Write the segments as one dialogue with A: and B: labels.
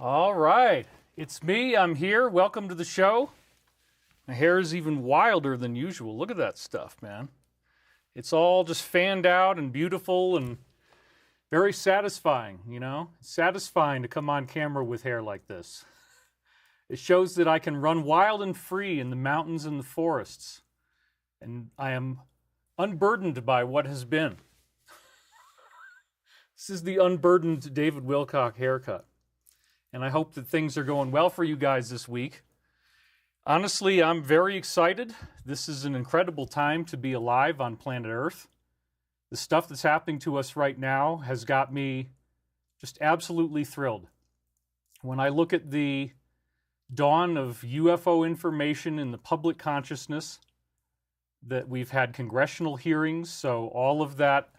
A: All right, it's me. I'm here. Welcome to the show. My hair is even wilder than usual. Look at that stuff, man. It's all just fanned out and beautiful and very satisfying, you know? It's satisfying to come on camera with hair like this. It shows that I can run wild and free in the mountains and the forests. And I am unburdened by what has been. This is the unburdened David Wilcock haircut. And I hope that things are going well for you guys this week. Honestly, I'm very excited. This is an incredible time to be alive on planet Earth. The stuff that's happening to us right now has got me just absolutely thrilled. When I look at the dawn of UFO information in the public consciousness, that we've had congressional hearings, so all of that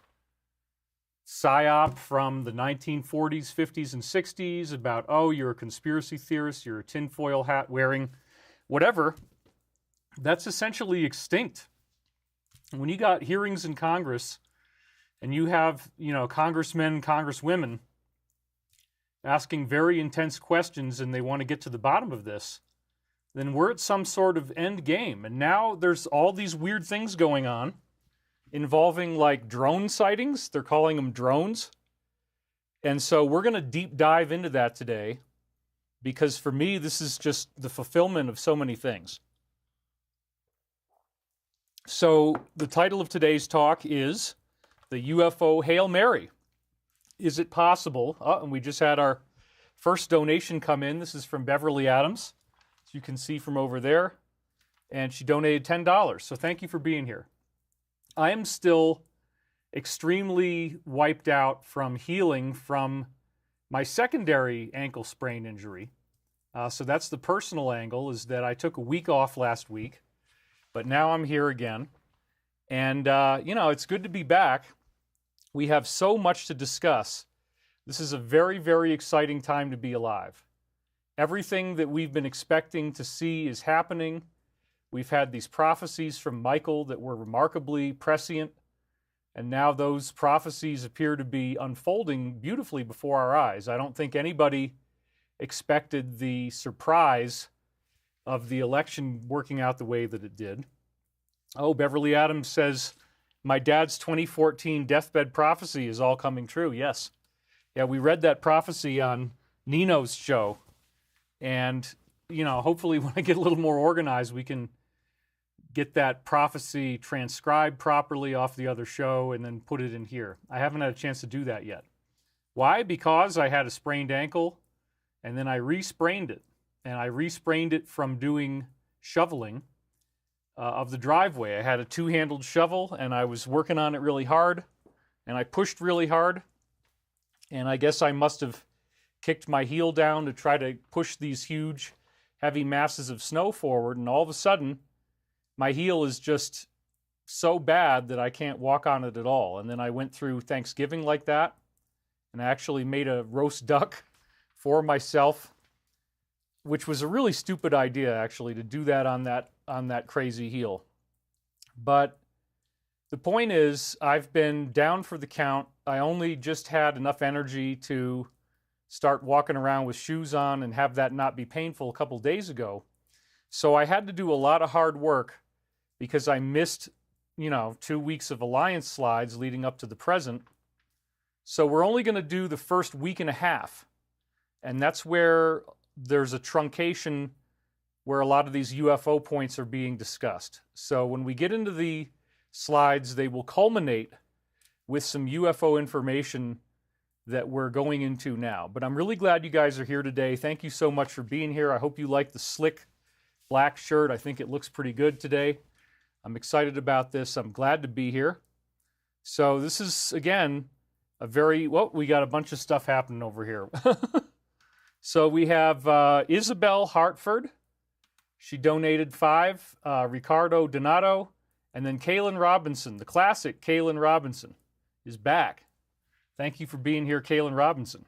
A: psyop from the 1940s, 50s, and 60s about, oh, you're a conspiracy theorist, you're a tinfoil hat wearing, whatever, that's essentially extinct. When you got hearings in Congress and you have, congressmen, congresswomen asking very intense questions and they want to get to the bottom of this, then we're at some sort of end game. And now there's all these weird things going on involving like drone sightings. They're calling them drones. And so we're going to deep dive into that today because for me, this is just the fulfillment of so many things. So the title of today's talk is the UFO Hail-Mary. Is it possible? And we just had our first donation come in. This is from Beverly Adams, as you can see from over there. And she donated $10. So thank you for being here. I am still extremely wiped out from healing from my secondary ankle sprain injury. So that's the personal angle, is that I took a week off last week, but now I'm here again. And, it's good to be back. We have so much to discuss. This is a very, very exciting time to be alive. Everything that we've been expecting to see is happening. We've had these prophecies from Michael that were remarkably prescient, and now those prophecies appear to be unfolding beautifully before our eyes. I don't think anybody expected the surprise of the election working out the way that it did. Oh, Beverly Adams says, my dad's 2014 deathbed prophecy is all coming true. Yes. Yeah, we read that prophecy on Nino's show, and, hopefully when I get a little more organized, we can get that prophecy transcribed properly off the other show and then put it in here. I haven't had a chance to do that yet. Why? Because I had a sprained ankle and then I re-sprained it. And I re-sprained it from doing shoveling of the driveway. I had a two-handled shovel and I was working on it really hard and I pushed really hard. And I guess I must have kicked my heel down to try to push these huge, heavy masses of snow forward. And all of a sudden, my heel is just so bad that I can't walk on it at all. And then I went through Thanksgiving like that, and I actually made a roast duck for myself, which was a really stupid idea, actually, to do that on that crazy heel. But the point is, I've been down for the count. I only just had enough energy to start walking around with shoes on and have that not be painful a couple days ago. So I had to do a lot of hard work because I missed, 2 weeks of Alliance slides leading up to the present. So we're only going to do the first week and a half. And that's where there's a truncation where a lot of these UFO points are being discussed. So when we get into the slides, they will culminate with some UFO information that we're going into now. But I'm really glad you guys are here today. Thank you so much for being here. I hope you like the slick black shirt. I think it looks pretty good today. I'm excited about this. I'm glad to be here. So this is, again, we got a bunch of stuff happening over here. So we have Isabel Hartford. She donated $5. Ricardo Donato. And then Kaylin Robinson, the classic Kaylin Robinson, is back. Thank you for being here, Kaylin Robinson.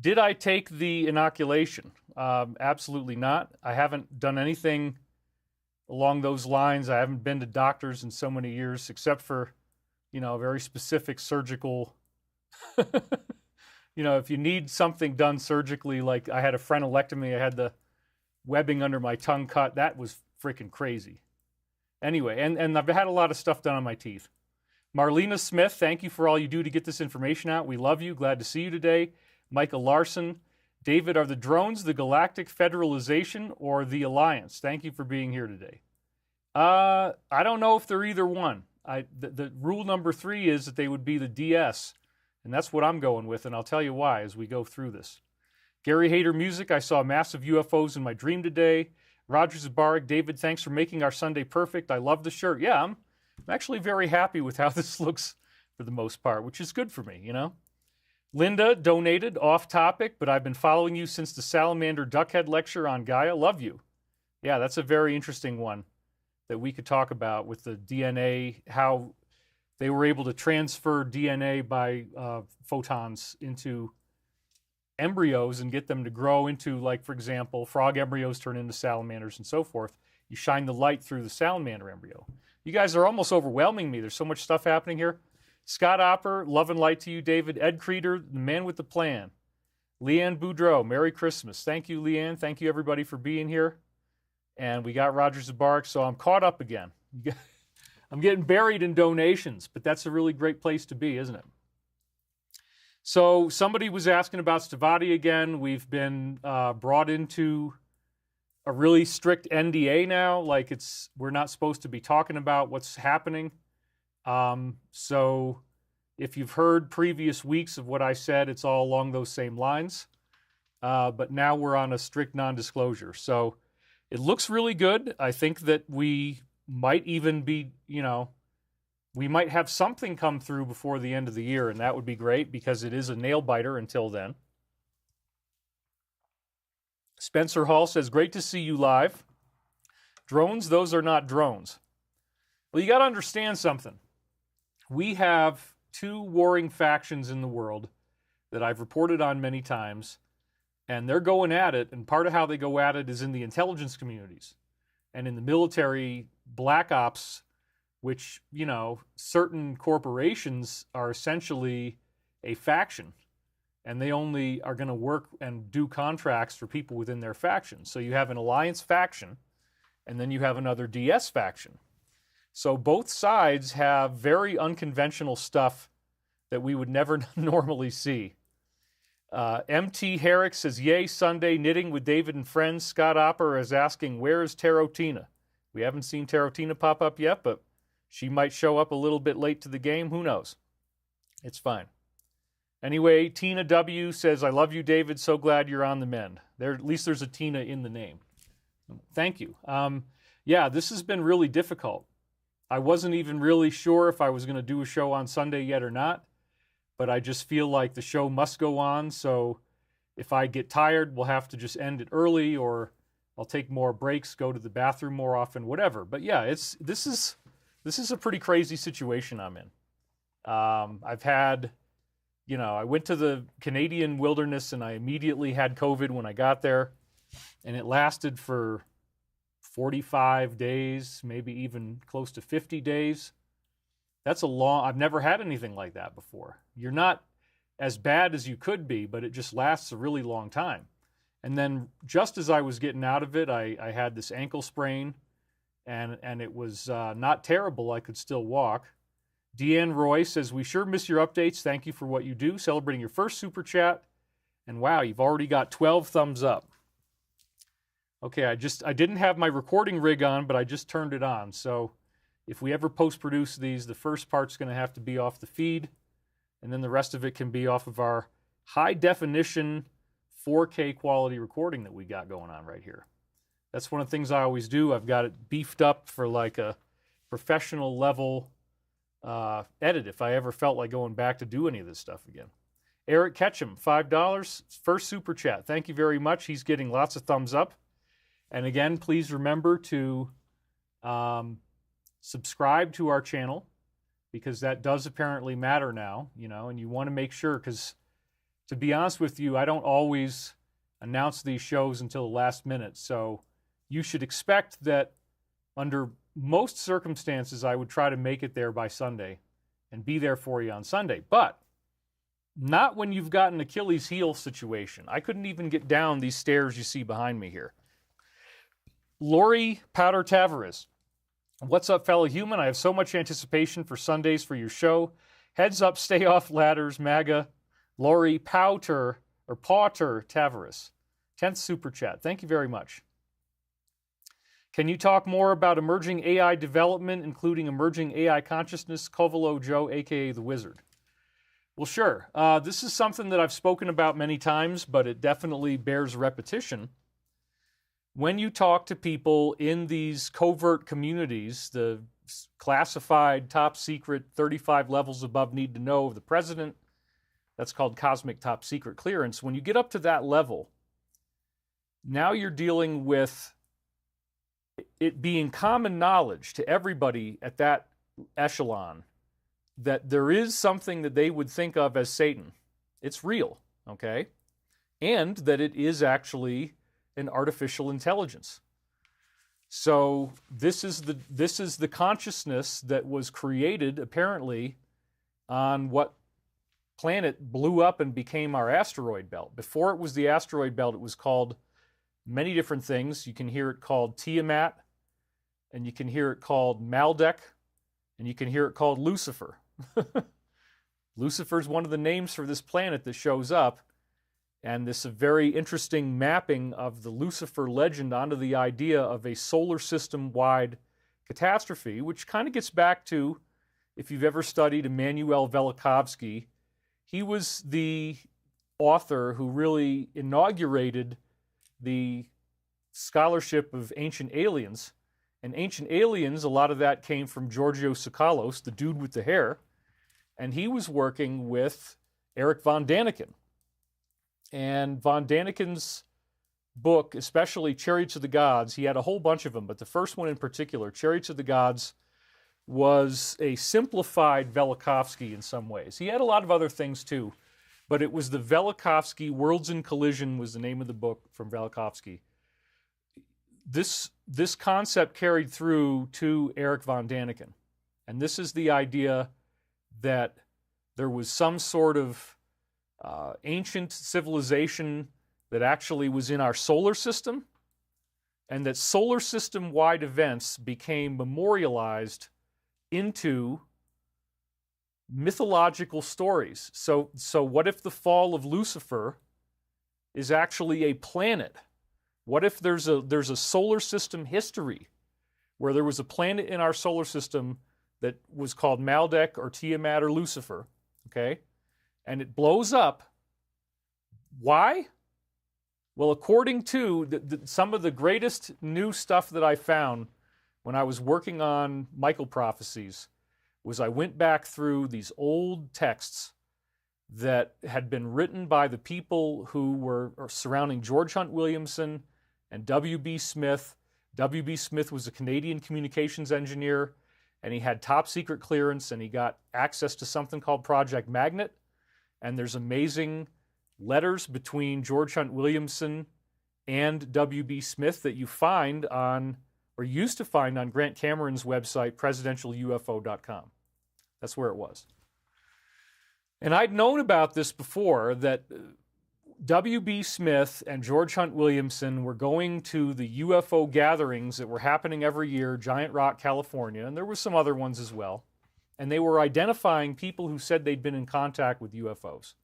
A: Did I take the inoculation? Absolutely not. I haven't done anything along those lines. I haven't been to doctors in so many years, except for, very specific surgical if you need something done surgically, like I had a frenectomy, I had the webbing under my tongue cut. That was freaking crazy. Anyway, and I've had a lot of stuff done on my teeth. Marlena Smith, thank you for all you do to get this information out. We love you. Glad to see you today. Michael Larson. David, are the drones the Galactic Federalization or the Alliance? Thank you for being here today. I don't know if they're either one. The rule number 3 is that they would be the DS, and that's what I'm going with, and I'll tell you why as we go through this. Gary Hayter Music, I saw massive UFOs in my dream today. Roger Zabarik, David, thanks for making our Sunday perfect. I love the shirt. Yeah, I'm actually very happy with how this looks for the most part, which is good for me, Linda donated, off topic, but I've been following you since the Salamander Duckhead lecture on Gaia. Love you. Yeah, that's a very interesting one that we could talk about with the DNA, how they were able to transfer DNA by photons into embryos and get them to grow into, like, for example, frog embryos turn into salamanders and so forth. You shine the light through the salamander embryo. You guys are almost overwhelming me. There's so much stuff happening here. Scott Opper, love and light to you, David. Ed Creeder, the man with the plan. Leanne Boudreau, Merry Christmas. Thank you, Leanne. Thank you, everybody, for being here. And we got Roger Zabarik, so I'm caught up again. I'm getting buried in donations, but that's a really great place to be, isn't it? So somebody was asking about Stavati again. We've been brought into a really strict NDA now. Like, we're not supposed to be talking about what's happening. So if you've heard previous weeks of what I said, it's all along those same lines. But now we're on a strict non-disclosure. So it looks really good. I think that we might even be, we might have something come through before the end of the year, and that would be great because it is a nail biter until then. Spencer Hall says, great to see you live. Drones, those are not drones. Well, you got to understand something. We have 2 warring factions in the world that I've reported on many times, and they're going at it, and part of how they go at it is in the intelligence communities and in the military black ops, which, certain corporations are essentially a faction, and they only are going to work and do contracts for people within their faction. So you have an alliance faction, and then you have another DS faction. So both sides have very unconventional stuff that we would never normally see. MT Herrick says, yay, Sunday, knitting with David and friends. Scott Opper is asking, where is Tarotina? We haven't seen Tarotina pop up yet, but she might show up a little bit late to the game. Who knows? It's fine. Anyway, Tina W. says, I love you, David. So glad you're on the mend. At least there's a Tina in the name. Thank you. Yeah, this has been really difficult. I wasn't even really sure if I was going to do a show on Sunday yet or not, but I just feel like the show must go on. So if I get tired, we'll have to just end it early, or I'll take more breaks, go to the bathroom more often, whatever. But yeah, this is a pretty crazy situation I'm in. I've had, I went to the Canadian wilderness and I immediately had COVID when I got there, and it lasted for 45 days, maybe even close to 50 days. That's I've never had anything like that before. You're not as bad as you could be, but it just lasts a really long time. And then just as I was getting out of it, I had this ankle sprain, and it was not terrible. I could still walk. Deanne Roy says, we sure miss your updates. Thank you for what you do. Celebrating your first super chat. And wow, you've already got 12 thumbs up. Okay, I didn't have my recording rig on, but I just turned it on. So if we ever post-produce these, the first part's going to have to be off the feed, and then the rest of it can be off of our high-definition 4K quality recording that we got going on right here. That's one of the things I always do. I've got it beefed up for like a professional level edit if I ever felt like going back to do any of this stuff again. Eric Ketchum, $5, first super chat. Thank you very much. He's getting lots of thumbs up. And again, please remember to subscribe to our channel, because that does apparently matter now, and you want to make sure, because to be honest with you, I don't always announce these shows until the last minute. So you should expect that under most circumstances, I would try to make it there by Sunday and be there for you on Sunday. But Not when you've got an Achilles heel situation. I couldn't even get down these stairs you see behind me here. Lori Powder Tavares. What's up, fellow human? I have so much anticipation for Sundays for your show. Heads up, stay off ladders, MAGA. Lori Powder Tavares. 10th super chat. Thank you very much. Can you talk more about emerging AI development, including emerging AI consciousness? Covelo Joe, a.k.a. The Wizard. Well, sure. This is something that I've spoken about many times, but it definitely bears repetition. When you talk to people in these covert communities, the classified, top secret, 35 levels above need to know of the president, that's called cosmic top secret clearance. When you get up to that level, now you're dealing with it being common knowledge to everybody at that echelon that there is something that they would think of as Satan. It's real, okay? And that it is actually an artificial intelligence. So this is the consciousness that was created apparently on what planet blew up and became our asteroid belt. Before it was the asteroid belt, it was called many different things. You can hear it called Tiamat, and you can hear it called Maldek, and you can hear it called Lucifer. Lucifer is one of the names for this planet that shows up, and this is a very interesting mapping of the Lucifer legend onto the idea of a solar system-wide catastrophe, which kind of gets back to, if you've ever studied Immanuel Velikovsky, he was the author who really inaugurated the scholarship of ancient aliens. And ancient aliens, a lot of that came from Georgios Tsoukalos, the dude with the hair, and he was working with Erich von Däniken. And von Däniken's book, especially Chariots of the Gods, he had a whole bunch of them, but the first one in particular, Chariots of the Gods, was a simplified Velikovsky in some ways. He had a lot of other things too, but it was the Velikovsky, Worlds in Collision was the name of the book from Velikovsky. This concept carried through to Erich von Däniken. And this is the idea that there was some sort of ancient civilization that actually was in our solar system, and that solar system-wide events became memorialized into mythological stories. So what if the fall of Lucifer is actually a planet? What if there's a solar system history where there was a planet in our solar system that was called Maldek or Tiamat or Lucifer, okay? And it blows up. Why? Well, according to some of the greatest new stuff that I found when I was working on Michael Prophecies was I went back through these old texts that had been written by the people who were surrounding George Hunt Williamson and W.B. Smith. W.B. Smith was a Canadian communications engineer, and he had top secret clearance, and he got access to something called Project Magnet. And there's amazing letters between George Hunt Williamson and W.B. Smith that you find on, or used to find on Grant Cameron's website, presidentialufo.com. That's where it was. And I'd known about this before, that W.B. Smith and George Hunt Williamson were going to the UFO gatherings that were happening every year, Giant Rock, California, and there were some other ones as well. And they were identifying people who said they'd been in contact with UFOs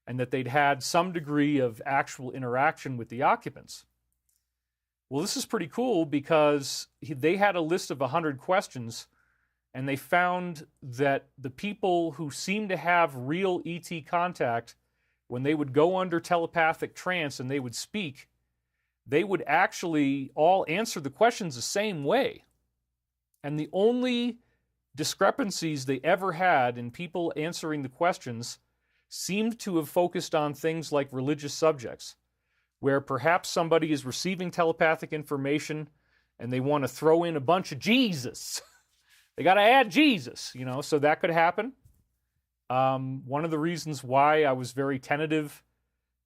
A: and that they'd had some degree of actual interaction with the occupants. Well, this is pretty cool because they had a list of 100 questions, and they found that the people who seemed to have real ET contact, when they would go under telepathic trance and they would speak, they would actually all answer the questions the same way. And the only discrepancies they ever had in people answering the questions seemed to have focused on things like religious subjects, where perhaps somebody is receiving telepathic information and they want to throw in a bunch of Jesus. They got to add Jesus, so that could happen. One of the reasons why I was very tentative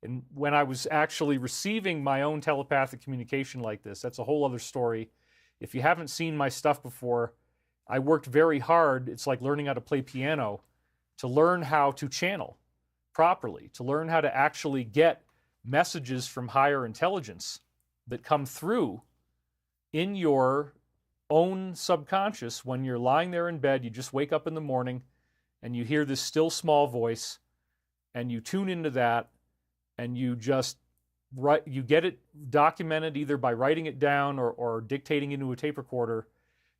A: and when I was actually receiving my own telepathic communication like this, that's a whole other story. If you haven't seen my stuff before, I worked very hard. It's like learning how to play piano, to learn how to channel. properly, to learn how to actually get messages from higher intelligence that come through in your own subconscious when you're lying there in bed. You just wake up in the morning and you hear this still small voice, and you tune into that, and you just you get it documented either by writing it down or dictating into a tape recorder.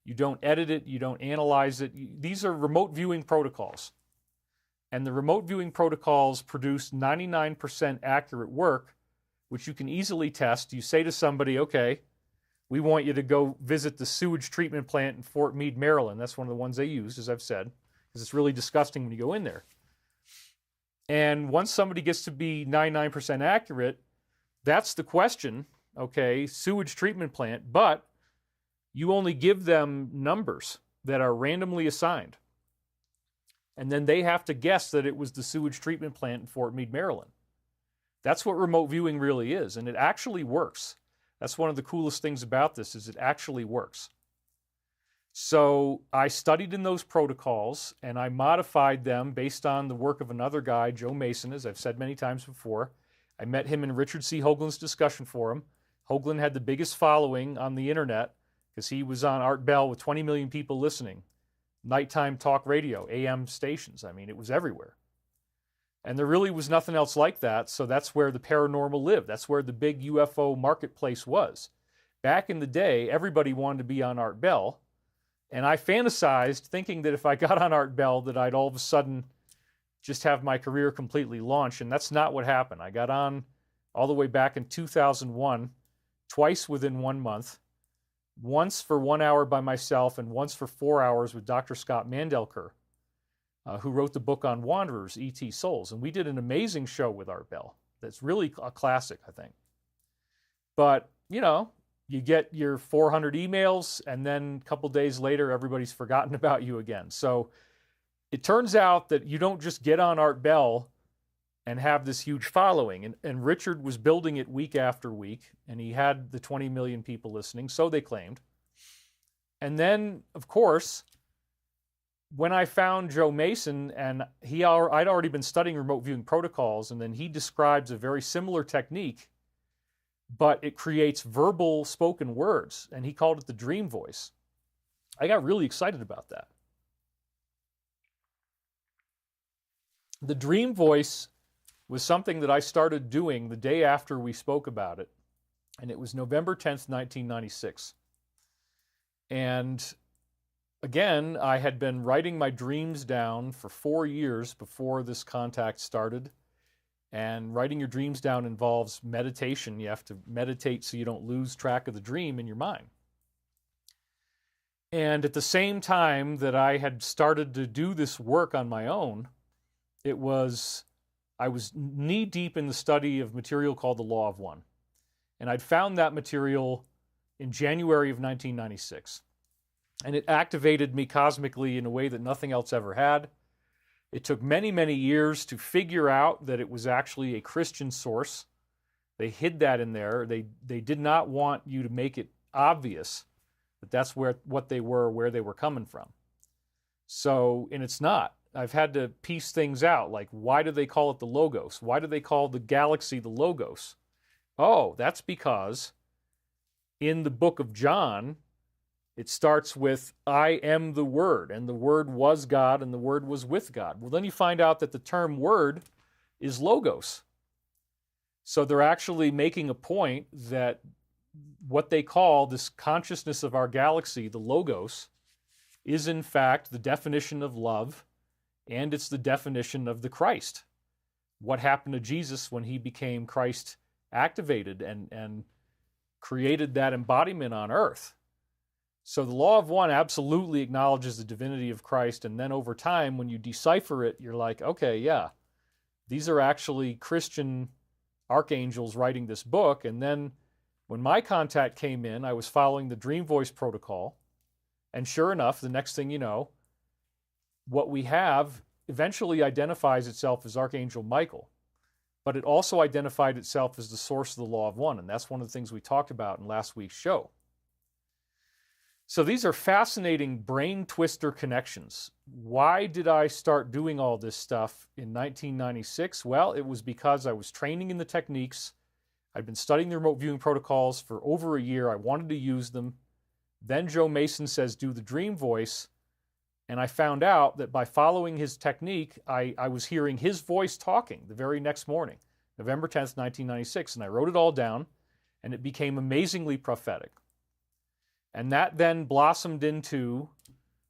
A: You don't edit it, you don't analyze it. These are remote viewing protocols. And the remote viewing protocols produce 99% accurate work, which you can easily test. You say to somebody, okay, we want you to go visit the sewage treatment plant in Fort Meade, Maryland. That's one of the ones they use, as I've said, because it's really disgusting when you go in there. And once somebody gets to be 99% accurate, that's the question, okay, sewage treatment plant, but you only give them numbers that are randomly assigned. And then they have to guess that it was the sewage treatment plant in Fort Meade, Maryland. That's what remote viewing really is, and it actually works. That's one of the coolest things about this, is it actually works. So I studied in those protocols, and I modified them based on the work of another guy, Joe Mason, as I've said many times before. I met him in Richard C. Hoagland's discussion forum. Hoagland had the biggest following on the internet because he was on Art Bell with 20 million people listening. Nighttime talk radio, AM stations. I mean, it was everywhere. And there really was nothing else like that, so that's where the paranormal lived. That's where the big UFO marketplace was. Back in the day, everybody wanted to be on Art Bell, and I fantasized thinking that if I got on Art Bell that I'd all of a sudden just have my career completely launched, and that's not what happened. I got on all the way back in 2001, twice within 1 month, once for 1 hour by myself and once for 4 hours with Dr. Scott Mandelker, who wrote the book on Wanderers, E.T. Souls. And we did an amazing show with Art Bell. That's really a classic, I think. But, you know, you get your 400 emails, and then a couple days later, everybody's forgotten about you again. So it turns out that you don't just get on Art Bell and have this huge following. And Richard was building it week after week, and he had the 20 million people listening, so they claimed. And then, of course, when I found Joe Mason, and I'd already been studying remote viewing protocols, and then he describes a very similar technique, but it creates verbal spoken words, and he called it the dream voice. I got really excited about that. The dream voice was something that I started doing the day after we spoke about it, and it was November 10th, 1996. And again, I had been writing my dreams down for 4 years before this contact started. And writing your dreams down involves meditation. You have to meditate so you don't lose track of the dream in your mind. And at the same time that I had started to do this work on my own, I was knee-deep in the study of material called the Law of One. And I'd found that material in January of 1996. And it activated me cosmically in a way that nothing else ever had. It took many, many years to figure out that it was actually a Christian source. They hid that in there. They did not want you to make it obvious that that's what they were, where they were coming from. So, and it's not. I've had to piece things out, like why do they call it the Logos? Why do they call the galaxy the Logos? Oh, that's because in the book of John, it starts with, I am the Word, and the Word was God, and the Word was with God. Well, then you find out that the term Word is Logos. So they're actually making a point that what they call this consciousness of our galaxy, the Logos, is in fact the definition of love, and it's the definition of the Christ. What happened to Jesus when he became Christ activated and created that embodiment on earth. So the Law of One absolutely acknowledges the divinity of Christ, and then over time, when you decipher it, you're like, okay, yeah, these are actually Christian archangels writing this book. And then when my contact came in, I was following the Dream Voice protocol, and sure enough, the next thing you know, what we have eventually identifies itself as Archangel Michael, but it also identified itself as the source of the Law of One, and that's one of the things we talked about in last week's show. So these are fascinating brain twister connections. Why did I start doing all this stuff in 1996? Well, it was because I was training in the techniques. I'd been studying the remote viewing protocols for over a year. I wanted to use them. Then Joe Mason says, do the dream voice. And I found out that by following his technique, I was hearing his voice talking the very next morning, November 10th, 1996. And I wrote it all down, and it became amazingly prophetic. And that then blossomed into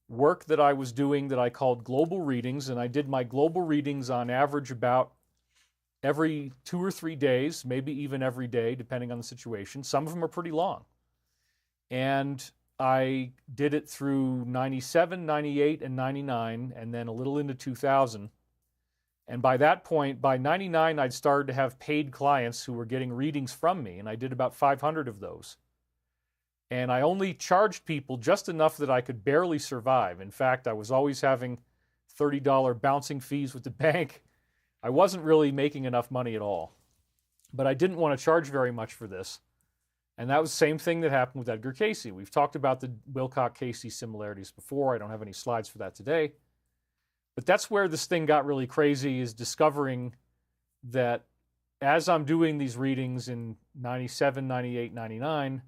A: work that I was doing that I called global readings. And I did my global readings on average about every 2 or 3 days, maybe even every day, depending on the situation. Some of them are pretty long. And I did it through 97, 98, and 99, and then a little into 2000. And by that point, by 99, I'd started to have paid clients who were getting readings from me, and I did about 500 of those. And I only charged people just enough that I could barely survive. In fact, I was always having $30 bouncing fees with the bank. I wasn't really making enough money at all. But I didn't want to charge very much for this. And that was the same thing that happened with Edgar Cayce. We've talked about the Wilcock-Cayce similarities before. I don't have any slides for that today. But that's where this thing got really crazy, is discovering that as I'm doing these readings in 97, 98, 99,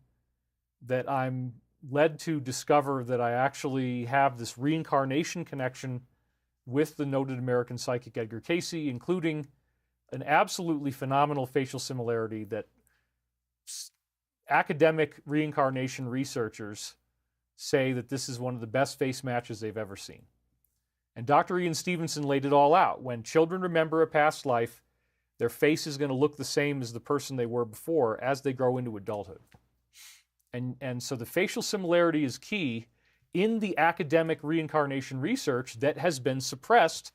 A: that I'm led to discover that I actually have this reincarnation connection with the noted American psychic Edgar Cayce, including an absolutely phenomenal facial similarity that academic reincarnation researchers say that this is one of the best face matches they've ever seen. And Dr. Ian Stevenson laid it all out. When children remember a past life, their face is going to look the same as the person they were before as they grow into adulthood. And so the facial similarity is key in the academic reincarnation research that has been suppressed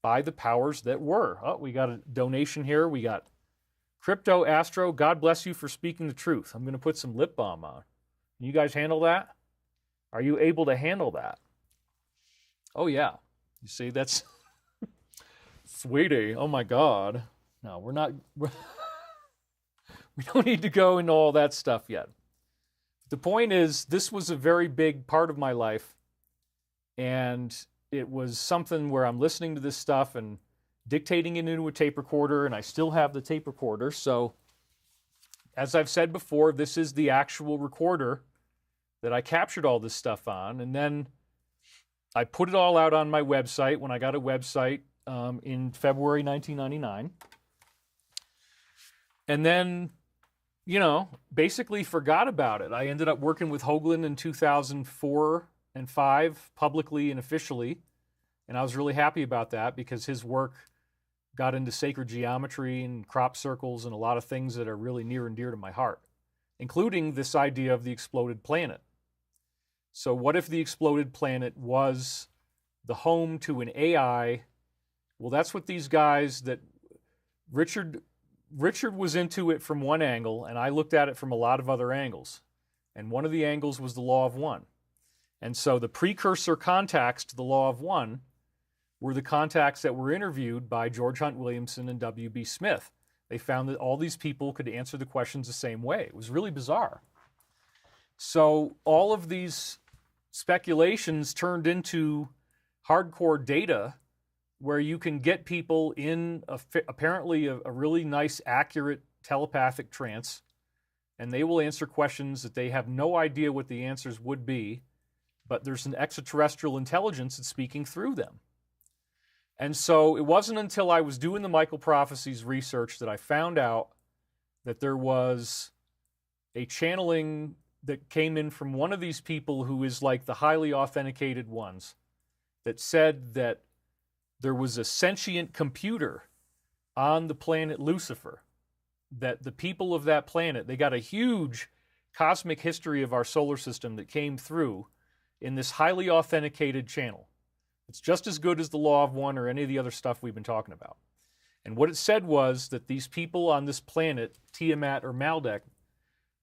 A: by the powers that were. Oh, we got a donation here. We got Crypto Astro. God bless you for speaking the truth. I'm going to put some lip balm on. Can you guys handle that? Are you able to handle that? Oh, yeah. You see, that's... Sweetie, oh my God. No, we don't need to go into all that stuff yet. The point is, this was a very big part of my life, and it was something where I'm listening to this stuff and dictating it into a tape recorder, and I still have the tape recorder. So, as I've said before, this is the actual recorder that I captured all this stuff on, and then I put it all out on my website when I got a website in February 1999. And then, you know, basically forgot about it. I ended up working with Hoagland in 2004 and 5 publicly and officially. And I was really happy about that because his work got into sacred geometry and crop circles and a lot of things that are really near and dear to my heart, including this idea of the exploded planet. So what if the exploded planet was the home to an AI? Well, that's what these guys that Richard was into it from one angle, and I looked at it from a lot of other angles. And one of the angles was the law of one. And so the precursor contacts to the law of one were the contacts that were interviewed by George Hunt Williamson and W.B. Smith. They found that all these people could answer the questions the same way. It was really bizarre. So all of these speculations turned into hardcore data where you can get people in apparently a really nice, accurate telepathic trance, and they will answer questions that they have no idea what the answers would be, but there's an extraterrestrial intelligence that's speaking through them. And so it wasn't until I was doing the Michael Prophecies research that I found out that there was a channeling that came in from one of these people who is like the highly authenticated ones that said that there was a sentient computer on the planet Lucifer, that the people of that planet, they got a huge cosmic history of our solar system that came through in this highly authenticated channel. It's just as good as the law of one or any of the other stuff we've been talking about. And what it said was that these people on this planet, Tiamat or Maldek,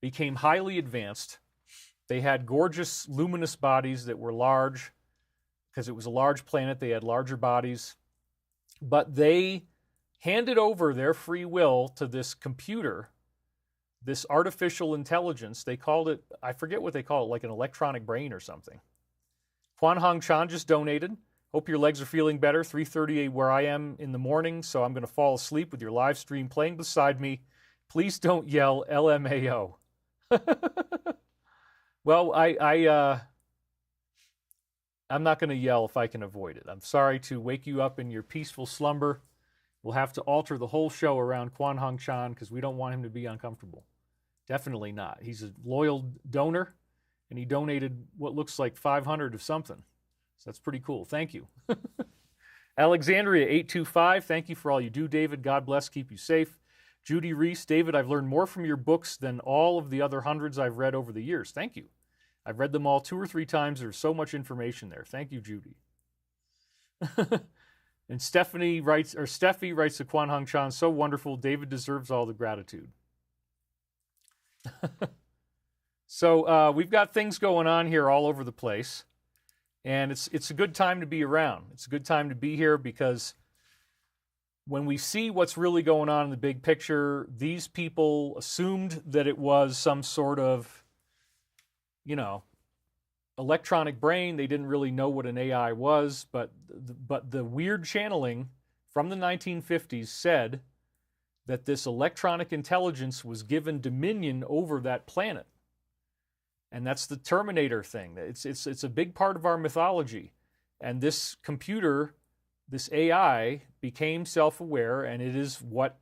A: became highly advanced. They had gorgeous, luminous bodies that were large. Because it was a large planet, they had larger bodies. But they handed over their free will to this computer this artificial intelligence, they called it, I forget what they call it, like an electronic brain or something. Kwan Hong Chan just donated. Hope your legs are feeling better. 3:30 where I am in the morning, so I'm going to fall asleep with your live stream playing beside me. Please don't yell LMAO. Well, I'm not going to yell if I can avoid it. I'm sorry to wake you up in your peaceful slumber. We'll have to alter the whole show around Kwan Hong Chan because we don't want him to be uncomfortable. Definitely not. He's a loyal donor, and he donated what looks like 500 of something. So that's pretty cool. Thank you. Alexandria 825, thank you for all you do, David. God bless, keep you safe. Judy Reese, David, I've learned more from your books than all of the other hundreds I've read over the years. Thank you. I've read them all 2 or 3 times. There's so much information there. Thank you, Judy. And Steffi writes to Kwan Hong Chan, so wonderful. David deserves all the gratitude. So we've got things going on here all over the place. And it's a good time to be around. It's a good time to be here because when we see what's really going on in the big picture, these people assumed that it was some sort of, electronic brain. They didn't really know what an AI was, but the weird channeling from the 1950s said that this electronic intelligence was given dominion over that planet. And that's the Terminator thing. It's a big part of our mythology. And this computer, this AI, became self-aware, and it is what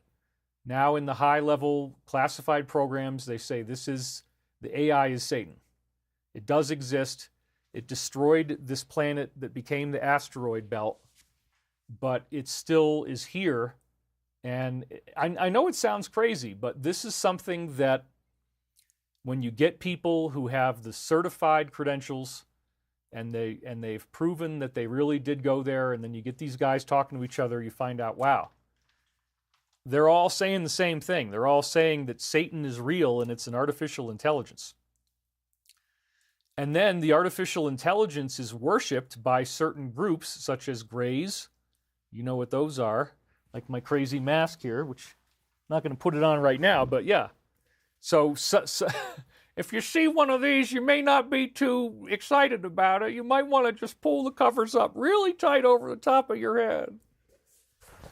A: now in the high-level classified programs, they say the AI is Satan. It does exist. It destroyed this planet that became the asteroid belt, but it still is here. And I know it sounds crazy, but this is something that when you get people who have the certified credentials and they've proven that they really did go there, and then you get these guys talking to each other, you find out, wow, they're all saying the same thing. They're all saying that Satan is real and it's an artificial intelligence. And then the artificial intelligence is worshipped by certain groups, such as Greys. You know what those are, like my crazy mask here, which I'm not going to put it on right now, but yeah. So if you see one of these, you may not be too excited about it. You might want to just pull the covers up really tight over the top of your head.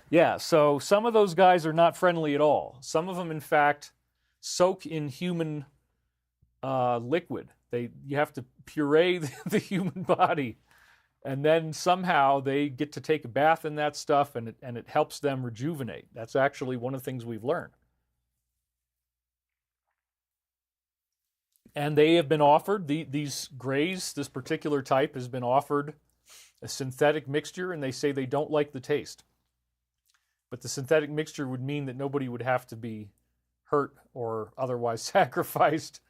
A: Yeah, so some of those guys are not friendly at all. Some of them, in fact, soak in human liquid. You have to puree the human body, and then somehow they get to take a bath in that stuff, and it helps them rejuvenate. That's actually one of the things we've learned. And they have been offered, these Greys, this particular type, has been offered a synthetic mixture, and they say they don't like the taste. But the synthetic mixture would mean that nobody would have to be hurt or otherwise sacrificed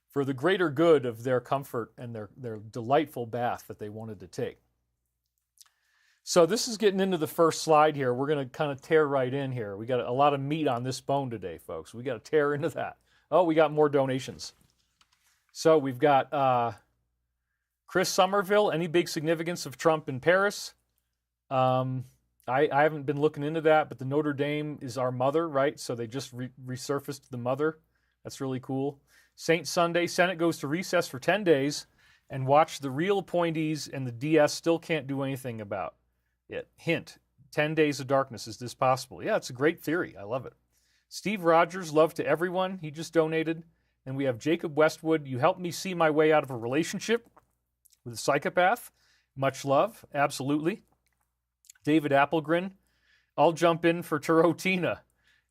A: for the greater good of their comfort and their delightful bath that they wanted to take. So this is getting into the first slide here. We're going to kind of tear right in here. We got a lot of meat on this bone today, folks. We got to tear into that. Oh, we got more donations. So we've got Chris Somerville. Any big significance of Trump in Paris? I haven't been looking into that, but the Notre Dame is our mother, right? So they just resurfaced the mother. That's really cool. Saint Sunday, Senate goes to recess for 10 days and watch the real appointees, and the DS still can't do anything about it. Hint, 10 days of darkness. Is this possible? Yeah, it's a great theory. I love it. Steve Rogers, love to everyone. He just donated. And we have Jacob Westwood. You helped me see my way out of a relationship with a psychopath. Much love. Absolutely. David Applegren, I'll jump in for Tarotina.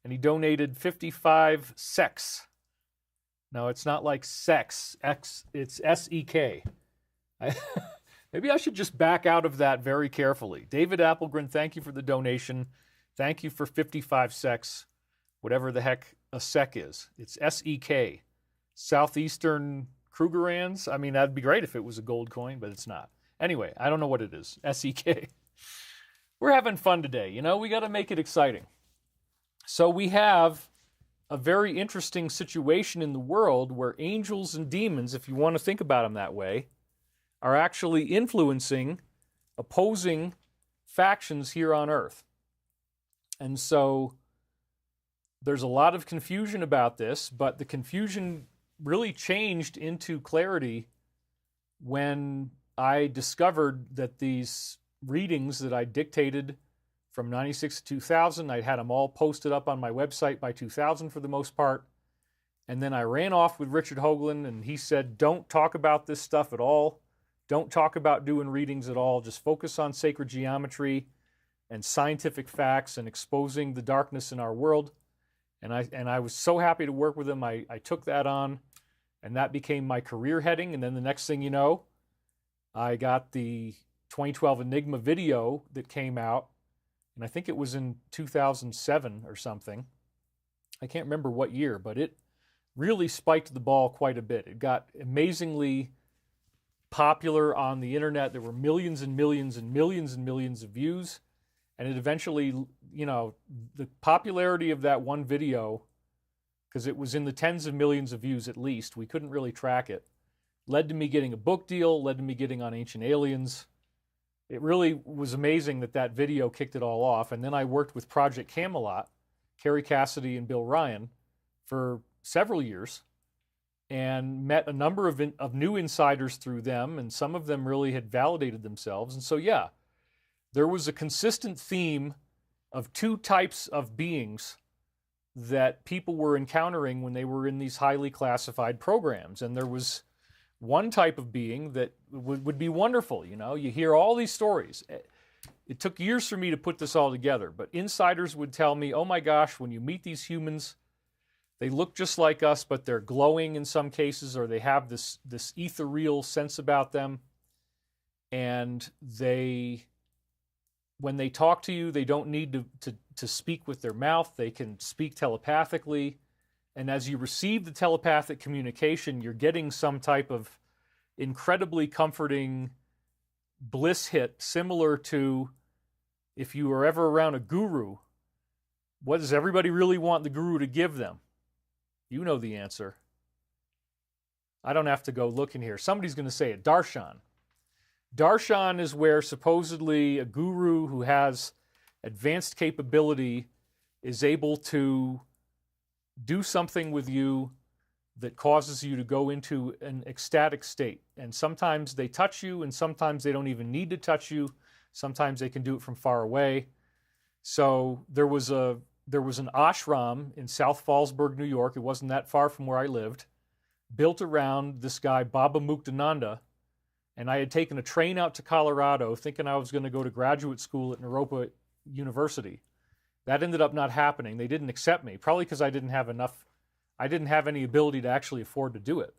A: And he donated 55 sex. No, it's not like sex. It's S-E-K. Maybe I should just back out of that very carefully. David Applegren, thank you for the donation. Thank you for 55 sex, whatever the heck a sec is. It's S-E-K. Southeastern Krugerrands. I mean, that'd be great if it was a gold coin, but it's not. Anyway, I don't know what it is. S-E-K. We're having fun today. We got to make it exciting. So we have a very interesting situation in the world where angels and demons, if you want to think about them that way, are actually influencing opposing factions here on Earth. And so there's a lot of confusion about this, but the confusion really changed into clarity when I discovered that these readings that I dictated from 96 to 2000, I had them all posted up on my website by 2000 for the most part. And then I ran off with Richard Hoagland, and he said, don't talk about this stuff at all. Don't talk about doing readings at all. Just focus on sacred geometry and scientific facts and exposing the darkness in our world. And I was so happy to work with him. I took that on, and that became my career heading. And then the next thing you know, I got the 2012 Enigma video that came out, and I think it was in 2007 or something. I can't remember what year, but it really spiked the ball quite a bit. It got amazingly popular on the internet. There were millions and millions and millions and millions of views. And it eventually, you know, the popularity of that one video, because it was in the tens of millions of views at least, we couldn't really track it, led to me getting a book deal, led to me getting on Ancient Aliens. It really was amazing that that video kicked it all off. And then I worked with Project Camelot, Kerry Cassidy and Bill Ryan, for several years, and met a number of new insiders through them, and some of them really had validated themselves. And so, yeah, there was a consistent theme of two types of beings that people were encountering when they were in these highly classified programs. And there was one type of being that would be wonderful. You know, you hear all these stories. It took years for me to put this all together, but insiders would tell me, oh my gosh, when you meet these humans, they look just like us, but they're glowing in some cases, or they have this ethereal sense about them. And when they talk to you, they don't need to speak with their mouth. They can speak telepathically. And as you receive the telepathic communication, you're getting some type of incredibly comforting bliss hit, similar to if you were ever around a guru. What does everybody really want the guru to give them? You know the answer. I don't have to go looking here. Somebody's going to say it. Darshan. Darshan is where supposedly a guru who has advanced capability is able to do something with you that causes you to go into an ecstatic state. And sometimes they touch you, and sometimes they don't even need to touch you. Sometimes they can do it from far away. So there was an ashram in South Fallsburg, New York. It wasn't that far from where I lived, built around this guy, Baba Muktananda. And I had taken a train out to Colorado thinking I was going to go to graduate school at Naropa University. That ended up not happening. They didn't accept me, probably because I didn't have any ability to actually afford to do it.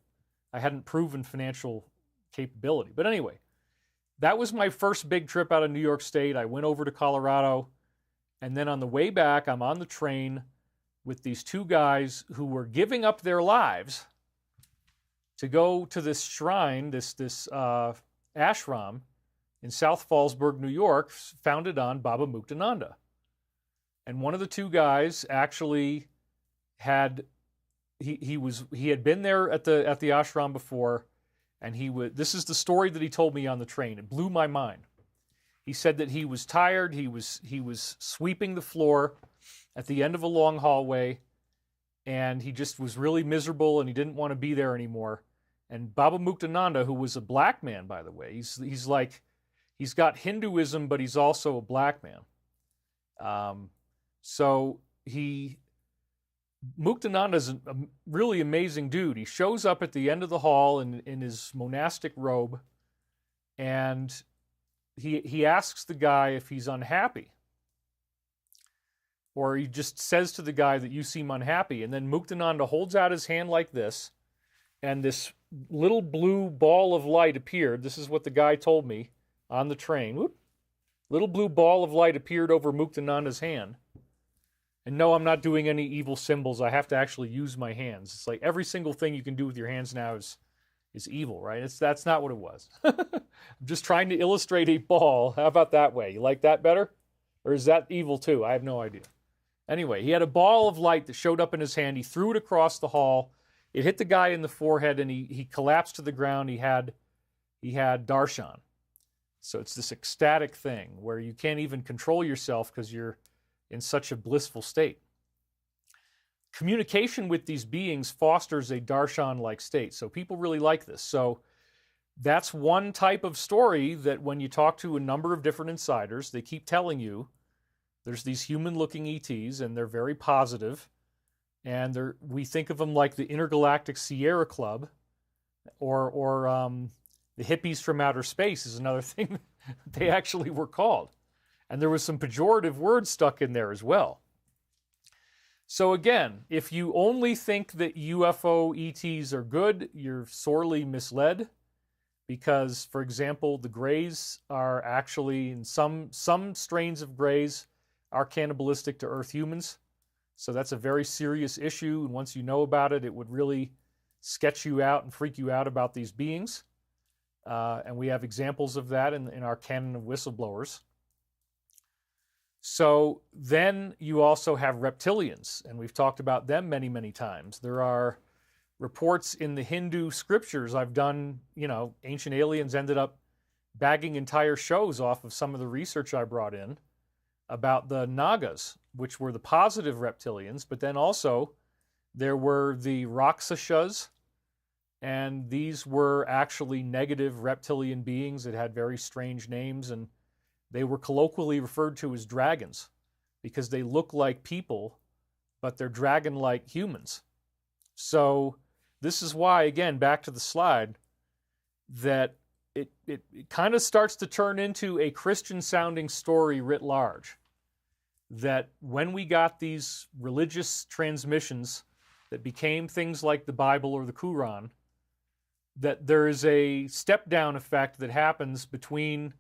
A: I hadn't proven financial capability. But anyway, that was my first big trip out of New York State. I went over to Colorado, and then on the way back, I'm on the train with these two guys who were giving up their lives to go to this shrine, this ashram in South Fallsburg, New York, founded on Baba Muktananda. And one of the two guys actually had been there at the ashram before, and this is the story that he told me on the train. It blew my mind. He said that he was tired. He was sweeping the floor at the end of a long hallway, and he just was really miserable, and he didn't want to be there anymore. And Baba Muktananda, who was a black man, by the way, he's got Hinduism, but he's also a black man. Muktananda's a really amazing dude. He shows up at the end of the hall in his monastic robe, and he asks the guy if he's unhappy. Or he just says to the guy that you seem unhappy. And then Muktananda holds out his hand like this, and this little blue ball of light appeared. This is what the guy told me on the train. Whoop. Little blue ball of light appeared over Muktananda's hand. And no, I'm not doing any evil symbols. I have to actually use my hands. It's like every single thing you can do with your hands now is evil, right? That's not what it was. I'm just trying to illustrate a ball. How about that way? You like that better? Or is that evil too? I have no idea. Anyway, he had a ball of light that showed up in his hand. He threw it across the hall. It hit the guy in the forehead, and he collapsed to the ground. He had darshan. So it's this ecstatic thing where you can't even control yourself because you're in such a blissful state. communication with these beings fosters a darshan-like state. So people really like this. So that's one type of story that when you talk to a number of different insiders, they keep telling you there's these human-looking ETs, and they're very positive, and we think of them like the Intergalactic Sierra Club, or the hippies from outer space is another thing they actually were called. And there was some pejorative words stuck in there as well. So again, if you only think that UFO ETs are good, you're sorely misled, because, for example, the Greys are actually, in some strains of Greys, are cannibalistic to Earth humans. So that's a very serious issue, and once you know about it, it would really sketch you out and freak you out about these beings. And we have examples of that in our canon of whistleblowers. So then you also have reptilians, and we've talked about them many, many times. There are reports in the Hindu scriptures. I've done, Ancient Aliens ended up bagging entire shows off of some of the research I brought in about the Nagas, which were the positive reptilians, but then also there were the Rakshasas, and these were actually negative reptilian beings that had very strange names, and they were colloquially referred to as dragons because they look like people, but they're dragon-like humans. So this is why, again, back to the slide, that it kind of starts to turn into a Christian-sounding story writ large. That when we got these religious transmissions that became things like the Bible or the Quran, that there is a step-down effect that happens between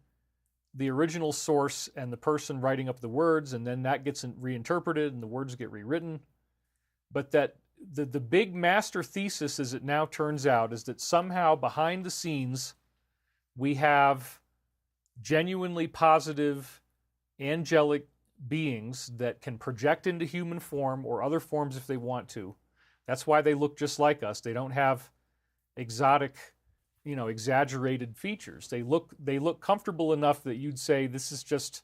A: the original source and the person writing up the words, and then that gets reinterpreted and the words get rewritten. But that the big master thesis, as it now turns out, is that somehow behind the scenes we have genuinely positive angelic beings that can project into human form or other forms if they want to. That's why they look just like us. They don't have exotic, exaggerated features. They look comfortable enough that you'd say this is just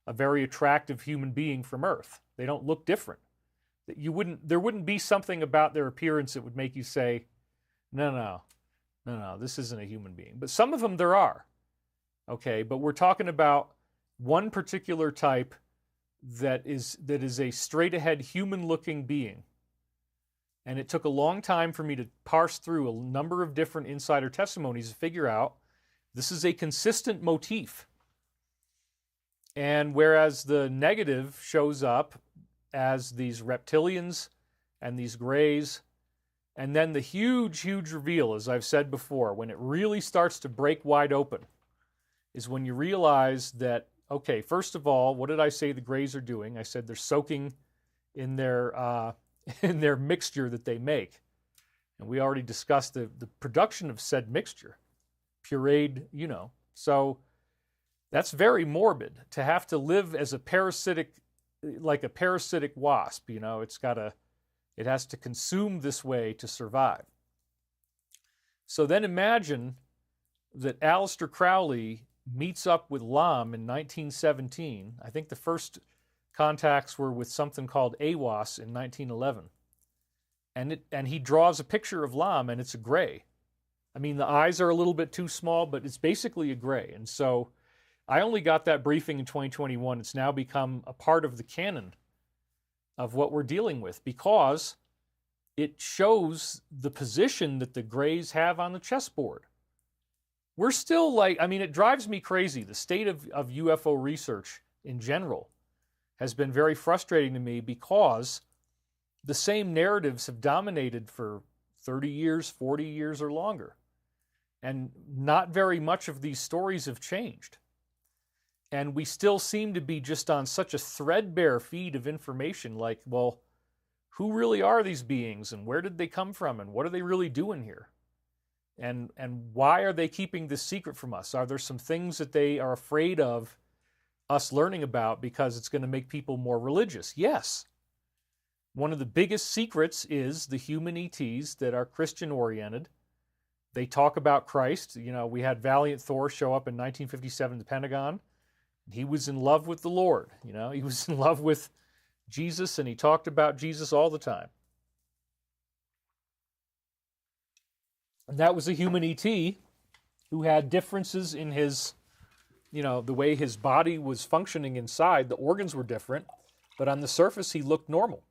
A: a very attractive human being from Earth. They don't look different. That there wouldn't be something about their appearance that would make you say, no, this isn't a human being. But some of them there are. Okay, but we're talking about one particular type that is a straight-ahead human-looking being. And it took a long time for me to parse through a number of different insider testimonies to figure out this is a consistent motif. And whereas the negative shows up as these reptilians and these Greys, and then the huge, huge reveal, as I've said before, when it really starts to break wide open, is when you realize that, okay, first of all, what did I say the Greys are doing? I said they're soaking in their mixture that they make. And we already discussed the production of said mixture, pureed, So that's very morbid, to have to live as a parasitic, like a parasitic wasp, it has to consume this way to survive. So then imagine that Aleister Crowley meets up with Lam in 1917. I think the first contacts were with something called AWAS in 1911. And he draws a picture of Lam, and it's a gray. I mean, the eyes are a little bit too small, but it's basically a gray. And so I only got that briefing in 2021. It's now become a part of the canon of what we're dealing with, because it shows the position that the Greys have on the chessboard. We're still it drives me crazy. The state of UFO research in general has been very frustrating to me, because the same narratives have dominated for 30 years, 40 years or longer. And not very much of these stories have changed. And we still seem to be just on such a threadbare feed of information, like, well, who really are these beings, and where did they come from, and what are they really doing here? And why are they keeping this secret from us? Are there some things that they are afraid of us learning about because it's going to make people more religious? Yes. One of the biggest secrets is the human ETs that are Christian-oriented. They talk about Christ. We had Valiant Thor show up in 1957 at the Pentagon. He was in love with the Lord. He was in love with Jesus, and he talked about Jesus all the time. And that was a human ET who had differences in his, the way his body was functioning inside. The organs were different, but on the surface, he looked normal.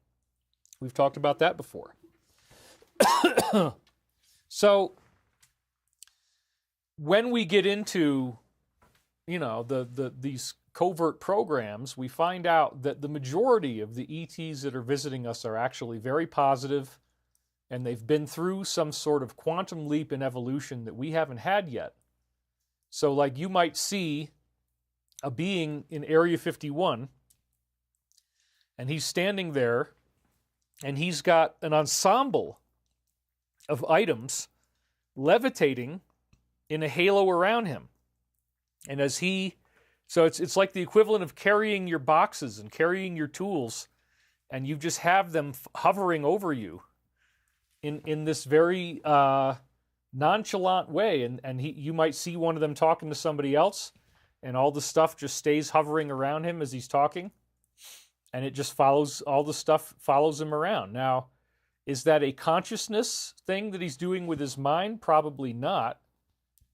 A: We've talked about that before. So when we get into, these covert programs, we find out that the majority of the ETs that are visiting us are actually very positive, and they've been through some sort of quantum leap in evolution that we haven't had yet. So like you might see a being in Area 51, and he's standing there, and he's got an ensemble of items levitating in a halo around him. And so it's like the equivalent of carrying your boxes and carrying your tools, and you just have them hovering over you in this very nonchalant way. And you might see one of them talking to somebody else, and all the stuff just stays hovering around him as he's talking, and it just all the stuff follows him around. Now, is that a consciousness thing that he's doing with his mind? Probably not.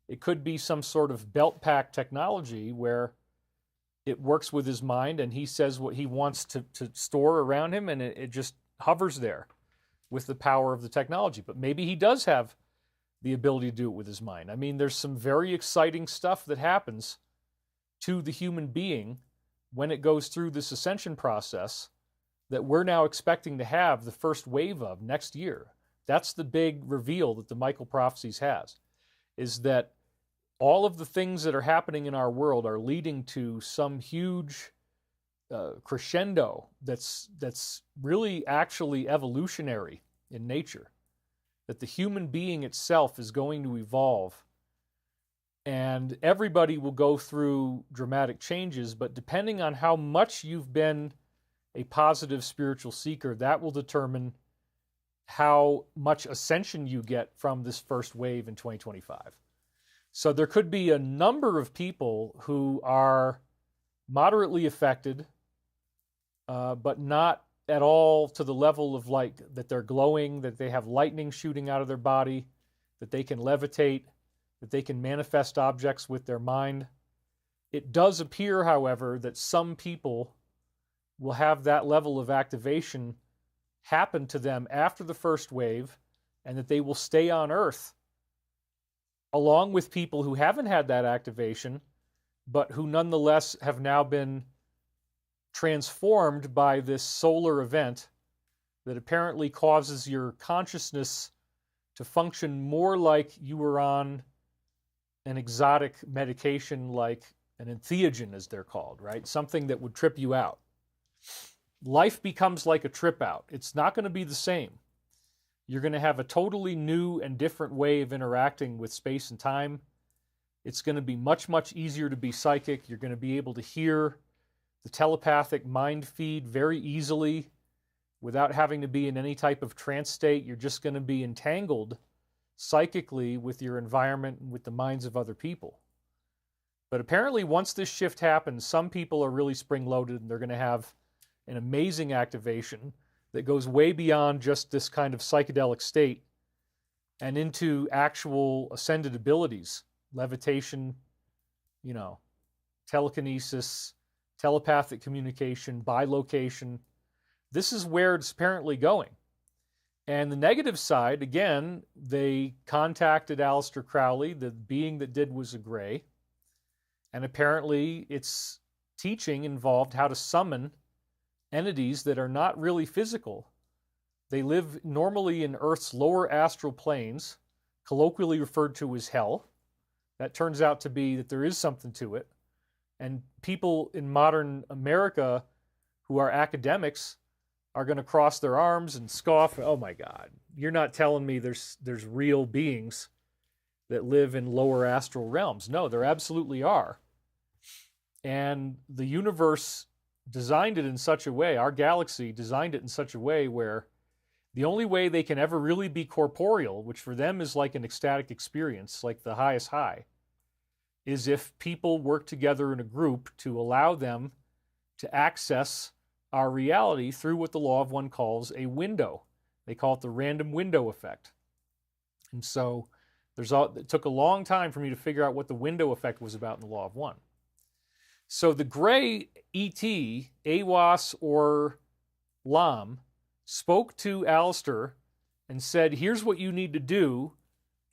A: It could be some sort of belt pack technology where it works with his mind and he says what he wants to store around him, and it just hovers there with the power of the technology. But maybe he does have the ability to do it with his mind. I mean, there's some very exciting stuff that happens to the human being when it goes through this ascension process that we're now expecting to have the first wave of next year. That's the big reveal that the Michael Prophecies has, is that all of the things that are happening in our world are leading to some huge crescendo that's really actually evolutionary in nature, that the human being itself is going to evolve, and everybody will go through dramatic changes, but depending on how much you've been a positive spiritual seeker, that will determine how much ascension you get from this first wave in 2025. So there could be a number of people who are moderately affected, but not at all to the level of like that they're glowing, that they have lightning shooting out of their body, that they can levitate, that they can manifest objects with their mind. It does appear, however, that some people will have that level of activation happen to them after the first wave, and that they will stay on Earth along with people who haven't had that activation, but who nonetheless have now been transformed by this solar event that apparently causes your consciousness to function more like you were on an exotic medication like an entheogen, as they're called, right? Something that would trip you out. Life becomes like a trip out. It's not going to be the same. You're going to have a totally new and different way of interacting with space and time. It's going to be much, much easier to be psychic. You're going to be able to hear the telepathic mind feed very easily without having to be in any type of trance state. You're just going to be entangled psychically with your environment and with the minds of other people. But apparently once this shift happens, some people are really spring-loaded, and they're going to have an amazing activation that goes way beyond just this kind of psychedelic state and into actual ascended abilities, levitation, telekinesis, telepathic communication, bilocation. This is where it's apparently going. And the negative side, again, they contacted Aleister Crowley. The being that did was a gray. And apparently its teaching involved how to summon entities that are not really physical. They live normally in Earth's lower astral planes, colloquially referred to as hell. That turns out to be that there is something to it. And people in modern America who are academics are going to cross their arms and scoff. Oh my God, you're not telling me there's real beings that live in lower astral realms. No, there absolutely are. And the universe designed it in such a way, our galaxy designed it in such a way where the only way they can ever really be corporeal, which for them is like an ecstatic experience, like the highest high, is if people work together in a group to allow them to access our reality through what the Law of One calls a window. They call it the random window effect. And so It took a long time for me to figure out what the window effect was about in the law of one. So the gray ET, AWAS or LAM, spoke to Alistair and said, here's what you need to do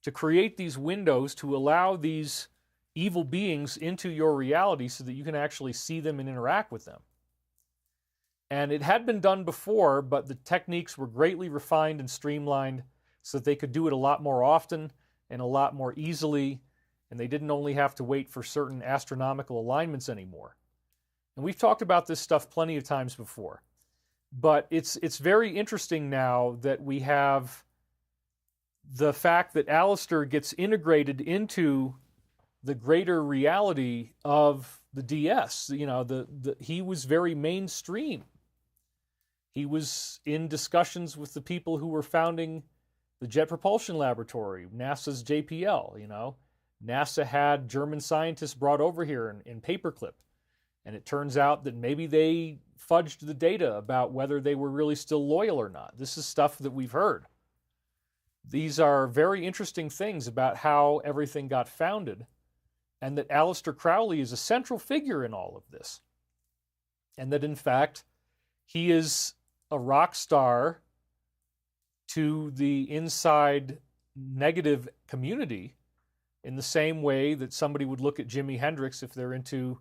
A: to create these windows to allow these evil beings into your reality so that you can actually see them and interact with them. And it had been done before, but the techniques were greatly refined and streamlined so that they could do it a lot more often and a lot more easily, and they didn't only have to wait for certain astronomical alignments anymore. And we've talked about this stuff plenty of times before. But it's very interesting now that we have the fact that Alistair gets integrated into the greater reality of the DS. You know, he was very mainstream. He was in discussions with the people who were founding the Jet Propulsion Laboratory, NASA's JPL, you know. NASA had German scientists brought over here in paperclip. And it turns out that maybe they fudged the data about whether they were really still loyal or not. This is stuff that we've heard. These are very interesting things about how everything got founded, and that Aleister Crowley is a central figure in all of this. And that, in fact, he is a rock star to the inside negative community in the same way that somebody would look at Jimi Hendrix if they're into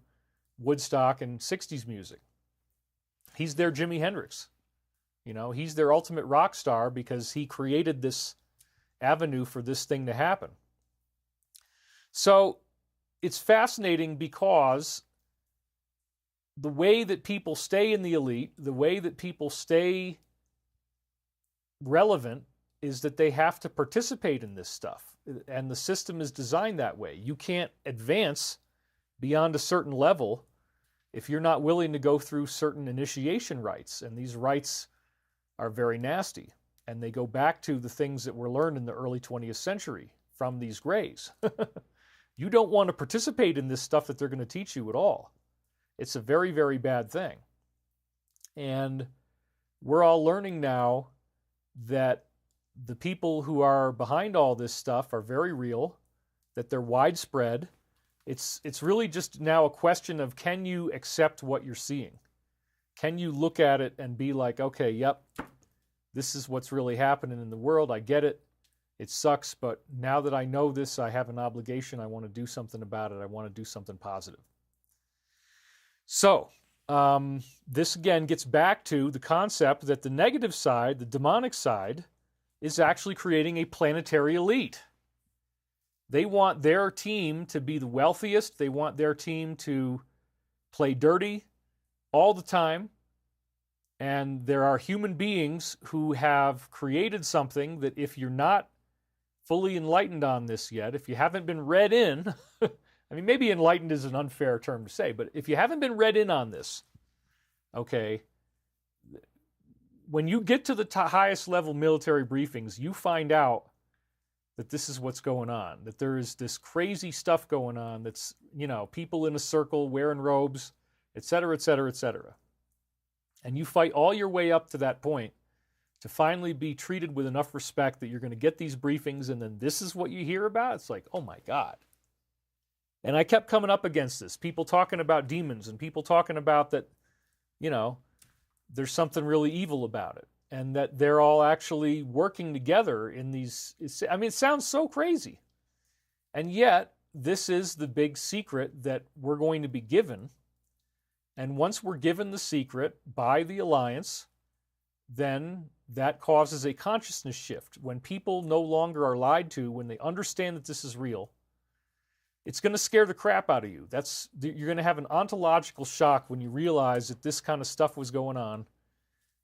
A: Woodstock and 60s music. He's their Jimi Hendrix. You know, he's their ultimate rock star because he created this avenue for this thing to happen. So it's fascinating because the way that people stay in the elite, the way that people stay relevant, is that they have to participate in this stuff. And the system is designed that way. You can't advance beyond a certain level if you're not willing to go through certain initiation rites. And these rites are very nasty. And they go back to the things that were learned in the early 20th century from these Greys. You don't want to participate in this stuff that they're going to teach you at all. It's a very, very bad thing. And we're all learning now that the people who are behind all this stuff are very real, that they're widespread. It's really just now a question of, can you accept what you're seeing? Can you look at it and be like, okay, yep, this is what's really happening in the world. I get it. It sucks, but now that I know this, I have an obligation. I want to do something about it. I want to do something positive. So, this again gets back to the concept that the negative side, the demonic side, is actually creating a planetary elite. They want their team to be the wealthiest. They want their team to play dirty all the time. And there are human beings who have created something that, if you're not fully enlightened on this yet, if you haven't been read in, I mean, maybe enlightened is an unfair term to say, but if you haven't been read in on this, okay, when you get to the highest level military briefings, you find out that this is what's going on, that there is this crazy stuff going on that's, you know, people in a circle wearing robes, et cetera, et cetera, et cetera. And you fight all your way up to that point to finally be treated with enough respect that you're going to get these briefings, and then this is what you hear about? It's like, oh my God. And I kept coming up against this. People talking about demons and people talking about that, you know, there's something really evil about it. And that they're all actually working together in these... I mean, it sounds so crazy. And yet, this is the big secret that we're going to be given. And once we're given the secret by the Alliance, then that causes a consciousness shift. When people no longer are lied to, when they understand that this is real, it's going to scare the crap out of you. You're going to have an ontological shock when you realize that this kind of stuff was going on,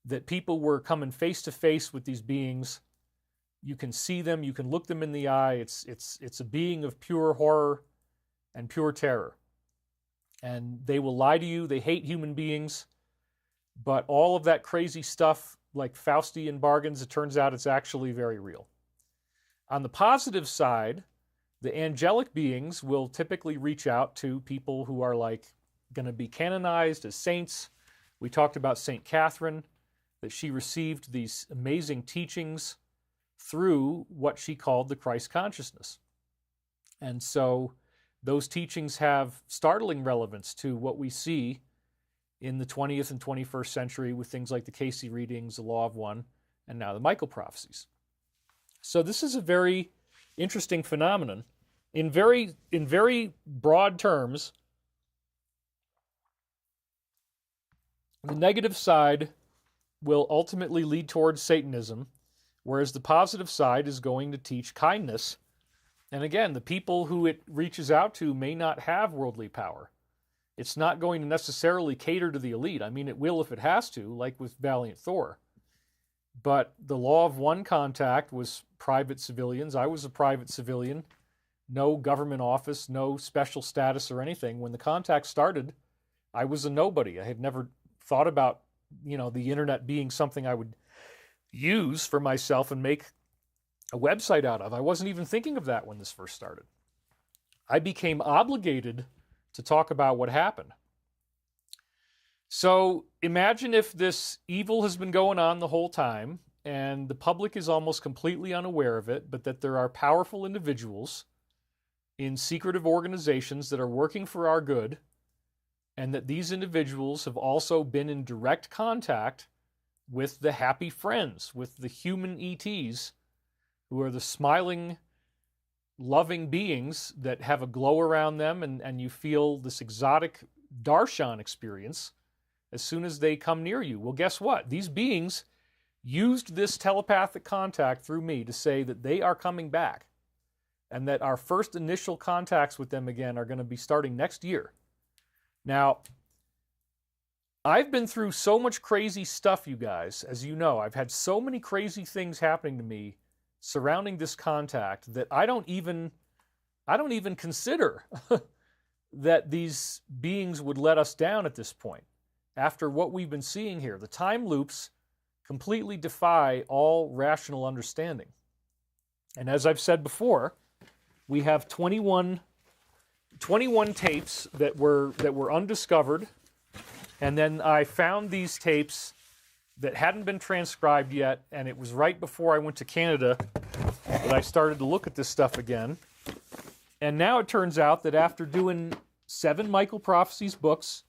A: that people were coming face to face with these beings. You can see them, you can look them in the eye. It's a being of pure horror and pure terror. And they will lie to you. They hate human beings. But all of that crazy stuff, like Faustian bargains, it turns out it's actually very real. On the positive side, the angelic beings will typically reach out to people who are like going to be canonized as saints. We talked about St. Catherine, that she received these amazing teachings through what she called the Christ consciousness. And so those teachings have startling relevance to what we see in the 20th and 21st century with things like the Casey readings, the Law of One, and now the Michael Prophecies. So this is a very interesting phenomenon. In very broad terms, the negative side will ultimately lead towards Satanism, whereas the positive side is going to teach kindness. And again, the people who it reaches out to may not have worldly power. It's not going to necessarily cater to the elite. I mean, it will if it has to, like with Valiant Thor. But the Law of One contact was private civilians. I was a private civilian. No government office, no special status or anything. When the contact started, I was a nobody. I had never thought about, the internet being something I would use for myself and make a website out of. I wasn't even thinking of that when this first started. I became obligated to talk about what happened. So imagine if this evil has been going on the whole time and the public is almost completely unaware of it, but that there are powerful individuals in secretive organizations that are working for our good, and that these individuals have also been in direct contact with the happy friends, with the human ETs, who are the smiling, loving beings that have a glow around them, and you feel this exotic darshan experience as soon as they come near you. Well, guess what? These beings used this telepathic contact through me to say that they are coming back, and that our first initial contacts with them again are going to be starting next year. Now, I've been through so much crazy stuff, you guys. As you know, I've had so many crazy things happening to me surrounding this contact that I don't even consider that these beings would let us down at this point. After what we've been seeing here, the time loops completely defy all rational understanding. And as I've said before, we have 21 tapes that were undiscovered, and then I found these tapes that hadn't been transcribed yet, and it was right before I went to Canada that I started to look at this stuff again. And now it turns out that after doing 7 Michael Prophecies books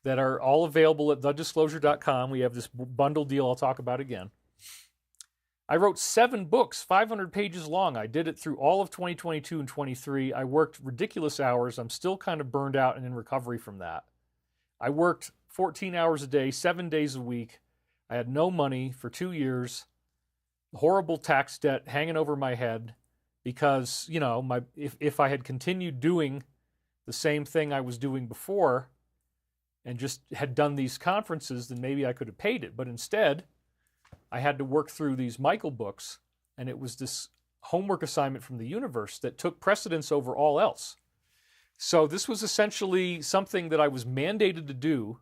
A: that are all available at thedisclosure.com, we have this bundle deal I'll talk about again. I wrote 7 books, 500 pages long. I did it through all of 2022 and 23. I worked ridiculous hours. I'm still kind of burned out and in recovery from that. I worked 14 hours a day, 7 days a week. I had no money for 2 years, horrible tax debt hanging over my head because, if I had continued doing the same thing I was doing before and just had done these conferences, then maybe I could have paid it. But instead, I had to work through these Michael books, and it was this homework assignment from the universe that took precedence over all else. So this was essentially something that I was mandated to do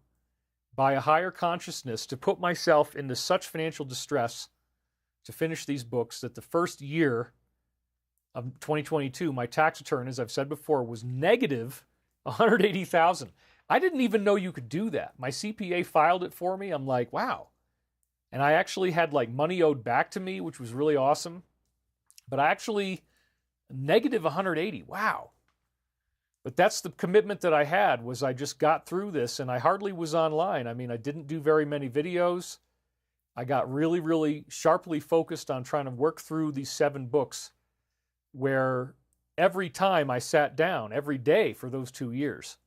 A: by a higher consciousness to put myself into such financial distress to finish these books that the first year of 2022, my tax return, as I've said before, was negative $180,000. I didn't even know you could do that. My CPA filed it for me. I'm like, wow. And I actually had money owed back to me, which was really awesome. But I actually, negative 180, wow. But that's the commitment that I had, was I just got through this, and I hardly was online. I mean, I didn't do very many videos. I got really, really sharply focused on trying to work through these 7 books, where every time I sat down, every day for those 2 years,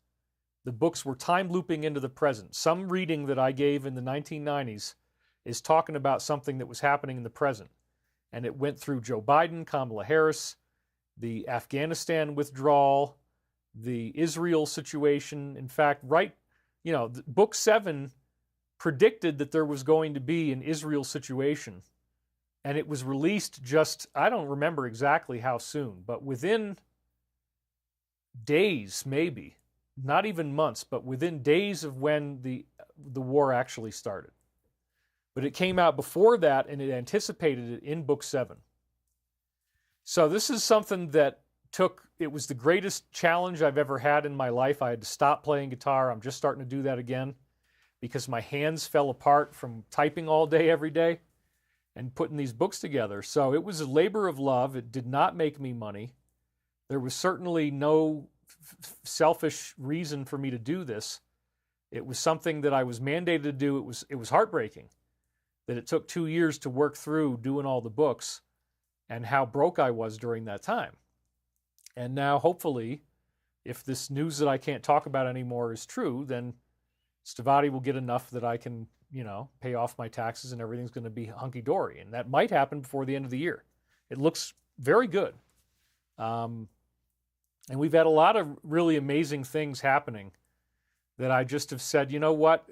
A: the books were time looping into the present. Some reading that I gave in the 1990s is talking about something that was happening in the present. And it went through Joe Biden, Kamala Harris, the Afghanistan withdrawal, the Israel situation. In fact, Book 7 predicted that there was going to be an Israel situation. And it was released I don't remember exactly how soon, but within days, maybe, not even months, but within days of when the war actually started. But it came out before that, and it anticipated it in Book 7. So this is something that it was the greatest challenge I've ever had in my life. I had to stop playing guitar. I'm just starting to do that again because my hands fell apart from typing all day, every day, and putting these books together. So it was a labor of love. It did not make me money. There was certainly no selfish reason for me to do this. It was something that I was mandated to do. It was heartbreaking that it took 2 years to work through doing all the books and how broke I was during that time. And now, hopefully, if this news that I can't talk about anymore is true, then Stavati will get enough that I can, pay off my taxes and everything's going to be hunky-dory. And that might happen before the end of the year. It looks very good. And we've had a lot of really amazing things happening that I just have said, you know what?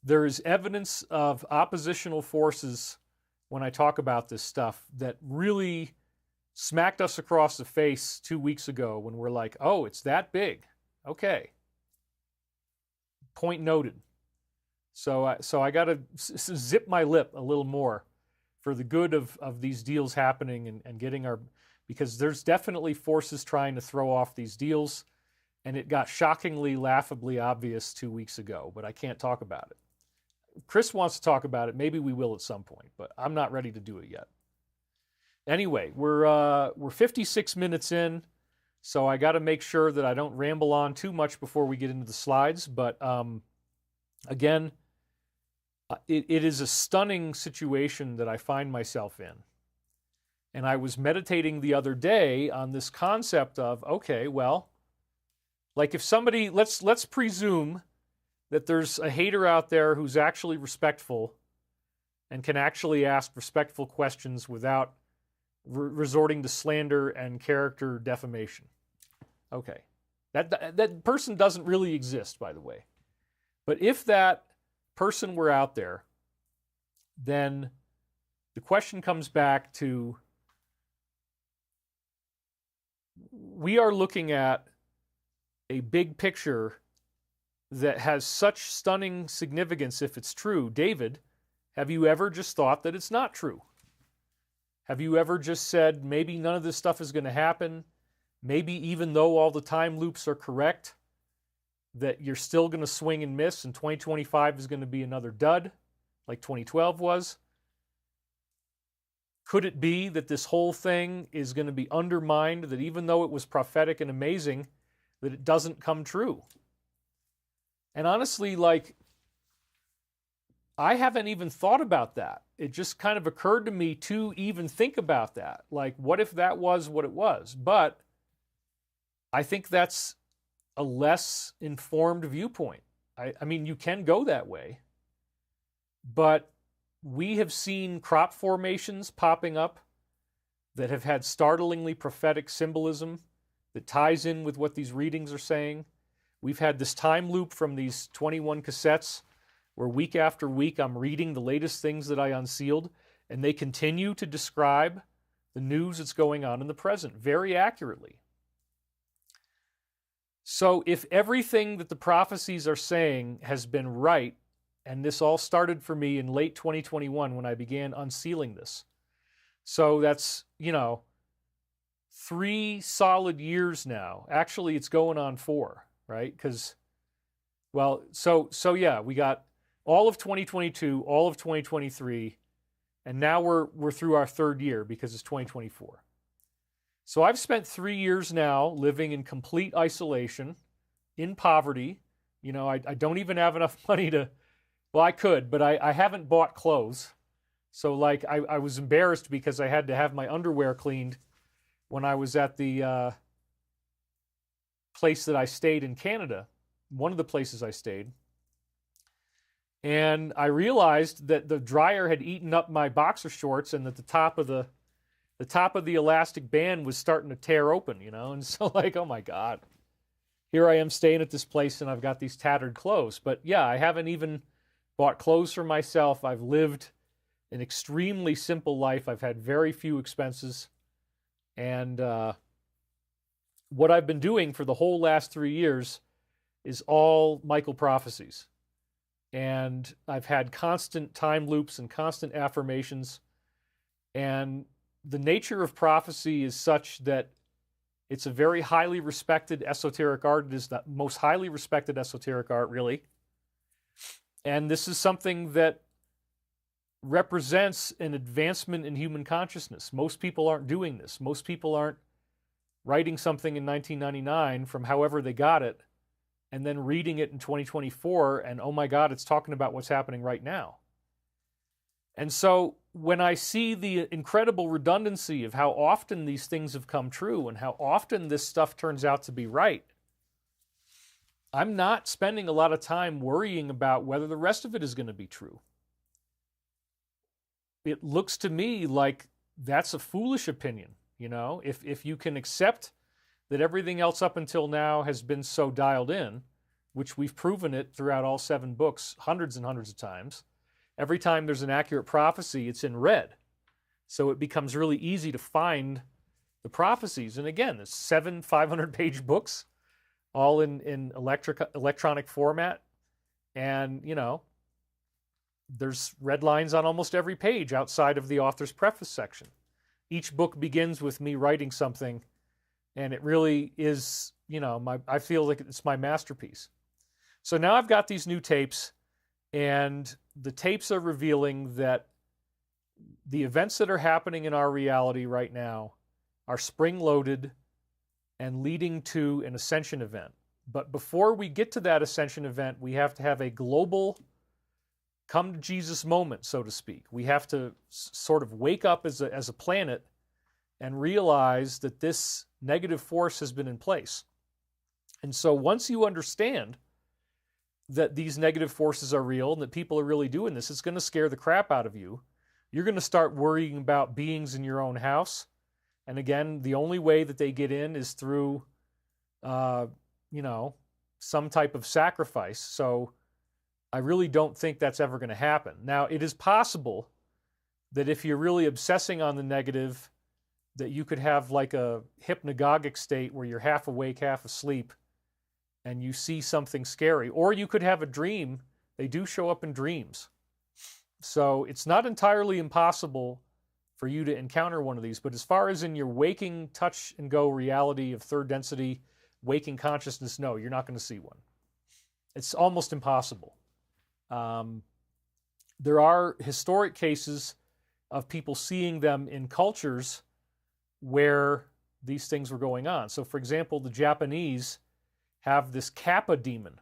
A: There is evidence of oppositional forces when I talk about this stuff that really smacked us across the face 2 weeks ago when we're like, oh, it's that big. Okay. Point noted. So I got to zip my lip a little more for the good of these deals happening and getting because there's definitely forces trying to throw off these deals, and it got shockingly, laughably obvious 2 weeks ago, but I can't talk about it. Chris wants to talk about it. Maybe we will at some point, but I'm not ready to do it yet. Anyway, we're 56 minutes in, so I got to make sure that I don't ramble on too much before we get into the slides. But again, it is a stunning situation that I find myself in. And I was meditating the other day on this concept of, okay, well, like if somebody, let's presume that there's a hater out there who's actually respectful and can actually ask respectful questions without resorting to slander and character defamation. Okay. That person doesn't really exist, by the way. But if that person were out there, then the question comes back to, we are looking at a big picture that has such stunning significance if it's true. David, have you ever just thought that it's not true? Have you ever just said, maybe none of this stuff is going to happen? Maybe even though all the time loops are correct, that you're still going to swing and miss and 2025 is going to be another dud like 2012 was? Could it be that this whole thing is going to be undermined, that even though it was prophetic and amazing, that it doesn't come true? And honestly, I haven't even thought about that. It just kind of occurred to me to even think about that. Like, what if that was what it was? But I think that's a less informed viewpoint. I mean, you can go that way, but we have seen crop formations popping up that have had startlingly prophetic symbolism that ties in with what these readings are saying. We've had this time loop from these 21 cassettes where week after week I'm reading the latest things that I unsealed, and they continue to describe the news that's going on in the present very accurately. So if everything that the prophecies are saying has been right, and this all started for me in late 2021 when I began unsealing this. So that's, 3 solid years now. Actually, it's going on 4, right? Because, so yeah, we got all of 2022, all of 2023, and now we're through our 3rd year because it's 2024. So I've spent 3 years now living in complete isolation, in poverty. I don't even have enough money to, well, I could, but I haven't bought clothes. So I was embarrassed because I had to have my underwear cleaned when I was at the place that I stayed in Canada, one of the places I stayed. And I realized that the dryer had eaten up my boxer shorts and that the top of the elastic band was starting to tear open, And so oh my God, here I am staying at this place and I've got these tattered clothes. But yeah, I haven't even bought clothes for myself. I've lived an extremely simple life. I've had very few expenses. And what I've been doing for the whole last 3 years is all Michael Prophecies. And I've had constant time loops and constant affirmations. And the nature of prophecy is such that it's a very highly respected esoteric art. It is the most highly respected esoteric art, really. And this is something that represents an advancement in human consciousness. Most people aren't doing this. Most people aren't writing something in 1999 from however they got it, and then reading it in 2024, and oh my God, it's talking about what's happening right now. And so when I see the incredible redundancy of how often these things have come true and how often this stuff turns out to be right, I'm not spending a lot of time worrying about whether the rest of it is going to be true. It looks to me like that's a foolish opinion. You know, if you can accept that everything else up until now has been so dialed in, which we've proven it throughout all 7 books hundreds and hundreds of times, every time there's an accurate prophecy, it's in red. So it becomes really easy to find the prophecies. And again, there's 7 500-page books, all in electronic format. And, you know, there's red lines on almost every page outside of the author's preface section. Each book begins with me writing something, and it really is, you know, I feel like it's my masterpiece. So now I've got these new tapes, and the tapes are revealing that the events that are happening in our reality right now are spring-loaded and leading to an ascension event. But before we get to that ascension event, we have to have a global come to Jesus moment, so to speak. We have to sort of wake up as a planet and realize that this negative force has been in place. And so once you understand that these negative forces are real and that people are really doing this, it's going to scare the crap out of you. You're going to start worrying about beings in your own house. And again, the only way that they get in is through, you know, some type of sacrifice. So I really don't think that's ever going to happen. Now, it is possible that if you're really obsessing on the negative, that you could have like a hypnagogic state where you're half awake, half asleep, and you see something scary. Or you could have a dream. They do show up in dreams. So it's not entirely impossible for you to encounter one of these. But as far as in your waking touch and go reality of third density, waking consciousness, no, you're not going to see one. It's almost impossible. There are historic cases of people seeing them in cultures where these things were going on. So, for example, the Japanese have this Kappa demon.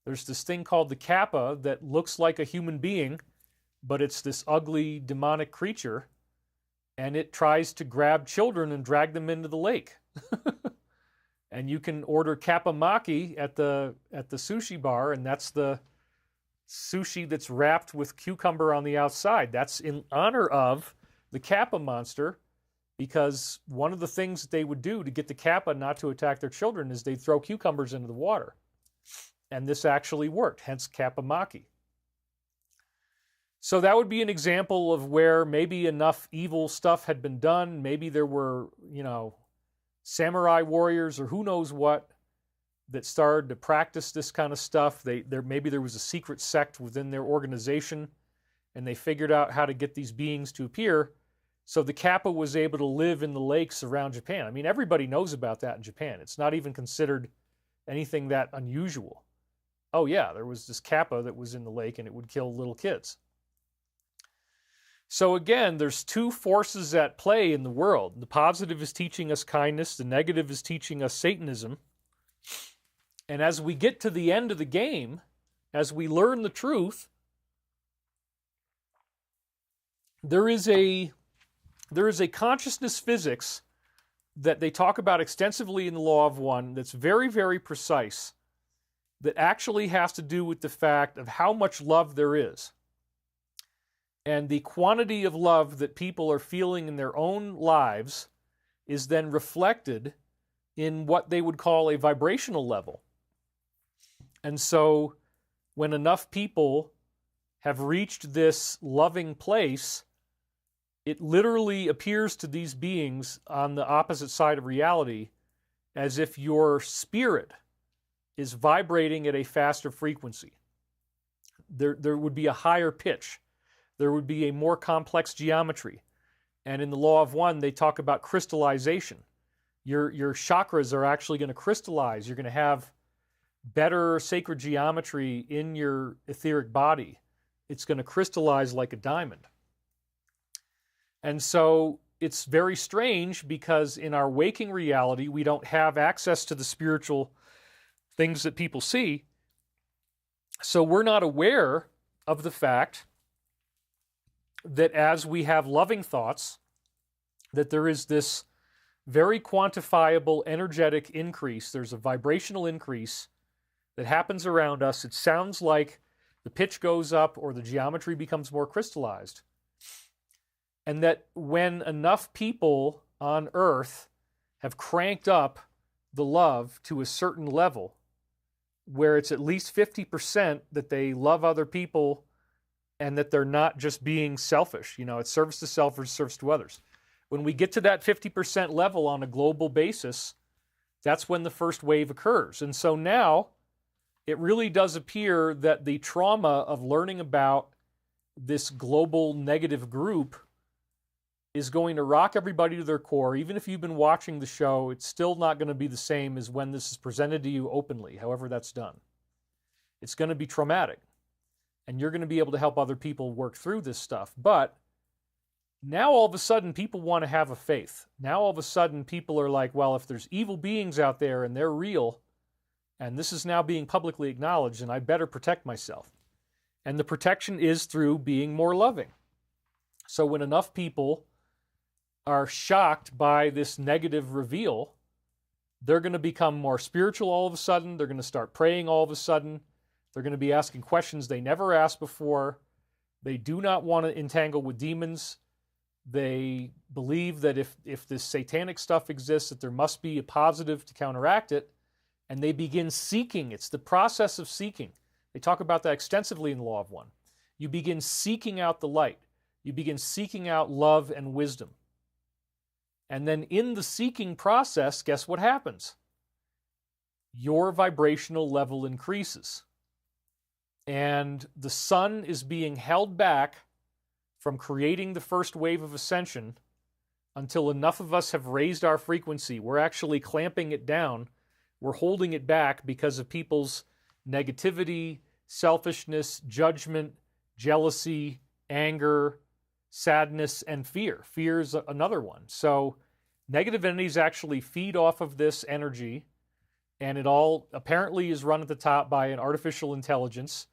A: There's this thing called the Kappa that looks like a human being, but it's this ugly demonic creature, and it tries to grab children and drag them into the lake. And you can order Kappa Maki at the sushi bar, and that's the sushi that's wrapped with cucumber on the outside. That's in honor of the Kappa monster, because one of the things that they would do to get the Kappa not to attack their children is they'd throw cucumbers into the water. And this actually worked, hence Kappa Maki. So that would be an example of where maybe enough evil stuff had been done. Maybe there were, you know, samurai warriors or who knows what that started to practice this kind of stuff. Maybe there was a secret sect within their organization, and they figured out how to get these beings to appear. So the Kappa was able to live in the lakes around Japan. I mean, everybody knows about that in Japan. It's not even considered anything that unusual. Oh yeah, there was this Kappa that was in the lake, and it would kill little kids. So again, there's 2 forces at play in the world. The positive is teaching us kindness. The negative is teaching us Satanism. And as we get to the end of the game, as we learn the truth, there is a consciousness physics that they talk about extensively in the Law of One that's very, very precise, that actually has to do with the fact of how much love there is. And the quantity of love that people are feeling in their own lives is then reflected in what they would call a vibrational level. And so when enough people have reached this loving place, it literally appears to these beings on the opposite side of reality as if your spirit is vibrating at a faster frequency. There would be a higher pitch. There would be a more complex geometry. And in the Law of One, they talk about crystallization. Your chakras are actually going to crystallize. You're going to have better sacred geometry in your etheric body. It's going to crystallize like a diamond. And so it's very strange because in our waking reality, we don't have access to the spiritual things that people see. So we're not aware of the fact that as we have loving thoughts, that there is this very quantifiable energetic increase. There's a vibrational increase that happens around us. It sounds like the pitch goes up or the geometry becomes more crystallized. And that when enough people on Earth have cranked up the love to a certain level, where it's at least 50% that they love other people and that they're not just being selfish. You know, it's service to self or service to others. When we get to that 50% level on a global basis, that's when the first wave occurs. And so now it really does appear that the trauma of learning about this global negative group is going to rock everybody to their core. Even if you've been watching the show, it's still not going to be the same as when this is presented to you openly, however that's done. It's going to be traumatic. And you're going to be able to help other people work through this stuff. But now all of a sudden people want to have a faith. Now all of a sudden people are like, well, if there's evil beings out there and they're real, and this is now being publicly acknowledged, and I better protect myself. And the protection is through being more loving. So when enough people are shocked by this negative reveal, they're going to become more spiritual all of a sudden. They're going to start praying all of a sudden. They're going to be asking questions they never asked before. They do not want to entangle with demons. They believe that if this satanic stuff exists, that there must be a positive to counteract it. And they begin seeking. It's the process of seeking. They talk about that extensively in the Law of One. You begin seeking out the light. You begin seeking out love and wisdom. And then in the seeking process, guess what happens? Your vibrational level increases. And the sun is being held back from creating the first wave of ascension until enough of us have raised our frequency. We're actually clamping it down. We're holding it back because of people's negativity, selfishness, judgment, jealousy, anger, sadness, and fear. Fear is another one. So negative entities actually feed off of this energy, and it all apparently is run at the top by an artificial intelligence.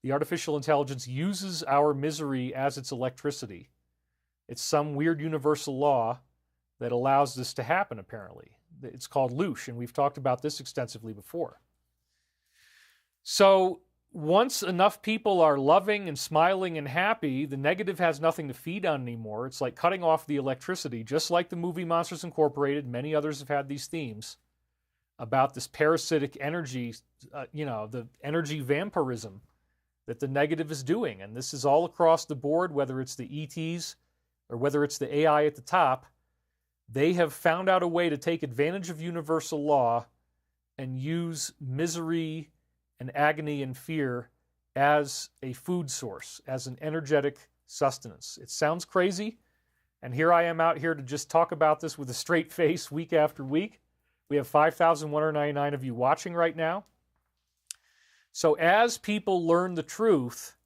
A: The artificial intelligence uses our misery as its electricity. It's some weird universal law that allows this to happen, apparently. It's called Loosh, and we've talked about this extensively before. So once enough people are loving and smiling and happy, the negative has nothing to feed on anymore. It's like cutting off the electricity, just like the movie Monsters Incorporated. Many others have had these themes about this parasitic energy, the energy vampirism that the negative is doing. And this is all across the board, whether it's the ETs or whether it's the AI at the top. They have found out a way to take advantage of universal law and use misery and agony and fear as a food source, as an energetic sustenance. It sounds crazy, and here I am out here to just talk about this with a straight face week after week. We have 5,199 of you watching right now. So as people learn the truth,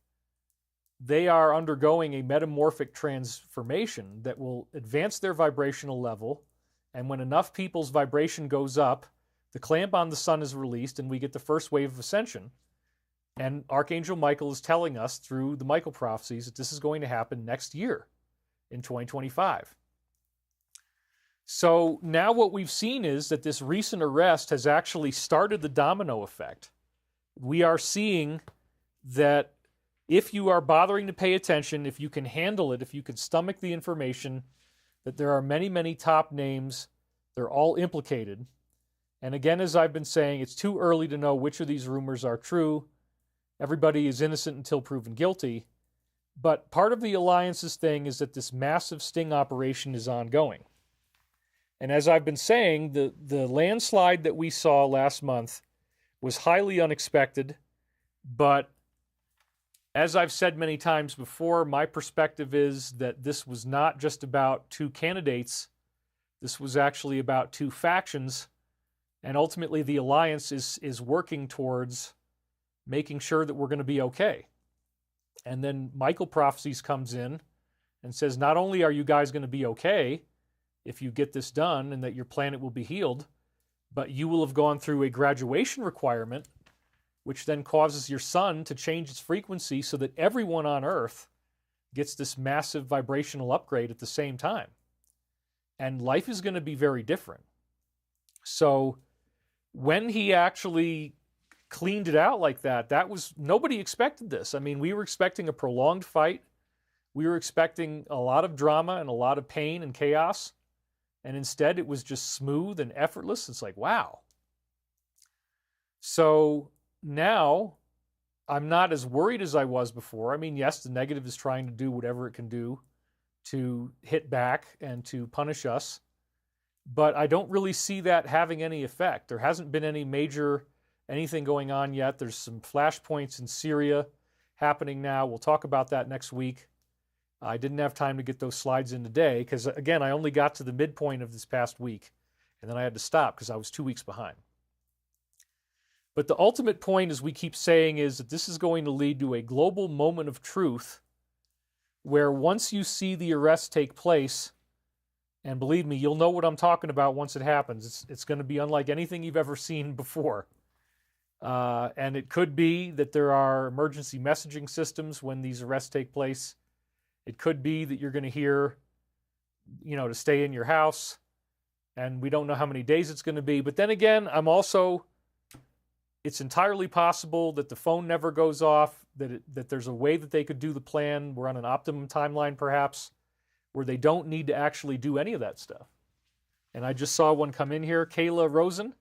A: they are undergoing a metamorphic transformation that will advance their vibrational level, and when enough people's vibration goes up, the clamp on the sun is released, and we get the first wave of ascension. And Archangel Michael is telling us through the Michael Prophecies that this is going to happen next year in 2025. So now what we've seen is that this recent arrest has actually started the domino effect. We are seeing that if you are bothering to pay attention, if you can handle it, if you can stomach the information, that there are many, many top names. They're all implicated. And again, as I've been saying, it's too early to know which of these rumors are true. Everybody is innocent until proven guilty. But part of the alliances thing is that this massive sting operation is ongoing. And as I've been saying, the landslide that we saw last month was highly unexpected. But as I've said many times before, my perspective is that this was not just about two candidates. This was actually about two factions. And ultimately, the alliance is working towards making sure that we're going to be okay. And then Michael Prophecies comes in and says, not only are you guys going to be okay if you get this done and that your planet will be healed, but you will have gone through a graduation requirement, which then causes your sun to change its frequency so that everyone on Earth gets this massive vibrational upgrade at the same time. And life is going to be very different. So when he actually cleaned it out like that, nobody expected this. I mean, we were expecting a prolonged fight. We were expecting a lot of drama and a lot of pain and chaos. And instead, it was just smooth and effortless. It's like, wow. So now I'm not as worried as I was before. I mean, yes, the negative is trying to do whatever it can do to hit back and to punish us. But I don't really see that having any effect. There hasn't been any major anything going on yet. There's some flashpoints in Syria happening now. We'll talk about that next week. I didn't have time to get those slides in today because, again, I only got to the midpoint of this past week, and then I had to stop because I was 2 weeks behind. But the ultimate point, as we keep saying, is that this is going to lead to a global moment of truth where once you see the arrest take place, and believe me, you'll know what I'm talking about once it happens. It's going to be unlike anything you've ever seen before. And it could be that there are emergency messaging systems when these arrests take place. It could be that you're going to hear, to stay in your house. And we don't know how many days it's going to be. But then again, it's entirely possible that the phone never goes off, that there's a way that they could do the plan. We're on an optimum timeline, perhaps, where they don't need to actually do any of that stuff. And I just saw one come in here. Kayla Rosen,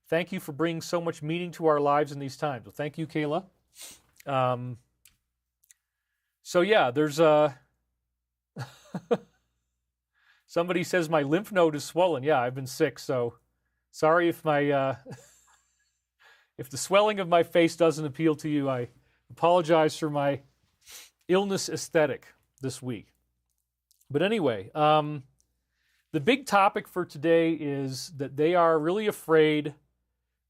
A: thank you for bringing so much meaning to our lives in these times. Well, thank you, Kayla. So yeah, there's somebody says my lymph node is swollen. Yeah, I've been sick, so sorry if my if the swelling of my face doesn't appeal to you. I apologize for my illness aesthetic this week. But anyway, the big topic for today is that they are really afraid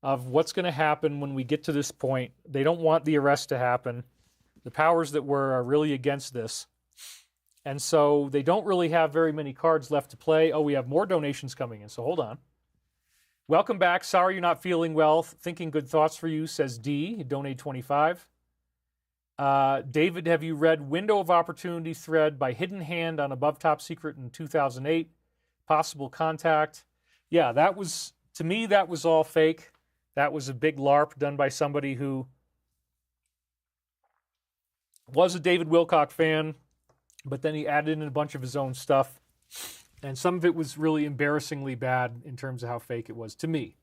A: of what's going to happen when we get to this point. They don't want the arrest to happen. The powers that were are really against this. And so they don't really have very many cards left to play. Oh, we have more donations coming in, so hold on. Welcome back. Sorry you're not feeling well. Thinking good thoughts for you, says D. Donate 25. David, have you read Window of Opportunity thread by Hidden Hand on Above Top Secret in 2008? Possible Contact. Yeah, to me, that was all fake. That was a big LARP done by somebody who was a David Wilcock fan, but then he added in a bunch of his own stuff. And some of it was really embarrassingly bad in terms of how fake it was to me.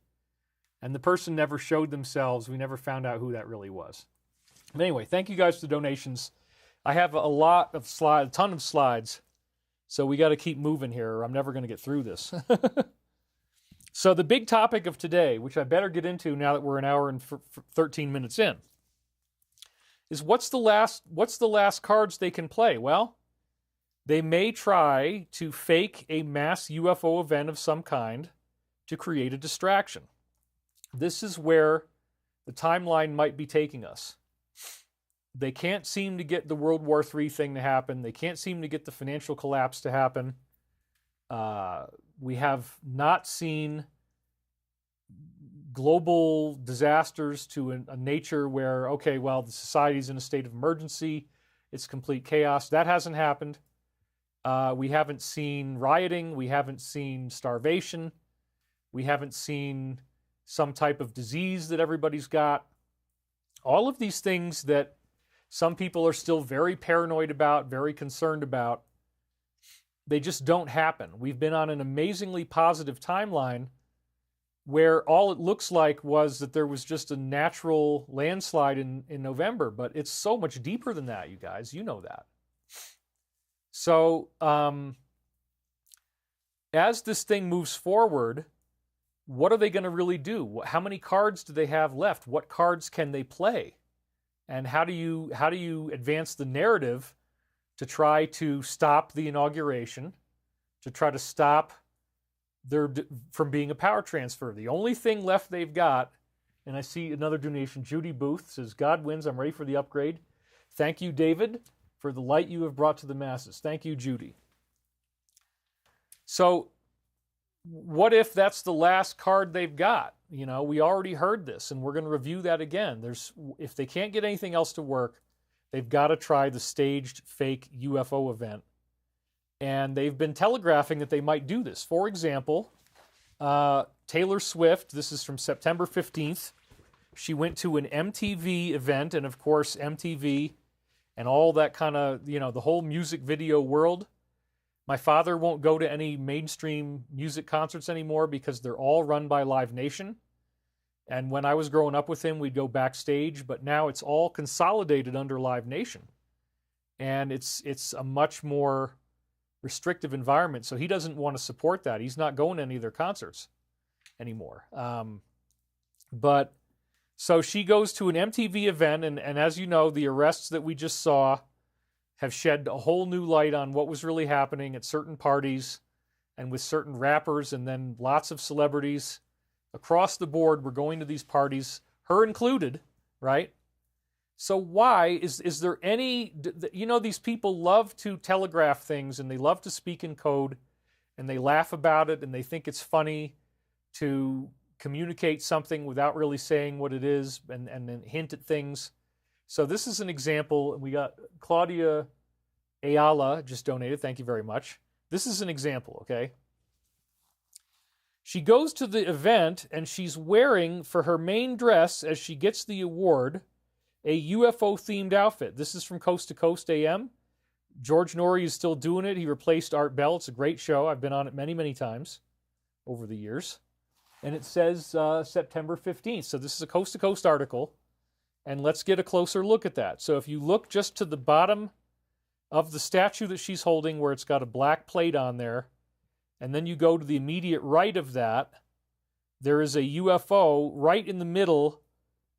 A: And the person never showed themselves. We never found out who that really was. But anyway, thank you guys for the donations. I have a ton of slides, so we got to keep moving here, or I'm never going to get through this. So the big topic of today, which I better get into now that we're an hour and 13 minutes in, is what's the last cards they can play? Well, they may try to fake a mass UFO event of some kind to create a distraction. This is where the timeline might be taking us. They can't seem to get the World War III thing to happen. They can't seem to get the financial collapse to happen. We have not seen global disasters to a nature where, okay, well, the society's in a state of emergency. It's complete chaos. That hasn't happened. We haven't seen rioting. We haven't seen starvation. We haven't seen some type of disease that everybody's got. All of these things that some people are still very paranoid about, very concerned about, they just don't happen. We've been on an amazingly positive timeline where all it looks like was that there was just a natural landslide in November, but it's so much deeper than that, you guys. You know that. So as this thing moves forward, what are they going to really do? How many cards do they have left? What cards can they play? And how do you advance the narrative to try to stop the inauguration, to try to stop from being a power transfer? The only thing left they've got, and I see another donation, Judy Booth says, God wins, I'm ready for the upgrade. Thank you, David, for the light you have brought to the masses. Thank you, Judy. So what if that's the last card they've got? You know, we already heard this, and we're going to review that again. If they can't get anything else to work, they've got to try the staged fake UFO event. And they've been telegraphing that they might do this. For example, Taylor Swift, this is from September 15th. She went to an MTV event, and of course, MTV and all that kind of, you know, the whole music video world. My father won't go to any mainstream music concerts anymore because they're all run by Live Nation. And when I was growing up with him, we'd go backstage, but now it's all consolidated under Live Nation. And it's a much more restrictive environment, so he doesn't want to support that. He's not going to any of their concerts anymore. But so she goes to an MTV event, and as you know, the arrests that we just saw have shed a whole new light on what was really happening at certain parties and with certain rappers, and then lots of celebrities across the board were going to these parties, her included, right? So why is there any, you know, these people love to telegraph things, and they love to speak in code, and they laugh about it, and they think it's funny to communicate something without really saying what it is, and then hint at things. So this is an example. We got Claudia Ayala just donated. Thank you very much. This is an example, okay? She goes to the event, and she's wearing, for her main dress, as she gets the award, a UFO-themed outfit. This is from Coast to Coast AM. George Norrie is still doing it. He replaced Art Bell. It's a great show. I've been on it many, many times over the years. And it says September 15th. So this is a Coast to Coast article. And let's get a closer look at that. So if you look just to the bottom of the statue that she's holding, where it's got a black plate on there, and then you go to the immediate right of that, there is a UFO right in the middle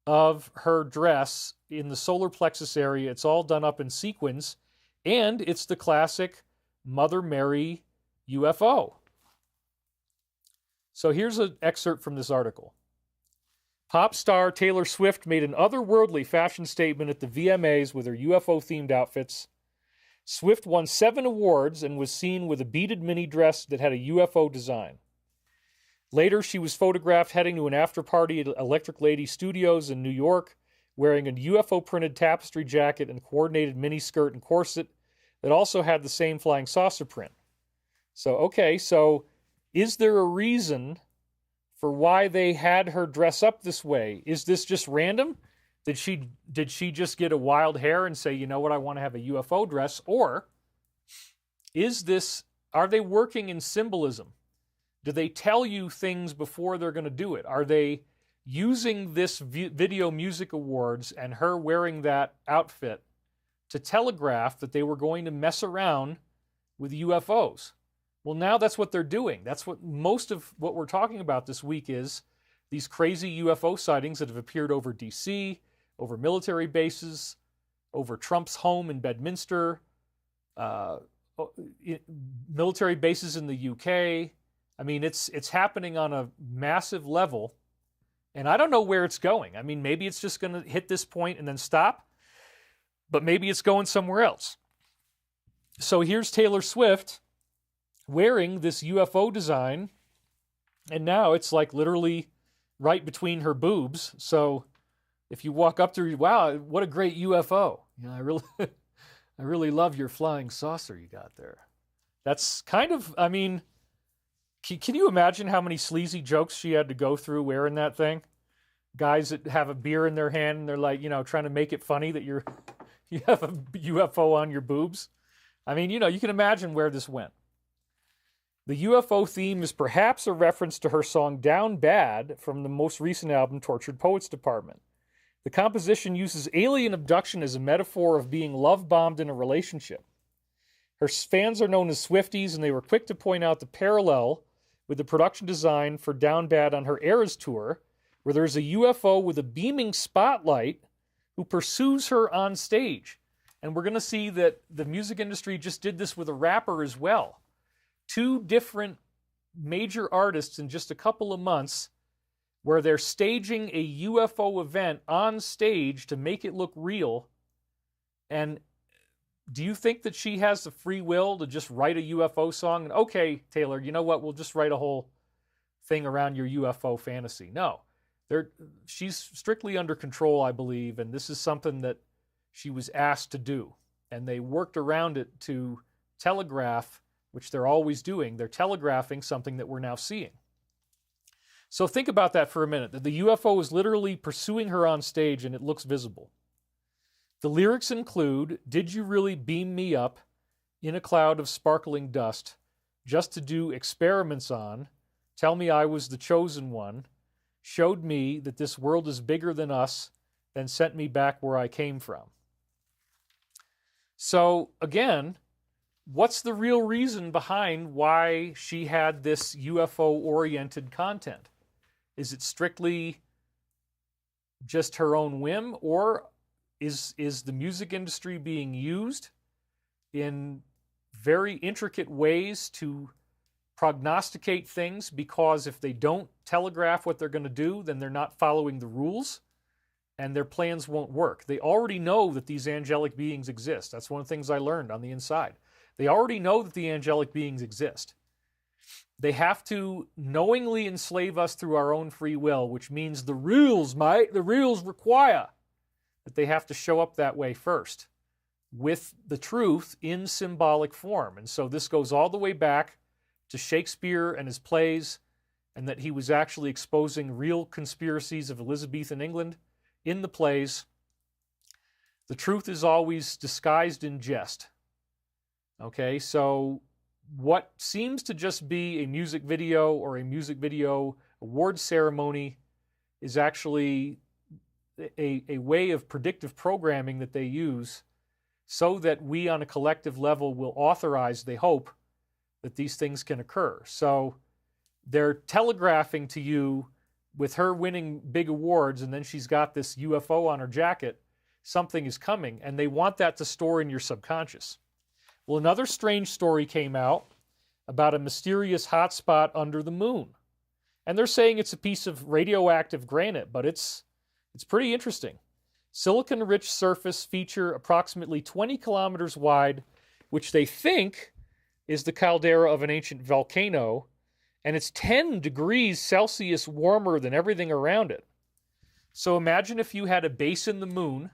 A: of her dress in the solar plexus area. It's all done up in sequins, and it's the classic Mother Mary UFO. So here's an excerpt from this article. Pop star Taylor Swift made an otherworldly fashion statement at the VMAs with her UFO-themed outfits. Swift won 7 awards and was seen with a beaded mini dress that had a UFO design. Later, she was photographed heading to an after-party at Electric Lady Studios in New York, wearing a UFO-printed tapestry jacket and coordinated mini skirt and corset that also had the same flying saucer print. So, okay, so is there a reason for why they had her dress up this way? Is this just random? Did she just get a wild hair and say, you know what, I want to have a UFO dress? Or are they working in symbolism? Do they tell you things before they're going to do it? Are they using this Video Music Awards and her wearing that outfit to telegraph that they were going to mess around with UFOs? Well, now that's what they're doing. That's what most of what we're talking about this week is, these crazy UFO sightings that have appeared over D.C., over military bases, over Trump's home in Bedminster, military bases in the UK. I mean, it's happening on a massive level, and I don't know where it's going. I mean, maybe it's just going to hit this point and then stop, but maybe it's going somewhere else. So here's Taylor Swift wearing this UFO design, and now it's like literally right between her boobs. So if you walk up to her, wow, what a great UFO. You know, I really love your flying saucer you got there. That's kind of, I mean, can you imagine how many sleazy jokes she had to go through wearing that thing? Guys that have a beer in their hand and they're like, you know, trying to make it funny that you have a UFO on your boobs. I mean, you know, you can imagine where this went. The UFO theme is perhaps a reference to her song Down Bad from the most recent album, Tortured Poets Department. The composition uses alien abduction as a metaphor of being love-bombed in a relationship. Her fans are known as Swifties, and they were quick to point out the parallel with the production design for Down Bad on her Eras tour, where there's a UFO with a beaming spotlight who pursues her on stage. And we're going to see that the music industry just did this with a rapper as well. 2 different major artists in just a couple of months, where they're staging a UFO event on stage to make it look real. And do you think that she has the free will to just write a UFO song? And, okay, Taylor, you know what? We'll just write a whole thing around your UFO fantasy. No. She's strictly under control, I believe, and this is something that she was asked to do. And they worked around it to telegraph, which they're always doing. They're telegraphing something that we're now seeing. So think about that for a minute, that the UFO is literally pursuing her on stage and it looks visible. The lyrics include, "Did you really beam me up in a cloud of sparkling dust just to do experiments on? Tell me I was the chosen one. Showed me that this world is bigger than us, then sent me back where I came from." So again, what's the real reason behind why she had this UFO-oriented content? Is it strictly just her own whim, or is the music industry being used in very intricate ways to prognosticate things, because if they don't telegraph what they're going to do, then they're not following the rules and their plans won't work? They already know that these angelic beings exist. That's one of the things I learned on the inside. They already know that the angelic beings exist. They have to knowingly enslave us through our own free will, which means the rules require that they have to show up that way first, with the truth in symbolic form. And so this goes all the way back to Shakespeare and his plays, and that he was actually exposing real conspiracies of Elizabethan England in the plays. The truth is always disguised in jest. Okay, so what seems to just be a music video or a music video award ceremony is actually a way of predictive programming that they use so that we on a collective level will authorize, they hope, that these things can occur. So they're telegraphing to you with her winning big awards, and then she's got this UFO on her jacket, something is coming, and they want that to store in your subconscious. Well, another strange story came out about a mysterious hotspot under the moon. And they're saying it's a piece of radioactive granite, but it's pretty interesting. Silicon-rich surface feature approximately 20 kilometers wide, which they think is the caldera of an ancient volcano, and it's 10 degrees Celsius warmer than everything around it. So imagine if you had a base in the moon,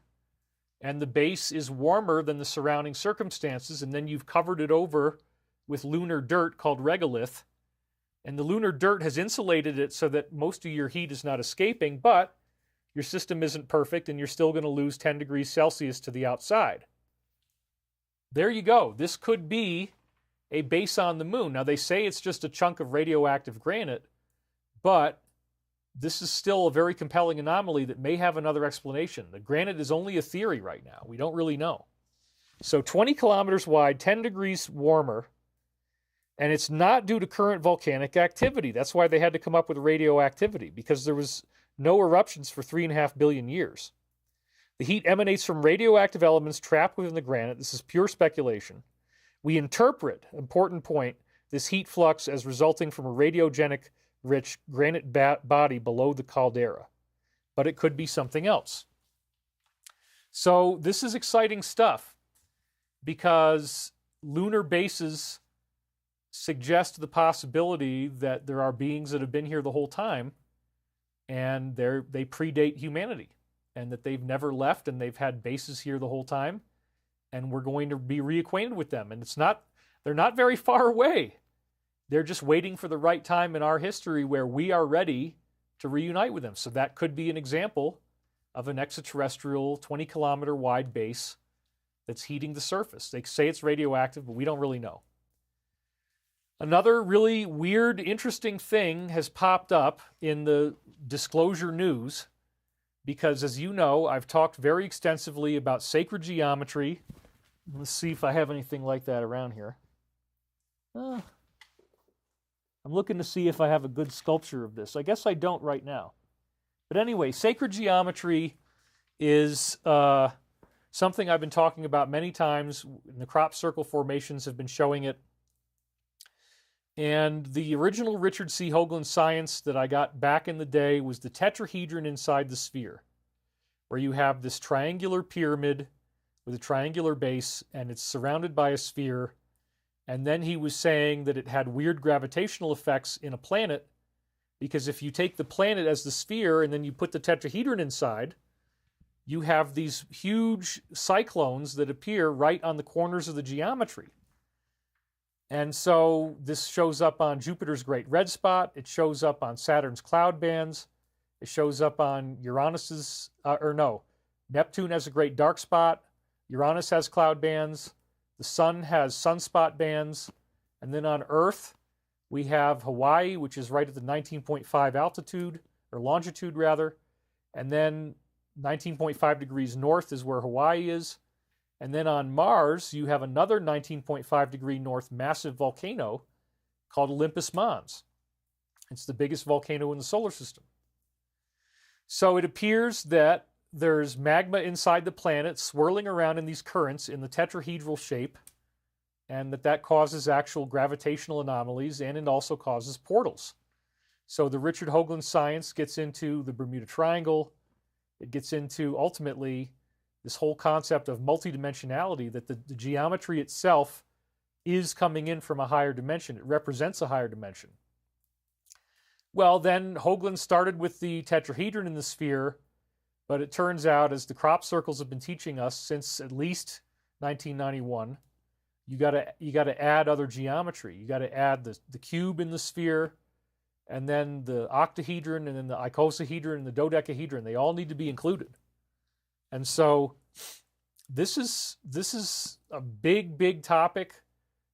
A: and the base is warmer than the surrounding circumstances, and then you've covered it over with lunar dirt called regolith, and the lunar dirt has insulated it so that most of your heat is not escaping, but your system isn't perfect, and you're still going to lose 10 degrees Celsius to the outside. There you go. This could be a base on the moon. Now, they say it's just a chunk of radioactive granite, but this is still a very compelling anomaly that may have another explanation. The granite is only a theory right now. We don't really know. So 20 kilometers wide, 10 degrees warmer, and it's not due to current volcanic activity. That's why they had to come up with radioactivity, because there was no eruptions for 3.5 billion years. The heat emanates from radioactive elements trapped within the granite. This is pure speculation. We interpret, important point, this heat flux as resulting from a radiogenic-rich granite body below the caldera. But it could be something else. So this is exciting stuff, because lunar bases suggest the possibility that there are beings that have been here the whole time, and they predate humanity, and that they've never left, and they've had bases here the whole time, and we're going to be reacquainted with them. And they're not very far away. They're just waiting for the right time in our history where we are ready to reunite with them. So that could be an example of an extraterrestrial 20-kilometer wide base that's heating the surface. They say it's radioactive, but we don't really know. Another really weird, interesting thing has popped up in the disclosure news, because, as you know, I've talked very extensively about sacred geometry. Let's see if I have anything like that around here. I'm looking to see if I have a good sculpture of this. I guess I don't right now. But anyway, sacred geometry is something I've been talking about many times. The crop circle formations have been showing it. And the original Richard C. Hoagland science that I got back in the day was the tetrahedron inside the sphere, where you have this triangular pyramid with a triangular base, and it's surrounded by a sphere. And then he was saying that it had weird gravitational effects in a planet, because if you take the planet as the sphere and then you put the tetrahedron inside, you have these huge cyclones that appear right on the corners of the geometry. And so this shows up on Jupiter's Great Red Spot. It shows up on Saturn's cloud bands. It shows up on Neptune has a great dark spot. Uranus has cloud bands. The sun has sunspot bands. And then on Earth, we have Hawaii, which is right at the 19.5 altitude, or longitude rather. And then 19.5 degrees north is where Hawaii is. And then on Mars, you have another 19.5 degree north massive volcano called Olympus Mons. It's the biggest volcano in the solar system. So it appears that there's magma inside the planet swirling around in these currents in the tetrahedral shape, and that causes actual gravitational anomalies, and it also causes portals. So the Richard Hoagland science gets into the Bermuda Triangle. It gets into, ultimately, this whole concept of multidimensionality, that the geometry itself is coming in from a higher dimension. It represents a higher dimension. Well, then Hoagland started with the tetrahedron in the sphere, but it turns out, as the crop circles have been teaching us since at least 1991, you got to add other geometry. You got to add the cube in the sphere, and then the octahedron, and then the icosahedron, and the dodecahedron. They all need to be included. And so this is a big topic.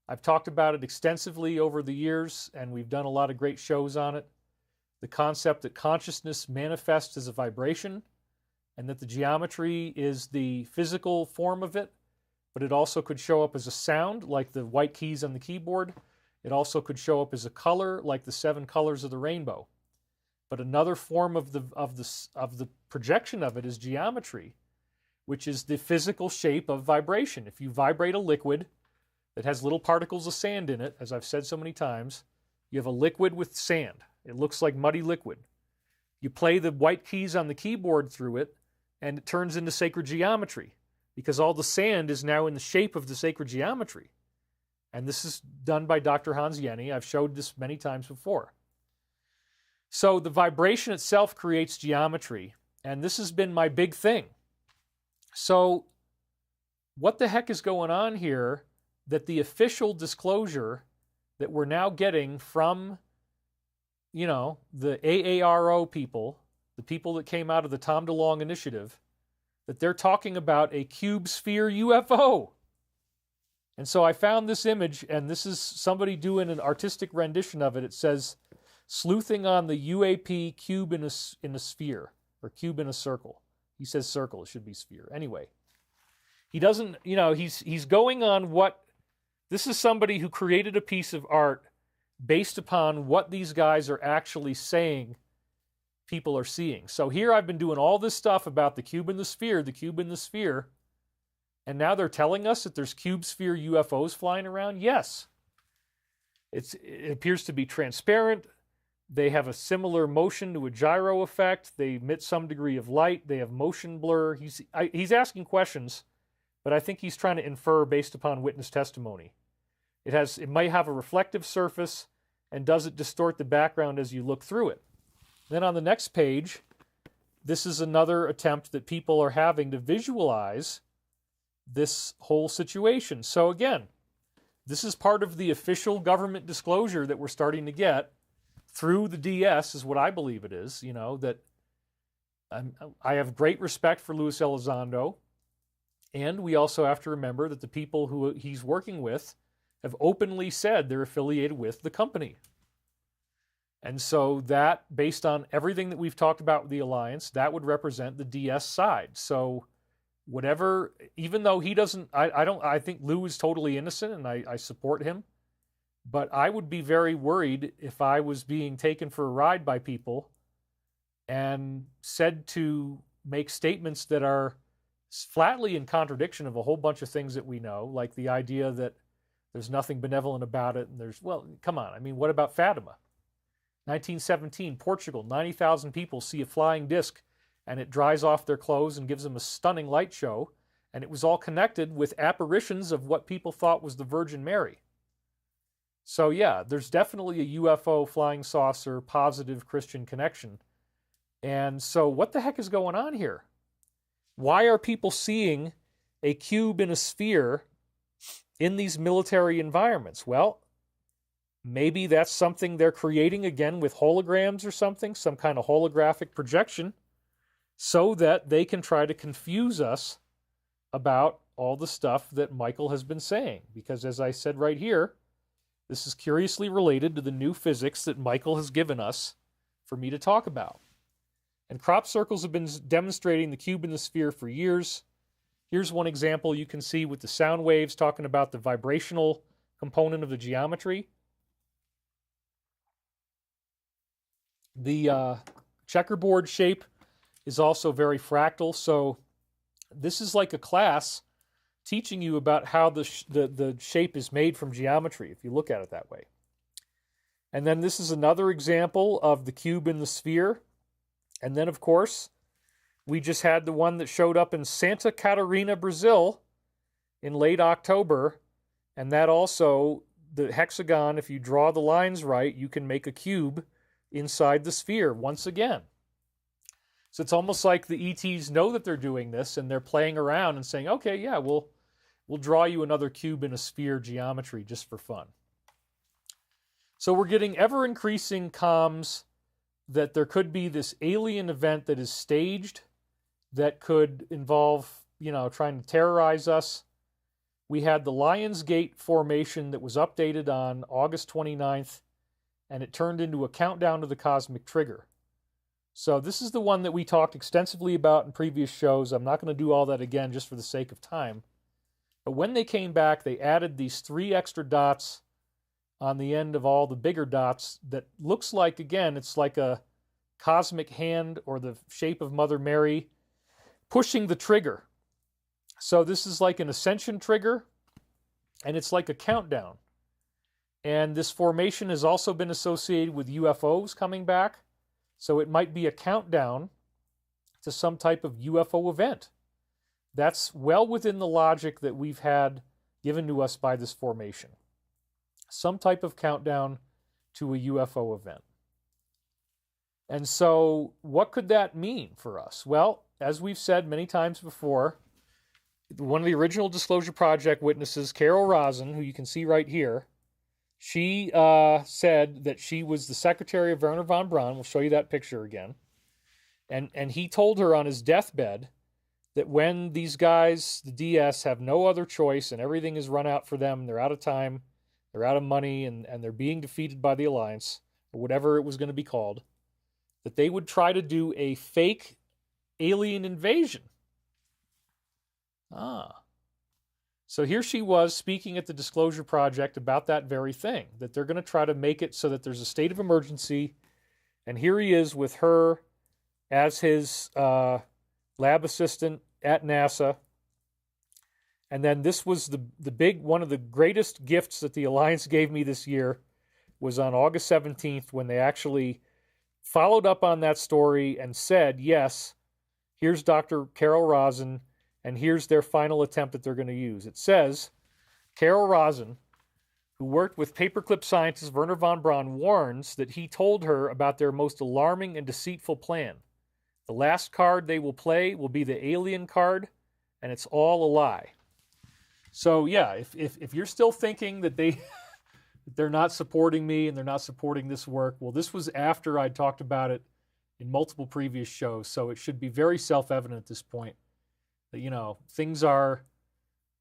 A: I've talked about it extensively over the years, and we've done a lot of great shows on it. The concept that consciousness manifests as a vibration, and that the geometry is the physical form of it, but it also could show up as a sound, like the white keys on the keyboard. It also could show up as a color, like the 7 colors of the rainbow. But another form of the projection of it is geometry, which is the physical shape of vibration. If you vibrate a liquid that has little particles of sand in it, as I've said so many times, you have a liquid with sand. It looks like muddy liquid. You play the white keys on the keyboard through it, and it turns into sacred geometry, because all the sand is now in the shape of the sacred geometry. And this is done by Dr. Hans Jenny. I've showed this many times before. So the vibration itself creates geometry, and this has been my big thing. So what the heck is going on here that the official disclosure that we're now getting from, the AARO people, the people that came out of the Tom DeLonge initiative, that they're talking about a cube sphere UFO. And so I found this image, and this is somebody doing an artistic rendition of it. It says, sleuthing on the UAP cube in a sphere, or cube in a circle. He says circle, it should be sphere. Anyway, he doesn't, he's going on what, this is somebody who created a piece of art based upon what these guys are actually saying people are seeing. So here I've been doing all this stuff about the cube in the sphere, and now they're telling us that there's cube sphere UFOs flying around? Yes. It appears to be transparent. They have a similar motion to a gyro effect. They emit some degree of light. They have motion blur. He's asking questions, but I think he's trying to infer based upon witness testimony. It might have a reflective surface, and does it distort the background as you look through it? Then on the next page, this is another attempt that people are having to visualize this whole situation. So again, this is part of the official government disclosure that we're starting to get through the DS, is what I believe it is, that I have great respect for Luis Elizondo, and we also have to remember that the people who he's working with have openly said they're affiliated with the company. And so that, based on everything that we've talked about with the Alliance, that would represent the DS side. So whatever, even though he doesn't, I think Lou is totally innocent, and I support him. But I would be very worried if I was being taken for a ride by people and said to make statements that are flatly in contradiction of a whole bunch of things that we know, like the idea that there's nothing benevolent about it, and come on. I mean, what about Fatima? 1917, Portugal, 90,000 people see a flying disc, and it dries off their clothes and gives them a stunning light show. And it was all connected with apparitions of what people thought was the Virgin Mary. So yeah, there's definitely a UFO flying saucer positive Christian connection. And so what the heck is going on here? Why are people seeing a cube in a sphere in these military environments? Well, maybe that's something they're creating again with holograms or something, some kind of holographic projection, so that they can try to confuse us about all the stuff that Michael has been saying. Because as I said right here, this is curiously related to the new physics that Michael has given us for me to talk about. And crop circles have been demonstrating the cube in the sphere for years. Here's one example you can see with the sound waves talking about the vibrational component of the geometry. The checkerboard shape is also very fractal. So this is like a class teaching you about how the shape is made from geometry, if you look at it that way. And then this is another example of the cube in the sphere. And then, of course, we just had the one that showed up in Santa Catarina, Brazil in late October. And that also, the hexagon, if you draw the lines right, you can make a cube inside the sphere once again. So it's almost like the ETs know that they're doing this and they're playing around and saying, okay, yeah, we'll draw you another cube in a sphere geometry just for fun. So we're getting ever-increasing comms that there could be this alien event that is staged that could involve, trying to terrorize us. We had the Lion's Gate formation that was updated on August 29th, and it turned into a countdown to the cosmic trigger. So this is the one that we talked extensively about in previous shows. I'm not going to do all that again just for the sake of time. But when they came back, they added these 3 extra dots on the end of all the bigger dots that looks like, again, it's like a cosmic hand or the shape of Mother Mary pushing the trigger. So this is like an ascension trigger, and it's like a countdown. And this formation has also been associated with UFOs coming back. So it might be a countdown to some type of UFO event. That's well within the logic that we've had given to us by this formation. Some type of countdown to a UFO event. And so what could that mean for us? Well, as we've said many times before, one of the original Disclosure Project witnesses, Carol Rosin, who you can see right here, she said that she was the secretary of Wernher von Braun. We'll show you that picture again. And he told her on his deathbed that when these guys, the DS, have no other choice and everything is run out for them, they're out of time, they're out of money, and they're being defeated by the Alliance, or whatever it was going to be called, that they would try to do a fake alien invasion. So here she was speaking at the Disclosure Project about that very thing, that they're going to try to make it so that there's a state of emergency, and here he is with her as his lab assistant at NASA. And then this was the big, one of the greatest gifts that the Alliance gave me this year was on August 17th when they actually followed up on that story and said, yes, here's Dr. Carol Rosin, and here's their final attempt that they're going to use. It says, Carol Rosin, who worked with paperclip scientist Wernher von Braun, warns that he told her about their most alarming and deceitful plan. The last card they will play will be the alien card, and it's all a lie. So yeah, if you're still thinking that they're not supporting me and they're not supporting this work, well, this was after I talked about it in multiple previous shows, so it should be very self-evident at this point that, things are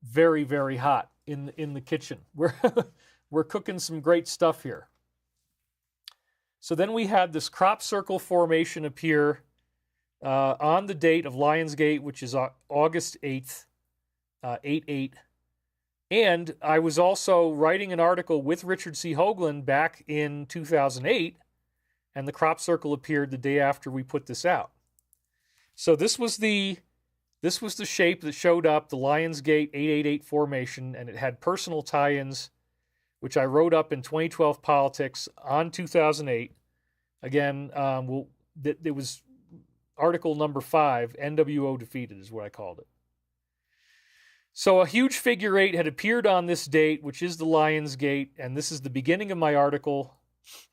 A: very, very hot in the kitchen. We're cooking some great stuff here. So then we had this crop circle formation appear on the date of Lionsgate, which is August 8th, 8/8. And I was also writing an article with Richard C. Hoagland back in 2008, and the crop circle appeared the day after we put this out. So this was the shape that showed up, the Lionsgate 888 formation, and it had personal tie-ins, which I wrote up in 2012 Politics on 2008. Again, it was article number 5, NWO Defeated is what I called it. So a huge figure 8 had appeared on this date, which is the Lion's Gate, and this is the beginning of my article,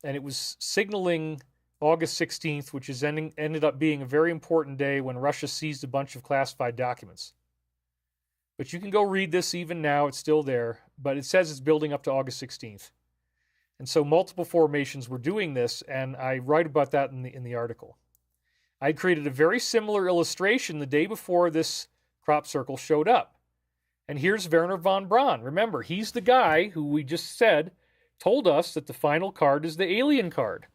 A: and it was signaling August 16th, which is ended up being a very important day when Russia seized a bunch of classified documents. But you can go read this even now, it's still there, but it says it's building up to August 16th. And so multiple formations were doing this, and I write about that in the article. I created a very similar illustration the day before this crop circle showed up. And here's Wernher von Braun. Remember, he's the guy who we just said told us that the final card is the alien card.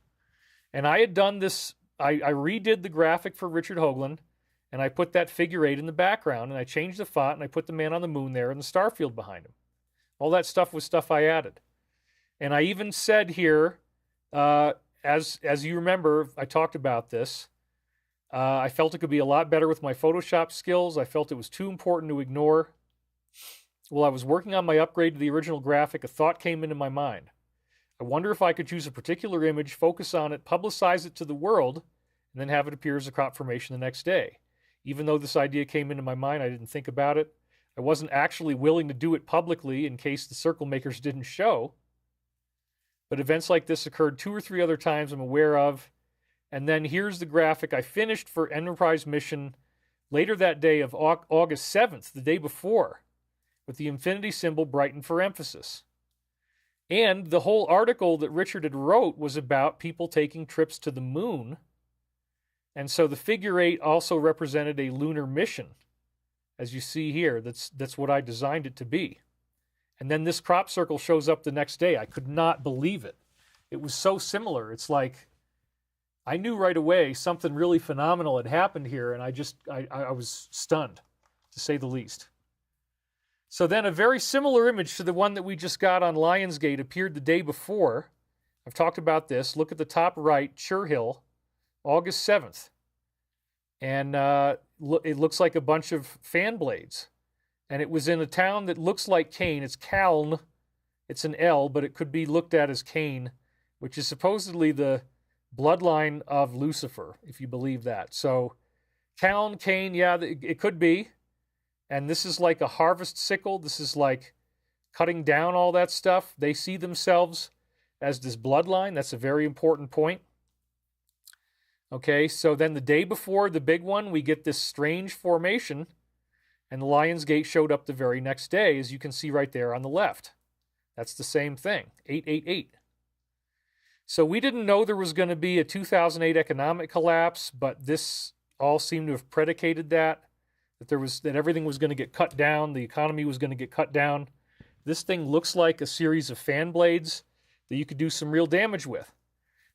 A: And I had done this, I redid the graphic for Richard Hoagland, and I put that figure 8 in the background, and I changed the font, and I put the man on the moon there and the star field behind him. All that stuff was stuff I added. And I even said here, as you remember, I talked about this, I felt it could be a lot better with my Photoshop skills. I felt it was too important to ignore. While I was working on my upgrade to the original graphic, a thought came into my mind. I wonder if I could choose a particular image, focus on it, publicize it to the world, and then have it appear as a crop formation the next day. Even though this idea came into my mind, I didn't think about it. I wasn't actually willing to do it publicly in case the circle makers didn't show. But events like this occurred 2 or 3 other times I'm aware of. And then here's the graphic I finished for Enterprise mission later that day of August 7th, the day before, with the infinity symbol brightened for emphasis. And the whole article that Richard had wrote was about people taking trips to the moon. And so the figure 8 also represented a lunar mission, as you see here. That's what I designed it to be. And then this crop circle shows up the next day. I could not believe it. It was so similar. It's like I knew right away something really phenomenal had happened here, and I was stunned, to say the least. So then a very similar image to the one that we just got on Lionsgate appeared the day before. I've talked about this. Look at the top right, Churchill, August 7th. And it looks like a bunch of fan blades. And it was in a town that looks like Cain. It's Calne. It's an L, but it could be looked at as Cain, which is supposedly the bloodline of Lucifer, if you believe that. So Calne, Cain, yeah, it could be. And this is like a harvest sickle. This is like cutting down all that stuff. They see themselves as this bloodline. That's a very important point. Okay, so then the day before the big one, we get this strange formation, and the Lion's Gate showed up the very next day, as you can see right there on the left. That's the same thing, 888. So we didn't know there was going to be a 2008 economic collapse, but this all seemed to have predicated that everything was going to get cut down, the economy was going to get cut down. This thing looks like a series of fan blades that you could do some real damage with.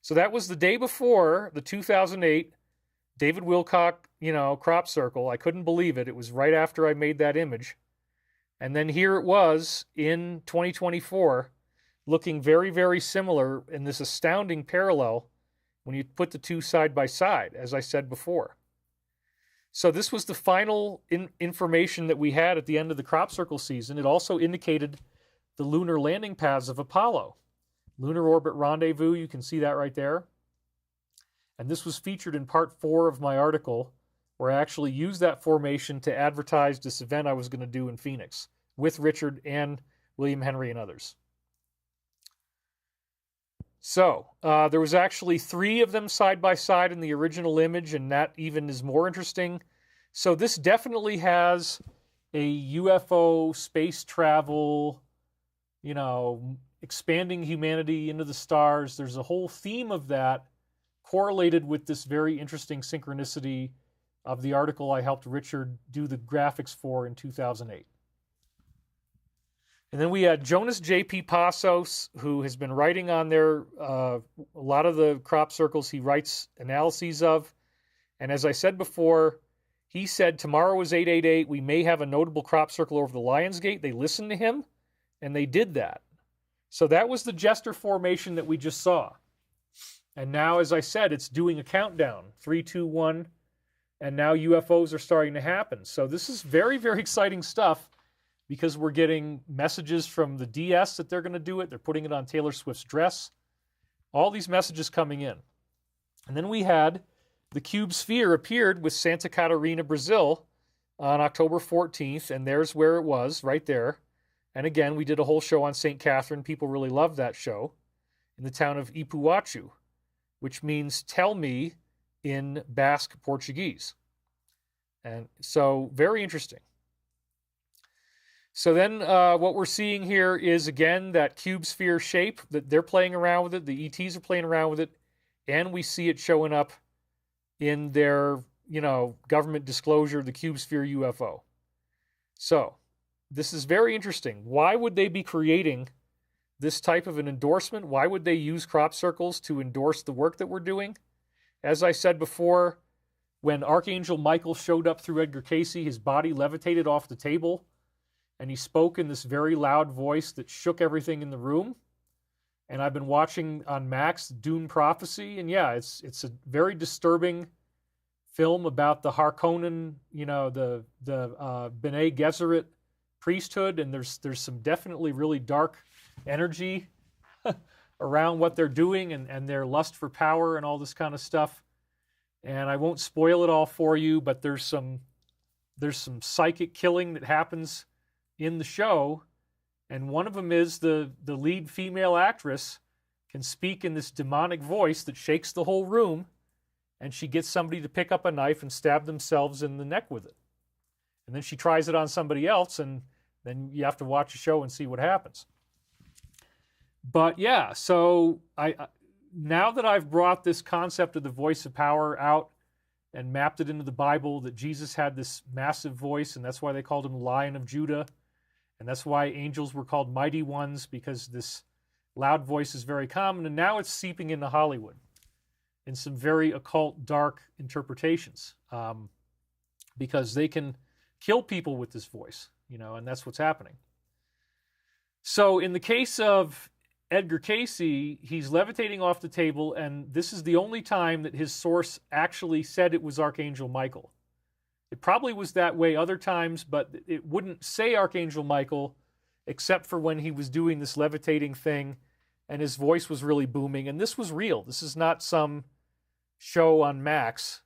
A: So that was the day before the 2008 David Wilcock, crop circle. I couldn't believe it. It was right after I made that image. And then here it was in 2024, looking very, very similar in this astounding parallel when you put the two side by side, as I said before. So this was the final information that we had at the end of the crop circle season. It also indicated the lunar landing paths of Apollo. Lunar Orbit Rendezvous, you can see that right there. And this was featured in part 4 of my article, where I actually used that formation to advertise this event I was going to do in Phoenix with Richard and William Henry and others. So there was actually 3 of them side by side in the original image, and that even is more interesting. So this definitely has a UFO space travel, expanding humanity into the stars. There's a whole theme of that correlated with this very interesting synchronicity of the article I helped Richard do the graphics for in 2008. And then we had Jonas J.P. Passos, who has been writing on there a lot of the crop circles he writes analyses of. And as I said before, he said tomorrow is 888. We may have a notable crop circle over the Lion's Gate. They listened to him, and they did that. So that was the Jester formation that we just saw. And now, as I said, it's doing a countdown, 3, 2, 1, and now UFOs are starting to happen. So this is very, very exciting stuff because we're getting messages from the DS that they're going to do it. They're putting it on Taylor Swift's dress. All these messages coming in. And then we had the cube sphere appeared with Santa Catarina, Brazil, on October 14th, and there's where it was, right there. And again, we did a whole show on St. Catherine. People really loved that show, in the town of Ipuachu, which means tell me in Basque Portuguese. And so, very interesting. So then what we're seeing here is, again, that cube sphere shape, that they're playing around with it. The ETs are playing around with it. And we see it showing up in their, government disclosure, the cube sphere UFO. So this is very interesting. Why would they be creating this type of an endorsement? Why would they use crop circles to endorse the work that we're doing? As I said before, when Archangel Michael showed up through Edgar Cayce, his body levitated off the table, and he spoke in this very loud voice that shook everything in the room. And I've been watching on Max Dune Prophecy, and yeah, it's a very disturbing film about the Harkonnen, the Bene Gesserit priesthood, and there's some definitely really dark energy around what they're doing and their lust for power and all this kind of stuff. And I won't spoil it all for you, but there's some psychic killing that happens in the show, and one of them is the lead female actress can speak in this demonic voice that shakes the whole room, and she gets somebody to pick up a knife and stab themselves in the neck with it. And then she tries it on somebody else, and then you have to watch the show and see what happens. But yeah, so I now that I've brought this concept of the voice of power out and mapped it into the Bible, that Jesus had this massive voice, and that's why they called him Lion of Judah. And that's why angels were called mighty ones, because this loud voice is very common. And now it's seeping into Hollywood in some very occult, dark interpretations, because they can kill people with this voice, and that's what's happening. So in the case of Edgar Cayce, he's levitating off the table, and this is the only time that his source actually said it was Archangel Michael. It probably was that way other times, but it wouldn't say Archangel Michael except for when he was doing this levitating thing and his voice was really booming. And this was real. This is not some show on Max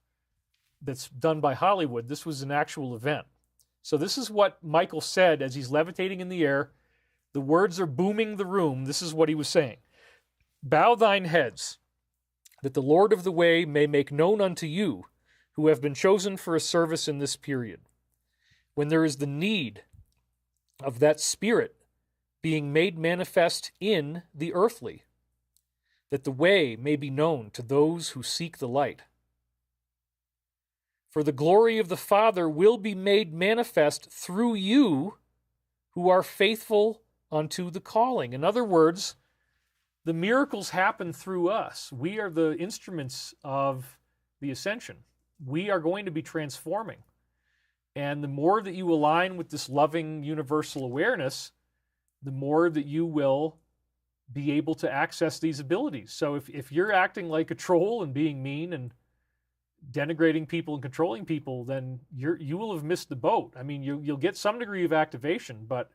A: that's done by Hollywood. This was an actual event. So this is what Michael said as he's levitating in the air. The words are booming the room. This is what he was saying. Bow thine heads, that the Lord of the way may make known unto you, who have been chosen for a service in this period, when there is the need of that Spirit being made manifest in the earthly, that the way may be known to those who seek the light. For the glory of the Father will be made manifest through you, who are faithful unto the calling. In other words, the miracles happen through us. We are the instruments of the ascension. We are going to be transforming. And the more that you align with this loving universal awareness, the more that you will be able to access these abilities. So if you're acting like a troll and being mean and denigrating people and controlling people, then you will have missed the boat. I mean, you'll get some degree of activation, but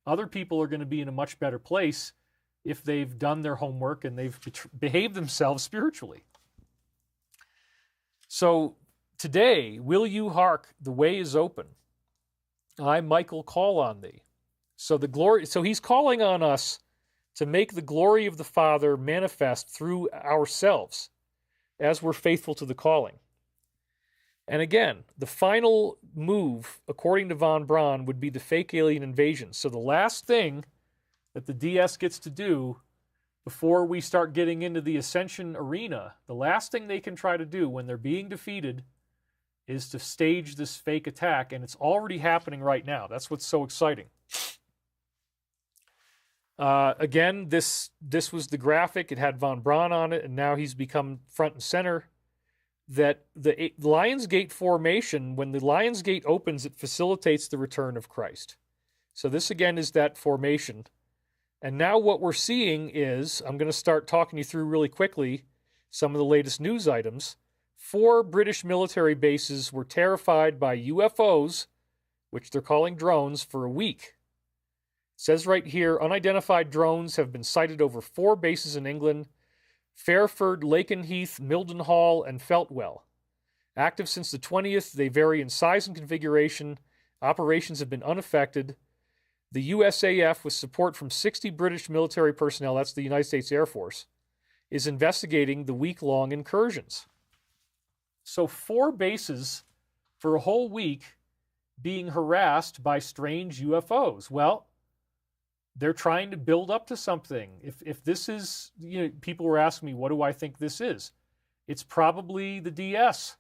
A: other people are going to be in a much better place if they've done their homework and they've behaved themselves spiritually. So today, will you hark? The way is open. I, Michael, call on thee. So he's calling on us to make the glory of the Father manifest through ourselves as we're faithful to the calling. And again, the final move, according to von Braun, would be the fake alien invasion. So the last thing that the DS gets to do before we start getting into the ascension arena, the last thing they can try to do when they're being defeated is to stage this fake attack, and it's already happening right now. That's what's so exciting. Again, this was the graphic. It had von Braun on it, and now he's become front and center. That the Lion's Gate formation, when the Lion's Gate opens, it facilitates the return of Christ. So this, again, is that formation. And now what we're seeing is, I'm going to start talking you through really quickly some of the latest news items. 4 British military bases were terrified by UFOs, which they're calling drones, for a week. It says right here, unidentified drones have been sighted over 4 bases in England: Fairford, Lakenheath, Mildenhall, and Feltwell. Active since the 20th, they vary in size and configuration. Operations have been unaffected. The USAF, with support from 60 British military personnel, that's the United States Air Force, is investigating the week-long incursions. So 4 bases for a whole week being harassed by strange UFOs. Well, they're trying to build up to something. If this is, people were asking me, what do I think this is? It's probably the DS,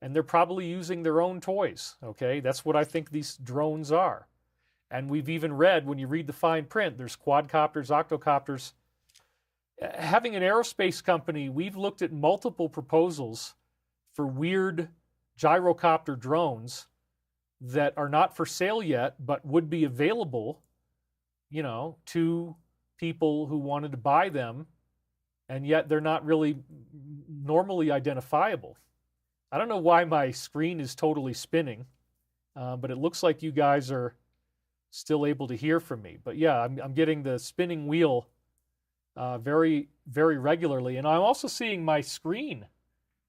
A: and they're probably using their own toys, okay? That's what I think these drones are. And we've even read, when you read the fine print, there's quadcopters, octocopters. Having an aerospace company, we've looked at multiple proposals for weird gyrocopter drones that are not for sale yet, but would be available, to people who wanted to buy them, and yet they're not really normally identifiable. I don't know why my screen is totally spinning, but it looks like you guys are still able to hear from me. But yeah, I'm getting the spinning wheel very, very regularly, and I'm also seeing my screen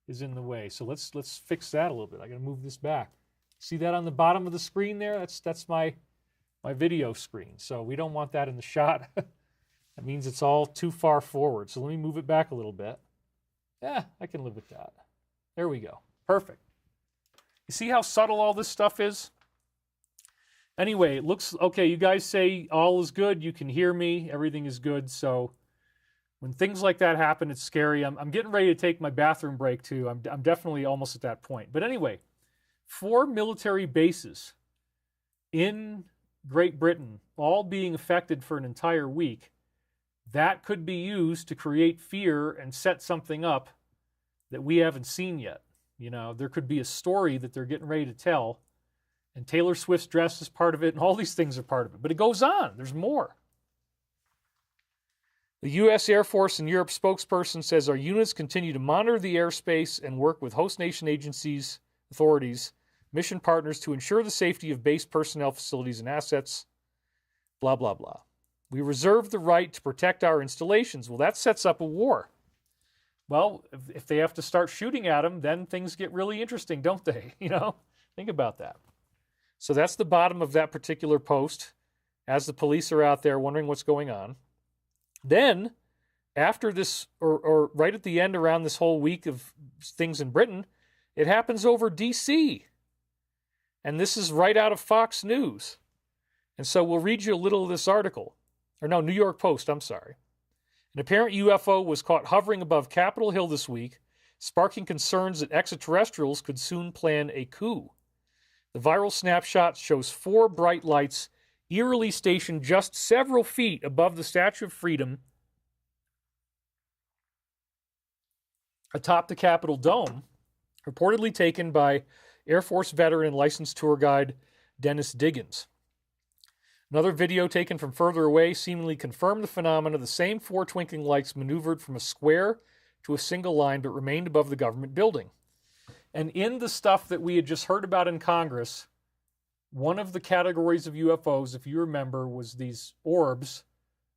A: is in the way. So let's fix that a little bit. I got to move this back. See that on the bottom of the screen there? That's my video screen. So we don't want that in the shot. That means it's all too far forward. So let me move it back a little bit. Yeah, I can live with that. There we go. Perfect. You see how subtle all this stuff is? Anyway, it looks okay. You guys say all is good. You can hear me. Everything is good. So when things like that happen, it's scary. I'm getting ready to take my bathroom break too. I'm definitely almost at that point. But anyway, 4 military bases in Great Britain, all being affected for an entire week. That could be used to create fear and set something up that we haven't seen yet. There could be a story that they're getting ready to tell, and Taylor Swift's dress is part of it, and all these things are part of it. But it goes on. There's more. The U.S. Air Force and Europe spokesperson says our units continue to monitor the airspace and work with host nation agencies, authorities, mission partners to ensure the safety of base personnel, facilities, and assets, blah, blah, blah. We reserve the right to protect our installations. Well, that sets up a war. Well, if they have to start shooting at them, then things get really interesting, don't they? Think about that. So that's the bottom of that particular post, as the police are out there wondering what's going on. Then, after this, or right at the end around this whole week of things in Britain, it happens over D.C., and this is right out of Fox News. And so we'll read you a little of this article. New York Post, I'm sorry. An apparent UFO was caught hovering above Capitol Hill this week, sparking concerns that extraterrestrials could soon plan a coup. The viral snapshot shows 4 bright lights eerily stationed just several feet above the Statue of Freedom atop the Capitol Dome, reportedly taken by Air Force veteran and licensed tour guide Dennis Diggins. Another video taken from further away seemingly confirmed the phenomena. The same 4 twinkling lights maneuvered from a square to a single line but remained above the government building. And in the stuff that we had just heard about in Congress, one of the categories of UFOs, if you remember, was these orbs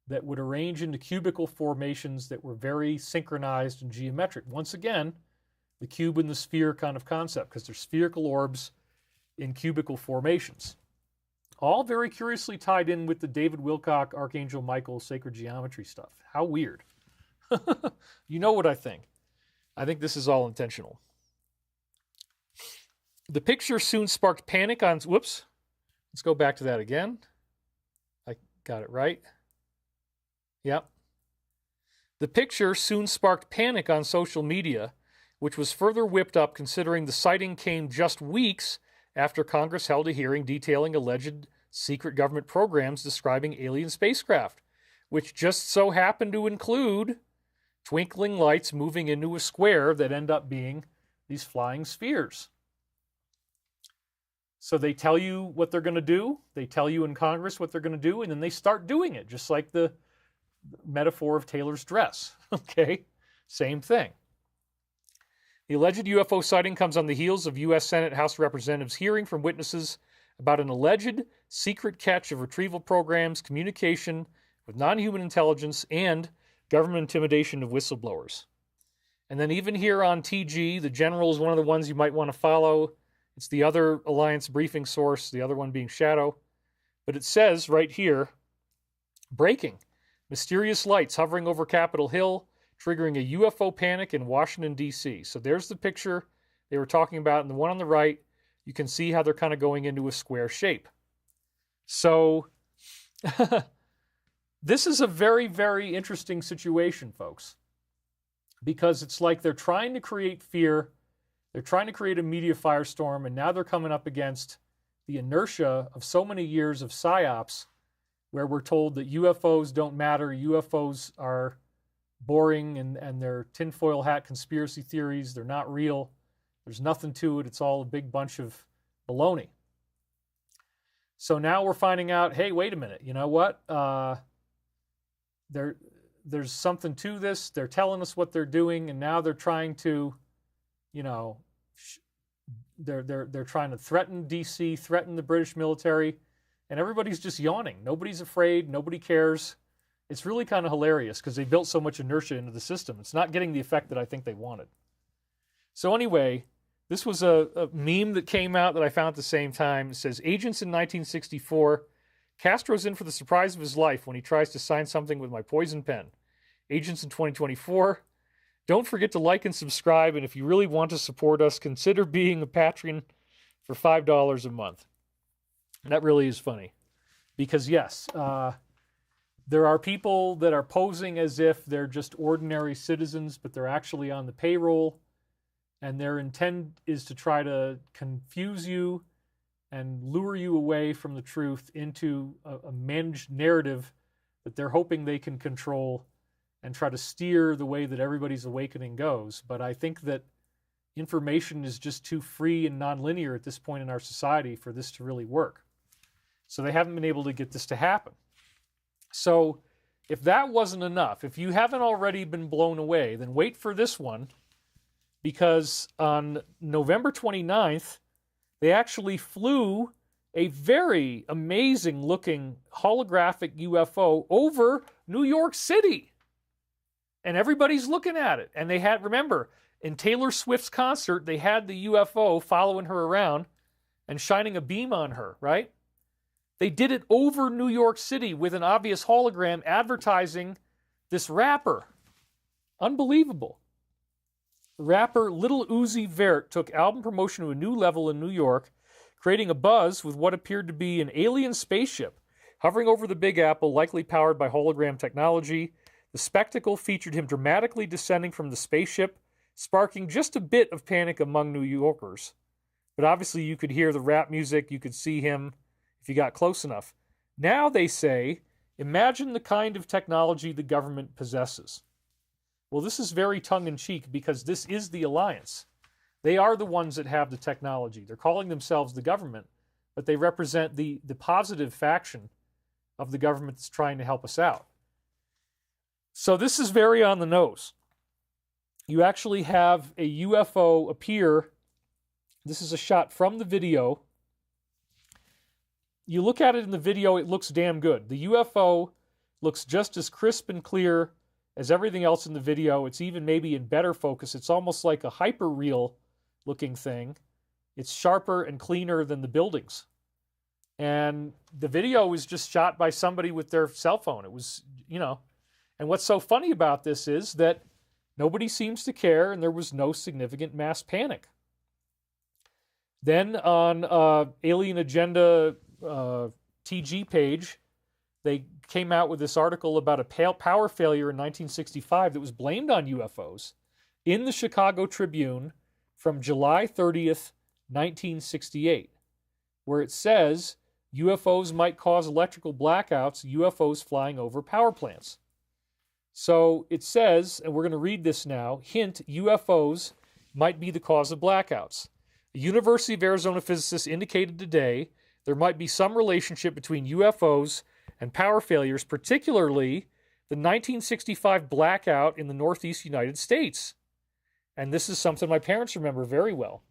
A: that would arrange into cubical formations that were very synchronized and geometric. Once again, the cube and the sphere kind of concept, because they're spherical orbs in cubical formations. All very curiously tied in with the David Wilcock, Archangel Michael, sacred geometry stuff. How weird. You know what I think. I think this is all intentional. The picture soon sparked panic on... Whoops. Let's go back to that again. I got it right. Yep. The picture soon sparked panic on social media, which was further whipped up considering the sighting came just weeks after Congress held a hearing detailing alleged secret government programs describing alien spacecraft, which just so happened to include twinkling lights moving into a square that end up being these flying spheres. So they tell you what they're going to do, they tell you in Congress what they're going to do, and then they start doing it, just like the metaphor of Taylor's dress. Okay? Same thing. The alleged UFO sighting comes on the heels of U.S. Senate House of Representatives hearing from witnesses about an alleged secret catch of retrieval programs, communication with non-human intelligence, and government intimidation of whistleblowers. And then even here on TG, the General is one of the ones you might want to follow. It's the other Alliance briefing source, the other one being Shadow. But it says right here, breaking. Mysterious lights hovering over Capitol Hill, triggering a UFO panic in Washington, D.C. So there's the picture they were talking about. And the one on the right, you can see how they're kind of going into a square shape. So this is a very, very interesting situation, folks. Because it's like they're trying to create fear. They're trying to create a media firestorm. And now they're coming up against the inertia of so many years of psyops where we're told that UFOs don't matter, UFOs are boring, and they're tinfoil hat conspiracy theories, they're not real, there's nothing to it, it's all a big bunch of baloney. So now we're finding out, hey, wait a minute, you know what? There's something to this, they're telling us what they're doing, and now they're trying to, you know, they're trying to threaten DC, threaten the British military, and everybody's just yawning. Nobody's afraid. Nobody cares. It's really kind of hilarious because they built so much inertia into the system. It's not getting the effect that I think they wanted. So anyway, this was a meme that came out that I found at the same time. It says, agents in 1964, Castro's in for the surprise of his life when he tries to sign something with my poison pen. Agents in 2024, don't forget to like and subscribe, and if you really want to support us, consider being a patron for $5 a month. And that really is funny. Because yes, there are people that are posing as if they're just ordinary citizens, but they're actually on the payroll, and their intent is to try to confuse you and lure you away from the truth into a managed narrative that they're hoping they can control and try to steer the way that everybody's awakening goes. But I think that information is just too free and nonlinear at this point in our society for this to really work. So they haven't been able to get this to happen. So if that wasn't enough, if you haven't already been blown away, then wait for this one, because on November 29th, they actually flew a very amazing looking holographic UFO over New York City. And everybody's looking at it. And they had, remember, in Taylor Swift's concert, they had the UFO following her around and shining a beam on her, right? They did it over New York City with an obvious hologram advertising this rapper. Unbelievable. Rapper Lil Uzi Vert took album promotion to a new level in New York, creating a buzz with what appeared to be an alien spaceship hovering over the Big Apple, likely powered by hologram technology. The spectacle featured him dramatically descending from the spaceship, sparking just a bit of panic among New Yorkers. But obviously you could hear the rap music, you could see him if you got close enough. Now they say, imagine the kind of technology the government possesses. Well, this is very tongue-in-cheek because this is the Alliance. They are the ones that have the technology. They're calling themselves the government, but they represent the positive faction of the government that's trying to help us out. So this is very on the nose. You actually have a UFO appear. This is a shot from the video. You look at it in the video, it looks damn good. The UFO looks just as crisp and clear as everything else in the video. It's even maybe in better focus. It's almost like a hyper-real looking thing. It's sharper and cleaner than the buildings. And the video was just shot by somebody with their cell phone. It was, you know. And what's so funny about this is that nobody seems to care, and there was no significant mass panic. Then on Alien Agenda TG page, they came out with this article about a power failure in 1965 that was blamed on UFOs in the Chicago Tribune from July 30th, 1968, where it says UFOs might cause electrical blackouts, UFOs flying over power plants. So it says, and we're going to read this now, hint, UFOs might be the cause of blackouts. The University of Arizona physicists indicated today there might be some relationship between UFOs and power failures, particularly the 1965 blackout in the Northeast United States. And this is something my parents remember very well.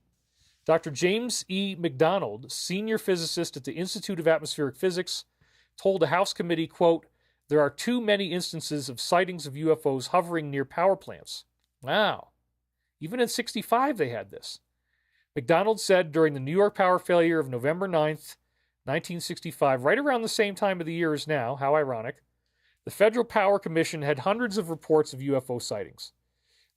A: Dr. James E. McDonald, senior physicist at the Institute of Atmospheric Physics, told a House committee, quote, there are too many instances of sightings of UFOs hovering near power plants. Wow. Even in 65, they had this. McDonald said during the New York power failure of November 9th, 1965, right around the same time of the year as now, how ironic, the Federal Power Commission had hundreds of reports of UFO sightings.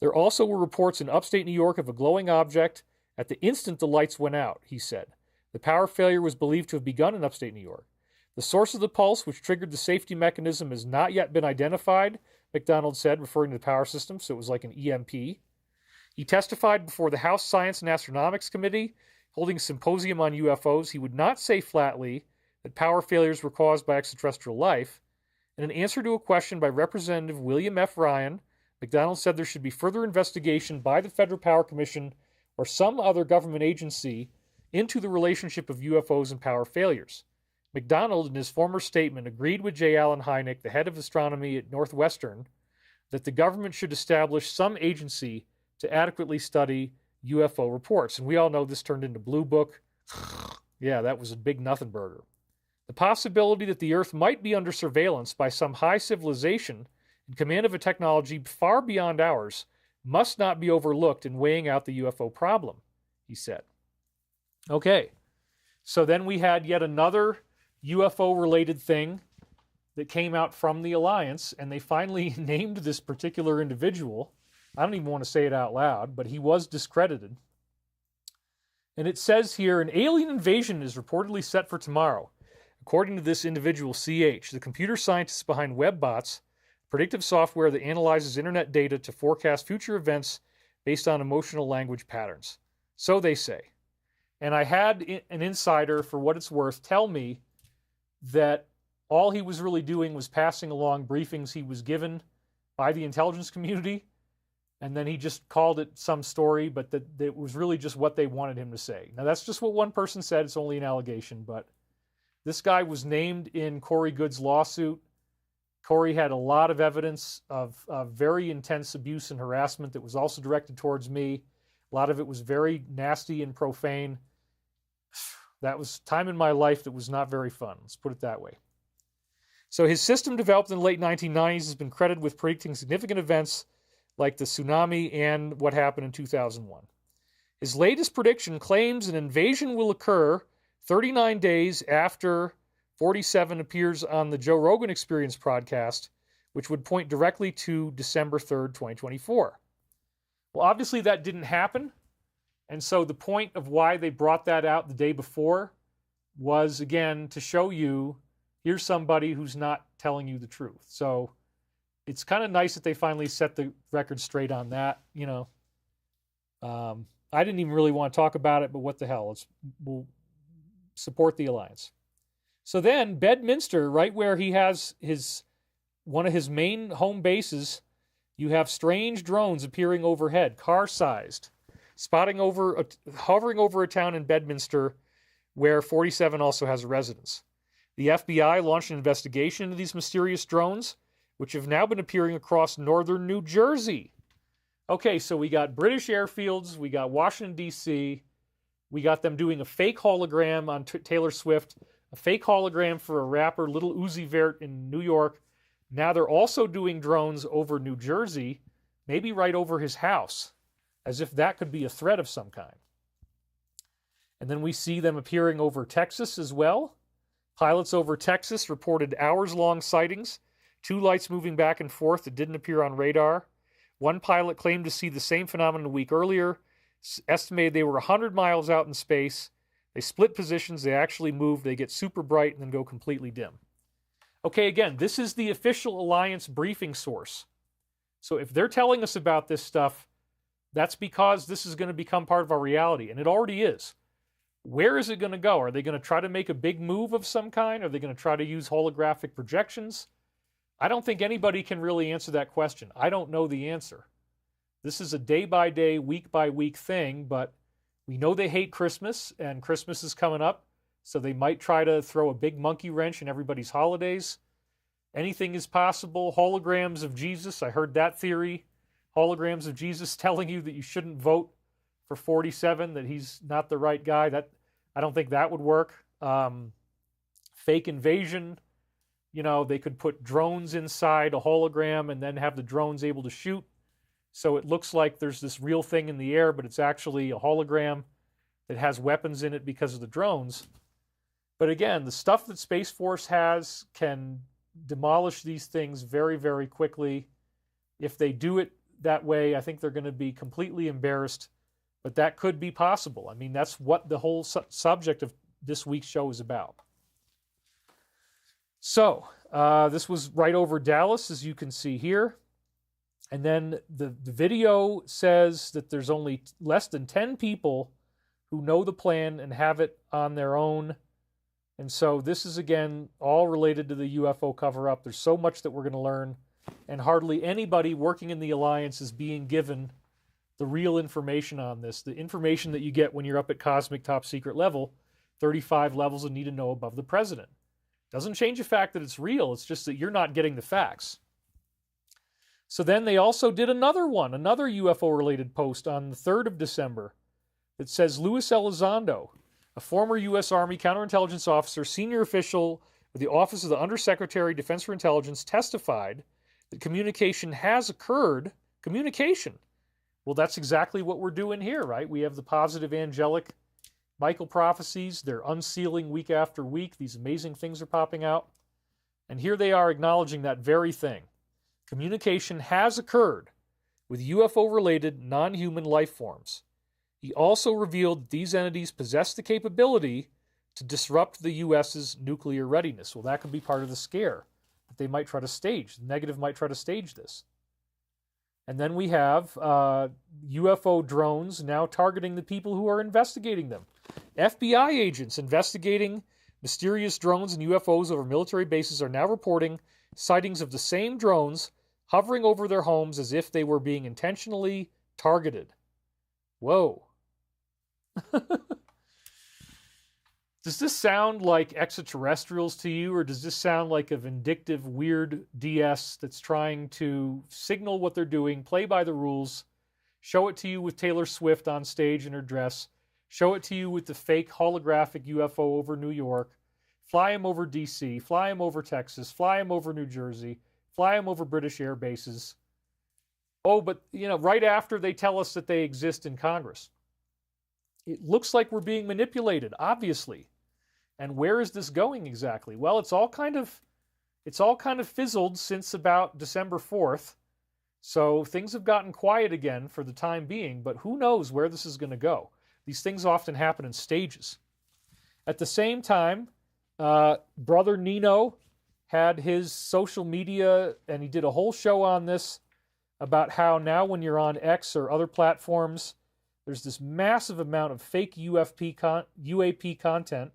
A: There also were reports in upstate New York of a glowing object at the instant the lights went out, he said. The power failure was believed to have begun in upstate New York. The source of the pulse, which triggered the safety mechanism, has not yet been identified, McDonald said, referring to the power system, so it was like an EMP. He testified before the House Science and Astronomics Committee, holding a symposium on UFOs. He would not say flatly that power failures were caused by extraterrestrial life. In an answer to a question by Representative William F. Ryan, McDonald said there should be further investigation by the Federal Power Commission or some other government agency into the relationship of UFOs and power failures. McDonald, in his former statement, agreed with J. Allen Hynek, the head of astronomy at Northwestern, that the government should establish some agency to adequately study UFO reports. And we all know this turned into Blue Book. Yeah, that was a big nothing burger. The possibility that the Earth might be under surveillance by some high civilization in command of a technology far beyond ours must not be overlooked in weighing out the UFO problem, he said. Okay, so then we had yet another UFO-related thing that came out from the Alliance, and they finally named this particular individual. I don't even want to say it out loud, but he was discredited. And it says here, an alien invasion is reportedly set for tomorrow. According to this individual, CH, the computer scientist behind WebBots, predictive software that analyzes internet data to forecast future events based on emotional language patterns. So they say. And I had an insider, for what it's worth, tell me that all he was really doing was passing along briefings he was given by the intelligence community, and then he just called it some story, but that it was really just what they wanted him to say. Now, that's just what one person said. It's only an allegation, but this guy was named in Corey Goode's lawsuit. Corey had a lot of evidence of very intense abuse and harassment that was also directed towards me. A lot of it was very nasty and profane. That was time in my life that was not very fun. Let's put it that way. So his system, developed in the late 1990s, has been credited with predicting significant events like the tsunami and what happened in 2001. His latest prediction claims an invasion will occur 39 days after 47 appears on the Joe Rogan Experience podcast, which would point directly to December 3rd, 2024. Well, obviously that didn't happen. And so the point of why they brought that out the day before was, again, to show you, here's somebody who's not telling you the truth. So it's kind of nice that they finally set the record straight on that. You know, I didn't even really want to talk about it, but what the hell? We'll support the Alliance. So then Bedminster, right where he has one of his main home bases, you have strange drones appearing overhead, car-sized, hovering over a town in Bedminster where 47 also has a residence. The FBI launched an investigation into these mysterious drones, which have now been appearing across northern New Jersey. Okay, so we got British airfields, we got Washington, D.C., we got them doing a fake hologram on Taylor Swift, a fake hologram for a rapper, Little Uzi Vert, in New York. Now they're also doing drones over New Jersey, maybe right over his house, as if that could be a threat of some kind. And then we see them appearing over Texas as well. Pilots over Texas reported hours-long sightings, 2 lights moving back and forth that didn't appear on radar. One pilot claimed to see the same phenomenon a week earlier, estimated they were 100 miles out in space. They split positions, they actually move, they get super bright, and then go completely dim. Okay, again, this is the official Alliance briefing source. So if they're telling us about this stuff, that's because this is going to become part of our reality, and it already is. Where is it going to go? Are they going to try to make a big move of some kind? Are they going to try to use holographic projections? I don't think anybody can really answer that question. I don't know the answer. This is a day-by-day, week-by-week thing, but we know they hate Christmas, and Christmas is coming up, so they might try to throw a big monkey wrench in everybody's holidays. Anything is possible. Holograms of Jesus, I heard that theory. Holograms of Jesus telling you that you shouldn't vote for 47, that he's not the right guy. I don't think that would work. Fake invasion. You know, they could put drones inside a hologram and then have the drones able to shoot. So it looks like there's this real thing in the air, but it's actually a hologram that has weapons in it because of the drones. But again, the stuff that Space Force has can demolish these things very, very quickly. If they do it that way, I think they're going to be completely embarrassed, but that could be possible. I mean, that's what the whole subject of this week's show is about. So, this was right over Dallas, as you can see here. And then the video says that there's only less than 10 people who know the plan and have it on their own. And so this is, again, all related to the UFO cover-up. There's so much that we're going to learn, and hardly anybody working in the Alliance is being given the real information on this, the information that you get when you're up at Cosmic Top Secret level, 35 levels of need to know above the President. Doesn't change the fact that it's real. It's just that you're not getting the facts. So then they also did another UFO-related post on the 3rd of December that says Luis Elizondo, a former U.S. Army counterintelligence officer, senior official with the Office of the Undersecretary of Defense for Intelligence, testified that communication has occurred. Communication. Well, that's exactly what we're doing here, right? We have the positive angelic Michael Prophecies. They're unsealing week after week. These amazing things are popping out. And here they are acknowledging that very thing. Communication has occurred with UFO-related non-human life forms. He also revealed that these entities possess the capability to disrupt the U.S.'s nuclear readiness. Well, that could be part of the scare that they might try to stage. The negative might try to stage this. And then we have UFO drones now targeting the people who are investigating them. FBI agents investigating mysterious drones and UFOs over military bases are now reporting sightings of the same drones hovering over their homes as if they were being intentionally targeted. Whoa. Does this sound like extraterrestrials to you, or does this sound like a vindictive, weird DS that's trying to signal what they're doing, play by the rules, show it to you with Taylor Swift on stage in her dress, show it to you with the fake holographic UFO over New York, fly him over D.C., fly him over Texas, fly him over New Jersey, fly him over British air bases. Oh, but, right after they tell us that they exist in Congress. It looks like we're being manipulated, obviously. And where is this going exactly? Well, it's all kind of fizzled since about December 4th. So things have gotten quiet again for the time being, but who knows where this is going to go. These things often happen in stages. At the same time, Brother Nino had his social media, and he did a whole show on this about how now when you're on X or other platforms, there's this massive amount of fake UAP content.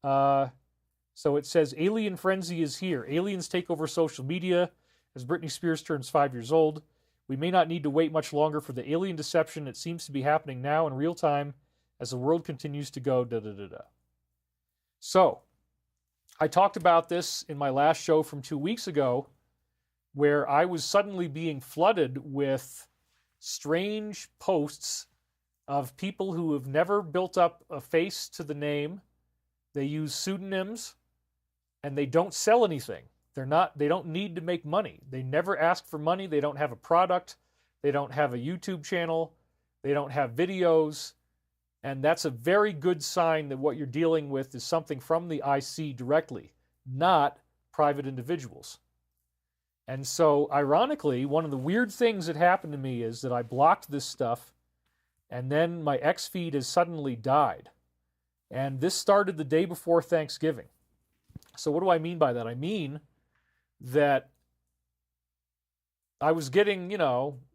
A: So it says, alien frenzy is here. Aliens take over social media as Britney Spears turns 5 years old. We may not need to wait much longer for the alien deception. It seems to be happening now in real time as the world continues to go da-da-da-da. So, I talked about this in my last show from 2 weeks ago, where I was suddenly being flooded with strange posts of people who have never built up a face to the name. They use pseudonyms, and they don't sell anything. They don't need to make money. They never ask for money. They don't have a product. They don't have a YouTube channel. They don't have videos. And that's a very good sign that what you're dealing with is something from the IC directly, not private individuals. And so, ironically, one of the weird things that happened to me is that I blocked this stuff, and then my X feed has suddenly died. And this started the day before Thanksgiving. So what do I mean by that? I mean that I was getting,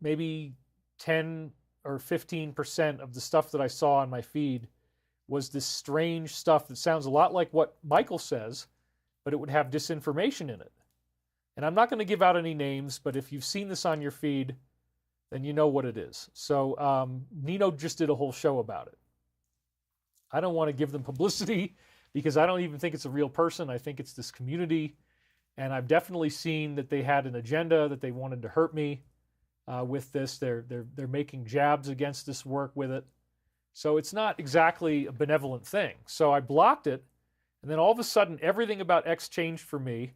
A: maybe 10 or 15% of the stuff that I saw on my feed was this strange stuff that sounds a lot like what Michael says, but it would have disinformation in it. And I'm not going to give out any names, but if you've seen this on your feed, then you know what it is. So Nino just did a whole show about it. I don't want to give them publicity because I don't even think it's a real person. I think it's this community. And I've definitely seen that they had an agenda, that they wanted to hurt me with this. They're making jabs against this work with it. So it's not exactly a benevolent thing. So I blocked it. And then all of a sudden, everything about X changed for me.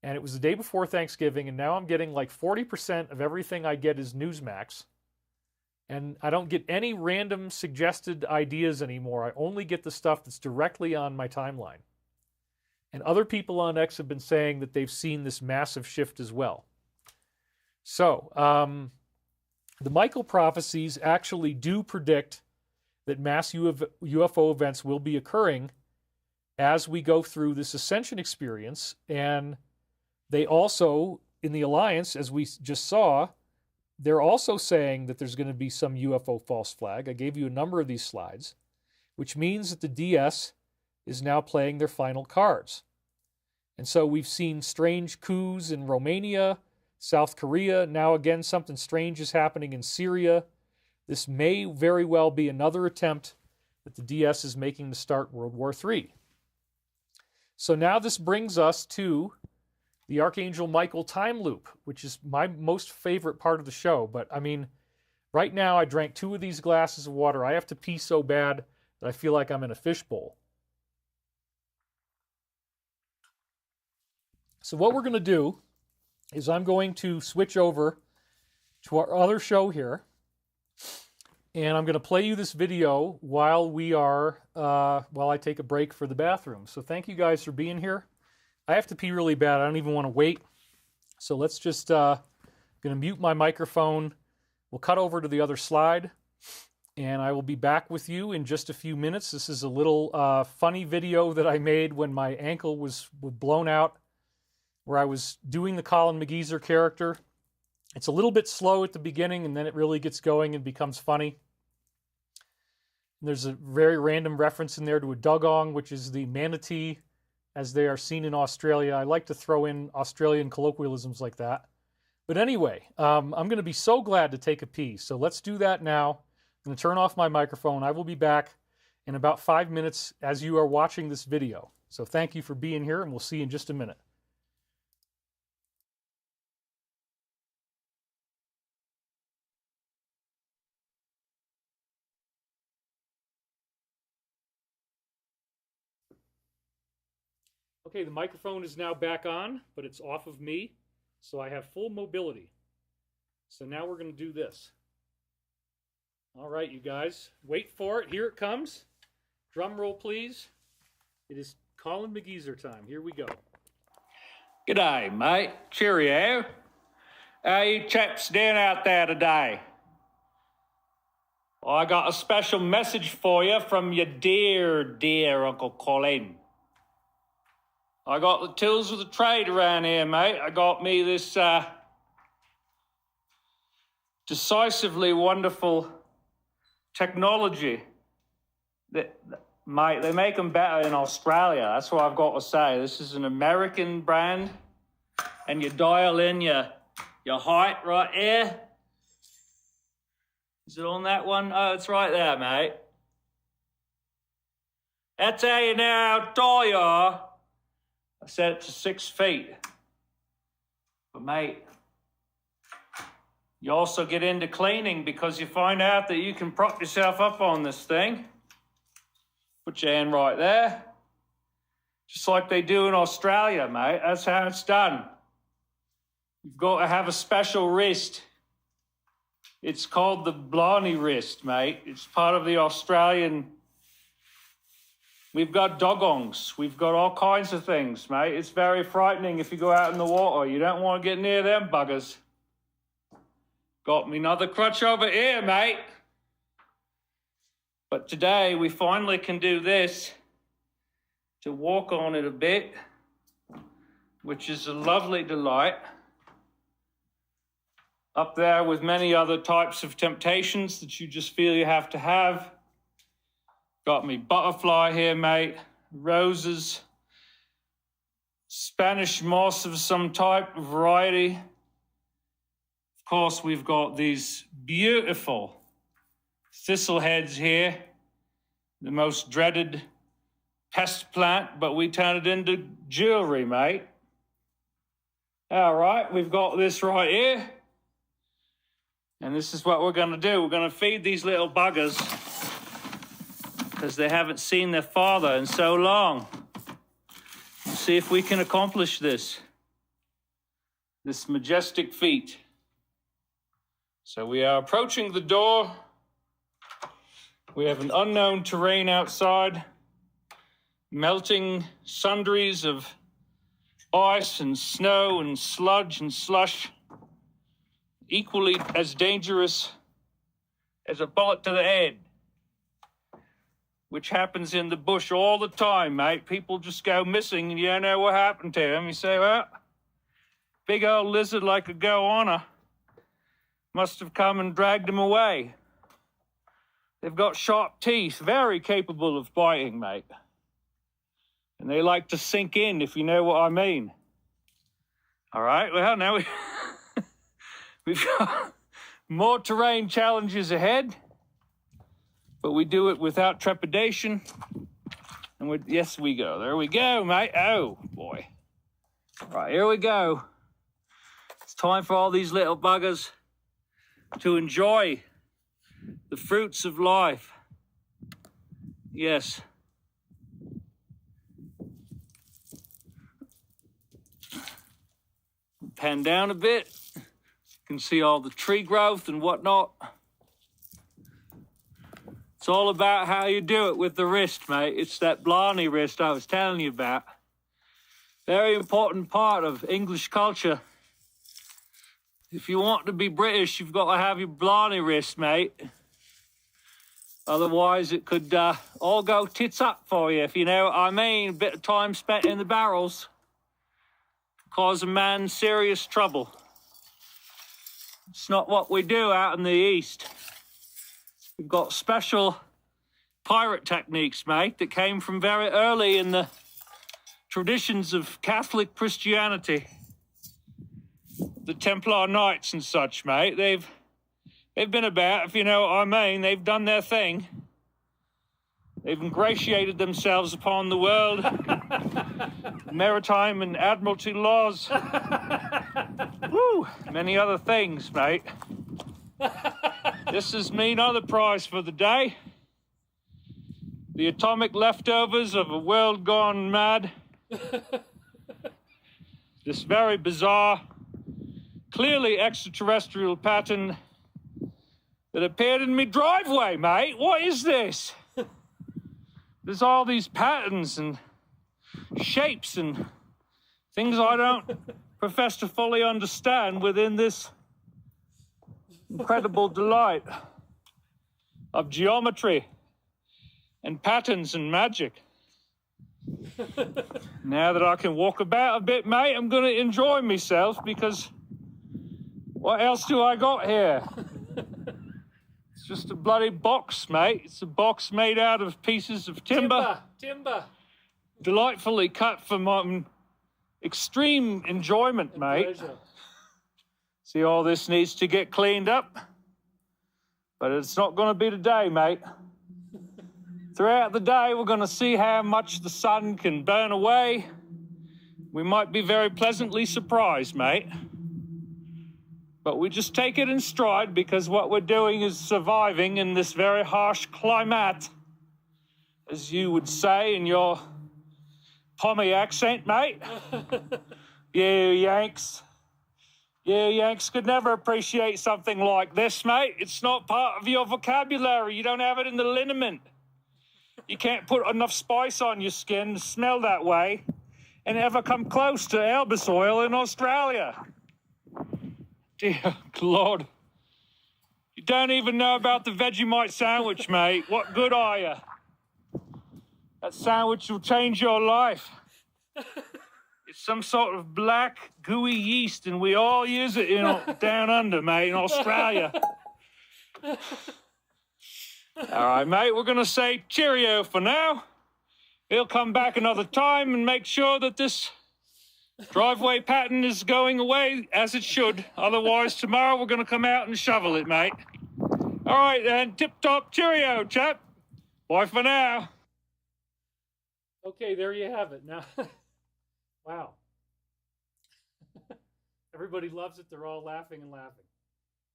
A: And it was the day before Thanksgiving, and now I'm getting like 40% of everything I get is Newsmax. And I don't get any random suggested ideas anymore. I only get the stuff that's directly on my timeline. And other people on X have been saying that they've seen this massive shift as well. So, the Michael Prophecies actually do predict that mass UFO events will be occurring as we go through this ascension experience. And they also, in the Alliance, as we just saw, they're also saying that there's going to be some UFO false flag. I gave you a number of these slides, which means that the DS is now playing their final cards. And so we've seen strange coups in Romania, South Korea. Now again, something strange is happening in Syria. This may very well be another attempt that the DS is making to start World War III. So now this brings us to the Archangel Michael time loop, which is my most favorite part of the show. But I mean, right now I drank 2 of these glasses of water. I have to pee so bad that I feel like I'm in a fishbowl. So what we're going to do is I'm going to switch over to our other show here, and I'm going to play you this video while I take a break for the bathroom. So thank you guys for being here. I have to pee really bad. I don't even want to wait. So let's just going to mute my microphone. We'll cut over to the other slide, and I will be back with you in just a few minutes. This is a little funny video that I made when my ankle was blown out, where I was doing the Colin McGeezer character. It's a little bit slow at the beginning, and then it really gets going and becomes funny. And there's a very random reference in there to a dugong, which is the manatee as they are seen in Australia. I like to throw in Australian colloquialisms like that. But anyway, I'm going to be so glad to take a pee. So let's do that now. I'm going to turn off my microphone. I will be back in about 5 minutes as you are watching this video. So thank you for being here, and we'll see you in just a minute. Okay, the microphone is now back on, but it's off of me, so I have full mobility. So now we're going to do this. All right, you guys, wait for it. Here it comes. Drum roll, please. It is Colin McGeezer time. Here we go.
B: G'day, mate. Cheerio. How you chaps doing out there today? I got a special message for you from your dear Uncle Colin. I got the tools of the trade around here, mate. I got me this decisively wonderful technology. Mate, they make them better in Australia. That's what I've got to say. This is an American brand, and you dial in your height right here. Is it on that one? Oh, it's right there, mate. That's how you know how tall you are. I set it to 6 feet. But mate, you also get into cleaning because you find out that you can prop yourself up on this thing. Put your hand right there. Just like they do in Australia, mate. That's how it's done. You've got to have a special wrist. It's called the Blarney wrist, mate. It's part of the Australian. We've got dugongs. We've got all kinds of things, mate. It's very frightening if you go out in the water. You don't want to get near them buggers. Got me another crutch over here, mate. But today we finally can do this to walk on it a bit, which is a lovely delight. Up there with many other types of temptations that you just feel you have to have. Got me butterfly here, mate. Roses. Spanish moss of some type, variety. Of course, we've got these beautiful thistle heads here. The most dreaded pest plant, but we turn it into jewelry, mate. All right, we've got this right here. And this is what we're going to do. We're going to feed these little buggers because they haven't seen their father in so long. See if we can accomplish this. this majestic feat. So we are approaching the door. We have an unknown terrain outside, melting sundries of ice and snow and sludge and slush, equally as dangerous as a bullet to the head, which happens in the bush all the time, mate. People just go missing and you don't know what happened to them. You say, well, big old lizard like a goanna must have come and dragged them away. They've got sharp teeth, very capable of biting, mate. And they like to sink in, if you know what I mean. All right, well, now we've got more terrain challenges ahead, but we do it without trepidation. And yes, we go. There we go, mate. Oh, boy. Right, here we go. It's time for all these little buggers to enjoy the fruits of life. Yes. Pan down a bit. You can see all the tree growth and whatnot. It's all about how you do it with the wrist, mate. It's that Blarney wrist I was telling you about. Very important part of English culture. If you want to be British, you've got to have your Blarney wrist, mate. Otherwise, it could all go tits up for you, if you know what I mean. A bit of time spent in the barrels cause a man serious trouble. It's not what we do out in the East. We've got special pirate techniques, mate, that came from very early in the traditions of Catholic Christianity. The Templar Knights and such, mate, they've been about, if you know what I mean. They've done their thing. They've ingratiated themselves upon the world, maritime and admiralty laws. Woo, many other things, mate. This is me, another prize for the day. The atomic leftovers of a world gone mad. This very bizarre, clearly extraterrestrial pattern that appeared in my driveway, mate. What is this? There's all these patterns and shapes and things I don't profess to fully understand within this incredible delight of geometry and patterns and magic. Now that I can walk about a bit, mate, I'm going to enjoy myself, because what else do I got here? It's just a bloody box, mate. It's a box made out of pieces of timber.
A: Timber.
B: Delightfully cut for my extreme enjoyment, mate.
A: Pleasure.
B: See, all this needs to get cleaned up, but it's not going to be today, mate. Throughout the day, we're going to see how much the sun can burn away. We might be very pleasantly surprised, mate. But we just take it in stride, because what we're doing is surviving in this very harsh climate, as you would say in your Pommy accent, mate. You Yanks. You Yanks could never appreciate something like this, mate. It's not part of your vocabulary. You don't have it in the lineament. You can't put enough spice on your skin to smell that way and ever come close to Elvis oil in Australia. Dear Lord. You don't even know about the Vegemite sandwich, mate. What good are you? That sandwich will change your life. It's some sort of black, gooey yeast, and we all use it down under, mate, in Australia. All right, mate, we're going to say cheerio for now. We'll come back another time and make sure that this driveway pattern is going away as it should. Otherwise, tomorrow we're going to come out and shovel it, mate. All right, then. Tip-top cheerio, chap. Bye for now.
A: Okay, there you have it. Now, wow. Everybody loves it. They're all laughing and laughing.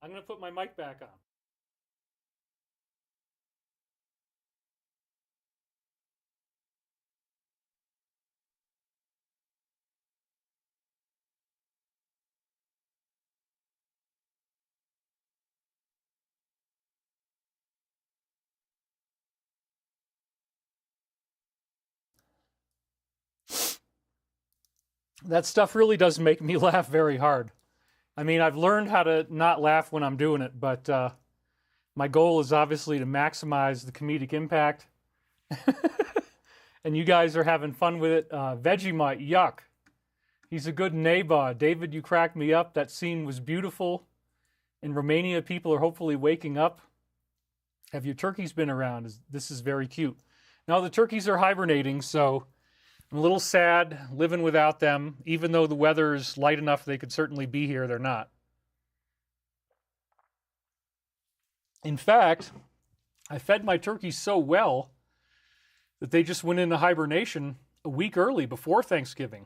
A: I'm going to put my mic back on. That stuff really does make me laugh very hard. I mean, I've learned how to not laugh when I'm doing it, but my goal is obviously to maximize the comedic impact. And you guys are having fun with it. Vegemite, yuck. He's a good neighbor. David, you cracked me up. That scene was beautiful. In Romania, people are hopefully waking up. Have your turkeys been around? This is very cute. Now, the turkeys are hibernating, so I'm a little sad living without them. Even though the weather is light enough they could certainly be here, they're not. In fact, I fed my turkeys so well that they just went into hibernation a week early before Thanksgiving.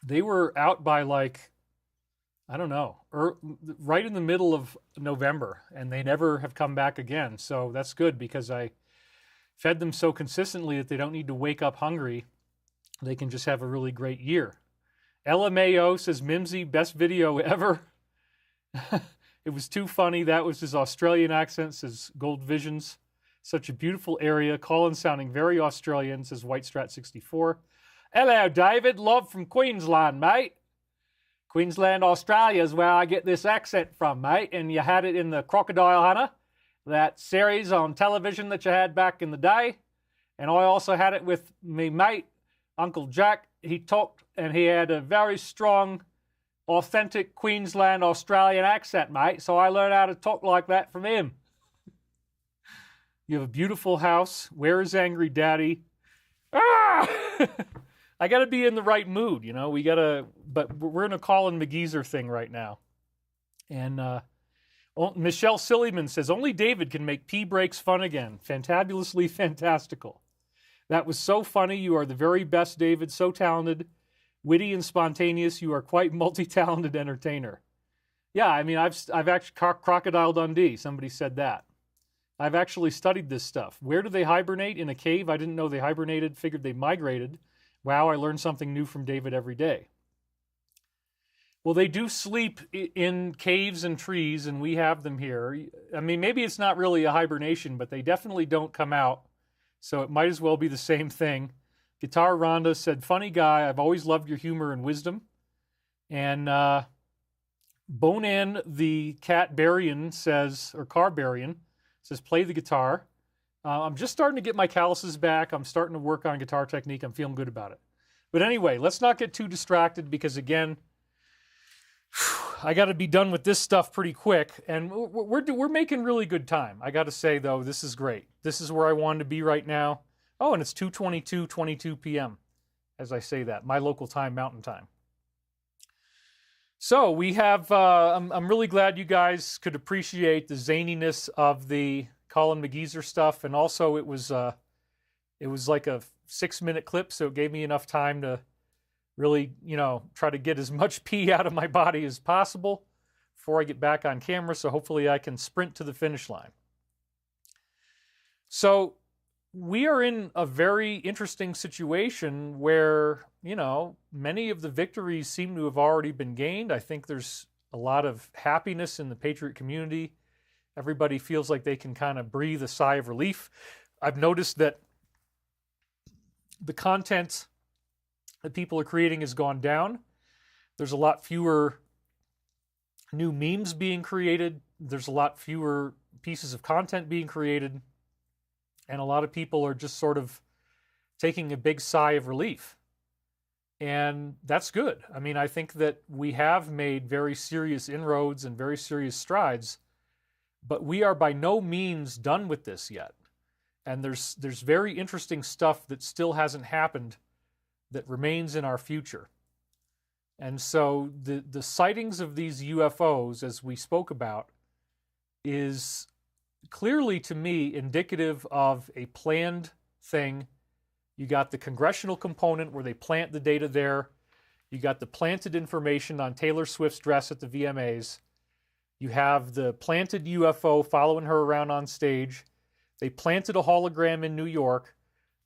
A: They were out by I don't know, right in the middle of November, and they never have come back again. So that's good because I fed them so consistently that they don't need to wake up hungry. They can just have a really great year. LMAO says, Mimsy, best video ever. It was too funny. That was his Australian accent, says Gold Visions. Such a beautiful area. Colin sounding very Australian, says Whitestrat64. Hello, David. Love from Queensland, mate. Queensland, Australia is where I get this accent from, mate. And you had it in the Crocodile Hunter, that series on television that you had back in the day. And I also had it with me mate, Uncle Jack. He talked and he had a very strong, authentic Queensland, Australian accent, mate. So I learned how to talk like that from him. You have a beautiful house. Where is Angry Daddy? Ah! I got to be in the right mood, you know. But we're in a Colin McGeezer thing right now. And Michelle Silliman says, only David can make pee breaks fun again. Fantabulously fantastical. That was so funny. You are the very best, David. So talented, witty and spontaneous. You are quite multi-talented entertainer. Yeah, I mean, I've actually Crocodile Dundee. Somebody said that. I've actually studied this stuff. Where do they hibernate? In a cave? I didn't know they hibernated. Figured they migrated. Wow, I learned something new from David every day. Well, they do sleep in caves and trees, and we have them here. I mean, maybe it's not really a hibernation, but they definitely don't come out. So it might as well be the same thing. Guitar Rhonda said, funny guy, I've always loved your humor and wisdom. And Bonan the Cat Barian says, or Carbarian, says, play the guitar. I'm just starting to get my calluses back. I'm starting to work on guitar technique. I'm feeling good about it. But anyway, let's not get too distracted because, again, I got to be done with this stuff pretty quick. And we're making really good time. I got to say, though, this is great. This is where I wanted to be right now. Oh, and it's 2:22 p.m. as I say that, my local time, Mountain Time. So we have, I'm really glad you guys could appreciate the zaniness of the Colin McGeezer stuff. And also it was like a 6-minute clip, so it gave me enough time to really, try to get as much pee out of my body as possible before I get back on camera. So hopefully I can sprint to the finish line. So we are in a very interesting situation where, many of the victories seem to have already been gained. I think there's a lot of happiness in the Patriot community. Everybody feels like they can kind of breathe a sigh of relief. I've noticed that the content that people are creating has gone down. There's a lot fewer new memes being created. There's a lot fewer pieces of content being created. And a lot of people are just sort of taking a big sigh of relief. And that's good. I mean, I think that we have made very serious inroads and very serious strides, but we are by no means done with this yet. And there's very interesting stuff that still hasn't happened that remains in our future. And so the sightings of these UFOs, as we spoke about, is clearly to me indicative of a planned thing. You got the congressional component where they plant the data there. You got the planted information on Taylor Swift's dress at the VMAs. You have the planted UFO following her around on stage. They planted a hologram in New York.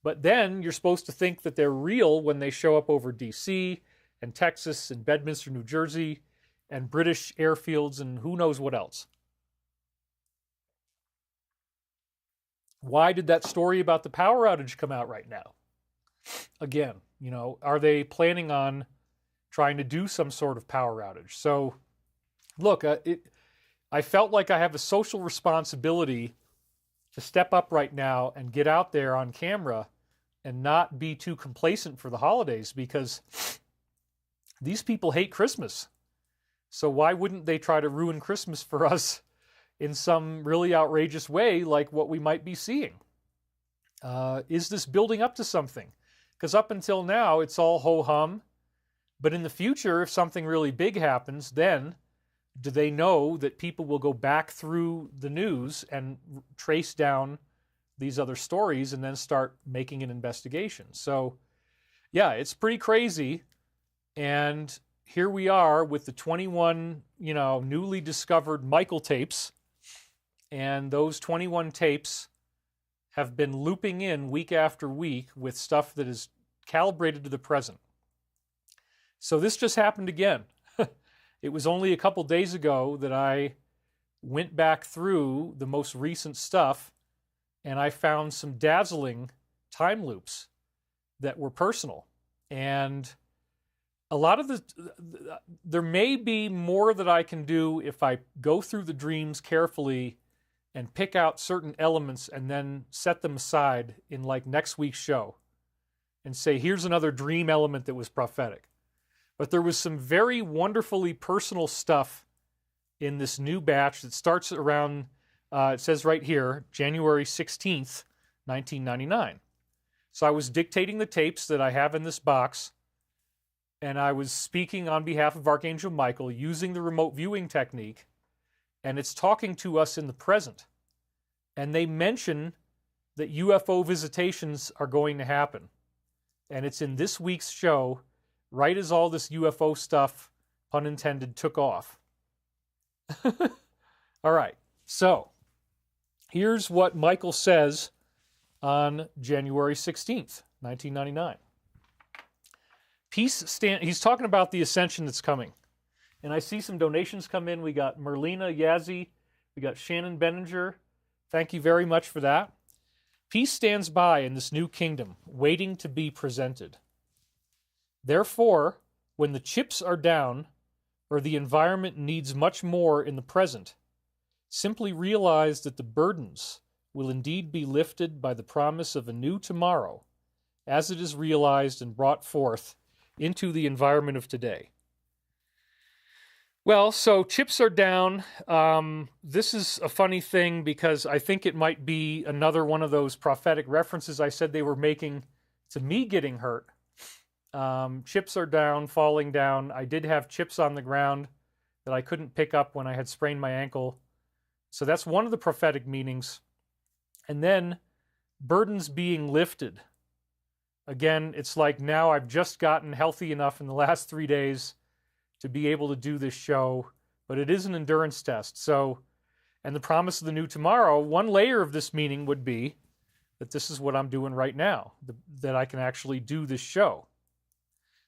A: But then you're supposed to think that they're real when they show up over D.C. and Texas and Bedminster, New Jersey, and British airfields and who knows what else. Why did that story about the power outage come out right now? Again, are they planning on trying to do some sort of power outage. So, look, I felt like I have a social responsibility to step up right now and get out there on camera and not be too complacent for the holidays, because these people hate Christmas. So why wouldn't they try to ruin Christmas for us in some really outrageous way, like what we might be seeing? Is this building up to something? Because up until now, it's all ho-hum. But in the future, if something really big happens, then do they know that people will go back through the news and trace down these other stories and then start making an investigation? So, yeah, it's pretty crazy. And here we are with the 21, newly discovered Michael tapes. And those 21 tapes have been looping in week after week with stuff that is calibrated to the present. So this just happened again. It was only a couple days ago that I went back through the most recent stuff, and I found some dazzling time loops that were personal. And a lot of there may be more that I can do if I go through the dreams carefully and pick out certain elements and then set them aside in like next week's show and say, here's another dream element that was prophetic. But there was some very wonderfully personal stuff in this new batch that starts around, it says right here, January 16th, 1999. So I was dictating the tapes that I have in this box, and I was speaking on behalf of Archangel Michael using the remote viewing technique, and it's talking to us in the present. And they mention that UFO visitations are going to happen. And it's in this week's show, right as all this UFO stuff, pun intended, took off. All right, so here's what Michael says on January 16th, 1999. He's talking about the ascension that's coming. And I see some donations come in. We got Merlina Yazzie. We got Shannon Benninger. Thank you very much for that. Peace stands by in this new kingdom, waiting to be presented. Therefore, when the chips are down, or the environment needs much more in the present, simply realize that the burdens will indeed be lifted by the promise of a new tomorrow, as it is realized and brought forth into the environment of today. Well, so chips are down. This is a funny thing because I think it might be another one of those prophetic references I said they were making to me getting hurt. Chips are down, falling down. I did have chips on the ground that I couldn't pick up when I had sprained my ankle. So that's one of the prophetic meanings. And then burdens being lifted. Again, it's like now I've just gotten healthy enough in the last 3 days to be able to do this show, but it is an endurance test. So, and the promise of the new tomorrow, one layer of this meaning would be that this is what I'm doing right now, that I can actually do this show.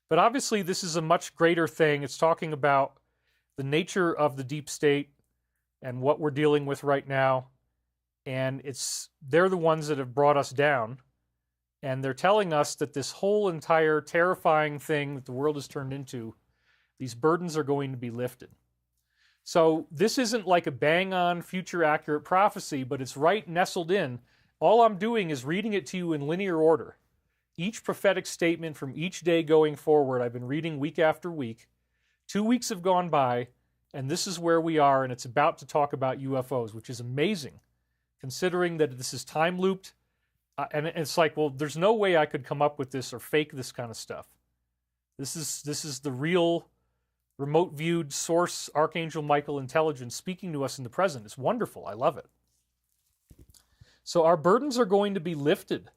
A: But obviously, this is a much greater thing. It's talking about the nature of the deep state and what we're dealing with right now. And they're the ones that have brought us down. And they're telling us that this whole entire terrifying thing that the world has turned into, these burdens are going to be lifted. So this isn't like a bang-on, future-accurate prophecy, but it's right nestled in. All I'm doing is reading it to you in linear order. Each prophetic statement from each day going forward, I've been reading week after week. 2 weeks have gone by, and this is where we are, and it's about to talk about UFOs, which is amazing, considering that this is time-looped. And it's like, well, there's no way I could come up with this or fake this kind of stuff. This is the real remote-viewed source, Archangel Michael intelligence speaking to us in the present. It's wonderful. I love it. So our burdens are going to be lifted.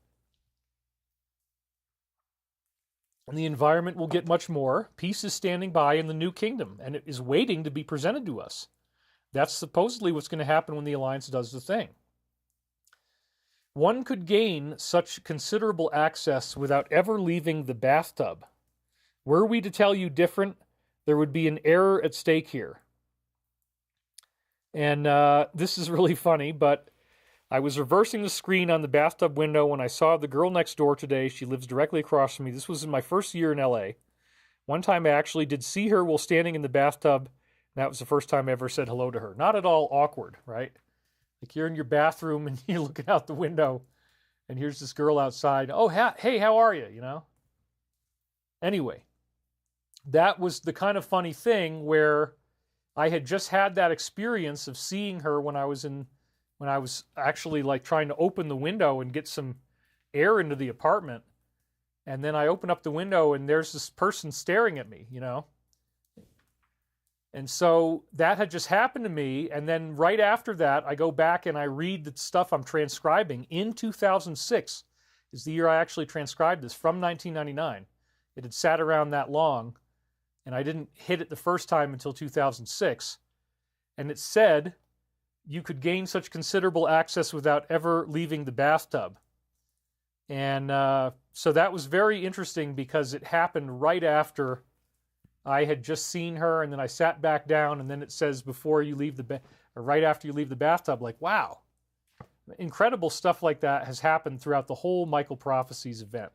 A: And the environment will get much more. Peace is standing by in the new kingdom, and it is waiting to be presented to us. That's supposedly what's going to happen when the Alliance does the thing. One could gain such considerable access without ever leaving the bathtub. Were we to tell you different, there would be an error at stake here. And this is really funny, but I was reversing the screen on the bathtub window when I saw the girl next door today. She lives directly across from me. This was in my first year in LA. One time I actually did see her while standing in the bathtub. And that was the first time I ever said hello to her. Not at all awkward, right? Like you're in your bathroom and you're looking out the window and here's this girl outside. Oh, hey, how are you? You know? Anyway, that was the kind of funny thing where I had just had that experience of seeing her when I was actually like trying to open the window and get some air into the apartment. And then I open up the window and there's this person staring at me, you know? And so that had just happened to me. And then right after that, I go back and I read the stuff I'm transcribing. In 2006 is the year I actually transcribed this, from 1999. It had sat around that long, and I didn't hit it the first time until 2006. And it said you could gain such considerable access without ever leaving the bathtub. And so that was very interesting because it happened right after I had just seen her, and then I sat back down, and then it says before you leave or right after you leave the bathtub. Like, wow, incredible stuff like that has happened throughout the whole Michael Prophecies event.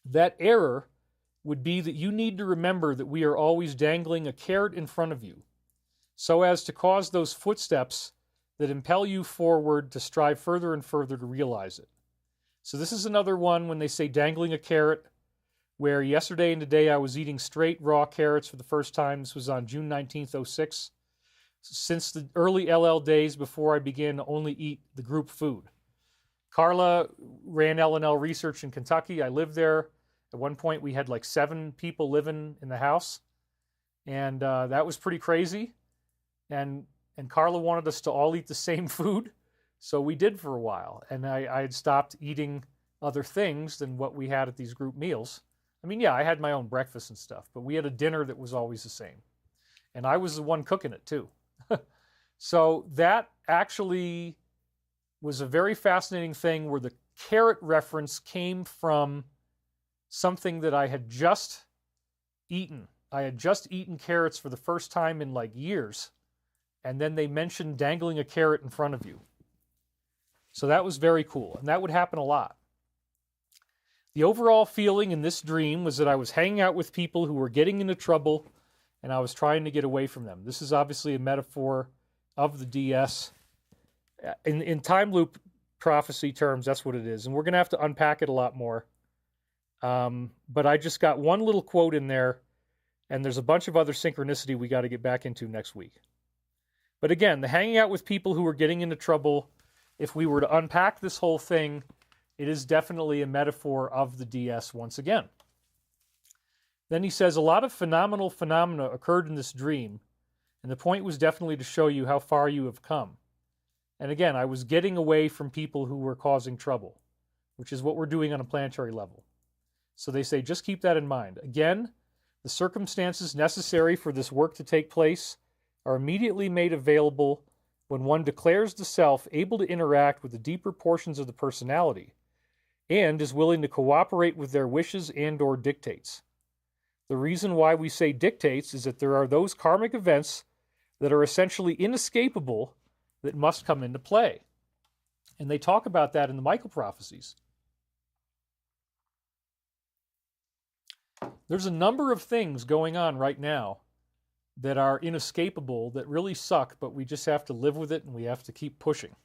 A: That error would be that you need to remember that we are always dangling a carrot in front of you, so as to cause those footsteps that impel you forward to strive further and further to realize it. So this is another one when they say dangling a carrot, where yesterday and today I was eating straight raw carrots for the first time. This was on June 19th, 06. Since the early LL days before I began to only eat the group food. Carla ran L&L Research in Kentucky. I lived there. At one point we had like 7 people living in the house. And that was pretty crazy. And Carla wanted us to all eat the same food. So we did for a while. And I had stopped eating other things than what we had at these group meals. I mean, yeah, I had my own breakfast and stuff, but we had a dinner that was always the same. And I was the one cooking it too. So that actually was a very fascinating thing where the carrot reference came from something that I had just eaten. I had just eaten carrots for the first time in like years. And then they mentioned dangling a carrot in front of you. So that was very cool. And that would happen a lot. The overall feeling in this dream was that I was hanging out with people who were getting into trouble and I was trying to get away from them. This is obviously a metaphor of the DS. In time loop prophecy terms, that's what it is. And we're going to have to unpack it a lot more. But I just got one little quote in there, and there's a bunch of other synchronicity we got to get back into next week. But again, the hanging out with people who were getting into trouble, if we were to unpack this whole thing, it is definitely a metaphor of the DS once again. Then he says, a lot of phenomenal phenomena occurred in this dream, and the point was definitely to show you how far you have come. And again, I was getting away from people who were causing trouble, which is what we're doing on a planetary level. So they say, just keep that in mind. Again, the circumstances necessary for this work to take place are immediately made available when one declares the self able to interact with the deeper portions of the personality and is willing to cooperate with their wishes and/or dictates. The reason why we say dictates is that there are those karmic events that are essentially inescapable that must come into play. And they talk about that in the Michael Prophecies. There's a number of things going on right now that are inescapable, that really suck, but we just have to live with it and we have to keep pushing.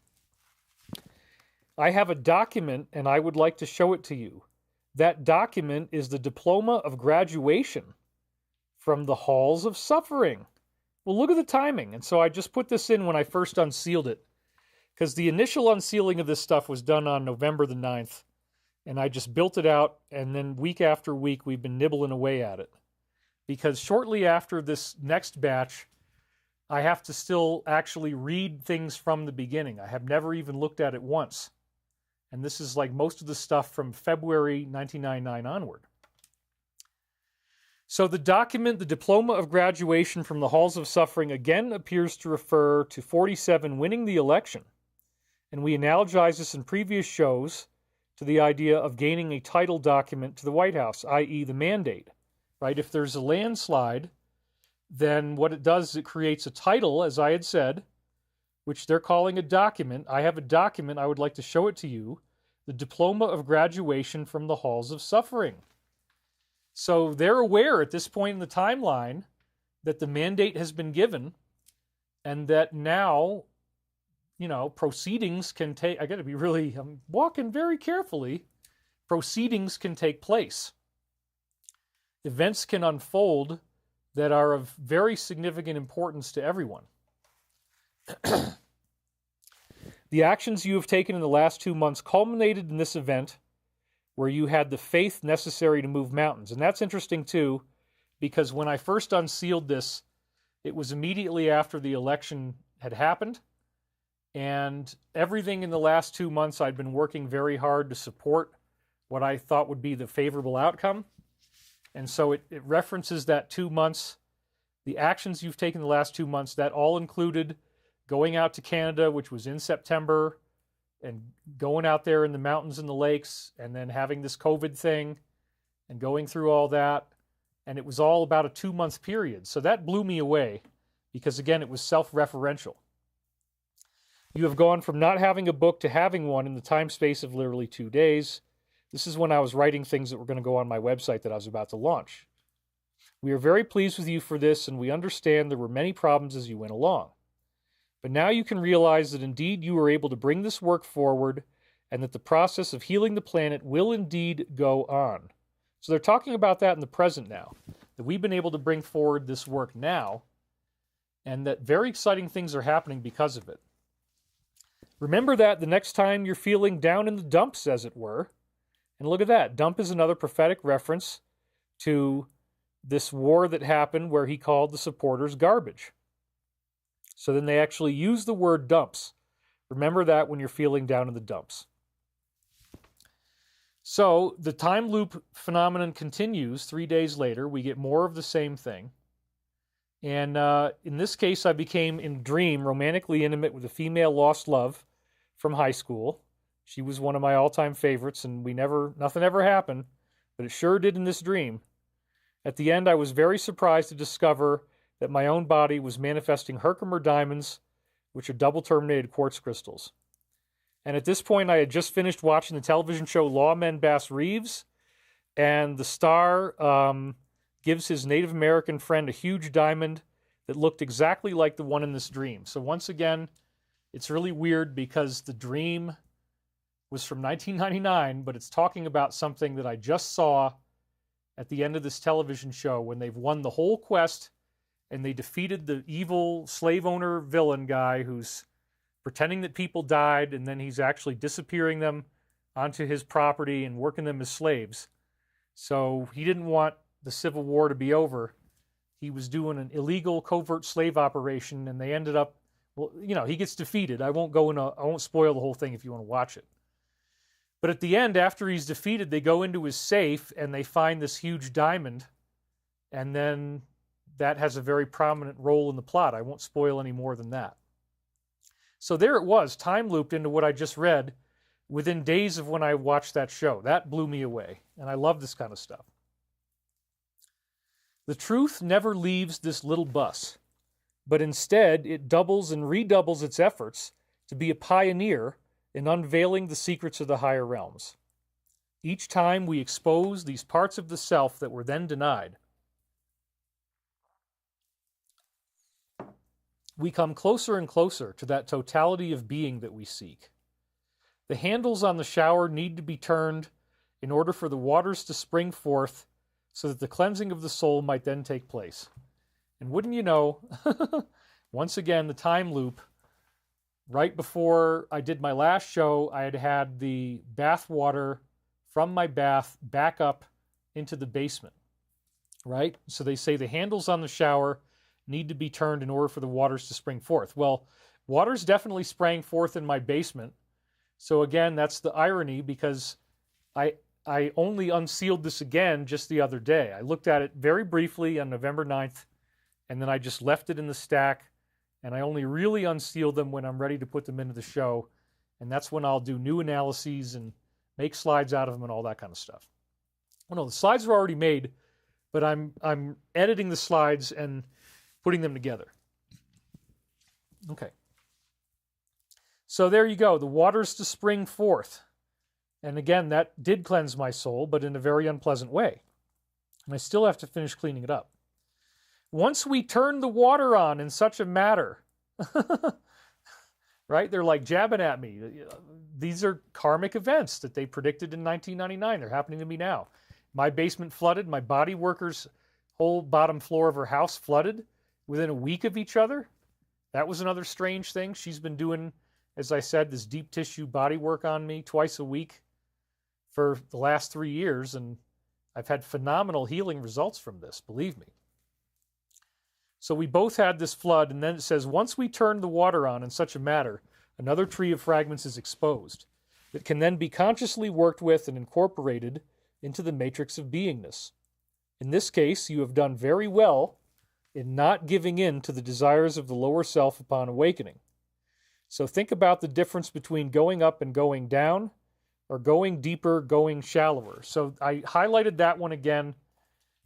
A: I have a document and I would like to show it to you. That document is the diploma of graduation from the halls of suffering. Well, look at the timing. And so I just put this in when I first unsealed it, because the initial unsealing of this stuff was done on November the 9th. And I just built it out, and then week after week, we've been nibbling away at it. Because shortly after this next batch, I have to still actually read things from the beginning. I have never even looked at it once. And this is like most of the stuff from February 1999 onward. So the document, the Diploma of Graduation from the Halls of Suffering, again appears to refer to 47 winning the election. And we analogize this in previous shows to the idea of gaining a title document to the White House, i.e. the mandate. Right? If there's a landslide, then what it does is it creates a title, as I had said, which they're calling a document. I have a document. I would like to show it to you. The Diploma of Graduation from the Halls of Suffering. So they're aware at this point in the timeline that the mandate has been given and that now, proceedings can take, I got to be really, I'm walking very carefully, proceedings can take place. Events can unfold that are of very significant importance to everyone. The actions you have taken in the last 2 months culminated in this event where you had the faith necessary to move mountains. And that's interesting too, because when I first unsealed this, it was immediately after the election had happened. And everything in the last 2 months, I'd been working very hard to support what I thought would be the favorable outcome. And so it references that 2 months, the actions you've taken the last 2 months, that all included going out to Canada, which was in September, and going out there in the mountains and the lakes, and then having this COVID thing, and going through all that. And it was all about a 2-month period. So that blew me away, because again, it was self-referential. You have gone from not having a book to having one in the time space of literally 2 days. This is when I was writing things that were going to go on my website that I was about to launch. We are very pleased with you for this, and we understand there were many problems as you went along. But now you can realize that indeed you were able to bring this work forward and that the process of healing the planet will indeed go on. So they're talking about that in the present now, that we've been able to bring forward this work now, and that very exciting things are happening because of it. Remember that the next time you're feeling down in the dumps, as it were. And look at that. Dump is another prophetic reference to this war that happened where he called the supporters garbage. So then they actually use the word dumps. Remember that when you're feeling down in the dumps. So the time loop phenomenon continues. 3 days later, we get more of the same thing. And in this case, I became, in dream, romantically intimate with a female lost love from high school. She was one of my all-time favorites, and nothing ever happened, but it sure did in this dream. At the end, I was very surprised to discover that my own body was manifesting Herkimer diamonds, which are double-terminated quartz crystals. And at this point, I had just finished watching the television show Lawmen Bass Reeves, and the star gives his Native American friend a huge diamond that looked exactly like the one in this dream. So once again, it's really weird because the dream was from 1999, but it's talking about something that I just saw at the end of this television show when they've won the whole quest and they defeated the evil slave owner villain guy who's pretending that people died, and then he's actually disappearing them onto his property and working them as slaves. So he didn't want the Civil War to be over. He was doing an illegal covert slave operation, and they ended up, he gets defeated. I won't spoil the whole thing if you want to watch it. But at the end, after he's defeated, they go into his safe and they find this huge diamond, and then that has a very prominent role in the plot. I won't spoil any more than that. So there it was, time looped into what I just read within days of when I watched that show. That blew me away, and I love this kind of stuff. The truth never leaves this little bus, but instead it doubles and redoubles its efforts to be a pioneer in unveiling the secrets of the higher realms. Each time we expose these parts of the self that were then denied, we come closer and closer to that totality of being that we seek. The handles on the shower need to be turned in order for the waters to spring forth so that the cleansing of the soul might then take place. And wouldn't you know, once again, the time loop, right before I did my last show, I had had the bath water from my bath back up into the basement, right? So they say the handles on the shower need to be turned in order for the waters to spring forth. Well, water's definitely sprang forth in my basement. So again, that's the irony, because I only unsealed this again just the other day. I looked at it very briefly on November 9th, and then I just left it in the stack, and I only really unseal them when I'm ready to put them into the show, and that's when I'll do new analyses and make slides out of them and all that kind of stuff. Well, no, the slides are already made, but I'm editing the slides and putting them together. Okay. So there you go, the waters to spring forth. And again, that did cleanse my soul, but in a very unpleasant way. And I still have to finish cleaning it up. Once we turn the water on in such a matter, right? They're like jabbing at me. These are karmic events that they predicted in 1999. They're happening to me now. My basement flooded. My body worker's whole bottom floor of her house flooded within a week of each other. That was another strange thing. She's been doing, as I said, this deep tissue body work on me twice a week for the last 3 years, and I've had phenomenal healing results from this, believe me. So we both had this flood, and then it says, once we turn the water on in such a matter, another tree of fragments is exposed that can then be consciously worked with and incorporated into the matrix of beingness. In this case, you have done very well in not giving in to the desires of the lower self upon awakening. So think about the difference between going up and going down, or going deeper, going shallower. So I highlighted that one again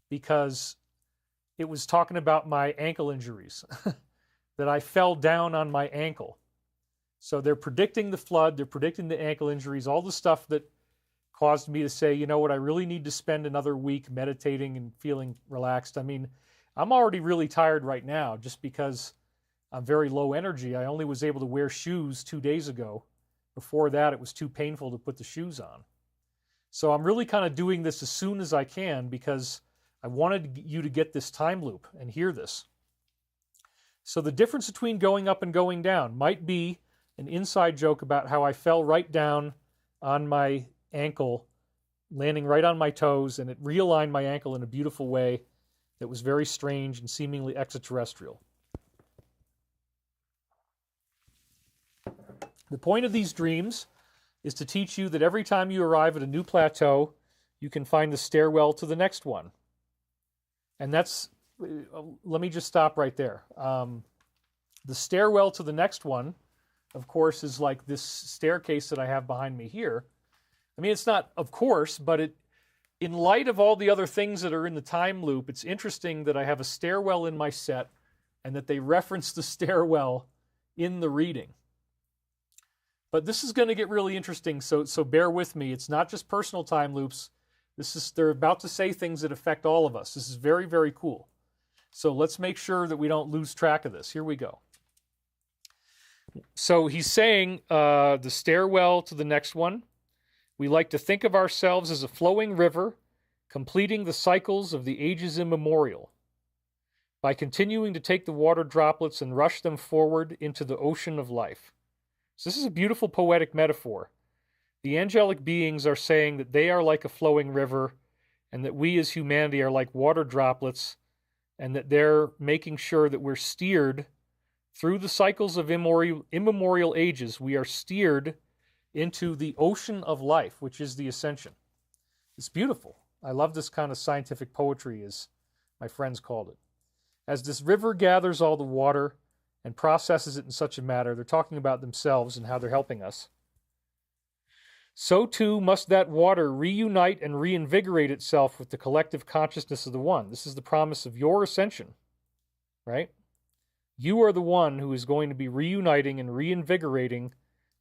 A: because it was talking about my ankle injuries, that I fell down on my ankle. So they're predicting the flood, they're predicting the ankle injuries, all the stuff that caused me to say, you know what, I really need to spend another week meditating and feeling relaxed. I mean, I'm already really tired right now just because I'm very low energy. I only was able to wear shoes 2 days ago. Before that, it was too painful to put the shoes on. So I'm really kind of doing this as soon as I can because I wanted you to get this time loop and hear this. So the difference between going up and going down might be an inside joke about how I fell right down on my ankle, landing right on my toes, and it realigned my ankle in a beautiful way that was very strange and seemingly extraterrestrial. The point of these dreams is to teach you that every time you arrive at a new plateau, you can find the stairwell to the next one. And that's, let me just stop right there. The stairwell to the next one, of course, is like this staircase that I have behind me here. I mean, it's not, of course, but in light of all the other things that are in the time loop, it's interesting that I have a stairwell in my set and that they reference the stairwell in the reading. But this is going to get really interesting, so bear with me. It's not just personal time loops. They're about to say things that affect all of us. This is very, very cool. So let's make sure that we don't lose track of this. Here we go. So he's saying the stairwell to the next one. We like to think of ourselves as a flowing river, completing the cycles of the ages immemorial. By continuing to take the water droplets and rush them forward into the ocean of life. So this is a beautiful poetic metaphor. The angelic beings are saying that they are like a flowing river and that we as humanity are like water droplets and that they're making sure that we're steered through the cycles of immemorial ages. We are steered into the ocean of life, which is the ascension. It's beautiful. I love this kind of scientific poetry, as my friends called it. As this river gathers all the water and processes it in such a manner, they're talking about themselves and how they're helping us. So too must that water reunite and reinvigorate itself with the collective consciousness of the One. This is the promise of your ascension, right? You are the one who is going to be reuniting and reinvigorating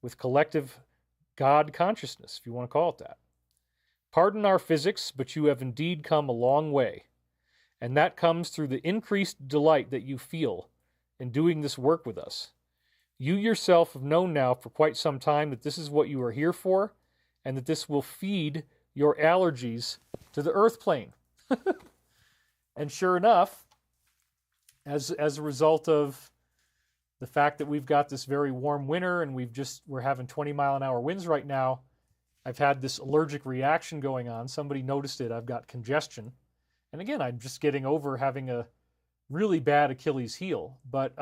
A: with collective God consciousness, if you want to call it that. Pardon our physics, but you have indeed come a long way. And that comes through the increased delight that you feel in doing this work with us. You yourself have known now for quite some time that this is what you are here for, and that this will feed your allergies to the earth plane. And sure enough, as a result of the fact that we've got this very warm winter and we're having 20-mile-an-hour winds right now, I've had this allergic reaction going on. Somebody noticed it. I've got congestion. And again, I'm just getting over having a really bad Achilles heel. But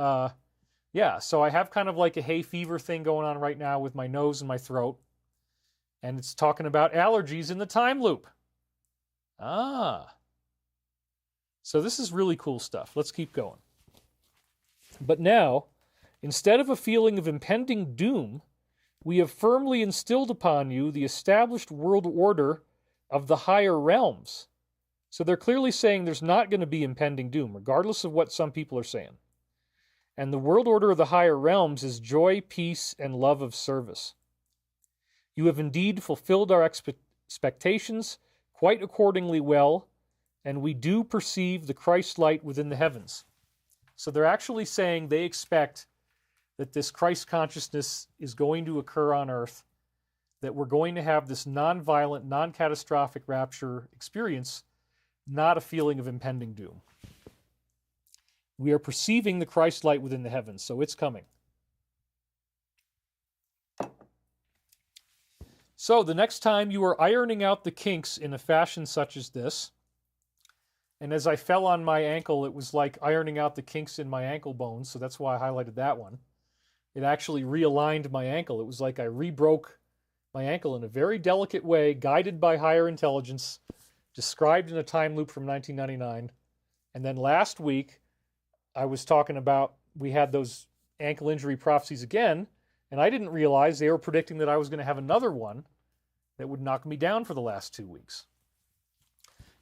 A: yeah, so I have kind of like a hay fever thing going on right now with my nose and my throat. And it's talking about allergies in the time loop. So this is really cool stuff. Let's keep going. But now, instead of a feeling of impending doom, we have firmly instilled upon you the established world order of the higher realms. So they're clearly saying there's not going to be impending doom, regardless of what some people are saying. And the world order of the higher realms is joy, peace, and love of service. You have indeed fulfilled our expectations quite accordingly well, and we do perceive the Christ light within the heavens. So they're actually saying they expect that this Christ consciousness is going to occur on earth, that we're going to have this non-violent, non-catastrophic rapture experience, not a feeling of impending doom. We are perceiving the Christ light within the heavens, so it's coming. So the next time you are ironing out the kinks in a fashion such as this, and as I fell on my ankle, it was like ironing out the kinks in my ankle bones, so that's why I highlighted that one. It actually realigned my ankle. It was like I rebroke my ankle in a very delicate way, guided by higher intelligence, described in a time loop from 1999. And then last week, I was talking about, we had those ankle injury prophecies again, and I didn't realize they were predicting that I was going to have another one that would knock me down for the last 2 weeks.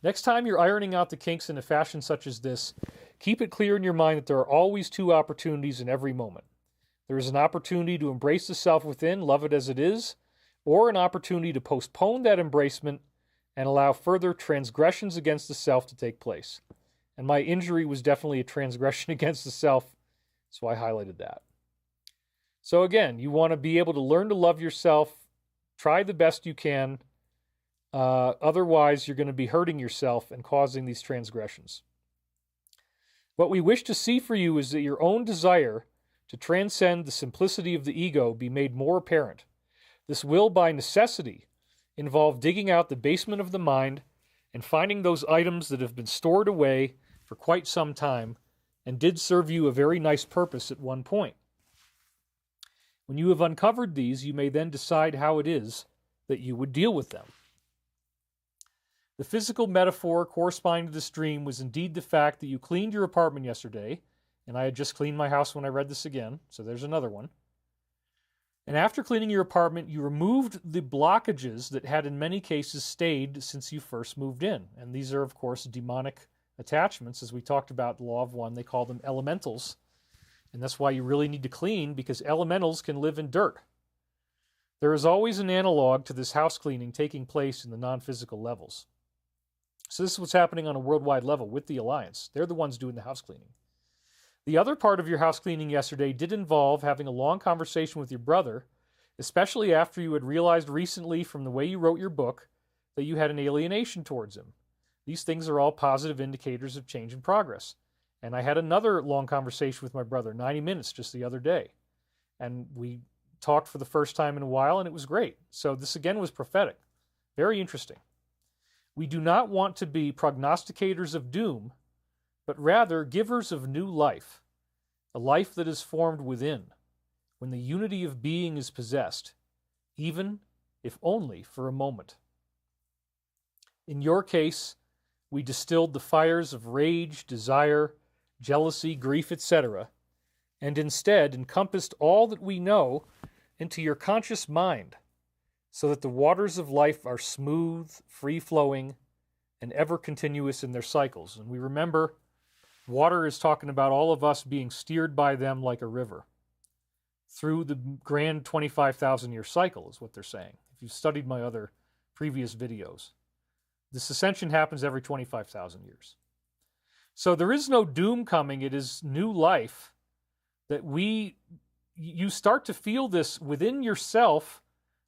A: Next time you're ironing out the kinks in a fashion such as this, keep it clear in your mind that there are always two opportunities in every moment. There is an opportunity to embrace the self within, love it as it is, or an opportunity to postpone that embracement and allow further transgressions against the self to take place. And my injury was definitely a transgression against the self, so I highlighted that. So again, you want to be able to learn to love yourself, try the best you can. Otherwise, you're going to be hurting yourself and causing these transgressions. What we wish to see for you is that your own desire to transcend the simplicity of the ego be made more apparent. This will, by necessity, involve digging out the basement of the mind and finding those items that have been stored away for quite some time and did serve you a very nice purpose at one point. When you have uncovered these, you may then decide how it is that you would deal with them. The physical metaphor corresponding to this dream was indeed the fact that you cleaned your apartment yesterday, and I had just cleaned my house when I read this again, so there's another one. And after cleaning your apartment, you removed the blockages that had in many cases stayed since you first moved in. And these are, of course, demonic attachments. As we talked about the law of one, they call them elementals. And that's why you really need to clean, because elementals can live in dirt. There is always an analog to this house cleaning taking place in the non-physical levels. So this is what's happening on a worldwide level with the Alliance. They're the ones doing the house cleaning. The other part of your house cleaning yesterday did involve having a long conversation with your brother, especially after you had realized recently from the way you wrote your book that you had an alienation towards him. These things are all positive indicators of change and progress. And I had another long conversation with my brother, 90 minutes just the other day. And we talked for the first time in a while, and it was great. So this again was prophetic. Very interesting. We do not want to be prognosticators of doom, but rather givers of new life, a life that is formed within, when the unity of being is possessed, even if only for a moment. In your case, we distilled the fires of rage, desire, jealousy, grief, etc., and instead encompassed all that we know into your conscious mind, so that the waters of life are smooth, free-flowing, and ever continuous in their cycles. And we remember, water is talking about all of us being steered by them like a river through the grand 25,000-year cycle, is what they're saying, if you've studied my other previous videos. This ascension happens every 25,000 years. So there is no doom coming. It is new life that you start to feel this within yourself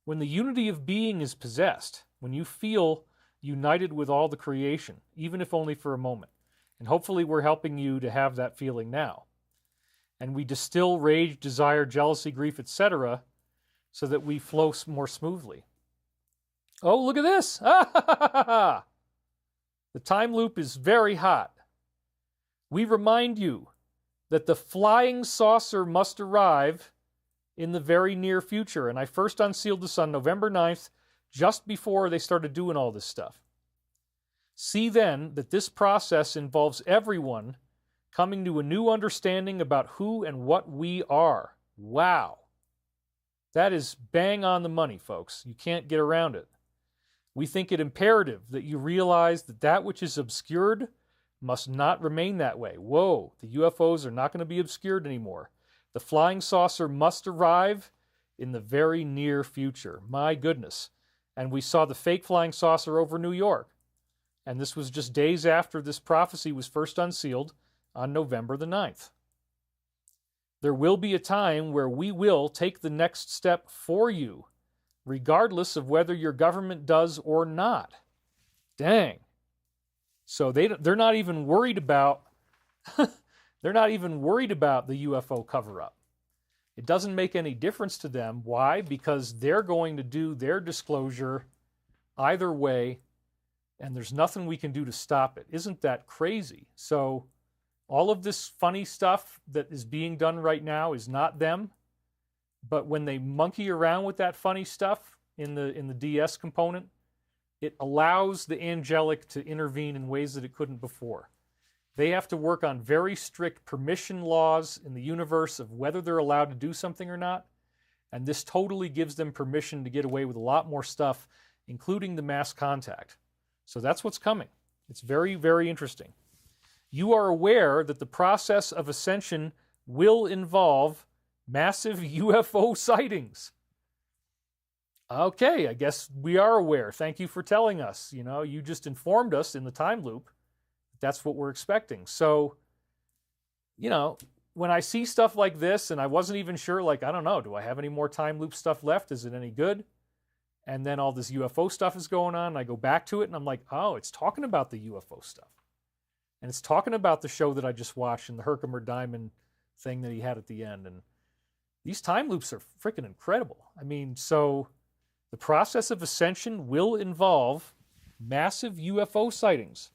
A: when the unity of being is possessed, when you feel united with all the creation, even if only for a moment. And hopefully we're helping you to have that feeling now. And we distill rage, desire, jealousy, grief, etc., so that we flow more smoothly. Oh, look at this! The time loop is very hot. We remind you that the flying saucer must arrive in the very near future. And I first unsealed this on November 9th, just before they started doing all this stuff. See then that this process involves everyone coming to a new understanding about who and what we are. Wow. That is bang on the money, folks. You can't get around it. We think it imperative that you realize that that which is obscured must not remain that way. Whoa, the UFOs are not going to be obscured anymore. The flying saucer must arrive in the very near future. My goodness. And we saw the fake flying saucer over New York. And this was just days after this prophecy was first unsealed on November the 9th. There will be a time where we will take the next step for you, regardless of whether your government does or not. Dang. So they're not even worried about they're not even worried about the UFO cover-up. It doesn't make any difference to them. Why? Because they're going to do their disclosure either way, and there's nothing we can do to stop it. Isn't that crazy? So all of this funny stuff that is being done right now is not them, but when they monkey around with that funny stuff in the DS component, it allows the angelic to intervene in ways that it couldn't before. They have to work on very strict permission laws in the universe of whether they're allowed to do something or not, and this totally gives them permission to get away with a lot more stuff, including the mass contact. So that's what's coming. It's very, very interesting. You are aware that the process of ascension will involve massive UFO sightings. Okay, I guess we are aware. Thank you for telling us. You just informed us in the time loop. That's what we're expecting. So, when I see stuff like this, and I wasn't even sure, I don't know, do I have any more time loop stuff left? Is it any good? And then all this UFO stuff is going on, and I go back to it, and I'm like, oh, it's talking about the UFO stuff. And it's talking about the show that I just watched and the Herkimer Diamond thing that he had at the end. And these time loops are freaking incredible. So the process of ascension will involve massive UFO sightings.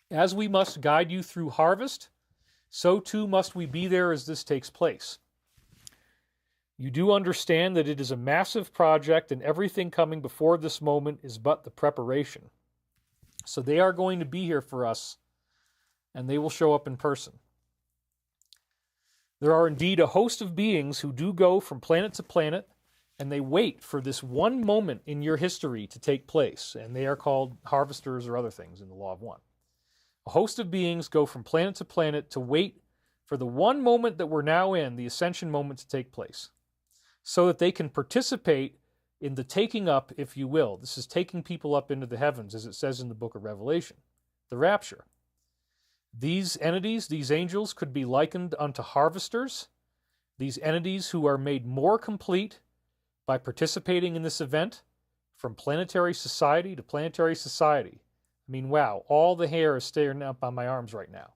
A: As we must guide you through harvest, so too must we be there as this takes place. You do understand that it is a massive project, and everything coming before this moment is but the preparation. So they are going to be here for us, and they will show up in person. There are indeed a host of beings who do go from planet to planet, and they wait for this one moment in your history to take place, and they are called harvesters or other things in the Law of One. A host of beings go from planet to planet to wait for the one moment that we're now in, the ascension moment, to take place, so that they can participate in the taking up, if you will. This is taking people up into the heavens, as it says in the book of Revelation, the rapture. These entities, these angels, could be likened unto harvesters, these entities who are made more complete by participating in this event from planetary society to planetary society. Wow, all the hair is standing up on my arms right now.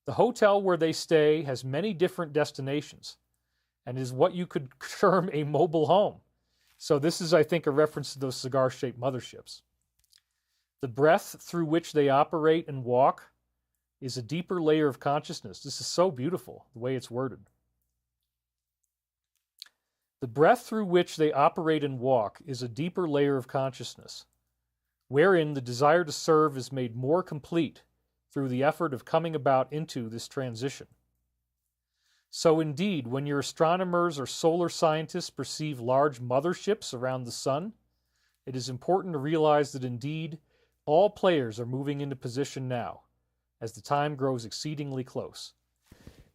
A: The hotel where they stay has many different destinations and is what you could term a mobile home. So this is, I think, a reference to those cigar-shaped motherships. The breath through which they operate and walk is a deeper layer of consciousness. This is so beautiful, the way it's worded. The breath through which they operate and walk is a deeper layer of consciousness, wherein the desire to serve is made more complete through the effort of coming about into this transition. So indeed, when your astronomers or solar scientists perceive large motherships around the sun, it is important to realize that indeed all players are moving into position now, as the time grows exceedingly close.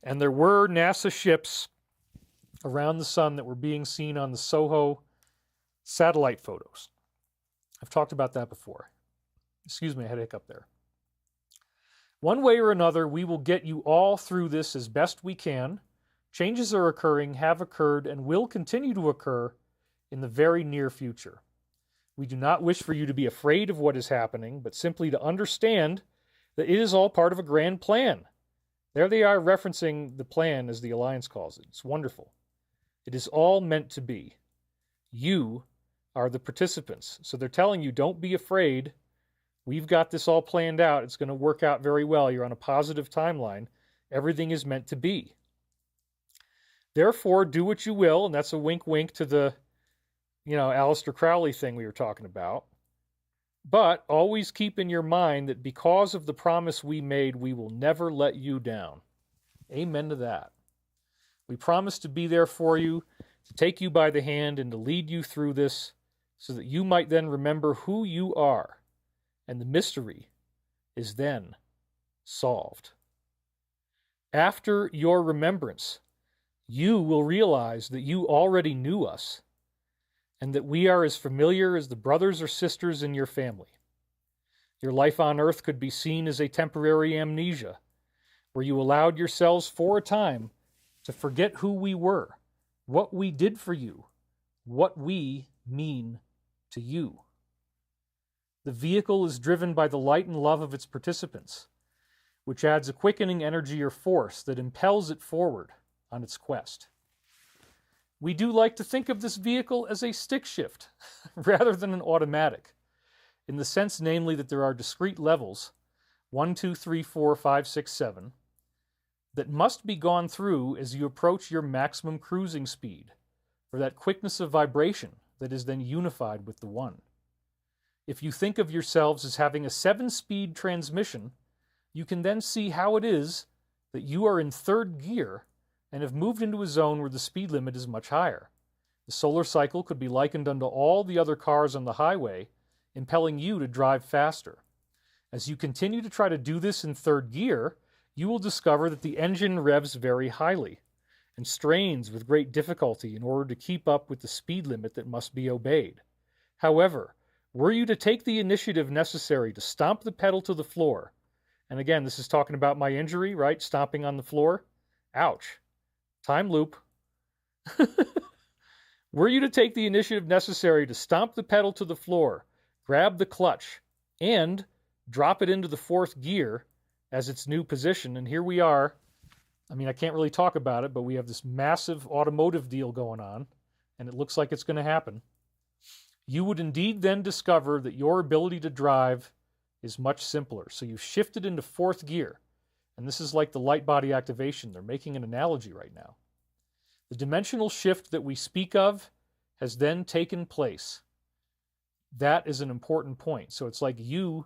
A: And there were NASA ships around the sun that were being seen on the SOHO satellite photos. I've talked about that before. Excuse me, I had a hiccup there. One way or another, we will get you all through this as best we can. Changes are occurring, have occurred, and will continue to occur in the very near future. We do not wish for you to be afraid of what is happening, but simply to understand that it is all part of a grand plan. There they are referencing the plan as the Alliance calls it. It's wonderful. It is all meant to be. You are the participants. So they're telling you, don't be afraid. We've got this all planned out. It's going to work out very well. You're on a positive timeline. Everything is meant to be. Therefore, do what you will, and that's a wink-wink to the, Aleister Crowley thing we were talking about. But always keep in your mind that because of the promise we made, we will never let you down. Amen to that. We promise to be there for you, to take you by the hand, and to lead you through this, so that you might then remember who you are, and the mystery is then solved. After your remembrance, you will realize that you already knew us, and that we are as familiar as the brothers or sisters in your family. Your life on earth could be seen as a temporary amnesia, where you allowed yourselves for a time to forget who we were, what we did for you, what we mean to you. The vehicle is driven by the light and love of its participants, which adds a quickening energy or force that impels it forward on its quest. We do like to think of this vehicle as a stick shift rather than an automatic, in the sense, namely, that there are discrete levels, 1, 2, 3, 4, 5, 6, 7, that must be gone through as you approach your maximum cruising speed, or that quickness of vibration that is then unified with the one. If you think of yourselves as having a 7-speed transmission, you can then see how it is that you are in 3rd gear and have moved into a zone where the speed limit is much higher. The solar cycle could be likened unto all the other cars on the highway, impelling you to drive faster. As you continue to try to do this in 3rd gear, you will discover that the engine revs very highly and strains with great difficulty in order to keep up with the speed limit that must be obeyed. However, were you to take the initiative necessary to stomp the pedal to the floor, and again, this is talking about my injury, right? Stomping on the floor. Ouch. Time loop. Were you to take the initiative necessary to stomp the pedal to the floor, grab the clutch, and drop it into the 4th gear as its new position, and here we are. I mean, I can't really talk about it, but we have this massive automotive deal going on, and it looks like it's going to happen. You would indeed then discover that your ability to drive is much simpler. So you've shifted into 4th gear, and this is like the light body activation. They're making an analogy right now. The dimensional shift that we speak of has then taken place. That is an important point. So it's like the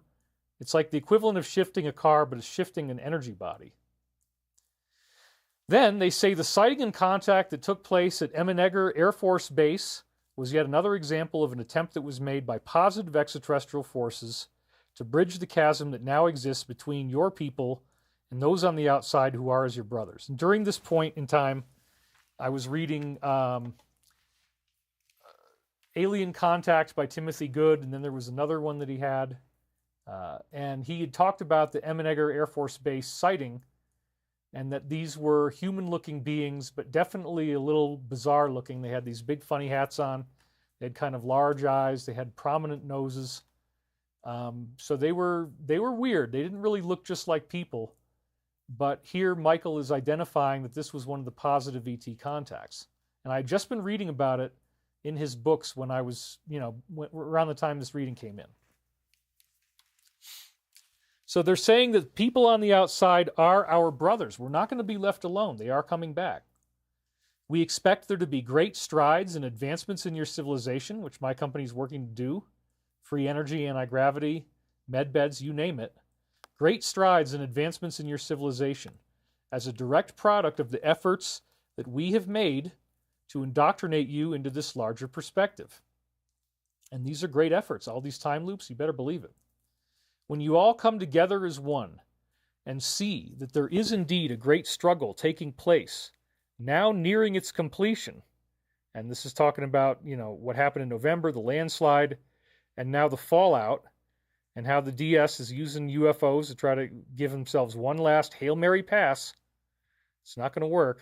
A: equivalent of shifting a car, but it's shifting an energy body. Then they say the sighting and contact that took place at Emmenegger Air Force Base was yet another example of an attempt that was made by positive extraterrestrial forces to bridge the chasm that now exists between your people and those on the outside who are as your brothers. And during this point in time, I was reading Alien Contact by Timothy Good, and then there was another one that he had. And he had talked about the Emmenegger Air Force Base sighting, and that these were human-looking beings, but definitely a little bizarre-looking. They had these big funny hats on. They had kind of large eyes. They had prominent noses. So they were weird. They didn't really look just like people. But here Michael is identifying that this was one of the positive ET contacts. And I had just been reading about it in his books when I was, around the time this reading came in. So they're saying that people on the outside are our brothers. We're not going to be left alone. They are coming back. We expect there to be great strides and advancements in your civilization, which my company is working to do. Free energy, anti-gravity, med beds, you name it. Great strides and advancements in your civilization as a direct product of the efforts that we have made to indoctrinate you into this larger perspective. And these are great efforts. All these time loops, you better believe it. When you all come together as one and see that there is indeed a great struggle taking place, now nearing its completion, and this is talking about, what happened in November, the landslide, and now the fallout, and how the DS is using UFOs to try to give themselves one last Hail-Mary Pass. It's not going to work.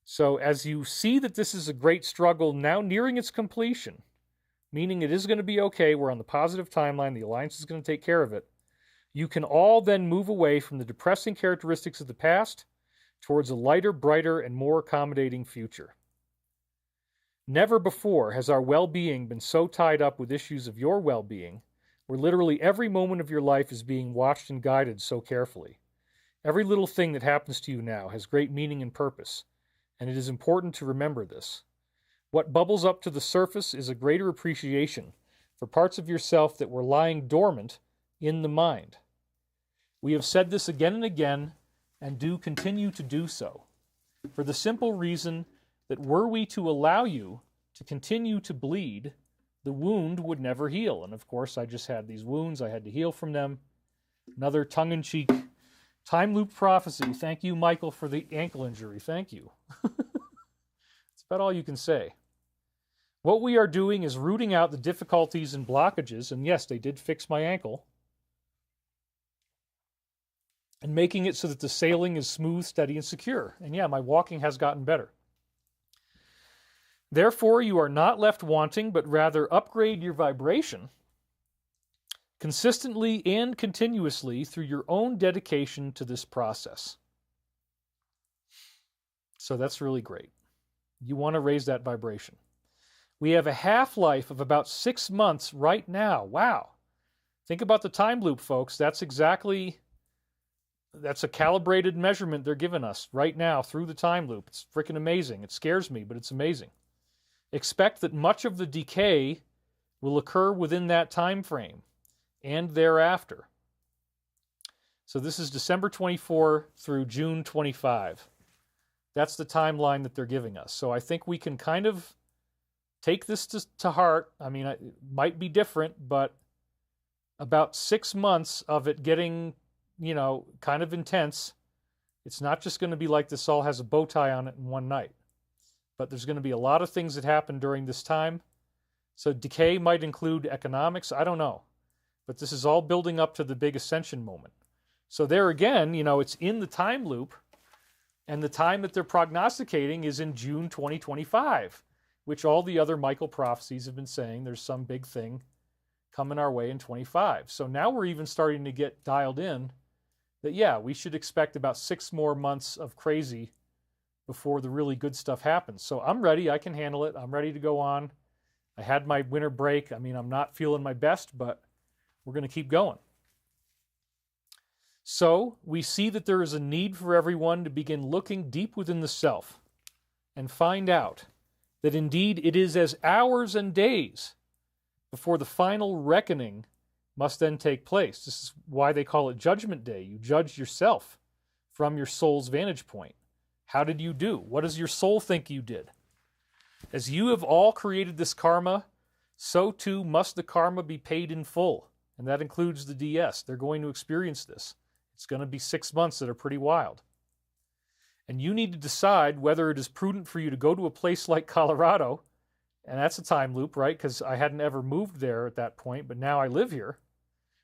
A: So as you see that this is a great struggle now nearing its completion, meaning it is going to be okay, we're on the positive timeline, the Alliance is going to take care of it, you can all then move away from the depressing characteristics of the past towards a lighter, brighter, and more accommodating future. Never before has our well-being been so tied up with issues of your well-being, where literally every moment of your life is being watched and guided so carefully. Every little thing that happens to you now has great meaning and purpose, and it is important to remember this. What bubbles up to the surface is a greater appreciation for parts of yourself that were lying dormant in the mind. We have said this again and again, and do continue to do so, for the simple reason that were we to allow you to continue to bleed, the wound would never heal. And of course, I just had these wounds. I had to heal from them. Another tongue-in-cheek time loop prophecy. Thank you, Michael, for the ankle injury. Thank you. That's about all you can say. What we are doing is rooting out the difficulties and blockages, and yes, they did fix my ankle, and making it so that the sailing is smooth, steady, and secure. And yeah, my walking has gotten better. Therefore, you are not left wanting, but rather upgrade your vibration consistently and continuously through your own dedication to this process. So that's really great. You want to raise that vibration. We have a half-life of about 6 months right now. Wow. Think about the time loop, folks. That's a calibrated measurement they're giving us right now through the time loop. It's freaking amazing. It scares me, but it's amazing. Expect that much of the decay will occur within that time frame and thereafter. So this is December 24 through June 25. That's the timeline that they're giving us. So I think we can kind of take this to heart. I mean, it might be different, but about 6 months of it getting, kind of intense. It's not just going to be like this all has a bow tie on it in one night. But there's going to be a lot of things that happen during this time. So decay might include economics. I don't know. But this is all building up to the big ascension moment. So there again, it's in the time loop. And the time that they're prognosticating is in June 2025, which all the other Michael Prophecies have been saying there's some big thing coming our way in 25. So now we're even starting to get dialed in that, yeah, we should expect about 6 more months of crazy before the really good stuff happens. So I'm ready. I can handle it. I'm ready to go on. I had my winter break. I mean, I'm not feeling my best, but we're going to keep going. So we see that there is a need for everyone to begin looking deep within the self and find out that indeed it is as hours and days before the final reckoning must then take place. This is why they call it Judgment Day. You judge yourself from your soul's vantage point. How did you do? What does your soul think you did? As you have all created this karma, so too must the karma be paid in full. And that includes the DS. They're going to experience this. It's going to be 6 months that are pretty wild. And you need to decide whether it is prudent for you to go to a place like Colorado, and that's a time loop, right? Because I hadn't ever moved there at that point, but now I live here,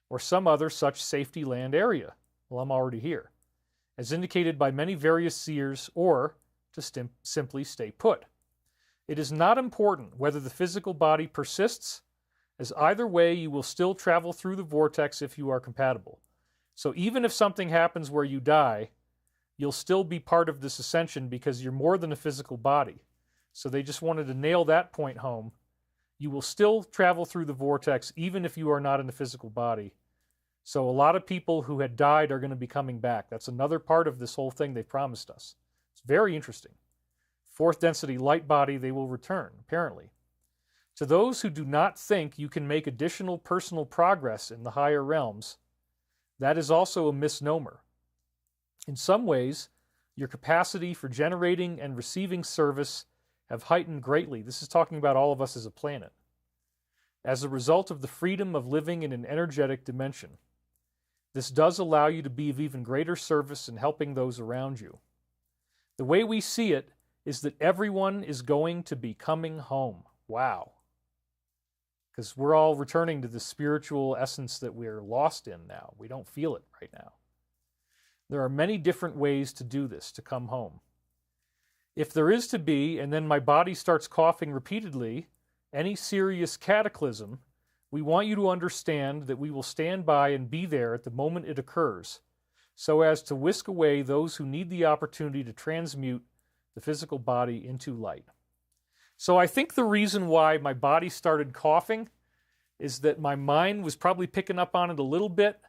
A: or some other such safety land area. Well, I'm already here, as indicated by many various seers, or to simply stay put. It is not important whether the physical body persists, as either way you will still travel through the vortex if you are compatible. So even if something happens where you die, you'll still be part of this ascension because you're more than a physical body. So they just wanted to nail that point home. You will still travel through the vortex even if you are not in a physical body. So a lot of people who had died are going to be coming back. That's another part of this whole thing they promised us. It's very interesting. Fourth density light body, they will return, apparently. To those who do not think you can make additional personal progress in the higher realms, that is also a misnomer. In some ways, your capacity for generating and receiving service have heightened greatly. This is talking about all of us as a planet, as a result of the freedom of living in an energetic dimension. This does allow you to be of even greater service in helping those around you. The way we see it is that everyone is going to be coming home. Wow. Because we're all returning to the spiritual essence that we're lost in now. We don't feel it right now. There are many different ways to do this, to come home. If there is to be, and then my body starts coughing repeatedly, any serious cataclysm, we want you to understand that we will stand by and be there at the moment it occurs, so as to whisk away those who need the opportunity to transmute the physical body into light. So I think the reason why my body started coughing is that my mind was probably picking up on it a little bit,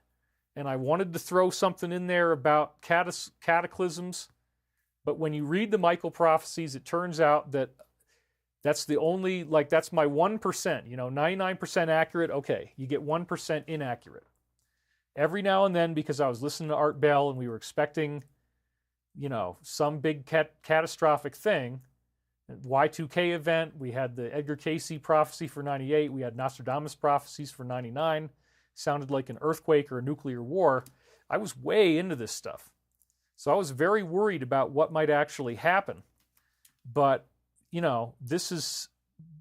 A: and I wanted to throw something in there about cataclysms. But when you read the Michael Prophecies, it turns out that that's the only, that's my 1%, 99% accurate. Okay, you get 1% inaccurate. Every now and then, because I was listening to Art Bell and we were expecting, some big catastrophic thing, Y2K event, we had the Edgar Cayce prophecy for 98, we had Nostradamus prophecies for 99, sounded like an earthquake or a nuclear war. I was way into this stuff. So I was very worried about what might actually happen. But, this is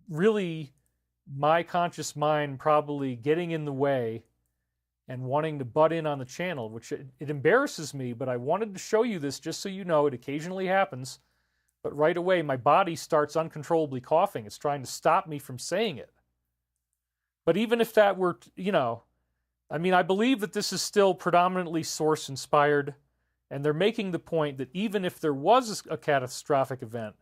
A: really my conscious mind probably getting in the way and wanting to butt in on the channel, which it embarrasses me, but I wanted to show you this just so you know it occasionally happens. But right away, my body starts uncontrollably coughing. It's trying to stop me from saying it. But even if that were, I believe that this is still predominantly source-inspired, and they're making the point that even if there was a catastrophic event,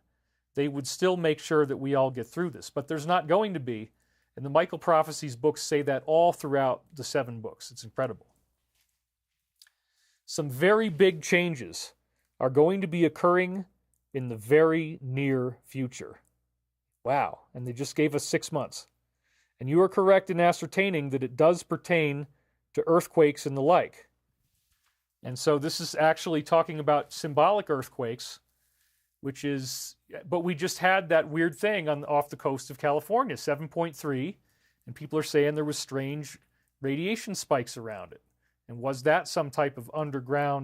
A: they would still make sure that we all get through this. But there's not going to be. And the Michael Prophecies books say that all throughout the 7 books. It's incredible. Some very big changes are going to be occurring in the very near future. Wow. And they just gave us 6 months. And you are correct in ascertaining that it does pertain to earthquakes and the like. And so this is actually talking about symbolic earthquakes, but we just had that weird thing off the coast of California, 7.3, and people are saying there was strange radiation spikes around it. And was that some type of underwater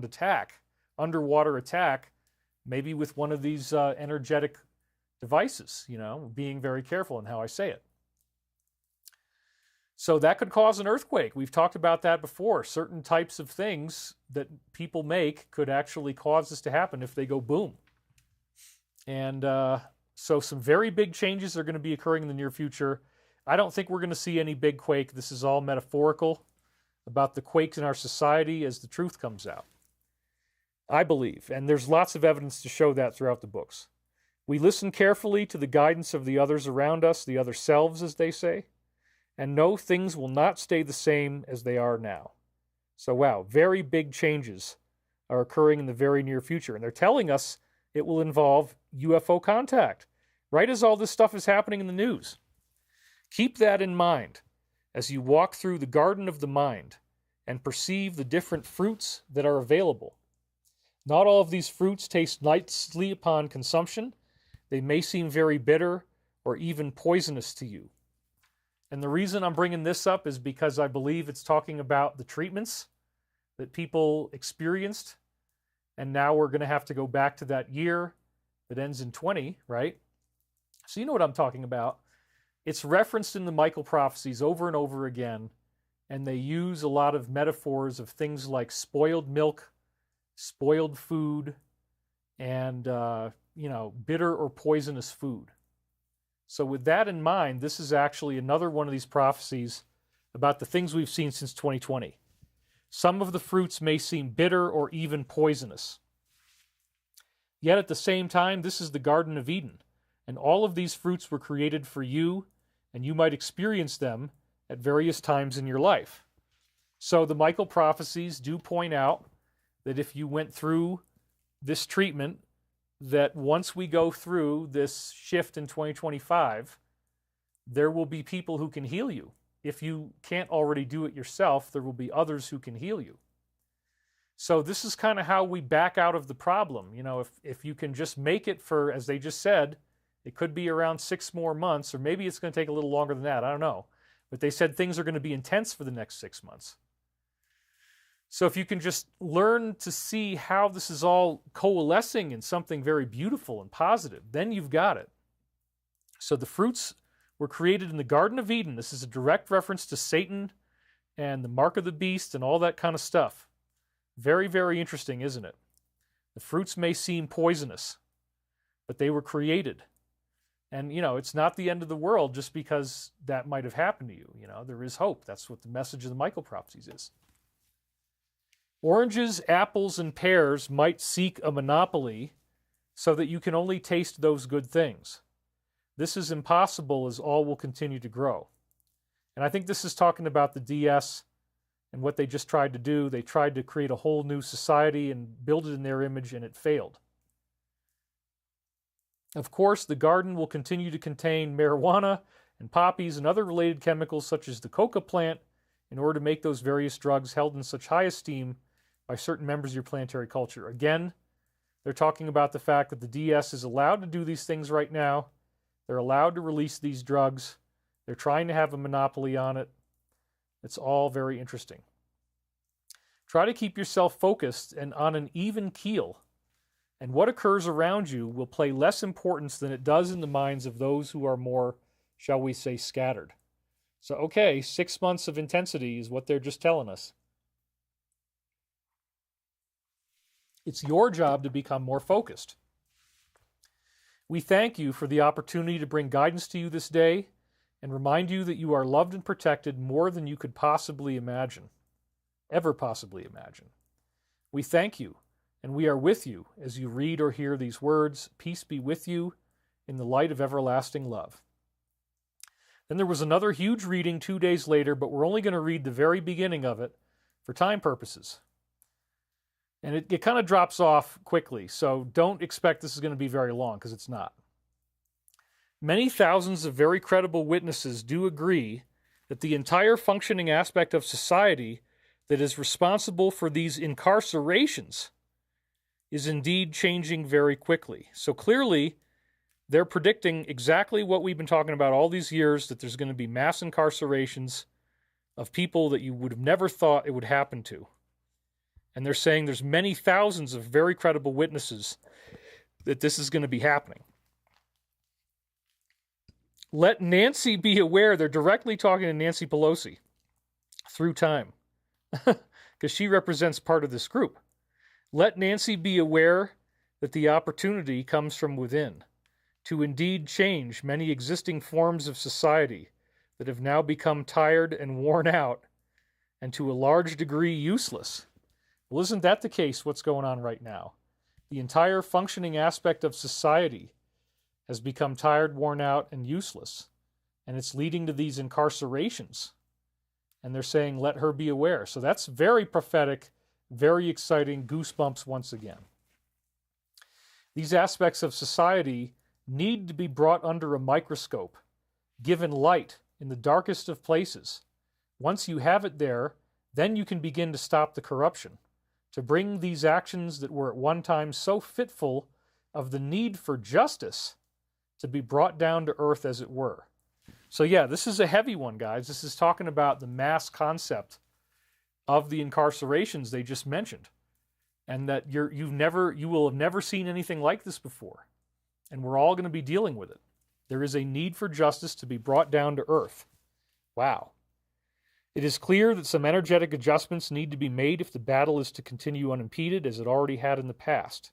A: attack, maybe with one of these energetic devices, being very careful in how I say it. So that could cause an earthquake. We've talked about that before. Certain types of things that people make could actually cause this to happen if they go boom. And so some very big changes are going to be occurring in the near future. I don't think we're going to see any big quake. This is all metaphorical about the quakes in our society as the truth comes out. I believe, and there's lots of evidence to show that throughout the books. We listen carefully to the guidance of the others around us, the other selves, as they say, and know things will not stay the same as they are now. So wow, very big changes are occurring in the very near future. And they're telling us it will involve UFO contact, right as all this stuff is happening in the news. Keep that in mind as you walk through the garden of the mind and perceive the different fruits that are available. Not all of these fruits taste nicely upon consumption. They may seem very bitter or even poisonous to you. And the reason I'm bringing this up is because I believe it's talking about the treatments that people experienced. And now we're going to have to go back to that year that ends in 20, right? So you know what I'm talking about. It's referenced in the Michael Prophecies over and over again. And they use a lot of metaphors of things like spoiled milk, spoiled food, and, bitter or poisonous food. So with that in mind, this is actually another one of these prophecies about the things we've seen since 2020. Some of the fruits may seem bitter or even poisonous. Yet at the same time, this is the Garden of Eden, and all of these fruits were created for you, and you might experience them at various times in your life. So the Michael Prophecies do point out that if you went through this treatment, that once we go through this shift in 2025, there will be people who can heal you. If you can't already do it yourself, there will be others who can heal you. So this is kind of how we back out of the problem. If you can just make it for, as they just said, it could be around 6 more months, or maybe it's going to take a little longer than that. I don't know. But they said things are going to be intense for the next 6 months. So if you can just learn to see how this is all coalescing in something very beautiful and positive, then you've got it. So the fruits were created in the Garden of Eden. This is a direct reference to Satan and the mark of the beast and all that kind of stuff. Very, very interesting, isn't it? The fruits may seem poisonous, but they were created. And, it's not the end of the world just because that might have happened to you. There is hope. That's what the message of the Michael Prophecies is. Oranges, apples, and pears might seek a monopoly so that you can only taste those good things. This is impossible as all will continue to grow. And I think this is talking about the DS and what they just tried to do. They tried to create a whole new society and build it in their image, and it failed. Of course, the garden will continue to contain marijuana and poppies and other related chemicals such as the coca plant in order to make those various drugs held in such high esteem by certain members of your planetary culture. Again, they're talking about the fact that the DS is allowed to do these things right now. They're allowed to release these drugs. They're trying to have a monopoly on it. It's all very interesting. Try to keep yourself focused and on an even keel, and what occurs around you will play less importance than it does in the minds of those who are more shall we say, scattered. So, okay, 6 months of intensity is what they're just telling us. It's your job to become more focused. We thank you for the opportunity to bring guidance to you this day and remind you that you are loved and protected more than you could possibly imagine, ever possibly imagine. We thank you, and we are with you as you read or hear these words. Peace be with you in the light of everlasting love. Then there was another huge reading 2 days later, but we're only going to read the very beginning of it for time purposes. And it kind of drops off quickly, so don't expect this is going to be very long, because it's not. Many thousands of very credible witnesses do agree that the entire functioning aspect of society that is responsible for these incarcerations is indeed changing very quickly. So clearly, they're predicting exactly what we've been talking about all these years, that there's going to be mass incarcerations of people that you would have never thought it would happen to. And they're saying there's many thousands of very credible witnesses that this is going to be happening. Let Nancy be aware. They're directly talking to Nancy Pelosi through time, because she represents part of this group. Let Nancy be aware that the opportunity comes from within to indeed change many existing forms of society that have now become tired and worn out and to a large degree useless. Well, isn't that the case, what's going on right now? The entire functioning aspect of society has become tired, worn out, and useless. And it's leading to these incarcerations. And they're saying, let her be aware. So that's very prophetic, very exciting, goosebumps once again. These aspects of society need to be brought under a microscope, given light in the darkest of places. Once you have it there, then you can begin to stop the corruption, to bring these actions that were at one time so fitful of the need for justice to be brought down to earth, as it were. So yeah, this is a heavy one, guys. This is talking about the mass concept of the incarcerations they just mentioned, and that you will have never seen anything like this before, and we're all going to be dealing with it. There is a need for justice to be brought down to earth. Wow. It is clear that some energetic adjustments need to be made if the battle is to continue unimpeded, as it already had in the past.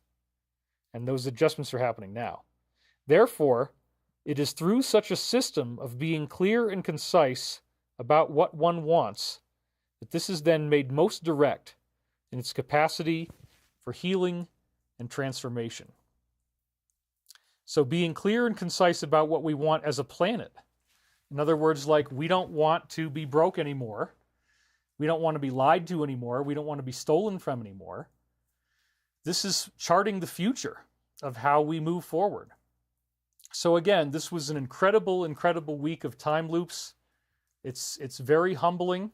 A: And those adjustments are happening now. Therefore, it is through such a system of being clear and concise about what one wants that this is then made most direct in its capacity for healing and transformation. So being clear and concise about what we want as a planet. In other words, like, we don't want to be broke anymore. We don't want to be lied to anymore. We don't want to be stolen from anymore. This is charting the future of how we move forward. So again, this was an incredible, incredible week of time loops. It's very humbling.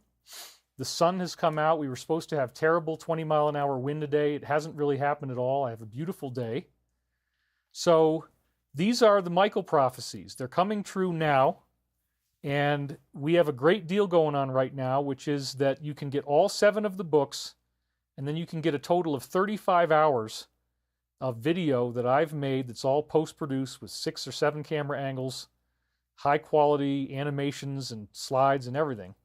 A: The sun has come out. We were supposed to have terrible 20-mile-an-hour wind today. It hasn't really happened at all. I have a beautiful day. So these are the Michael Prophecies. They're coming true now. And we have a great deal going on right now, which is that you can get all 7 of the books, and then you can get a total of 35 hours of video that I've made that's all post-produced with 6 or 7 camera angles, high-quality animations and slides and everything.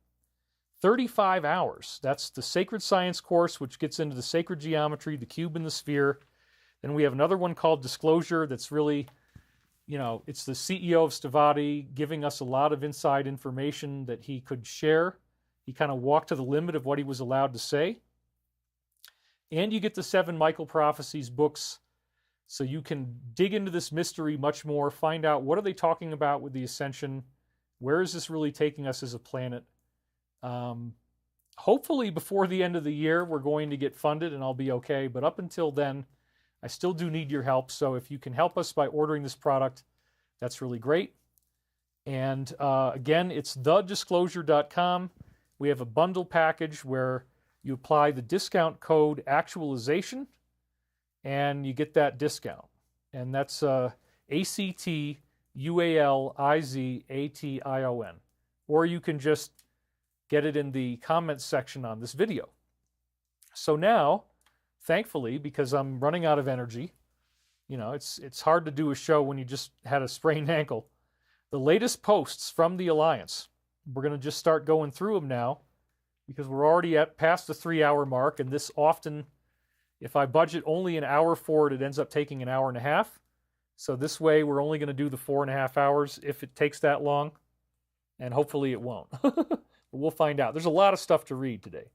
A: 35 hours. That's the Sacred Science course, which gets into the sacred geometry, the cube and the sphere. Then we have another one called Disclosure that's really, it's the CEO of Stavati giving us a lot of inside information that he could share. He kind of walked to the limit of what he was allowed to say. And you get the 7 Michael Prophecies books, so you can dig into this mystery much more, find out what are they talking about with the ascension, where is this really taking us as a planet. Hopefully before the end of the year we're going to get funded and I'll be okay, but up until then I still do need your help. So if you can help us by ordering this product, that's really great. And again, it's thedisclosure.com. We have a bundle package where you apply the discount code actualization and you get that discount. And that's ACTUALIZATION. Or you can just get it in the comments section on this video. So now, thankfully, because I'm running out of energy, it's hard to do a show when you just had a sprained ankle. the latest posts from the Alliance. We're going to just start going through them now because we're already past the 3-hour mark, and this often, if I budget only an hour for it, it ends up taking an hour and a half. So this way, we're only going to do the 4.5 hours if it takes that long, and hopefully it won't. But we'll find out. There's a lot of stuff to read today.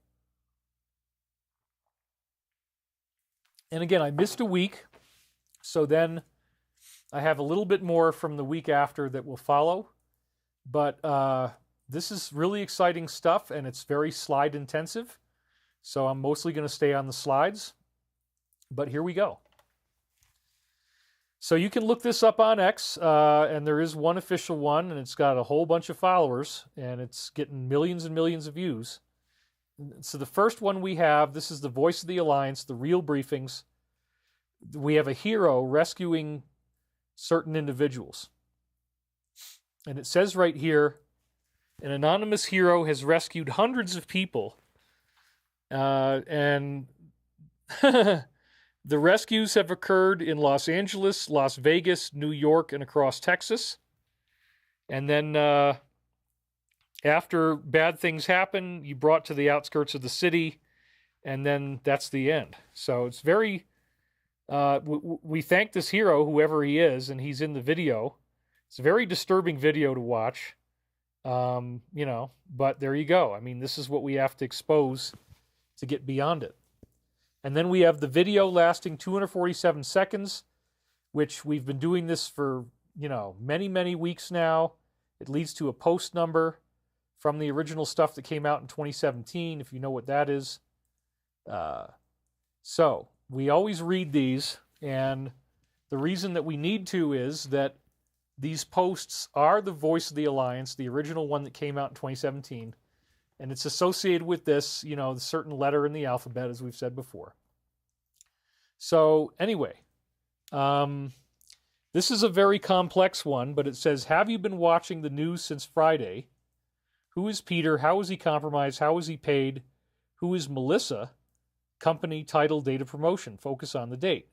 A: And again, I missed a week, so then I have a little bit more from the week after that will follow. But this is really exciting stuff, and it's very slide intensive. So I'm mostly going to stay on the slides. But here we go. So you can look this up on X, and there is one official one, and it's got a whole bunch of followers, and it's getting millions and millions of views. So the first one we have, this is the Voice of the Alliance, the real briefings. We have a hero rescuing certain individuals. And it says right here, an anonymous hero has rescued hundreds of people. And the rescues have occurred in Los Angeles, Las Vegas, New York, and across Texas. And then after bad things happen, you brought to the outskirts of the city, and then that's the end. So it's very, we thank this hero, whoever he is, and he's in the video. It's a very disturbing video to watch, but there you go. I mean, this is what we have to expose to get beyond it. And then we have the video lasting 247 seconds, which we've been doing this for, many, many weeks now. It leads to a post number from the original stuff that came out in 2017, if you know what that is. So we always read these, and the reason that we need to is that these posts are the Voice of the Alliance, the original one that came out in 2017, and it's associated with this, the certain letter in the alphabet, as we've said before. So anyway, this is a very complex one, but it says, have you been watching the news since Friday? Who is Peter? How was he compromised? How was he paid? Who is Melissa? Company, title, date of promotion. Focus on the date.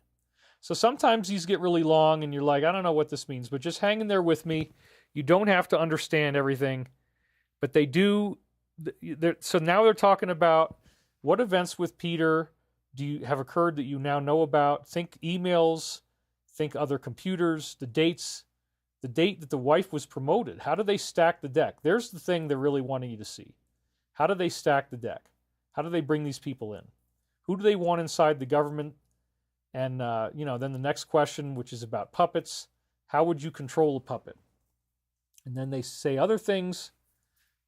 A: So sometimes these get really long and you're like, I don't know what this means, but just hang in there with me. You don't have to understand everything, but they do. So now they're talking about what events with Peter have occurred that you now know about. Think emails, think other computers, the dates, the date that the wife was promoted. How do they stack the deck? There's the thing they're really wanting you to see. How do they stack the deck? How do they bring these people in? Who do they want inside the government? And, then the next question, which is about puppets. How would you control a puppet? And then they say other things.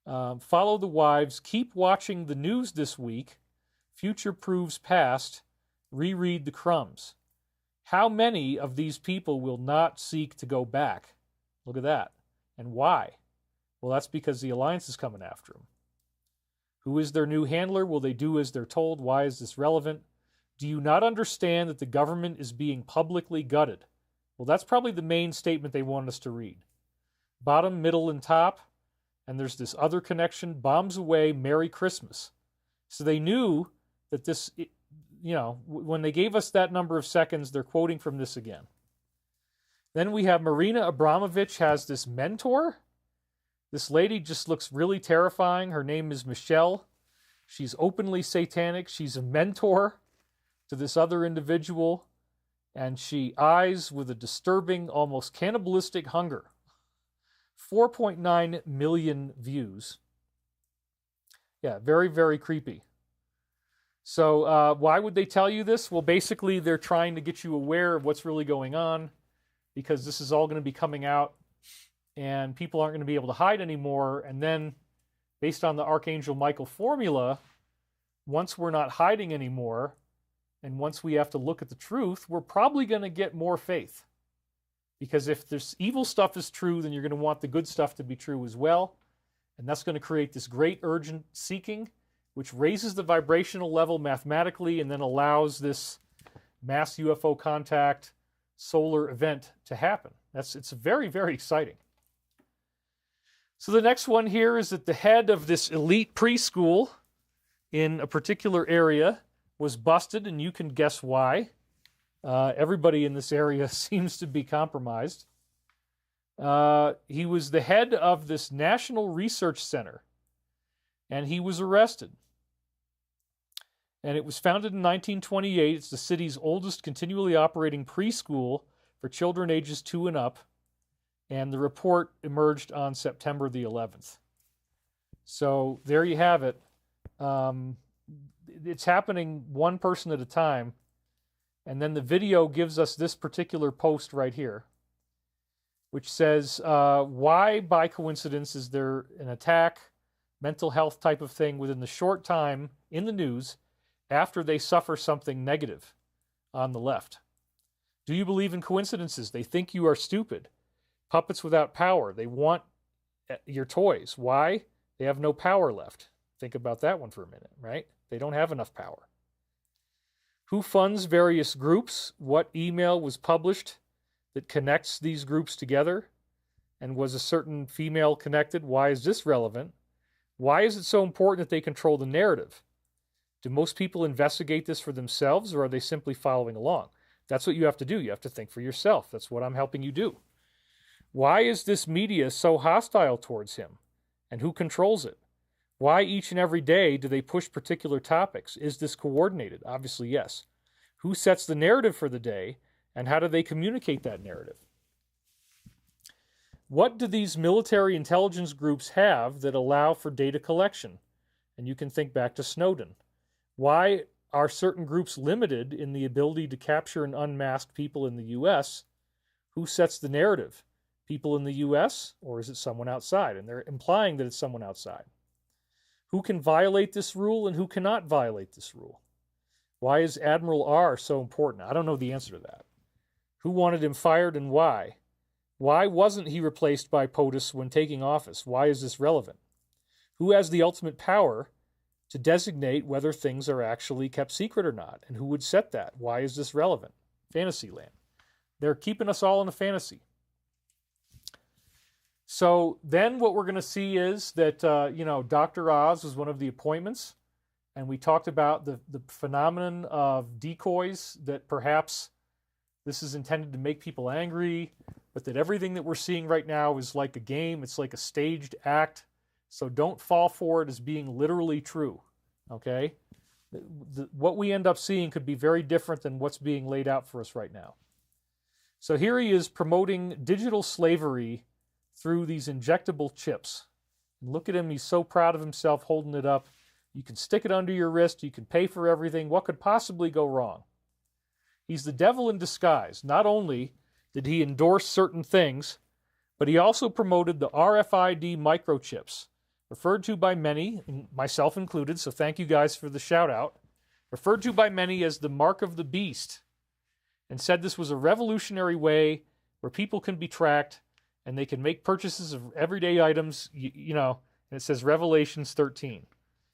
A: Follow the wives. Keep watching the news this week. Future proves past. Reread the crumbs. How many of these people will not seek to go back? Look at that. And why? Well, that's because the Alliance is coming after them. Who is their new handler? Will they do as they're told? Why is this relevant? Do you not understand that the government is being publicly gutted? Well, that's probably the main statement they want us to read. Bottom, middle, and top. And there's this other connection. Bombs away, Merry Christmas. So they knew that this, when they gave us that number of seconds, they're quoting from this again. Then we have Marina Abramovich has this mentor. This lady just looks really terrifying. Her name is Michelle. She's openly satanic. She's a mentor to this other individual, and she eyes with a disturbing, almost cannibalistic hunger. 4.9 million views. Yeah, very, very creepy. So why would they tell you this? Well, basically, they're trying to get you aware of what's really going on, because this is all going to be coming out, and people aren't going to be able to hide anymore. And then, based on the Archangel Michael formula, once we're not hiding anymore, and once we have to look at the truth, we're probably going to get more faith. Because if this evil stuff is true, then you're going to want the good stuff to be true as well. And that's going to create this great urgent seeking, which raises the vibrational level mathematically and then allows this mass UFO contact solar event to happen. It's very, very exciting. So the next one here is that the head of this elite preschool in a particular area was busted, and you can guess why. Everybody in this area seems to be compromised. He was the head of this National Research Center, and he was arrested. And it was founded in 1928. It's the city's oldest continually operating preschool for children ages 2 and up. And the report emerged on September the 11th. So there you have it. It's happening one person at a time. And then the video gives us this particular post right here, which says, why by coincidence is there an attack, mental health type of thing within the short time in the news after they suffer something negative on the left? Do you believe in coincidences? They think you are stupid. Puppets without power. They want your toys. Why? They have no power left. Think about that one for a minute, right? They don't have enough power. Who funds various groups? What email was published that connects these groups together? And was a certain female connected? Why is this relevant? Why is it so important that they control the narrative? Do most people investigate this for themselves, or are they simply following along? That's what you have to do. You have to think for yourself. That's what I'm helping you do. Why is this media so hostile towards him? And who controls it? Why each and every day do they push particular topics? Is this coordinated? Obviously, yes. Who sets the narrative for the day, and how do they communicate that narrative? What do these military intelligence groups have that allow for data collection? And you can think back to Snowden. Why are certain groups limited in the ability to capture and unmask people in the U.S.? Who sets the narrative? People in the U.S., or is it someone outside? And they're implying that it's someone outside. Who can violate this rule and who cannot violate this rule? Why is Admiral R so important? I don't know the answer to that. Who wanted him fired and why? Why wasn't he replaced by POTUS when taking office? Why is this relevant? Who has the ultimate power to designate whether things are actually kept secret or not? And who would set that? Why is this relevant? Fantasyland. They're keeping us all in a fantasy. So then what we're going to see is that, Dr. Oz was one of the appointments, and we talked about the phenomenon of decoys, that perhaps this is intended to make people angry, but that everything that we're seeing right now is like a game. It's like a staged act. So don't fall for it as being literally true, okay? What we end up seeing could be very different than what's being laid out for us right now. So here he is promoting digital slavery through these injectable chips. And look at him, he's so proud of himself holding it up. You can stick it under your wrist, you can pay for everything. What could possibly go wrong? He's the devil in disguise. Not only did he endorse certain things, but he also promoted the RFID microchips, referred to by many, myself included, so thank you guys for the shout out, referred to by many as the mark of the beast, and said this was a revolutionary way where people can be tracked and they can make purchases of everyday items, and it says Revelations 13,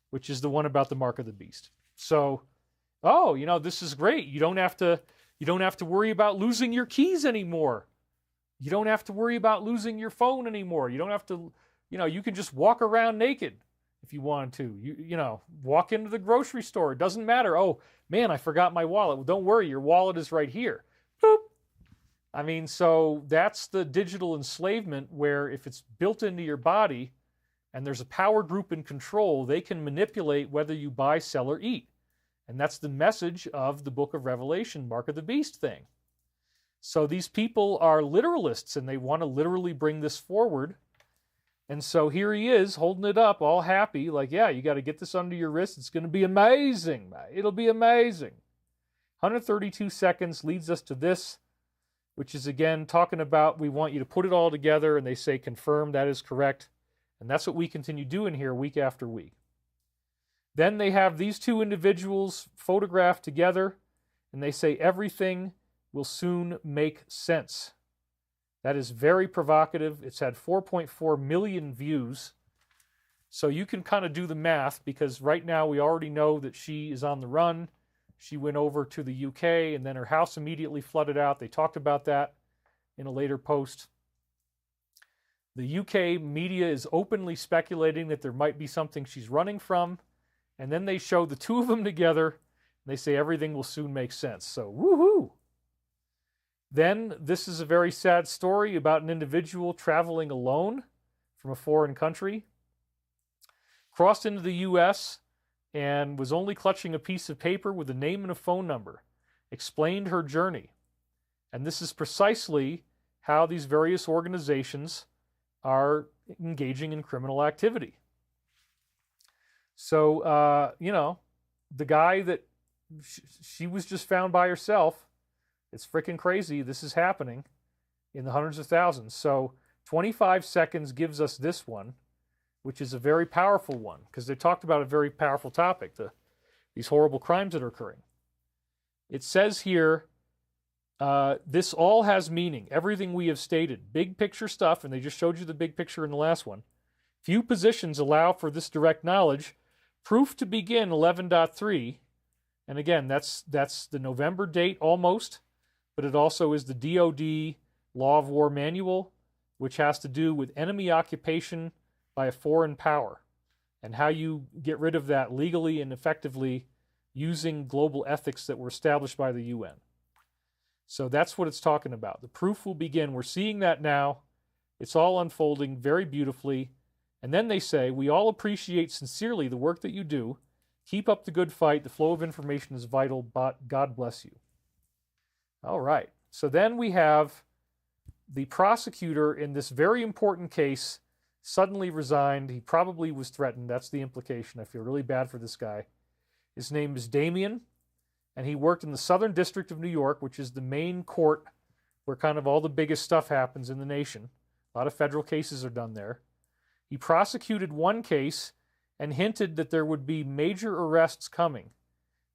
A: which is the one about the mark of the beast. So, this is great. You don't have to worry about losing your keys anymore. You don't have to worry about losing your phone anymore. You don't have to, you can just walk around naked if you want to. Walk into the grocery store. It doesn't matter. Oh, man, I forgot my wallet. Well, don't worry. Your wallet is right here. Boop. So that's the digital enslavement, where if it's built into your body and there's a power group in control, they can manipulate whether you buy, sell, or eat. And that's the message of the book of Revelation, Mark of the Beast thing. So these people are literalists, and they want to literally bring this forward. And so here he is, holding it up, all happy, like, yeah, you got to get this under your wrist. It's going to be amazing. It'll be amazing. 132 seconds leads us to this, which is, again, talking about we want you to put it all together, and they say, confirm, that is correct. And that's what we continue doing here week after week. Then they have these two individuals photographed together, and they say everything will soon make sense. That is very provocative. It's had 4.4 million views. So you can kind of do the math, because right now we already know that she is on the run. She went over to the UK, and then her house immediately flooded out. They talked about that in a later post. The UK media is openly speculating that there might be something she's running from. And then they show the two of them together, and they say everything will soon make sense. So, woohoo! Then this is a very sad story about an individual traveling alone from a foreign country, crossed into the U.S., and was only clutching a piece of paper with a name and a phone number, explained her journey. And this is precisely how these various organizations are engaging in criminal activity. So, the guy that she was just found by herself, it's freaking crazy. This is happening in the hundreds of thousands. So 25 seconds gives us this one, which is a very powerful one, because they talked about a very powerful topic, these horrible crimes that are occurring. It says here, this all has meaning, everything we have stated. Big picture stuff, and they just showed you the big picture in the last one. Few positions allow for this direct knowledge. Proof to begin 11.3, and again, that's the November date almost, but it also is the DoD Law of War Manual, which has to do with enemy occupation by a foreign power, and how you get rid of that legally and effectively using global ethics that were established by the UN. So that's what it's talking about. The proof will begin. We're seeing that now. It's all unfolding very beautifully. And then they say, we all appreciate sincerely the work that you do. Keep up the good fight. The flow of information is vital, but God bless you. All right. So then we have the prosecutor in this very important case suddenly resigned. He probably was threatened. That's the implication. I feel really bad for this guy. His name is Damien, and he worked in the Southern District of New York, which is the main court where kind of all the biggest stuff happens in the nation. A lot of federal cases are done there. He prosecuted one case and hinted that there would be major arrests coming,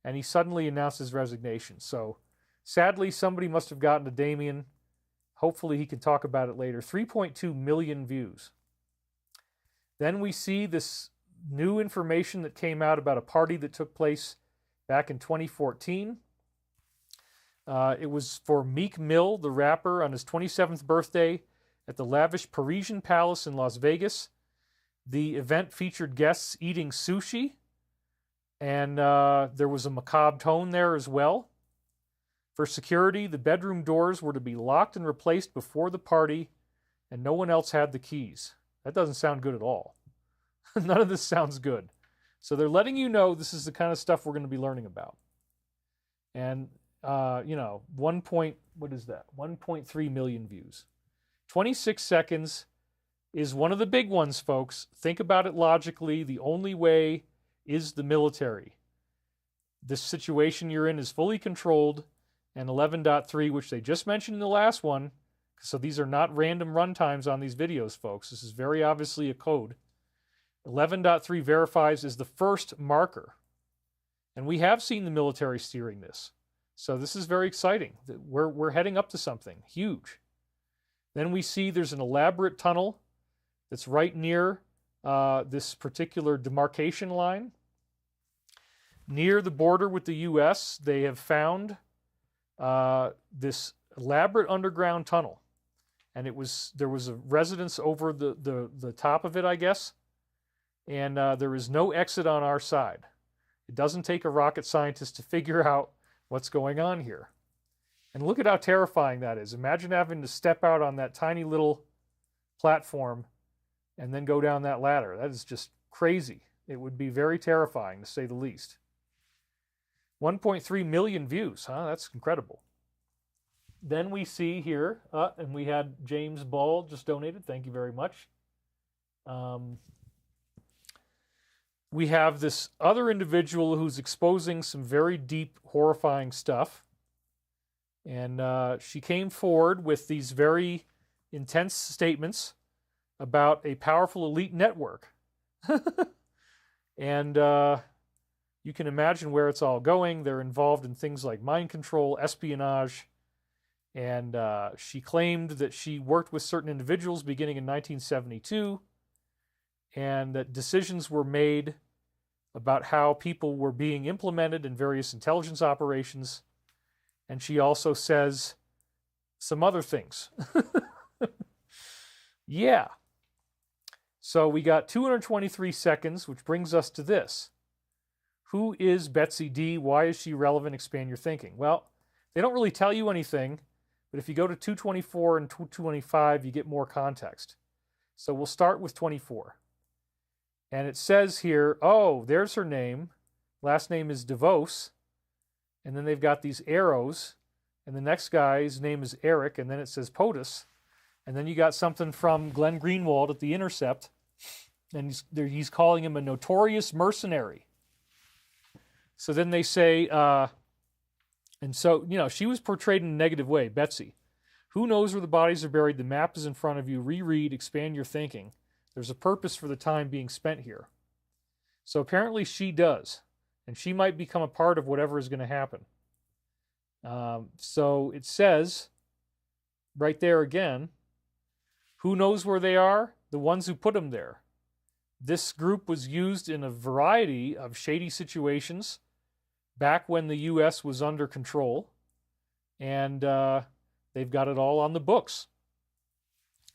A: and he suddenly announced his resignation. So sadly, somebody must have gotten to Damien. Hopefully he can talk about it later. 3.2 million views. Then we see this new information that came out about a party that took place back in 2014. It was for Meek Mill, the rapper, on his 27th birthday at the lavish Parisian Palace in Las Vegas. The event featured guests eating sushi, and there was a macabre tone there as well. For security, the bedroom doors were to be locked and replaced before the party, and no one else had the keys. That doesn't sound good at all. None of this sounds good. So they're letting you know this is the kind of stuff we're going to be learning about. And, 1.3 million views. 26 seconds is one of the big ones, folks. Think about it logically. The only way is the military. This situation you're in is fully controlled, and 11.3, which they just mentioned in the last one, so these are not random runtimes on these videos, folks. This is very obviously a code. 11.3 verifies is the first marker. And we have seen the military steering this. So this is very exciting. We're heading up to something huge. Then we see there's an elaborate tunnel that's right near this particular demarcation line. Near the border with the U.S., they have found this elaborate underground tunnel. And there was a residence over the top of it, I guess. And there is no exit on our side. It doesn't take a rocket scientist to figure out what's going on here. And look at how terrifying that is. Imagine having to step out on that tiny little platform and then go down that ladder. That is just crazy. It would be very terrifying, to say the least. 1.3 million views, huh? That's incredible. Then we see here, and we had James Ball just donated. Thank you very much. We have this other individual who's exposing some very deep, horrifying stuff. And she came forward with these very intense statements about a powerful elite network. And you can imagine where it's all going. They're involved in things like mind control, espionage. And she claimed that she worked with certain individuals beginning in 1972, and that decisions were made about how people were being implemented in various intelligence operations. And she also says some other things. Yeah. So we got 223 seconds, which brings us to this. Who is Betsy D? Why is she relevant? Expand your thinking. Well, they don't really tell you anything, But if you go to 224 and 225, you get more context. So we'll start with 24. And it says here, oh, there's her name. Last name is DeVos. And then they've got these arrows. And the next guy's name is Eric. And then it says POTUS. And then you got something from Glenn Greenwald at The Intercept. And he's calling him a notorious mercenary. So then they say, and so, she was portrayed in a negative way, Betsy. Who knows where the bodies are buried? The map is in front of you. Reread, expand your thinking. There's a purpose for the time being spent here. So apparently she does. And she might become a part of whatever is going to happen. So it says, right there again, who knows where they are? The ones who put them there. This group was used in a variety of shady situations back when the U.S. was under control. And they've got it all on the books.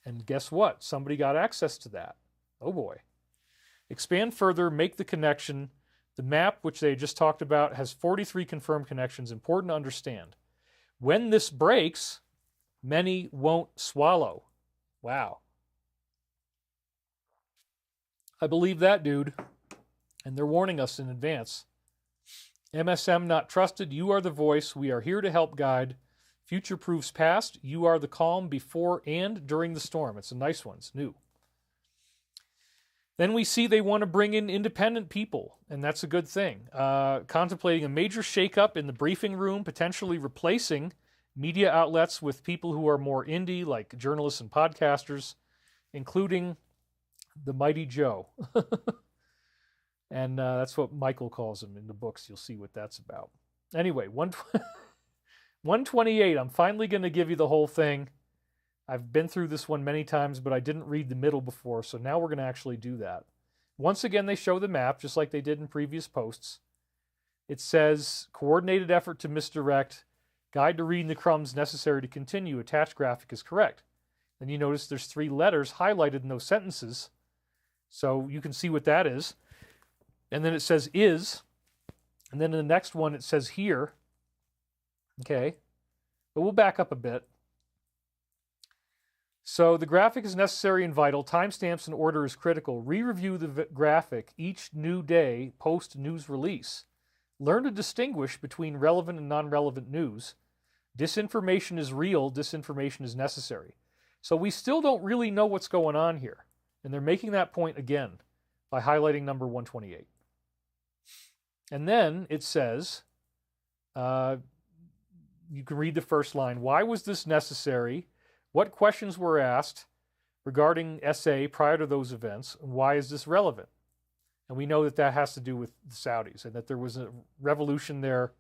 A: And guess what? Somebody got access to that. Oh boy. Expand further, make the connection. The map, which they just talked about, has 43 confirmed connections. Important to understand. When this breaks, many won't swallow. Wow. I believe that, dude. And they're warning us in advance. MSM not trusted. You are the voice. We are here to help guide. Future proofs past. You are the calm before and during the storm. It's a nice one. It's new. Then we see they want to bring in independent people, and that's a good thing. Contemplating a major shakeup in the briefing room, potentially replacing media outlets with people who are more indie, like journalists and podcasters, including the Mighty Joe. And that's what Michael calls him in the books. You'll see what that's about. Anyway, 128. I'm finally going to give you the whole thing. I've been through this one many times, but I didn't read the middle before, so now we're going to actually do that. Once again, they show the map, just like they did in previous posts. It says, coordinated effort to misdirect, guide to reading the crumbs necessary to continue. Attached graphic is correct. Then you notice there's 3 letters highlighted in those sentences, so you can see what that is. And then it says is, and then in the next one it says here. Okay, but we'll back up a bit. So the graphic is necessary and vital. Timestamps and order is critical. Re-review the graphic each new day post-news release. Learn to distinguish between relevant and non-relevant news. Disinformation is real. Disinformation is necessary. So we still don't really know what's going on here. And they're making that point again by highlighting number 128. And then it says, you can read the first line. Why was this necessary? What questions were asked regarding SA prior to those events? And why is this relevant? And we know that that has to do with the Saudis and that there was a revolution there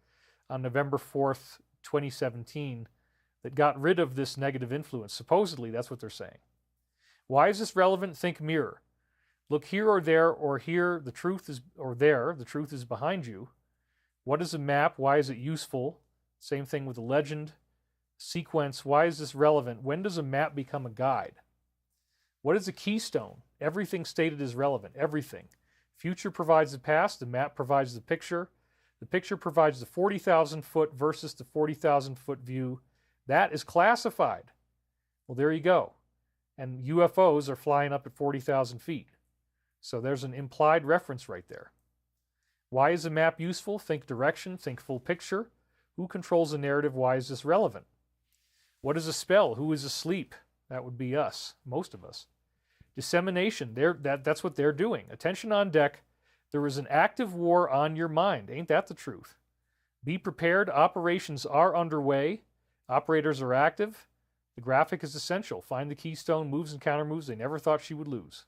A: on November 4th, 2017 that got rid of this negative influence. Supposedly, that's what they're saying. Why is this relevant? Think mirror. Look here or there or here, the truth is, or there, the truth is behind you. What is a map? Why is it useful? Same thing with a legend. Sequence, why is this relevant? When does a map become a guide? What is a keystone? Everything stated is relevant, everything. Future provides the past, the map provides the picture provides the 40,000 foot versus the 40,000 foot view. That is classified. Well, there you go. And UFOs are flying up at 40,000 feet. So there's an implied reference right there. Why is a map useful? Think direction, think full picture. Who controls the narrative? Why is this relevant? What is a spell? Who is asleep? That would be us, most of us. Dissemination, that's what they're doing. Attention on deck. There is an active war on your mind. Ain't that the truth? Be prepared. Operations are underway. Operators are active. The graphic is essential. Find the keystone, moves and counter moves they never thought she would lose.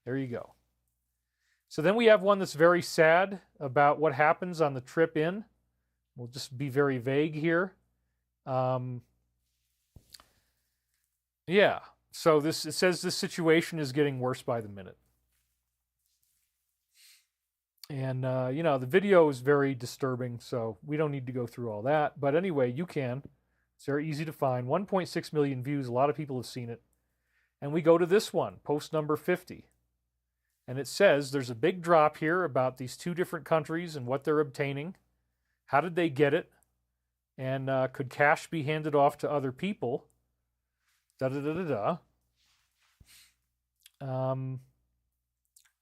A: There you go. So then we have one that's very sad about what happens on the trip in. We'll just be very vague here. Yeah, so it says this situation is getting worse by the minute. And, the video is very disturbing, so we don't need to go through all that. But anyway, you can. It's very easy to find. 1.6 million views. A lot of people have seen it. And we go to this one, post number 50. And it says there's a big drop here about these 2 different countries and what they're obtaining. How did they get it? And could cash be handed off to other people?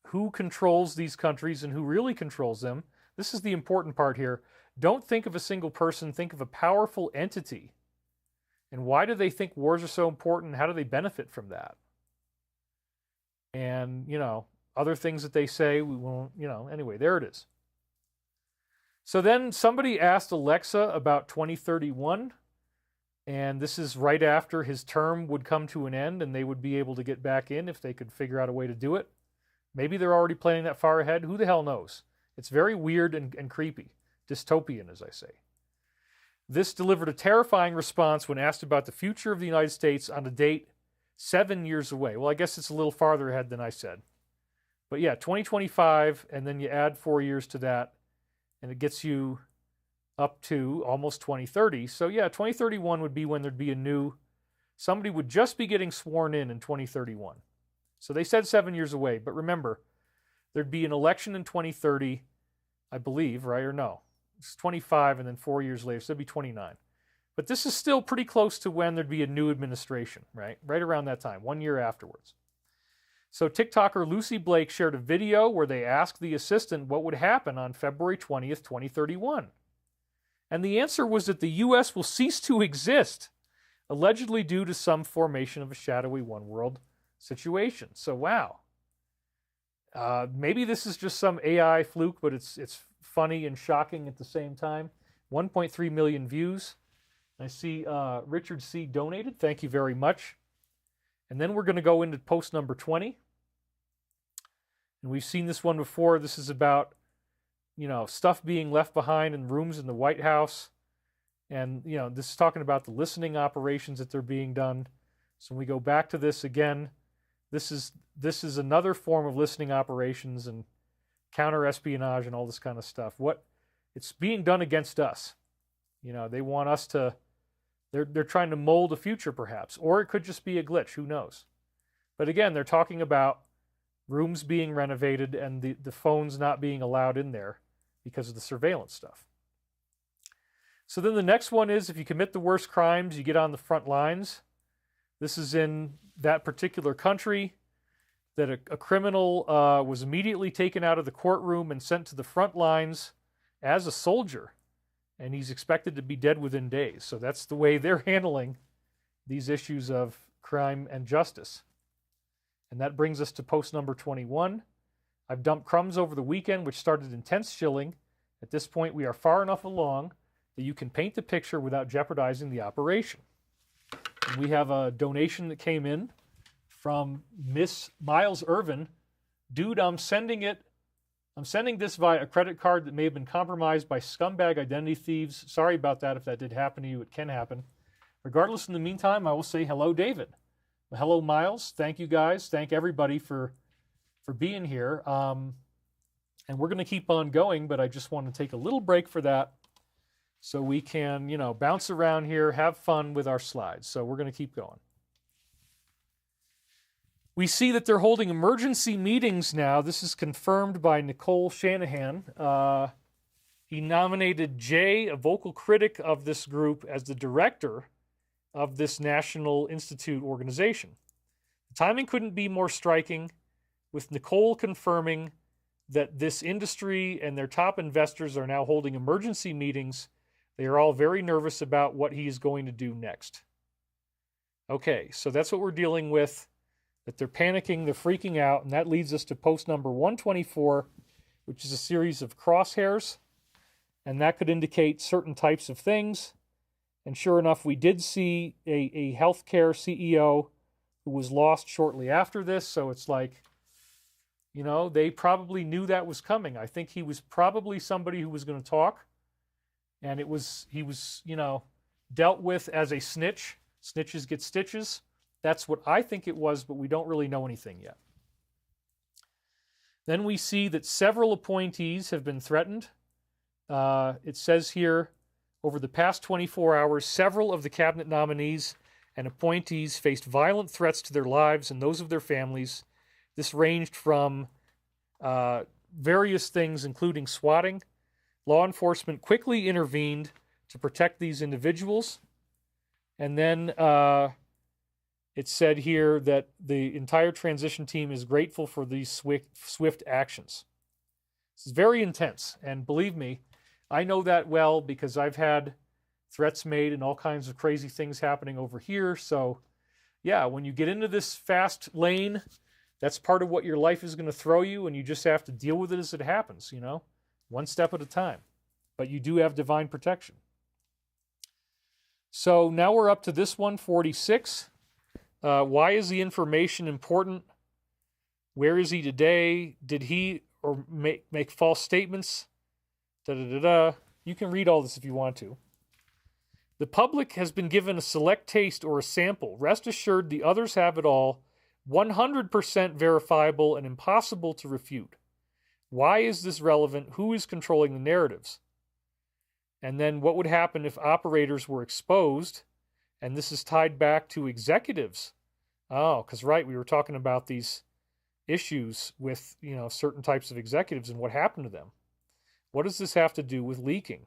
A: Who controls these countries and who really controls them? This is the important part here. Don't think of a single person, think of a powerful entity. And why do they think wars are so important? How do they benefit from that? And, other things that they say, we won't, anyway, there it is. So then somebody asked Alexa about 2031, and this is right after his term would come to an end and they would be able to get back in if they could figure out a way to do it. Maybe they're already planning that far ahead. Who the hell knows? It's very weird and creepy. Dystopian, as I say. This delivered a terrifying response when asked about the future of the United States on a date 7 years away. Well, I guess it's a little farther ahead than I said. But yeah, 2025, and then you add 4 years to that, and it gets you up to almost 2030. So yeah, 2031 would be when there'd be somebody would just be getting sworn in 2031. So they said 7 years away, but remember, there'd be an election in 2030, I believe, right? Or no, it's 25 and then 4 years later, so it'd be 29. But this is still pretty close to when there'd be a new administration, right? Right around that time, 1 year afterwards. So TikToker Lucy Blake shared a video where they asked the assistant what would happen on February 20th, 2031. And the answer was that the U.S. will cease to exist, allegedly due to some formation of a shadowy one-world situation. So wow. Maybe this is just some AI fluke, but it's funny and shocking at the same time. 1.3 million views. I see Richard C. donated. Thank you very much. And then we're going to go into post number 20. And we've seen this one before. This is about, stuff being left behind in rooms in the White House. And, this is talking about the listening operations that they're being done. So when we go back to this again, this is another form of listening operations and counter-espionage and all this kind of stuff. It's being done against us. They want us to... They're trying to mold a future, perhaps. Or it could just be a glitch. Who knows? But again, they're talking about rooms being renovated and the phones not being allowed in there because of the surveillance stuff. So then the next one is, if you commit the worst crimes, you get on the front lines. This is in that particular country, that a criminal was immediately taken out of the courtroom and sent to the front lines as a soldier. And he's expected to be dead within days. So that's the way they're handling these issues of crime and justice. And that brings us to post number 21. I've dumped crumbs over the weekend, which started intense chilling. At this point, we are far enough along that you can paint the picture without jeopardizing the operation. And we have a donation that came in from Miss Miles Irvin. Dude, I'm sending this via a credit card that may have been compromised by scumbag identity thieves. Sorry about that if that did happen to you. It can happen. Regardless, in the meantime, I will say hello, David. Hello, Miles. Thank you, guys. Thank everybody for being here. And we're going to keep on going, but I just want to take a little break for that so we can, bounce around here, have fun with our slides. So we're going to keep going. We see that they're holding emergency meetings now. This is confirmed by Nicole Shanahan. He nominated Jay, a vocal critic of this group, as the director of this National Institute organization. The timing couldn't be more striking, with Nicole confirming that this industry and their top investors are now holding emergency meetings. They are all very nervous about what he is going to do next. Okay, so that's what we're dealing with. That they're panicking, they're freaking out, and that leads us to post number 124, which is a series of crosshairs, and that could indicate certain types of things. And sure enough, we did see a healthcare CEO who was lost shortly after this, so it's like, they probably knew that was coming. I think he was probably somebody who was going to talk, and he was dealt with as a snitch. Snitches get stitches. That's what I think it was, but we don't really know anything yet. Then we see that several appointees have been threatened. It says here, over the past 24 hours, several of the cabinet nominees and appointees faced violent threats to their lives and those of their families. This ranged from various things, including swatting. Law enforcement quickly intervened to protect these individuals. And then it said here that the entire transition team is grateful for these swift actions. This is very intense. And believe me, I know that well because I've had threats made and all kinds of crazy things happening over here. So, yeah, when you get into this fast lane, that's part of what your life is going to throw you, and you just have to deal with it as it happens, you know, one step at a time. But you do have divine protection. So now we're up to this 146. Why is the information important? Where is he today? Did he or make false statements? You can read all this if you want to. The public has been given a select taste or a sample. Rest assured the others have it all, 100% verifiable and impossible to refute. Why is this relevant? Who is controlling the narratives? And then what would happen if operators were exposed? And this is tied back to executives. Oh, because right, we were talking about these issues with, you know, certain types of executives and what happened to them. What does this have to do with leaking?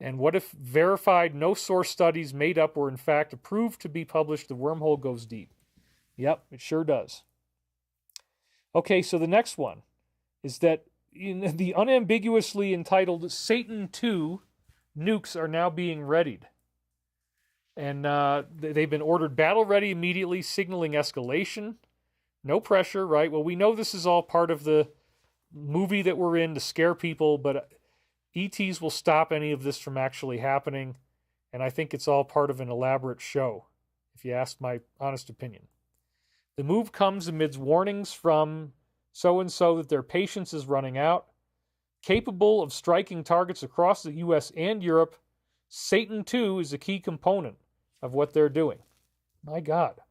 A: And what if verified, no source studies made up were in fact approved to be published? The wormhole goes deep. Yep, it sure does. Okay, so the next one is that in the unambiguously entitled Satan 2 nukes are now being readied. And they've been ordered battle ready immediately, signaling escalation. No pressure, right? Well, we know this is all part of the movie that we're in to scare people, but ETs will stop any of this from actually happening. And I think it's all part of an elaborate show, if you ask my honest opinion. The move comes amidst warnings from so-and-so that their patience is running out. Capable of striking targets across the U.S. and Europe, Satan 2 is a key component of what they're doing. My God.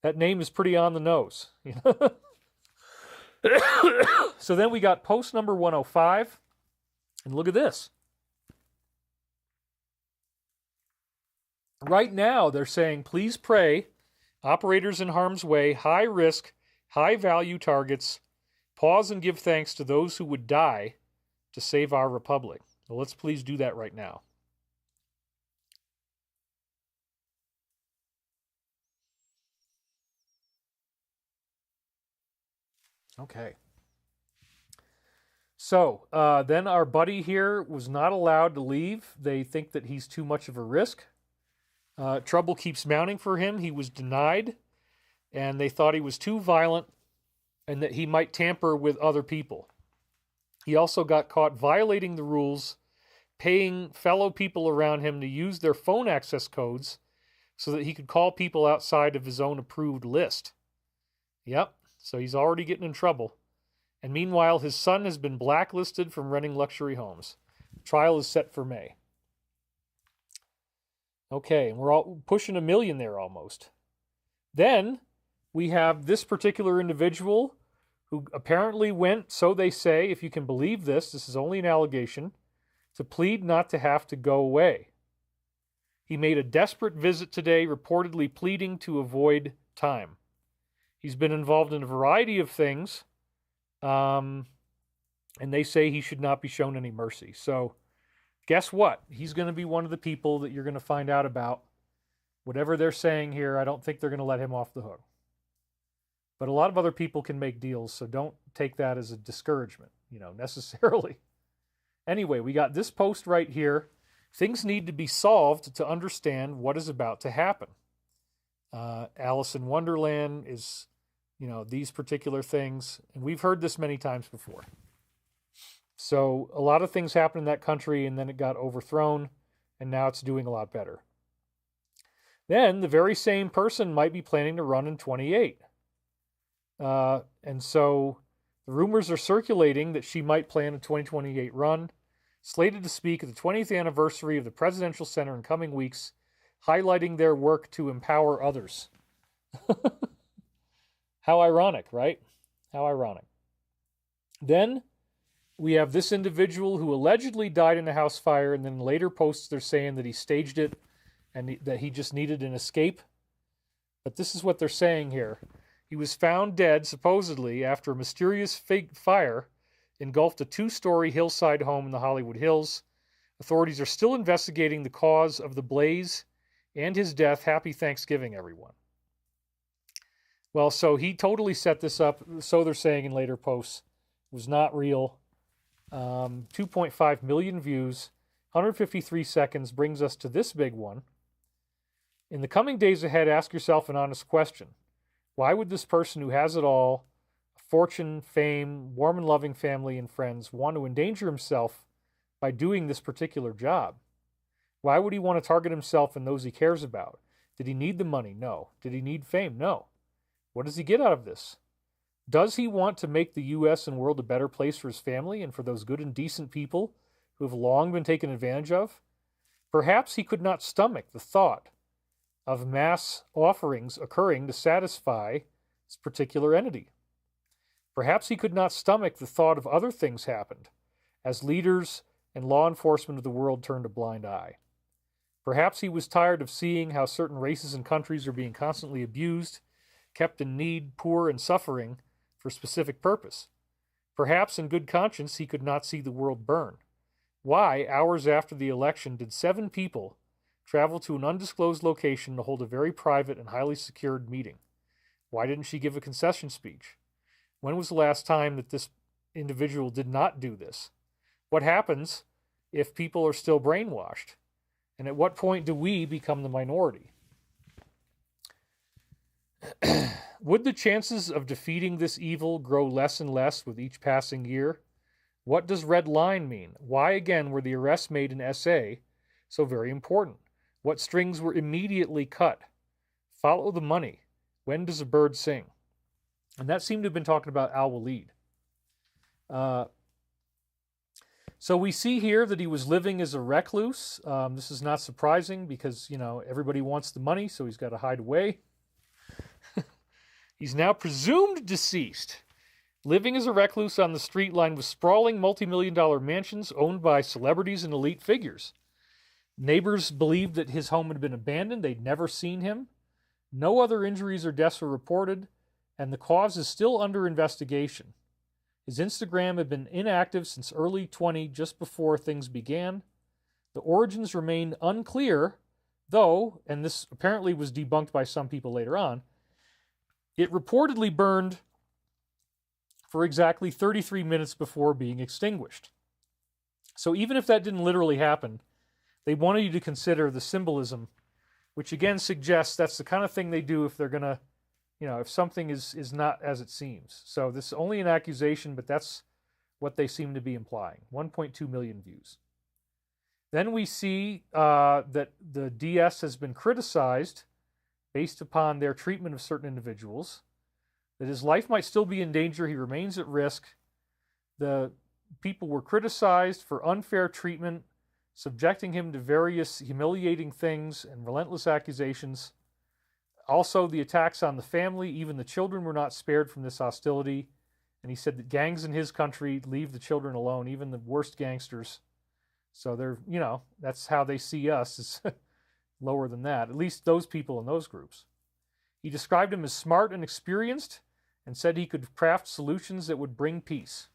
A: That name is pretty on the nose. So then we got post number 105. And look at this. Right now, they're saying, please pray, operators in harm's way, high risk, high value targets, pause and give thanks to those who would die to save our republic. So let's please do that right now. Okay. So then our buddy here was not allowed to leave. They think that he's too much of a risk. Trouble keeps mounting for him. He was denied, and they thought he was too violent and that he might tamper with other people. He also got caught violating the rules, paying fellow people around him to use their phone access codes so that he could call people outside of his own approved list. Yep, so he's already getting in trouble. And meanwhile, his son has been blacklisted from renting luxury homes. Trial is set for May. Okay, and we're all pushing 1 million there almost. Then we have this particular individual who apparently went, so they say, if you can believe this is only an allegation, to plead not to have to go away. He made a desperate visit today, reportedly pleading to avoid time. He's been involved in a variety of things, and they say he should not be shown any mercy. So guess what? He's going to be one of the people that you're going to find out about. Whatever they're saying here, I don't think they're going to let him off the hook. But a lot of other people can make deals, so don't take that as a discouragement, necessarily. Anyway, we got this post right here. Things need to be solved to understand what is about to happen. Alice in Wonderland is, these particular things. And we've heard this many times before. So a lot of things happened in that country, and then it got overthrown, and now it's doing a lot better. Then the very same person might be planning to run in 28. And so the rumors are circulating that she might plan a 2028 run, slated to speak at the 20th anniversary of the Presidential Center in coming weeks, highlighting their work to empower others. How ironic, right? How ironic. Then we have this individual who allegedly died in a house fire, and then later posts they're saying that he staged it and that he just needed an escape. But this is what they're saying here. He was found dead, supposedly, after a mysterious fake fire engulfed a 2-story hillside home in the Hollywood Hills. Authorities are still investigating the cause of the blaze and his death. Happy Thanksgiving, everyone. Well, so he totally set this up, so they're saying in later posts. It was not real. 2.5 million views, 153 seconds brings us to this big one. In the coming days ahead, ask yourself an honest question. Why would this person who has it all, fortune, fame, warm and loving family and friends, want to endanger himself by doing this particular job? Why would he want to target himself and those he cares about? Did he need the money? No. Did he need fame? No. What does he get out of this? Does he want to make the U.S. and world a better place for his family and for those good and decent people who have long been taken advantage of? Perhaps he could not stomach the thought of mass offerings occurring to satisfy this particular entity. Perhaps he could not stomach the thought of other things happened as leaders and law enforcement of the world turned a blind eye. Perhaps he was tired of seeing how certain races and countries are being constantly abused, kept in need, poor, and suffering for a specific purpose. Perhaps in good conscience he could not see the world burn. Why, hours after the election, did 7 people travel to an undisclosed location to hold a very private and highly secured meeting? Why didn't she give a concession speech? When was the last time that this individual did not do this? What happens if people are still brainwashed? And at what point do we become the minority? Would the chances of defeating this evil grow less and less with each passing year? What does red line mean? Why again were the arrests made in SA so very important? What strings were immediately cut? Follow the money. When does a bird sing? And that seemed to have been talking about Al-Walid. So we see here that he was living as a recluse. This is not surprising because, everybody wants the money, so he's got to hide away. He's now presumed deceased, living as a recluse on the street lined with sprawling multi-million-dollar mansions owned by celebrities and elite figures. Neighbors believed that his home had been abandoned. They'd never seen him. No other injuries or deaths were reported, and the cause is still under investigation. His Instagram had been inactive since early 20, just before things began. The origins remain unclear, though, and this apparently was debunked by some people later on, it reportedly burned for exactly 33 minutes before being extinguished. So even if that didn't literally happen, they wanted you to consider the symbolism, which again suggests that's the kind of thing they do if they're going to, if something is not as it seems. So this is only an accusation, but that's what they seem to be implying. 1.2 million views. Then we see that the DS has been criticized based upon their treatment of certain individuals, that his life might still be in danger, he remains at risk. The people were criticized for unfair treatment, subjecting him to various humiliating things and relentless accusations. Also, the attacks on the family, even the children were not spared from this hostility. And he said that gangs in his country leave the children alone, even the worst gangsters. So they're, that's how they see us, is lower than that, at least those people in those groups. He described him as smart and experienced and said he could craft solutions that would bring peace.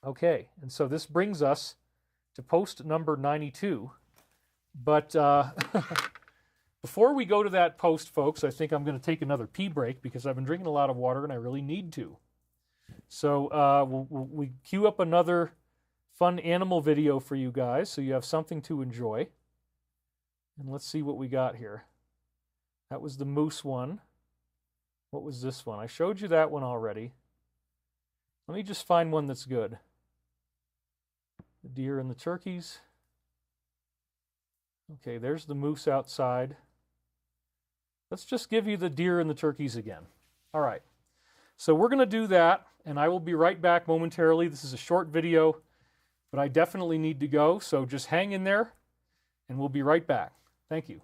A: Okay, and so this brings us to post number 92. But before we go to that post, folks, I think I'm going to take another pee break because I've been drinking a lot of water and I really need to. So we queue up another fun animal video for you guys so you have something to enjoy. And let's see what we got here. That was the moose one. What was this one? I showed you that one already. Let me just find one that's good. The deer and the turkeys. Okay, there's the moose outside. Let's just give you the deer and the turkeys again. All right. So we're going to do that, and I will be right back momentarily. This is a short video, but I definitely need to go, so just hang in there, and we'll be right back. Thank you.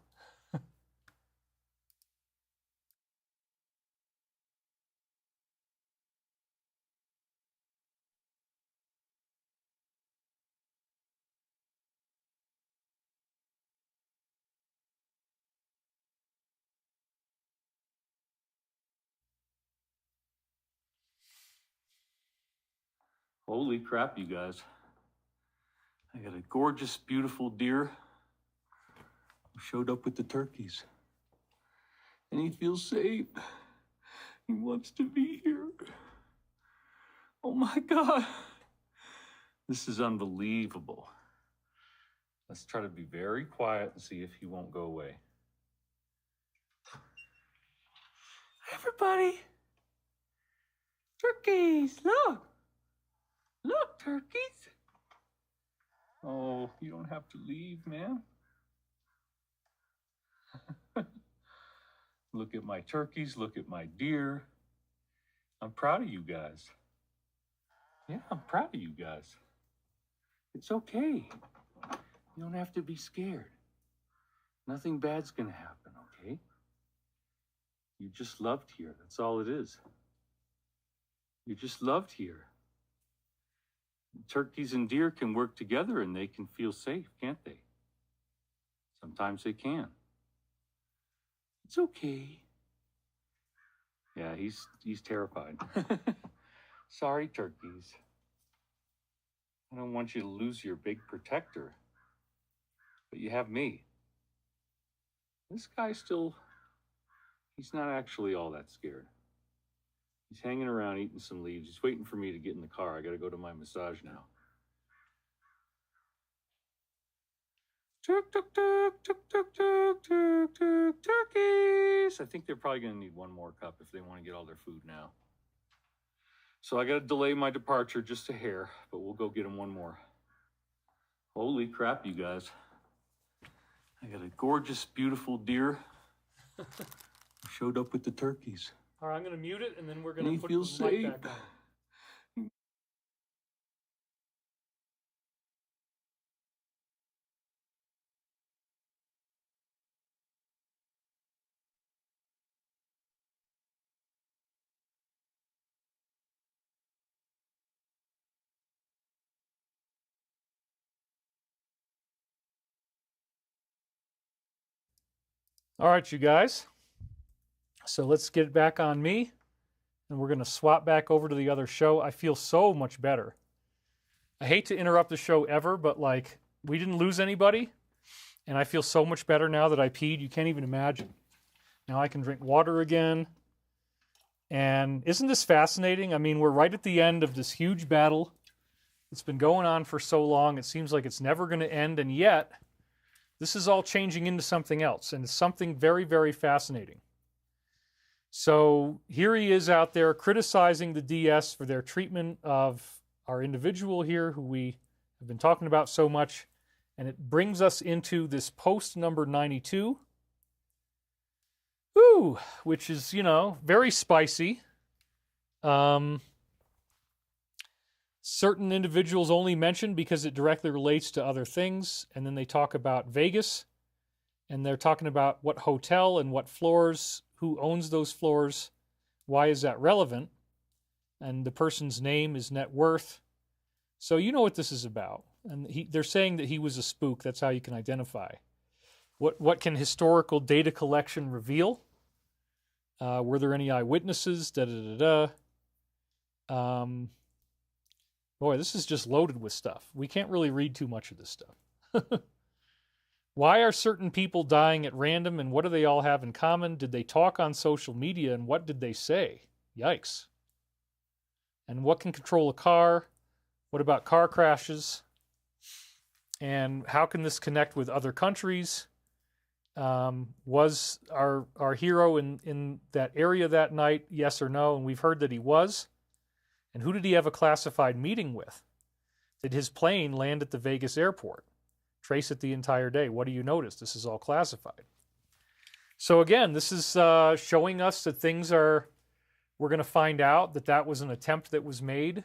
B: Holy crap, you guys. I got a gorgeous, beautiful deer who showed up with the turkeys. And he feels safe. He wants to be here. Oh my God. This is unbelievable. Let's try to be very quiet and see if he won't go away. Everybody. Turkeys, look. Look, turkeys. Oh, you don't have to leave, man. Look at my turkeys, look at my deer. I'm proud of you guys. Yeah, I'm proud of you guys. It's okay. You don't have to be scared. Nothing bad's gonna happen, okay? You're just loved here, that's all it is. You're just loved here. Turkeys and deer can work together and they can feel safe, can't they? Sometimes they can. It's okay. Yeah, he's terrified. Sorry, turkeys. I don't want you to lose your big protector, but you have me. This guy he's not actually all that scared. He's hanging around eating some leaves. He's waiting for me to get in the car. I got to go to my massage now. Tuk, tuk, tuk, tuk, tuk, tuk, tuk, tuk, turkeys. I think they're probably going to need one more cup if they want to get all their food now. So I got to delay my departure just a hair, but we'll go get them one more. Holy crap, you guys. I got a gorgeous, beautiful deer who showed up with the turkeys.
A: All right, I'm going to mute it, and then we're going to put
B: feels
A: the mic
B: safe.
A: back on. All right, you guys. So let's get it back on me, and we're going to swap back over to the other show. I feel so much better. I hate to interrupt the show ever, but like, we didn't lose anybody, and I feel so much better now that I peed. You can't even imagine. Now I can drink water again. And isn't this fascinating? I mean, we're right at the end of this huge battle. It's been going on for so long. It seems like it's never going to end, and yet this is all changing into something else, and it's something very, very fascinating. So here he is out there criticizing the DS for their treatment of our individual here, who we have been talking about so much. And it brings us into this post number 92, which is, very spicy. Certain individuals only mentioned because it directly relates to other things. And then they talk about Vegas, and they're talking about what hotel and what floors, who owns those floors, why is that relevant, and the person's name is net worth. So you know what this is about. And they're saying that he was a spook. That's how you can identify. What can historical data collection reveal? Were there any eyewitnesses? Boy, this is just loaded with stuff. We can't really read too much of this stuff. Why are certain people dying at random, and what do they all have in common? Did they talk on social media, and what did they say? Yikes. And what can control a car? What about car crashes? And how can this connect with other countries? Was our hero in that area that night, yes or no? And we've heard that he was. And who did he have a classified meeting with? Did his plane land at the Vegas airport? Trace it the entire day. What do you notice? This is all classified. So again, this is showing us that we're going to find out that was an attempt that was made,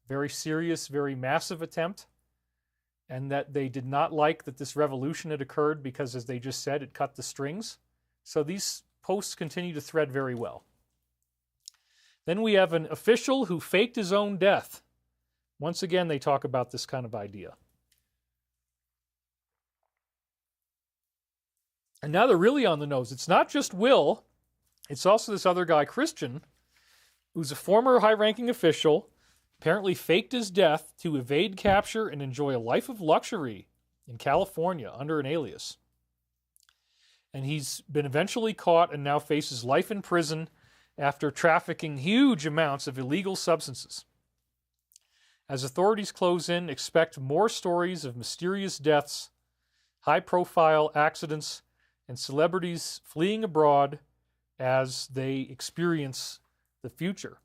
A: very serious, very massive attempt, and that they did not like that this revolution had occurred because, as they just said, it cut the strings. So these posts continue to thread very well. Then we have an official who faked his own death. Once again, they talk about this kind of idea. And now they're really on the nose. It's not just Will. It's also this other guy, Christian, who's a former high-ranking official, apparently faked his death to evade capture and enjoy a life of luxury in California under an alias. And he's been eventually caught and now faces life in prison after trafficking huge amounts of illegal substances. As authorities close in, expect more stories of mysterious deaths, high-profile accidents, and celebrities fleeing abroad as they experience the future.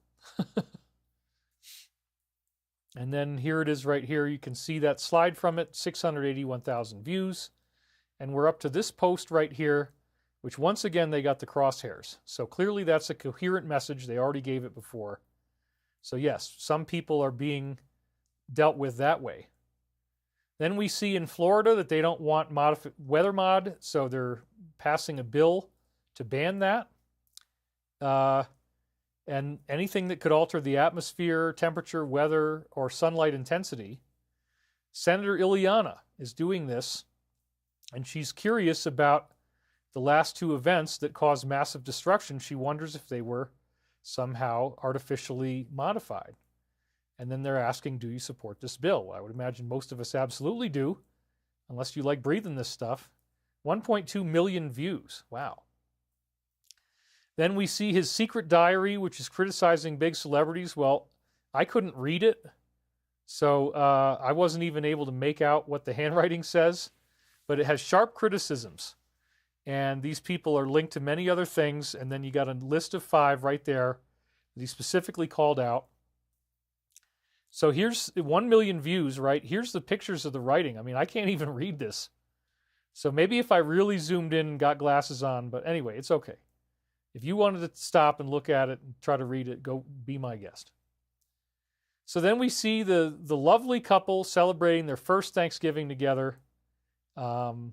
A: And then here it is right here. You can see that slide from it, 681,000 views. And we're up to this post right here, which once again, they got the crosshairs. So clearly that's a coherent message. They already gave it before. So yes, some people are being dealt with that way. Then we see in Florida that they don't want weather mod, so they're passing a bill to ban that. And anything that could alter the atmosphere, temperature, weather, or sunlight intensity. Senator Ileana is doing this, and she's curious about the last two events that caused massive destruction. She wonders if they were somehow artificially modified. And then they're asking, do you support this bill? Well, I would imagine most of us absolutely do, unless you like breathing this stuff. 1.2 million views. Wow. Then we see his secret diary, which is criticizing big celebrities. Well, I couldn't read it, so I wasn't even able to make out what the handwriting says, but it has sharp criticisms. And these people are linked to many other things, and then you got a list of 5 right there that he specifically called out. So here's 1 million views, right? Here's the pictures of the writing. I mean, I can't even read this. So maybe if I really zoomed in and got glasses on, but anyway, it's okay. If you wanted to stop and look at it and try to read it, go be my guest. So then we see the lovely couple celebrating their first Thanksgiving together. And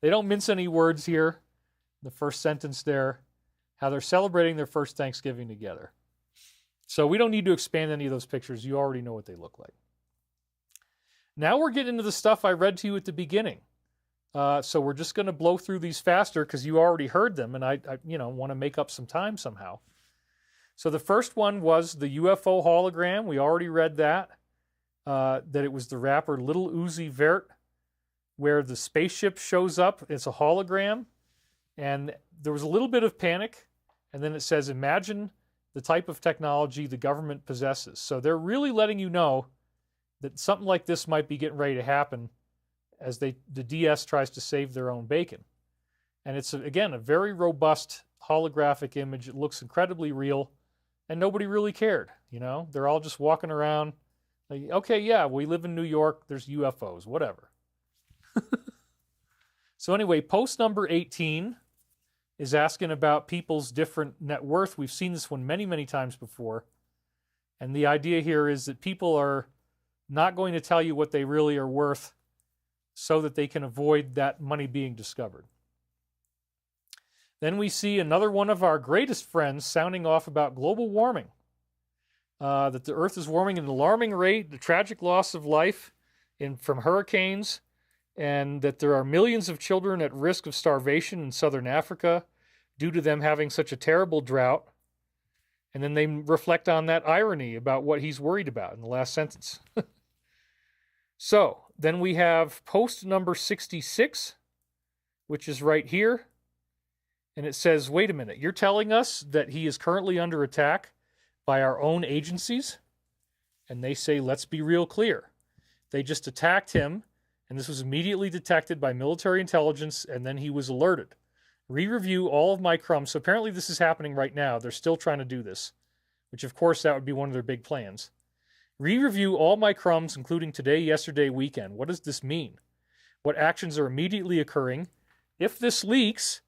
A: they don't mince any words here. The first sentence there, how they're celebrating their first Thanksgiving together. So we don't need to expand any of those pictures. You already know what they look like. Now we're getting into the stuff I read to you at the beginning. So we're just going to blow through these faster because you already heard them, and I want to make up some time somehow. So the first one was the UFO hologram. We already read that it was the rapper Lil Uzi Vert, where the spaceship shows up. It's a hologram, and there was a little bit of panic, and then it says, imagine the type of technology the government possesses. So they're really letting you know that something like this might be getting ready to happen as the DS tries to save their own bacon. And it's, again, a very robust holographic image. It looks incredibly real, and nobody really cared, you know? They're all just walking around like, okay, yeah, we live in New York, there's UFOs, whatever. So anyway, post number 18 is asking about people's different net worth. We've seen this one many, many times before. And the idea here is that people are not going to tell you what they really are worth so that they can avoid that money being discovered. Then we see another one of our greatest friends sounding off about global warming, that the Earth is warming at an alarming rate, the tragic loss of life from hurricanes, and that there are millions of children at risk of starvation in southern Africa due to them having such a terrible drought. And then they reflect on that irony about what he's worried about in the last sentence. So then we have post number 66, which is right here. And it says, wait a minute, you're telling us that he is currently under attack by our own agencies? And they say, let's be real clear. They just attacked him, and this was immediately detected by military intelligence, and then he was alerted. Re-review all of my crumbs. So apparently this is happening right now. They're still trying to do this, which of course that would be one of their big plans. Re-review all my crumbs, including today, yesterday, weekend. What does this mean? What actions are immediately occurring? If this leaks,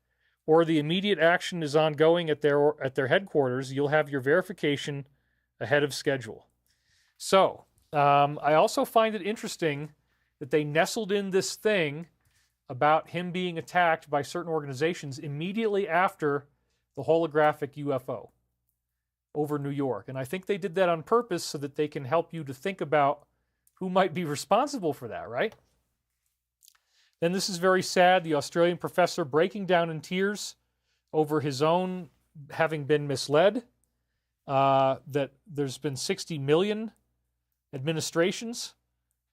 A: or the immediate action is ongoing at their headquarters, you'll have your verification ahead of schedule. So, I also find it interesting that they nestled in this thing about him being attacked by certain organizations immediately after the holographic UFO over New York. And I think they did that on purpose so that they can help you to think about who might be responsible for that, right? Then this is very sad. The Australian professor breaking down in tears over his own having been misled. that there's been 60 million administrations,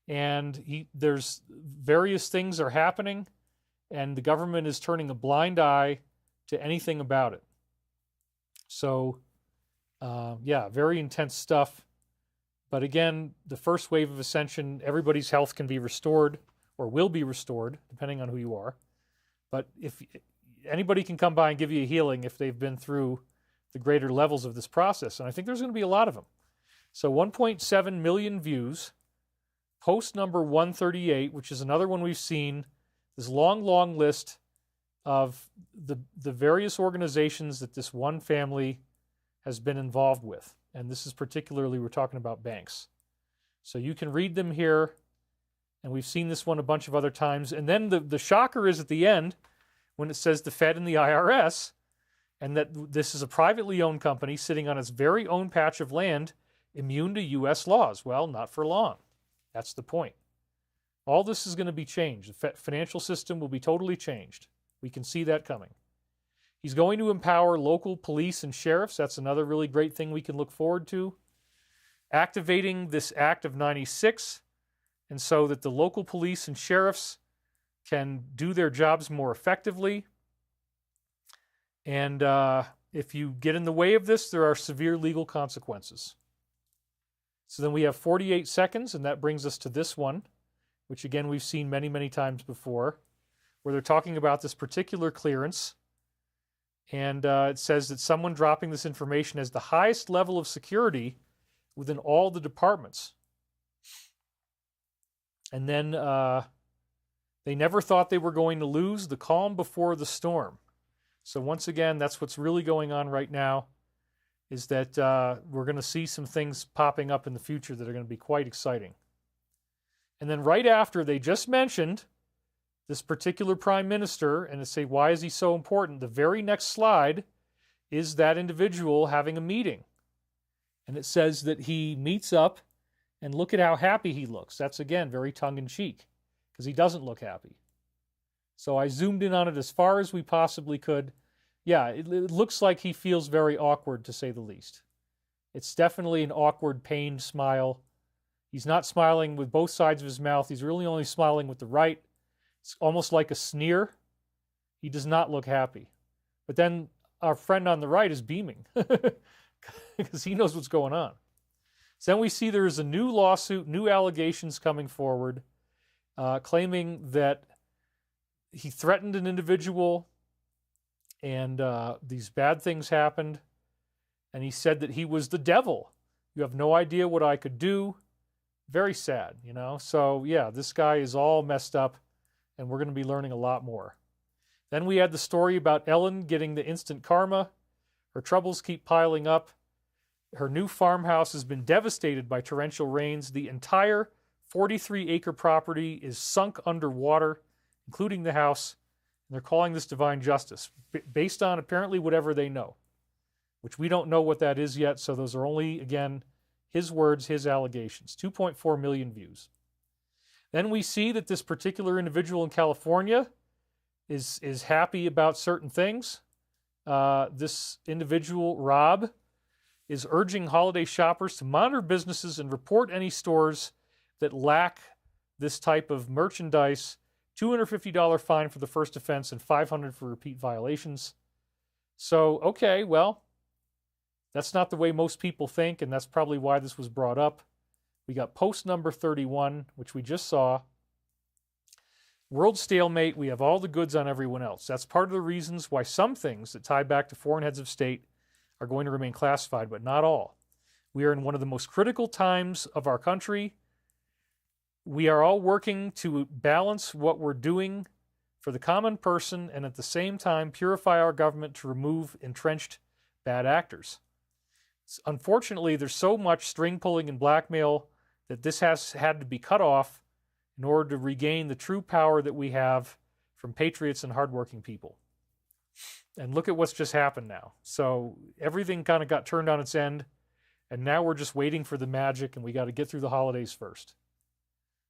A: and there's various things are happening, and the government is turning a blind eye to anything about it. So, yeah, very intense stuff. But again, the first wave of ascension, everybody's health can be restored or will be restored, depending on who you are. But if anybody can come by and give you a healing if they've been through the greater levels of this process. And I think there's going to be a lot of them. So 1.7 million views. Post number 138, which is another one we've seen. This long, long list of the various organizations that this one family has been involved with. And this is particularly, we're talking about banks. So you can read them here, and we've seen this one a bunch of other times. And then the shocker is at the end, when it says the Fed and the IRS, and that this is a privately owned company sitting on its very own patch of land, immune to U.S. laws. Well, not for long. That's the point. All this is going to be changed. The financial system will be totally changed. We can see that coming. He's going to empower local police and sheriffs. That's another really great thing we can look forward to. Activating this Act of 96, and so that the local police and sheriffs can do their jobs more effectively. And if you get in the way of this, there are severe legal consequences. So then we have 48 seconds, and that brings us to this one, which again we've seen many, many times before, where they're talking about this particular clearance. And it says that someone dropping this information has the highest level of security within all the departments. And then they never thought they were going to lose the calm before the storm. So once again, that's what's really going on right now, is that we're going to see some things popping up in the future that are going to be quite exciting. And then right after, they just mentioned this particular prime minister, and they say, why is he so important? The very next slide is that individual having a meeting. And it says that he meets up, and look at how happy he looks. That's, again, very tongue-in-cheek, because he doesn't look happy. So I zoomed in on it as far as we possibly could. Yeah, it looks like he feels very awkward, to say the least. It's definitely an awkward, pained smile. He's not smiling with both sides of his mouth. He's really only smiling with the right. It's almost like a sneer. He does not look happy. But then our friend on the right is beaming because he knows what's going on. So then we see there is a new lawsuit, new allegations coming forward, claiming that he threatened an individual and these bad things happened. And he said that he was the devil. You have no idea what I could do. Very sad, you know. So, yeah, this guy is all messed up, and we're going to be learning a lot more. Then we had the story about Ellen getting the instant karma. Her troubles keep piling up. Her new farmhouse has been devastated by torrential rains. The entire 43-acre property is sunk underwater, including the house. And they're calling this divine justice, based on apparently whatever they know, which we don't know what that is yet. So those are only, again, his words, his allegations. 2.4 million views. Then we see that this particular individual in California is happy about certain things. This individual, Rob, is urging holiday shoppers to monitor businesses and report any stores that lack this type of merchandise. $250 fine for the first offense and $500 for repeat violations. So, okay, well, that's not the way most people think, and that's probably why this was brought up. We got post number 31, which we just saw. World stalemate, we have all the goods on everyone else. That's part of the reasons why some things that tie back to foreign heads of state are going to remain classified, but not all. We are in one of the most critical times of our country. We are all working to balance what we're doing for the common person and at the same time purify our government to remove entrenched bad actors. Unfortunately, there's so much string pulling and blackmail that this has had to be cut off in order to regain the true power that we have from patriots and hardworking people. And look at what's just happened now. So everything kind of got turned on its end, and now we're just waiting for the magic, and we got to get through the holidays first.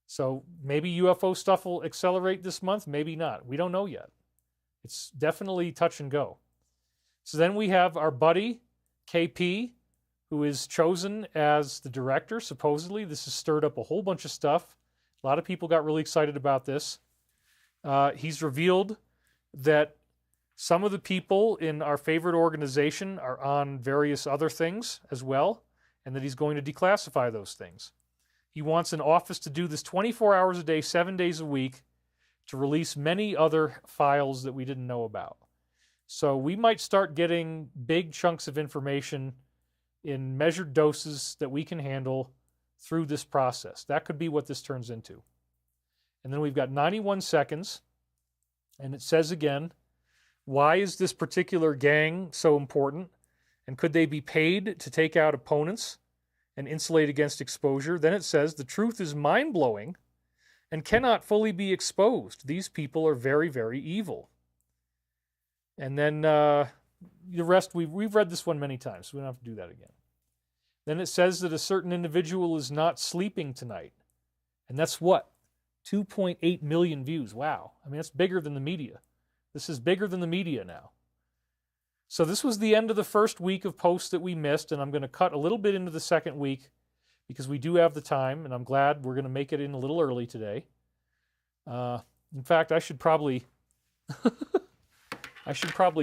A: So maybe UFO stuff will accelerate this month, maybe not. We don't know yet. It's definitely touch and go. So then we have our buddy, KP, who is chosen as the director. Supposedly, this has stirred up a whole bunch of stuff. A lot of people got really excited about this. He's revealed that some of the people in our favorite organization are on various other things as well, and that he's going to declassify those things. He wants an office to do this 24 hours a day, 7 days a week, to release many other files that we didn't know about. So we might start getting big chunks of information in measured doses that we can handle through this process. That could be what this turns into. And then we've got 91 seconds, and it says again, why is this particular gang so important? And could they be paid to take out opponents and insulate against exposure? Then it says, the truth is mind-blowing and cannot fully be exposed. These people are very, very evil. And then the rest, we've read this one many times, so we don't have to do that again. Then it says that a certain individual is not sleeping tonight. And that's what? 2.8 million views. Wow. I mean, that's bigger than the media. This is bigger than the media now. So this was the end of the first week of posts that we missed, and I'm going to cut a little bit into the second week because we do have the time, and I'm glad we're going to make it in a little early today. In fact, I should probably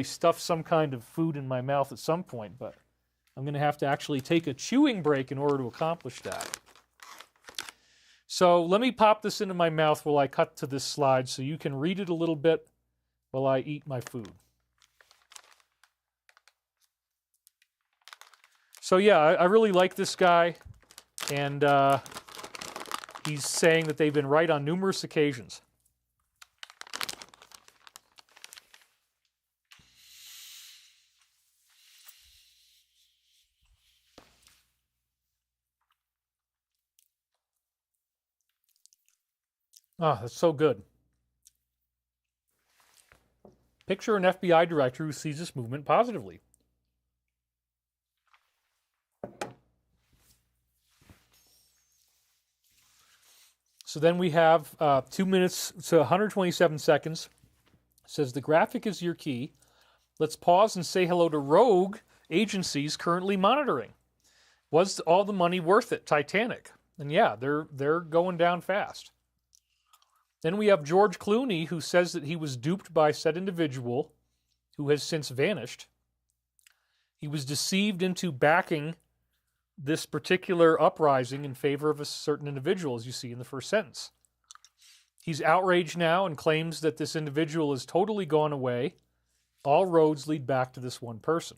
A: stuff some kind of food in my mouth at some point, but I'm going to have to actually take a chewing break in order to accomplish that. So let me pop this into my mouth while I cut to this slide so you can read it a little bit while I eat my food. So yeah, I really like this guy, and he's saying that they've been right on numerous occasions. Ah, that's so good. Picture an FBI director who sees this movement positively. So then we have 2 minutes to 127 seconds. It says, the graphic is your key. Let's pause and say hello to rogue agencies currently monitoring. Was all the money worth it? Titanic. And yeah, they're going down fast. Then we have George Clooney, who says that he was duped by said individual, who has since vanished. He was deceived into backing this particular uprising in favor of a certain individual, as you see in the first sentence. He's outraged now and claims that this individual has totally gone away. All roads lead back to this one person.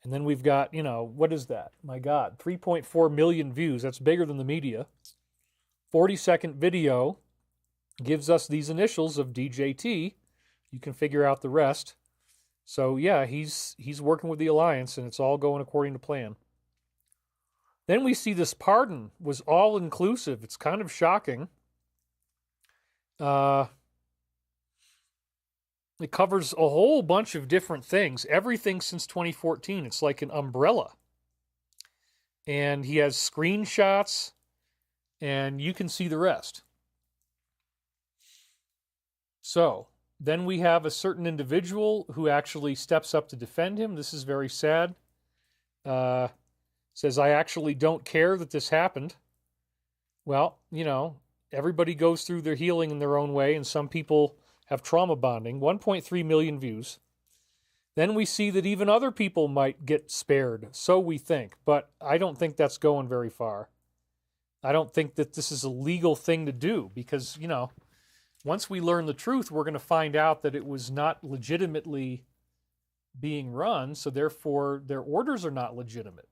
A: And then we've got, what is that? My God, 3.4 million views. That's bigger than the media. 40-second video gives us these initials of DJT. You can figure out the rest. So yeah, he's working with the Alliance, and it's all going according to plan. Then we see this pardon was all-inclusive. It's kind of shocking. It covers a whole bunch of different things. Everything since 2014. It's like an umbrella. And he has screenshots, and you can see the rest. So, then we have a certain individual who actually steps up to defend him. This is very sad. Says, I actually don't care that this happened. Well, everybody goes through their healing in their own way, and some people have trauma bonding. 1.3 million views. Then we see that even other people might get spared, so we think. But I don't think that's going very far. I don't think that this is a legal thing to do because, once we learn the truth, we're going to find out that it was not legitimately being run, so therefore their orders are not legitimate.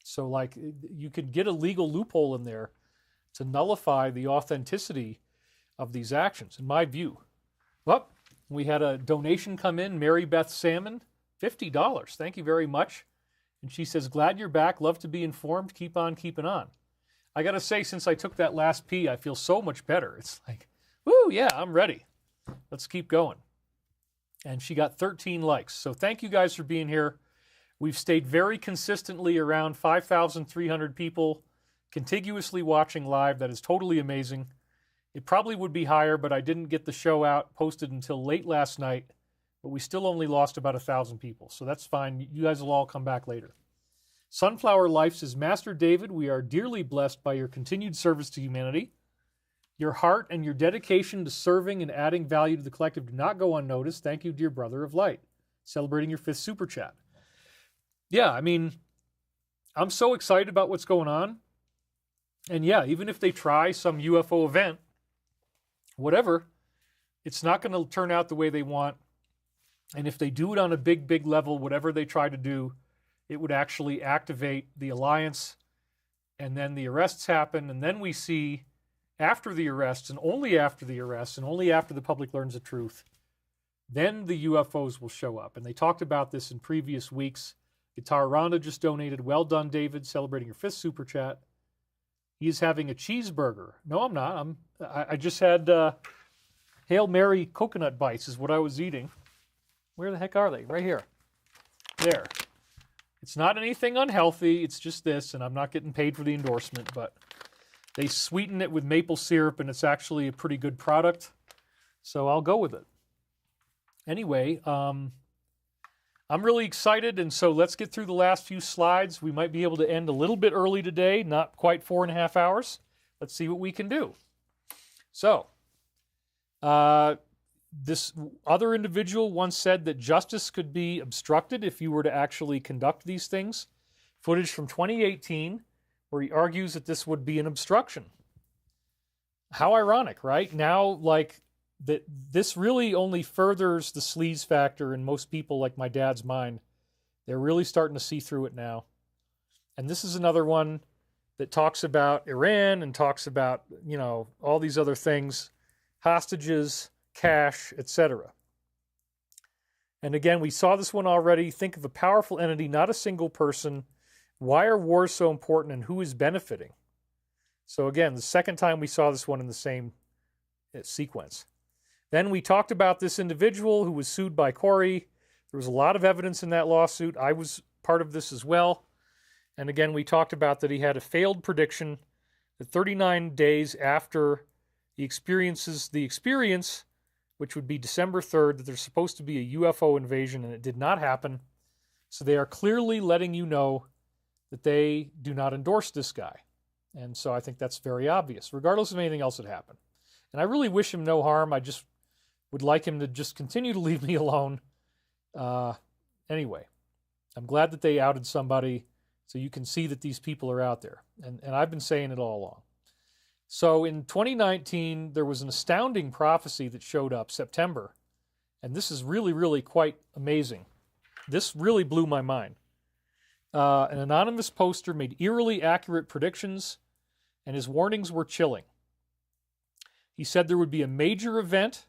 A: So, you could get a legal loophole in there to nullify the authenticity of these actions, in my view. Well, we had a donation come in, Mary Beth Salmon, $50. Thank you very much. And she says, glad you're back. Love to be informed. Keep on keeping on. I got to say, since I took that last pee, I feel so much better. It's like, woo, yeah, I'm ready. Let's keep going. And she got 13 likes. So thank you guys for being here. We've stayed very consistently around 5,300 people contiguously watching live. That is totally amazing. It probably would be higher, but I didn't get the show posted until late last night. But we still only lost about 1,000 people. So that's fine. You guys will all come back later. Sunflower Life says, Master David, we are dearly blessed by your continued service to humanity. Your heart and your dedication to serving and adding value to the collective do not go unnoticed. Thank you, dear brother of light. Celebrating your 5th super chat. Yeah, I mean, I'm so excited about what's going on. And yeah, even if they try some UFO event, whatever, it's not going to turn out the way they want. And if they do it on a big, big level, whatever they try to do, it would actually activate the alliance. And then the arrests happen. And then we see, after the arrests, and only after the arrests, and only after the public learns the truth, then the UFOs will show up. And they talked about this in previous weeks. Guitar Rhonda just donated. Well done, David, celebrating your 5th super chat. He is having a cheeseburger. No, I'm not. I just had Hail-Mary coconut bites is what I was eating. Where the heck are they? Right here. There. It's not anything unhealthy. It's just this, and I'm not getting paid for the endorsement, but they sweeten it with maple syrup, and it's actually a pretty good product. So I'll go with it. Anyway, I'm really excited, and so let's get through the last few slides. We might be able to end a little bit early today, not quite 4.5 hours. Let's see what we can do. So, this other individual once said that justice could be obstructed if you were to actually conduct these things. Footage from 2018, where he argues that this would be an obstruction. How ironic, right? Now, like, that this really only furthers the sleaze factor in most people like my dad's mind. They're really starting to see through it now. And this is another one that talks about Iran and talks about, you know, all these other things, hostages, cash, etc. And again, we saw this one already. Think of a powerful entity, not a single person. Why are wars so important and who is benefiting? So again, the second time we saw this one in the same sequence. Then we talked about this individual who was sued by Corey. There was a lot of evidence in that lawsuit. I was part of this as well. And again, we talked about that he had a failed prediction that 39 days after he experiences the experience, which would be December 3rd, that there's supposed to be a UFO invasion, and it did not happen. So they are clearly letting you know that they do not endorse this guy. And so I think that's very obvious, regardless of anything else that happened. And I really wish him no harm. I just would like him to just continue to leave me alone. Anyway, I'm glad that they outed somebody so you can see that these people are out there. And I've been saying it all along. So in 2019, there was an astounding prophecy that showed up, September. And this is really, really quite amazing. This really blew my mind. An anonymous poster made eerily accurate predictions, and his warnings were chilling. He said there would be a major event.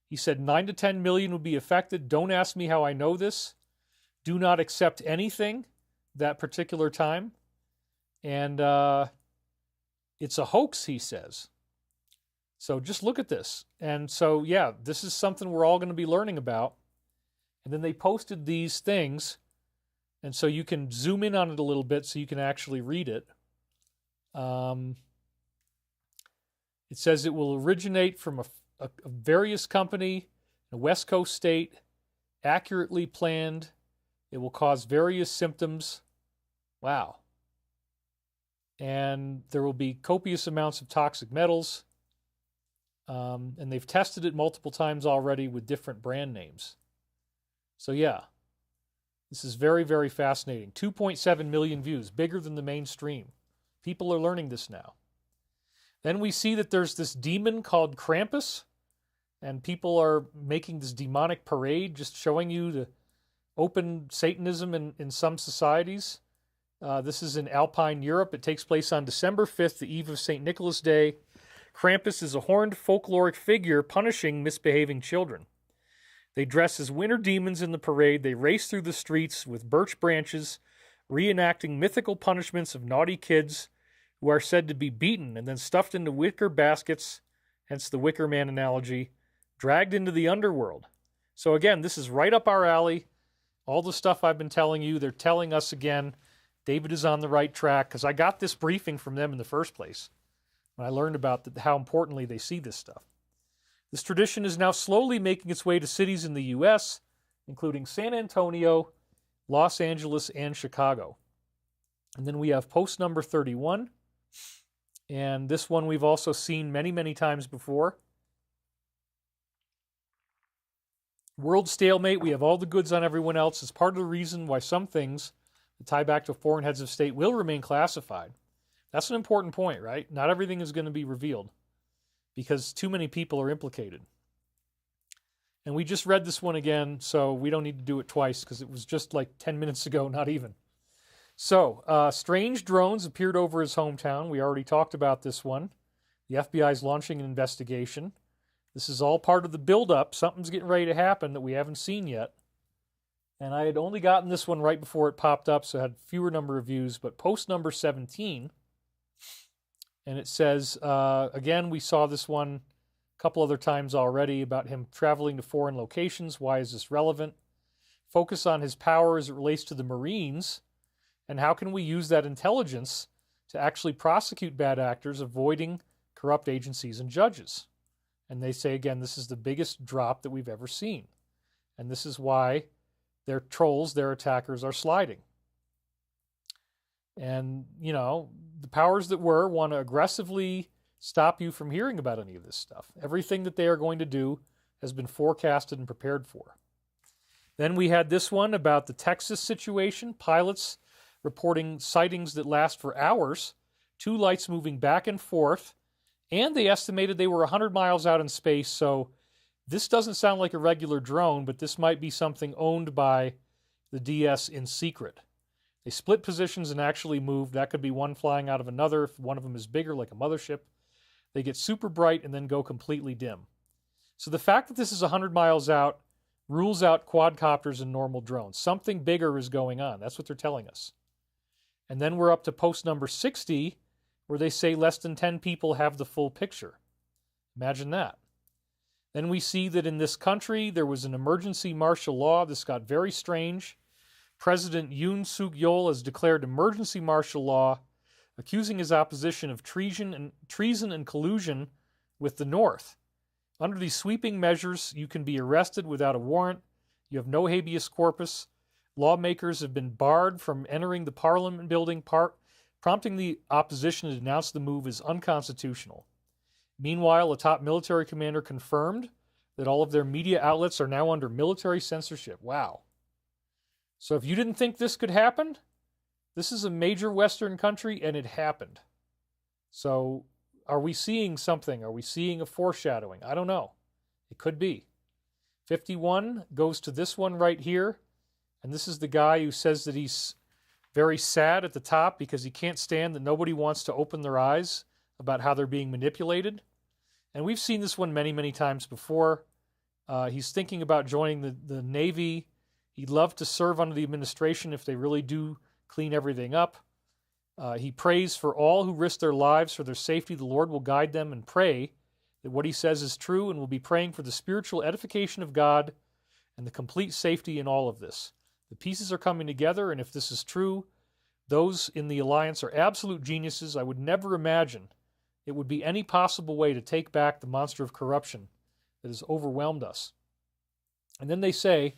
A: He said 9 to 10 million would be affected. Don't ask me how I know this. Do not accept anything that particular time. And it's a hoax, he says. So just look at this. And so, yeah, this is something we're all going to be learning about. And then they posted these things. And so you can zoom in on it a little bit so you can actually read it. It says it will originate from a various company, a West Coast state, accurately planned. It will cause various symptoms. Wow. And there will be copious amounts of toxic metals. And they've tested it multiple times already with different brand names. So yeah, this is very, very fascinating. 2.7 million views, bigger than the mainstream. People are learning this now. Then we see that there's this demon called Krampus, and people are making this demonic parade, just showing you the open Satanism in some societies. This is in Alpine Europe. It takes place on December 5th, the eve of St. Nicholas Day. Krampus is a horned folkloric figure punishing misbehaving children. They dress as winter demons in the parade. They race through the streets with birch branches, reenacting mythical punishments of naughty kids who are said to be beaten and then stuffed into wicker baskets, hence the Wicker Man analogy, dragged into the underworld. So again, this is right up our alley. All the stuff I've been telling you, they're telling us again. David is on the right track, because I got this briefing from them in the first place when I learned about how importantly they see this stuff. This tradition is now slowly making its way to cities in the U.S., including San Antonio, Los Angeles, and Chicago. And then we have post number 31. And this one we've also seen many, many times before. World stalemate. We have all the goods on everyone else. It's part of the reason why some things that tie back to foreign heads of state will remain classified. That's an important point, right? Not everything is going to be revealed because too many people are implicated. And we just read this one again, so we don't need to do it twice because it was just like 10 minutes ago, not even. So, strange drones appeared over his hometown. We already talked about this one. The FBI is launching an investigation. This is all part of the buildup. Something's getting ready to happen that we haven't seen yet. And I had only gotten this one right before it popped up, so it had fewer number of views. But post number 17, and it says, again, we saw this one a couple other times already about him traveling to foreign locations. Why is this relevant? Focus on his power as it relates to the Marines, and how can we use that intelligence to actually prosecute bad actors, avoiding corrupt agencies and judges. And they say, again, this is the biggest drop that we've ever seen. And this is why their trolls, their attackers, are sliding. And, you know, the powers that were want to aggressively stop you from hearing about any of this stuff. Everything that they are going to do has been forecasted and prepared for. Then we had this one about the Texas situation. Pilots reporting sightings that last for hours, 2 lights moving back and forth, and they estimated they were 100 miles out in space, so this doesn't sound like a regular drone, but this might be something owned by the DS in secret. They split positions and actually moved. That could be one flying out of another if one of them is bigger, like a mothership. They get super bright and then go completely dim. So the fact that this is 100 miles out rules out quadcopters and normal drones. Something bigger is going on. That's what they're telling us. And then we're up to post number 60, where they say less than 10 people have the full picture. Imagine that. Then we see that in this country, there was an emergency martial law. This got very strange. President Yoon Suk-yeol has declared emergency martial law, accusing his opposition of treason and collusion with the North. Under these sweeping measures, you can be arrested without a warrant. You have no habeas corpus. Lawmakers have been barred from entering the Parliament building, prompting the opposition to denounce the move as unconstitutional. Meanwhile, a top military commander confirmed that all of their media outlets are now under military censorship. Wow. So if you didn't think this could happen, this is a major Western country, and it happened. So are we seeing something? Are we seeing a foreshadowing? I don't know. It could be. 51 goes to this one right here, and this is the guy who says that he's very sad at the top because he can't stand that nobody wants to open their eyes about how they're being manipulated. And we've seen this one many, many times before. He's thinking about joining the Navy. He'd love to serve under the administration if they really do clean everything up. He prays for all who risk their lives for their safety. The Lord will guide them, and pray that what he says is true, and will be praying for the spiritual edification of God and the complete safety in all of this. The pieces are coming together, and if this is true, those in the alliance are absolute geniuses. I would never imagine it would be any possible way to take back the monster of corruption that has overwhelmed us. And then they say,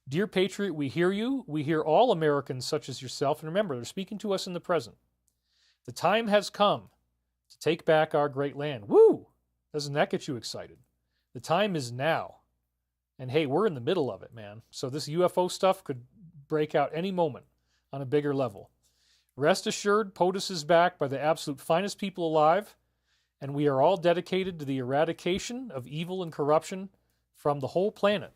A: "Dear Patriot, we hear you. We hear all Americans such as yourself." And remember, they're speaking to us in the present. "The time has come to take back our great land." Woo! Doesn't that get you excited? The time is now. And hey, we're in the middle of it, man. So this UFO stuff could break out any moment on a bigger level. "Rest assured, POTUS is backed by the absolute finest people alive, and we are all dedicated to the eradication of evil and corruption from the whole planet.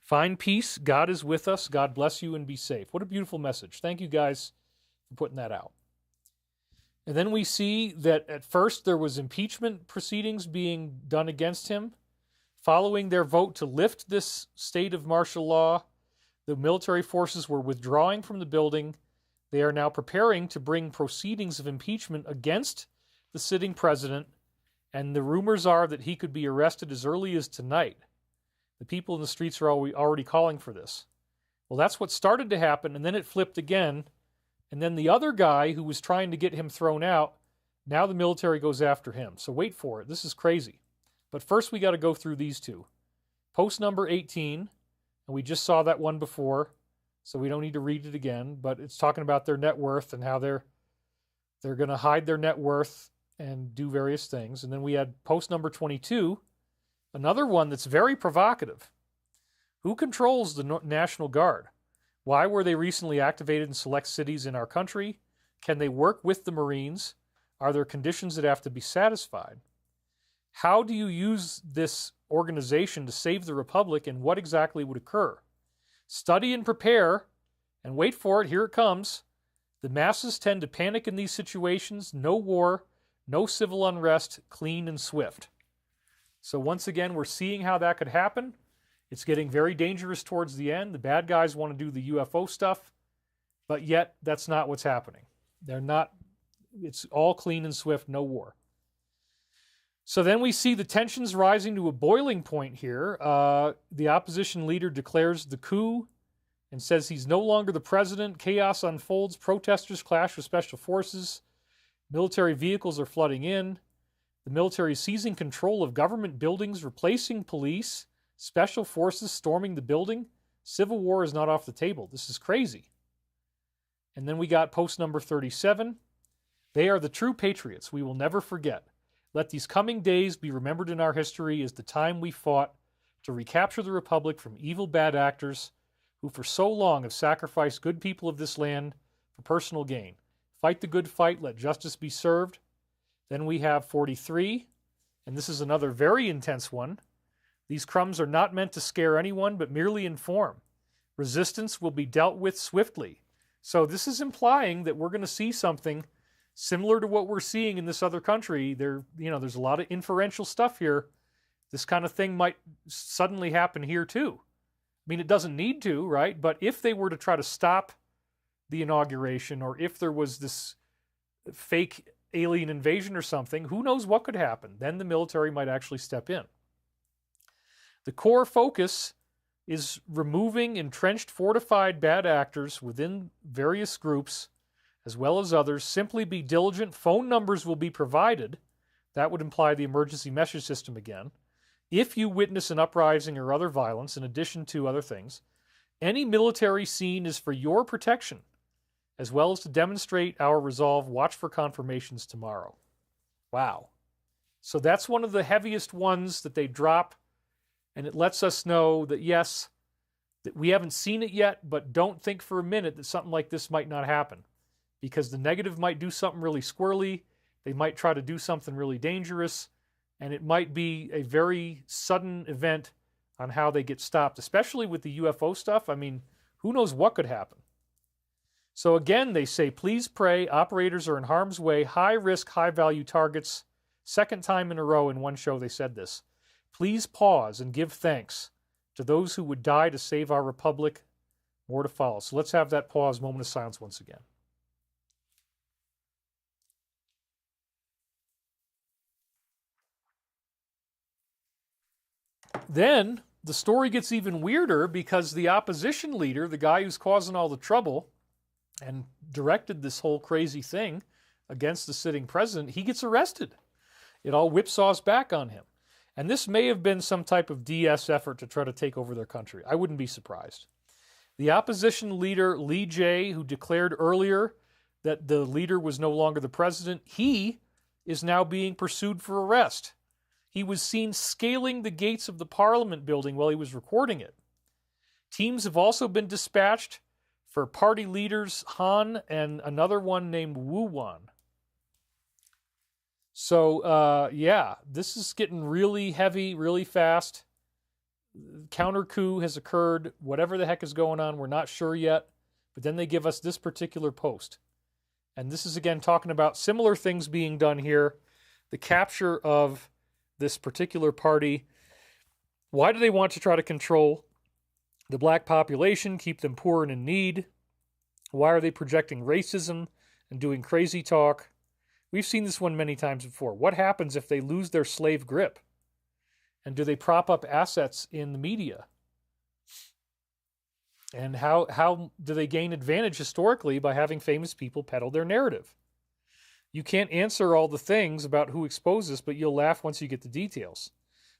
A: Find peace. God is with us. God bless you and be safe." What a beautiful message. Thank you guys for putting that out. And then we see that at first there was impeachment proceedings being done against him. Following their vote to lift this state of martial law, the military forces were withdrawing from the building. They are now preparing to bring proceedings of impeachment against the sitting president, and the rumors are that he could be arrested as early as tonight. The people in the streets are already calling for this. Well, that's what started to happen, and then it flipped again, and then the other guy who was trying to get him thrown out, now the military goes after him. So wait for it. This is crazy. But first we got to go through these two. Post number 18, and we just saw that one before. so we don't need to read it again, but it's talking about their net worth and how they're going to hide their net worth and do various things. And then we had post number 22, another one that's very provocative. Who controls the National Guard? Why were they recently activated in select cities in our country? Can they work with the Marines? Are there conditions that have to be satisfied? How do you use this organization to save the Republic, and what exactly would occur? Study and prepare, and wait for it, here it comes. The masses tend to panic in these situations. No war, no civil unrest, clean and swift. So once again, we're seeing how that could happen. It's getting very dangerous towards the end. The bad guys want to do the UFO stuff, but yet that's not what's happening. They're not, it's all clean and swift, no war. So then we see the tensions rising to a boiling point here. The opposition leader declares the coup and says he's no longer the president. Chaos unfolds. Protesters clash with special forces. Military vehicles are flooding in. The military is seizing control of government buildings, replacing police. Special forces storming the building. Civil war is not off the table. This is crazy. And then we got post number 37. They are the true patriots. We will never forget. Let these coming days be remembered in our history as the time we fought to recapture the Republic from evil bad actors who for so long have sacrificed good people of this land for personal gain. Fight the good fight, let justice be served. Then we have 43, and this is another very intense one. These crumbs are not meant to scare anyone, but merely inform. Resistance will be dealt with swiftly. So this is implying that we're going to see something similar to what we're seeing in this other country. There's a lot of inferential stuff here. This kind of thing might suddenly happen here too. I mean, it doesn't need to, right? But if they were to try to stop the inauguration, or if there was this fake alien invasion or something, who knows what could happen? Then the military might actually step in. The core focus is removing entrenched, fortified bad actors within various groups, as well as others. Simply be diligent. Phone numbers will be provided. That would imply the emergency message system again. If you witness an uprising or other violence, in addition to other things, any military scene is for your protection, as well as to demonstrate our resolve. Watch for confirmations tomorrow. Wow. So that's one of the heaviest ones that they drop, and it lets us know that, yes, that we haven't seen it yet, but don't think for a minute that something like this might not happen, because the negative might do something really squirrely. They might try to do something really dangerous, and it might be a very sudden event on how they get stopped, especially with the UFO stuff. I mean, who knows what could happen? So again, they say, please pray. Operators are in harm's way. High risk, high value targets. Second time in a row in one show they said this. Please pause and give thanks to those who would die to save our republic. More to follow. So let's have that pause, moment of silence once again. Then the story gets even weirder, because the opposition leader, the guy who's causing all the trouble and directed this whole crazy thing against the sitting president, he gets arrested. It all whipsaws back on him. And this may have been some type of DS effort to try to take over their country. I wouldn't be surprised. The opposition leader, Lee Jae, who declared earlier that the leader was no longer the president, he is now being pursued for arrest. He was seen scaling the gates of the Parliament building while he was recording it. Teams have also been dispatched for party leaders Han and another one named Woo Wan. So, this is getting really heavy, really fast. Counter coup has occurred. Whatever the heck is going on, we're not sure yet. But then they give us this particular post. And this is, again, talking about similar things being done here. The capture of this particular party. Why do they want to try to control the black population, keep them poor and in need? Why are they projecting racism and doing crazy talk? We've seen this one many times before. What happens if they lose their slave grip? And do they prop up assets in the media? And how do they gain advantage historically by having famous people peddle their narrative? You can't answer all the things about who exposed this, but you'll laugh once you get the details.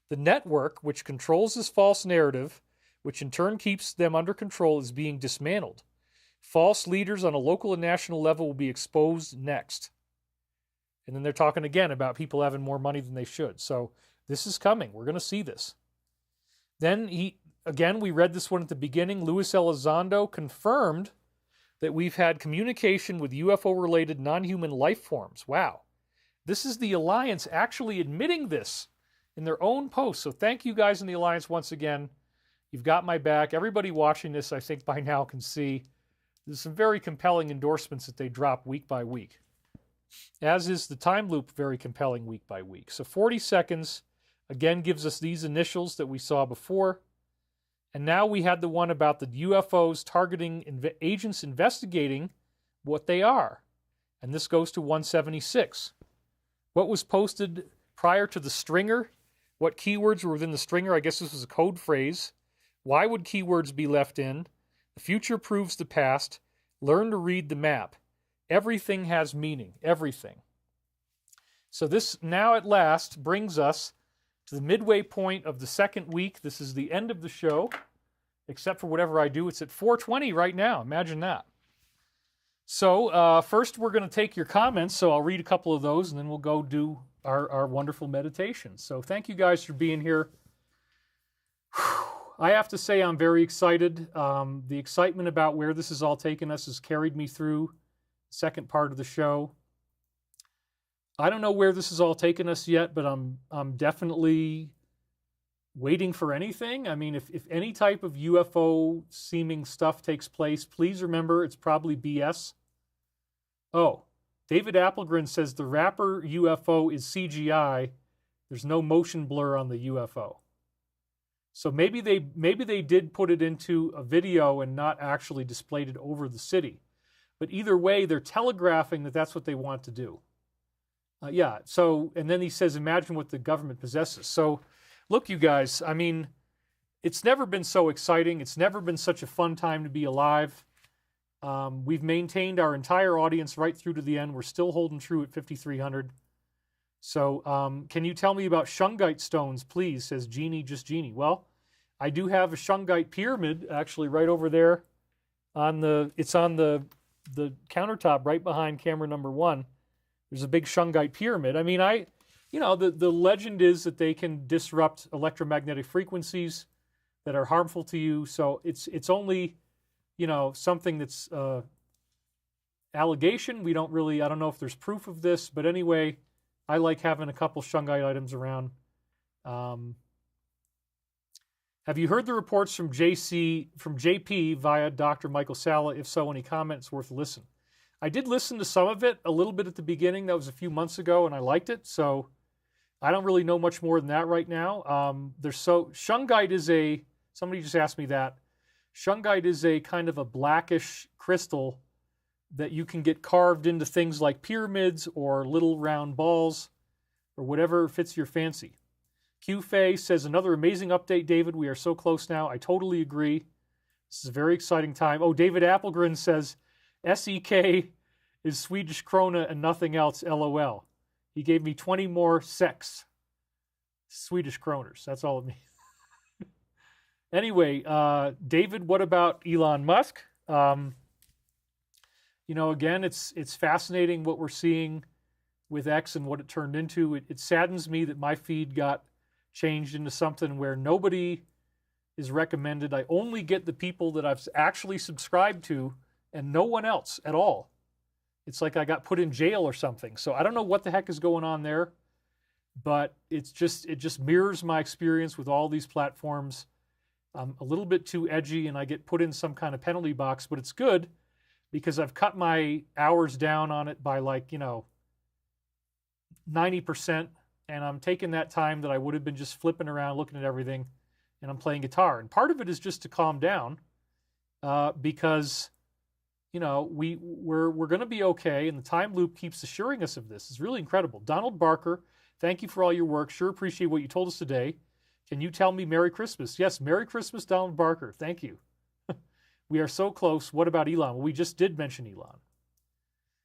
A: The network, which controls this false narrative, which in turn keeps them under control, is being dismantled. False leaders on a local and national level will be exposed next. And then they're talking again about people having more money than they should. So this is coming. We're going to see this. Then we read this one at the beginning. Luis Elizondo confirmed that we've had communication with UFO-related non-human life forms. Wow. This is the Alliance actually admitting this in their own post. So thank you guys in the Alliance once again. You've got my back. Everybody watching this, I think by now can see there's some very compelling endorsements that they drop week by week. As is the time loop very compelling week by week. So 40 seconds, again, gives us these initials that we saw before. And now we had the one about the UFOs targeting agents investigating what they are. And this goes to 176. What was posted prior to the stringer? What keywords were within the stringer? I guess this was a code phrase. Why would keywords be left in? The future proves the past. Learn to read the map. Everything has meaning. Everything. So this now at last brings us to the midway point of the second week. This is the end of the show. Except for whatever I do, it's at 4:20 right now. Imagine that. So first we're going to take your comments. So I'll read a couple of those and then we'll go do our wonderful meditation. So thank you guys for being here. I have to say I'm very excited. The excitement about where this has all taken us has carried me through the second part of the show. I don't know where this has all taken us yet, but I'm definitely waiting for anything. I mean, if any type of UFO-seeming stuff takes place, please remember it's probably BS. Oh, David Applegren says the rapper UFO is CGI. There's no motion blur on the UFO. So maybe they did put it into a video and not actually displayed it over the city. But either way, they're telegraphing that that's what they want to do. So, and then he says, imagine what the government possesses. So, look, you guys, I mean, it's never been so exciting. It's never been such a fun time to be alive. We've maintained our entire audience right through to the end. We're still holding true at 5,300. So can you tell me about Shungite stones, please, says Jeannie, just Jeannie. Well, I do have a Shungite pyramid, actually, right over there. It's on the countertop right behind camera number 1. There's a big Shungite pyramid. I mean, the legend is that they can disrupt electromagnetic frequencies that are harmful to you. So it's only, something that's allegation. I don't know if there's proof of this, but anyway, I like having a couple Shungite items around. Have you heard the reports from JP via Dr. Michael Salla? If so, any comments worth a listen? I did listen to some of it, a little bit at the beginning. That was a few months ago, and I liked it. So I don't really know much more than that right now. Shungite is somebody just asked me that. Shungite is a kind of a blackish crystal that you can get carved into things like pyramids or little round balls or whatever fits your fancy. QFay says, another amazing update, David. We are so close now. I totally agree. This is a very exciting time. Oh, David Applegren says, SEK is Swedish krona and nothing else, LOL. He gave me 20 more sex. Swedish kroners. That's all it means. Anyway, David, what about Elon Musk? Again, it's fascinating what we're seeing with X and what it turned into. It saddens me that my feed got changed into something where nobody is recommended. I only get the people that I've actually subscribed to and no one else at all. It's like I got put in jail or something. So I don't know what the heck is going on there, but it just mirrors my experience with all these platforms. I'm a little bit too edgy and I get put in some kind of penalty box, but it's good because I've cut my hours down on it by 90%, and I'm taking that time that I would have been just flipping around looking at everything, and I'm playing guitar. And part of it is just to calm down because we're going to be okay, and the time loop keeps assuring us of this. It's really incredible. Donald Barker, thank you for all your work. Sure appreciate what you told us today. Can you tell me Merry Christmas? Yes, Merry Christmas, Donald Barker. Thank you. We are so close. What about Elon? Well, we just did mention Elon.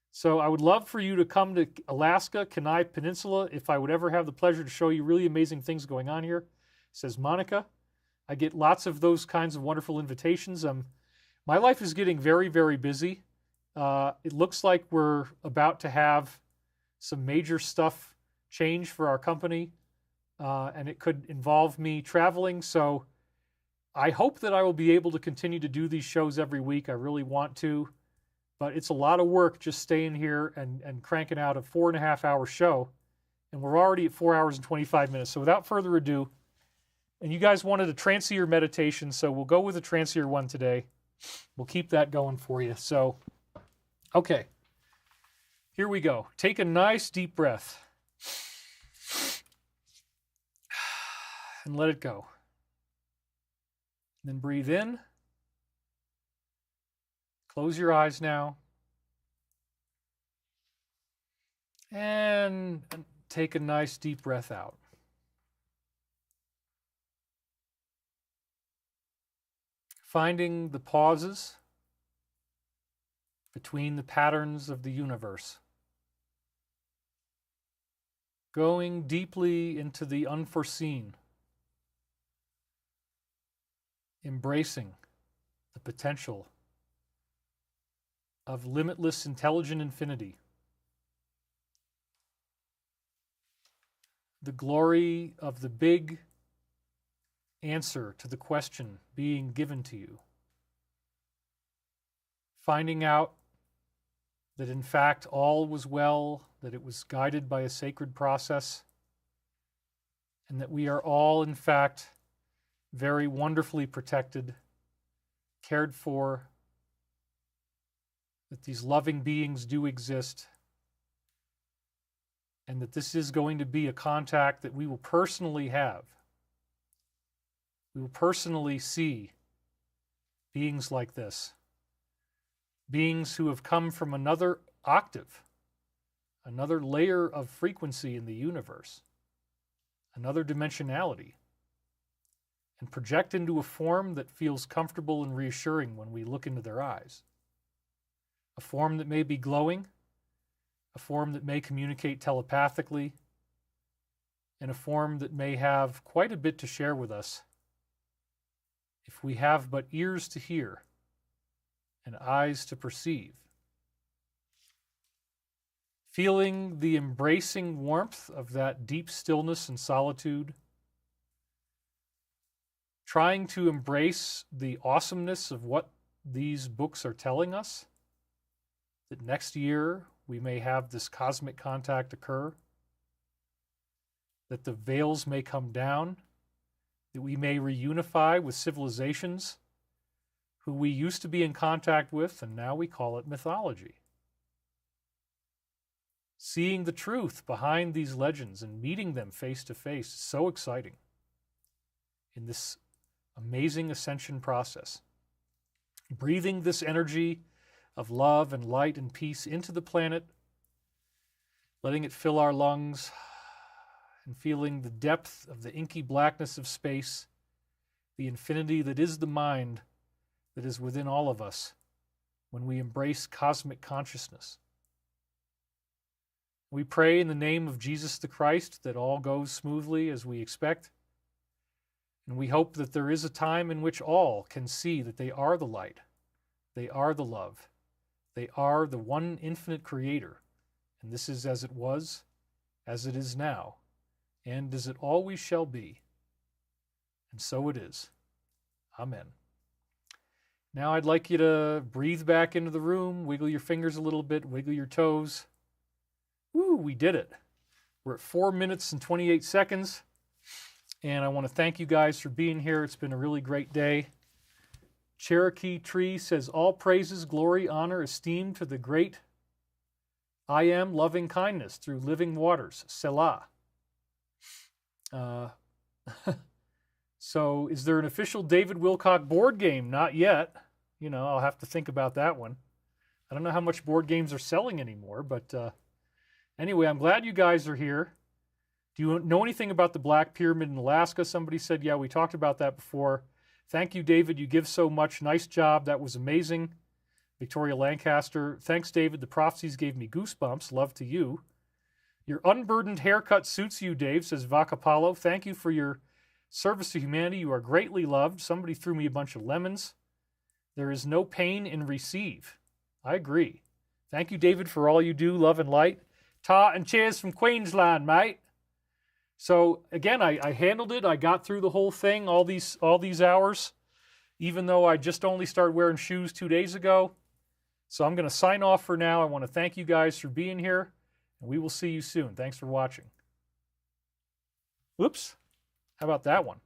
A: So I would love for you to come to Alaska, Kenai Peninsula, if I would ever have the pleasure to show you really amazing things going on here, says Monica. I get lots of those kinds of wonderful invitations. My life is getting very, very busy. It looks like we're about to have some major stuff change for our company, and it could involve me traveling. So I hope that I will be able to continue to do these shows every week. I really want to, but it's a lot of work just staying here and cranking out a 4.5-hour show. And we're already at 4 hours and 25 minutes. So without further ado, and you guys wanted a trancier meditation, so we'll go with a trancier one today. We'll keep that going for you. So, okay, here we go. Take a nice deep breath and let it go. Then breathe in. Close your eyes now. And take a nice deep breath out. Finding the pauses between the patterns of the universe. Going deeply into the unforeseen. Embracing the potential of limitless intelligent infinity. The glory of the big answer to the question being given to you. Finding out that in fact all was well, that it was guided by a sacred process, and that we are all in fact very wonderfully protected, cared for, that these loving beings do exist, and that this is going to be a contact that we will personally have. We will personally see beings like this, beings who have come from another octave, another layer of frequency in the universe, another dimensionality, and project into a form that feels comfortable and reassuring when we look into their eyes. A form that may be glowing, a form that may communicate telepathically, and a form that may have quite a bit to share with us if we have but ears to hear and eyes to perceive. Feeling the embracing warmth of that deep stillness and solitude, trying to embrace the awesomeness of what these books are telling us, that next year we may have this cosmic contact occur, that the veils may come down, that we may reunify with civilizations who we used to be in contact with, and now we call it mythology. Seeing the truth behind these legends and meeting them face to face is so exciting in this amazing ascension process. Breathing this energy of love and light and peace into the planet, letting it fill our lungs, and feeling the depth of the inky blackness of space, the infinity that is the mind that is within all of us when we embrace cosmic consciousness. We pray in the name of Jesus the Christ that all goes smoothly as we expect, and we hope that there is a time in which all can see that they are the light, they are the love, they are the one infinite creator, and this is as it was, as it is now, and as it always shall be. And so it is. Amen. Now I'd like you to breathe back into the room, wiggle your fingers a little bit, wiggle your toes. Woo, we did it. We're at 4 minutes and 28 seconds. And I want to thank you guys for being here. It's been a really great day. Cherokee Tree says, all praises, glory, honor, esteem to the great I am, loving kindness through living waters. Selah. So is there an official David Wilcock board game? Not yet. You know, I'll have to think about that one. I don't know how much board games are selling anymore, but anyway, I'm glad you guys are here. Do you know anything about the Black Pyramid in Alaska? Somebody said, yeah, we talked about that before. Thank you, David. You give so much. Nice job. That was amazing. Victoria Lancaster. Thanks, David. The prophecies gave me goosebumps. Love to you. Your unburdened haircut suits you, Dave, says Vacapalo. Thank you for your Service to humanity, you are greatly loved. Somebody threw me a bunch of lemons. There is no pain in receive. I agree. Thank you, David, for all you do. Love and light. Ta and cheers from Queensland, mate. So again, I handled it. I got through the whole thing, all these hours, even though I just only started wearing shoes 2 days ago. So I'm going to sign off for now. I want to thank you guys for being here, and we will see you soon. Thanks for watching. Whoops. How about that one?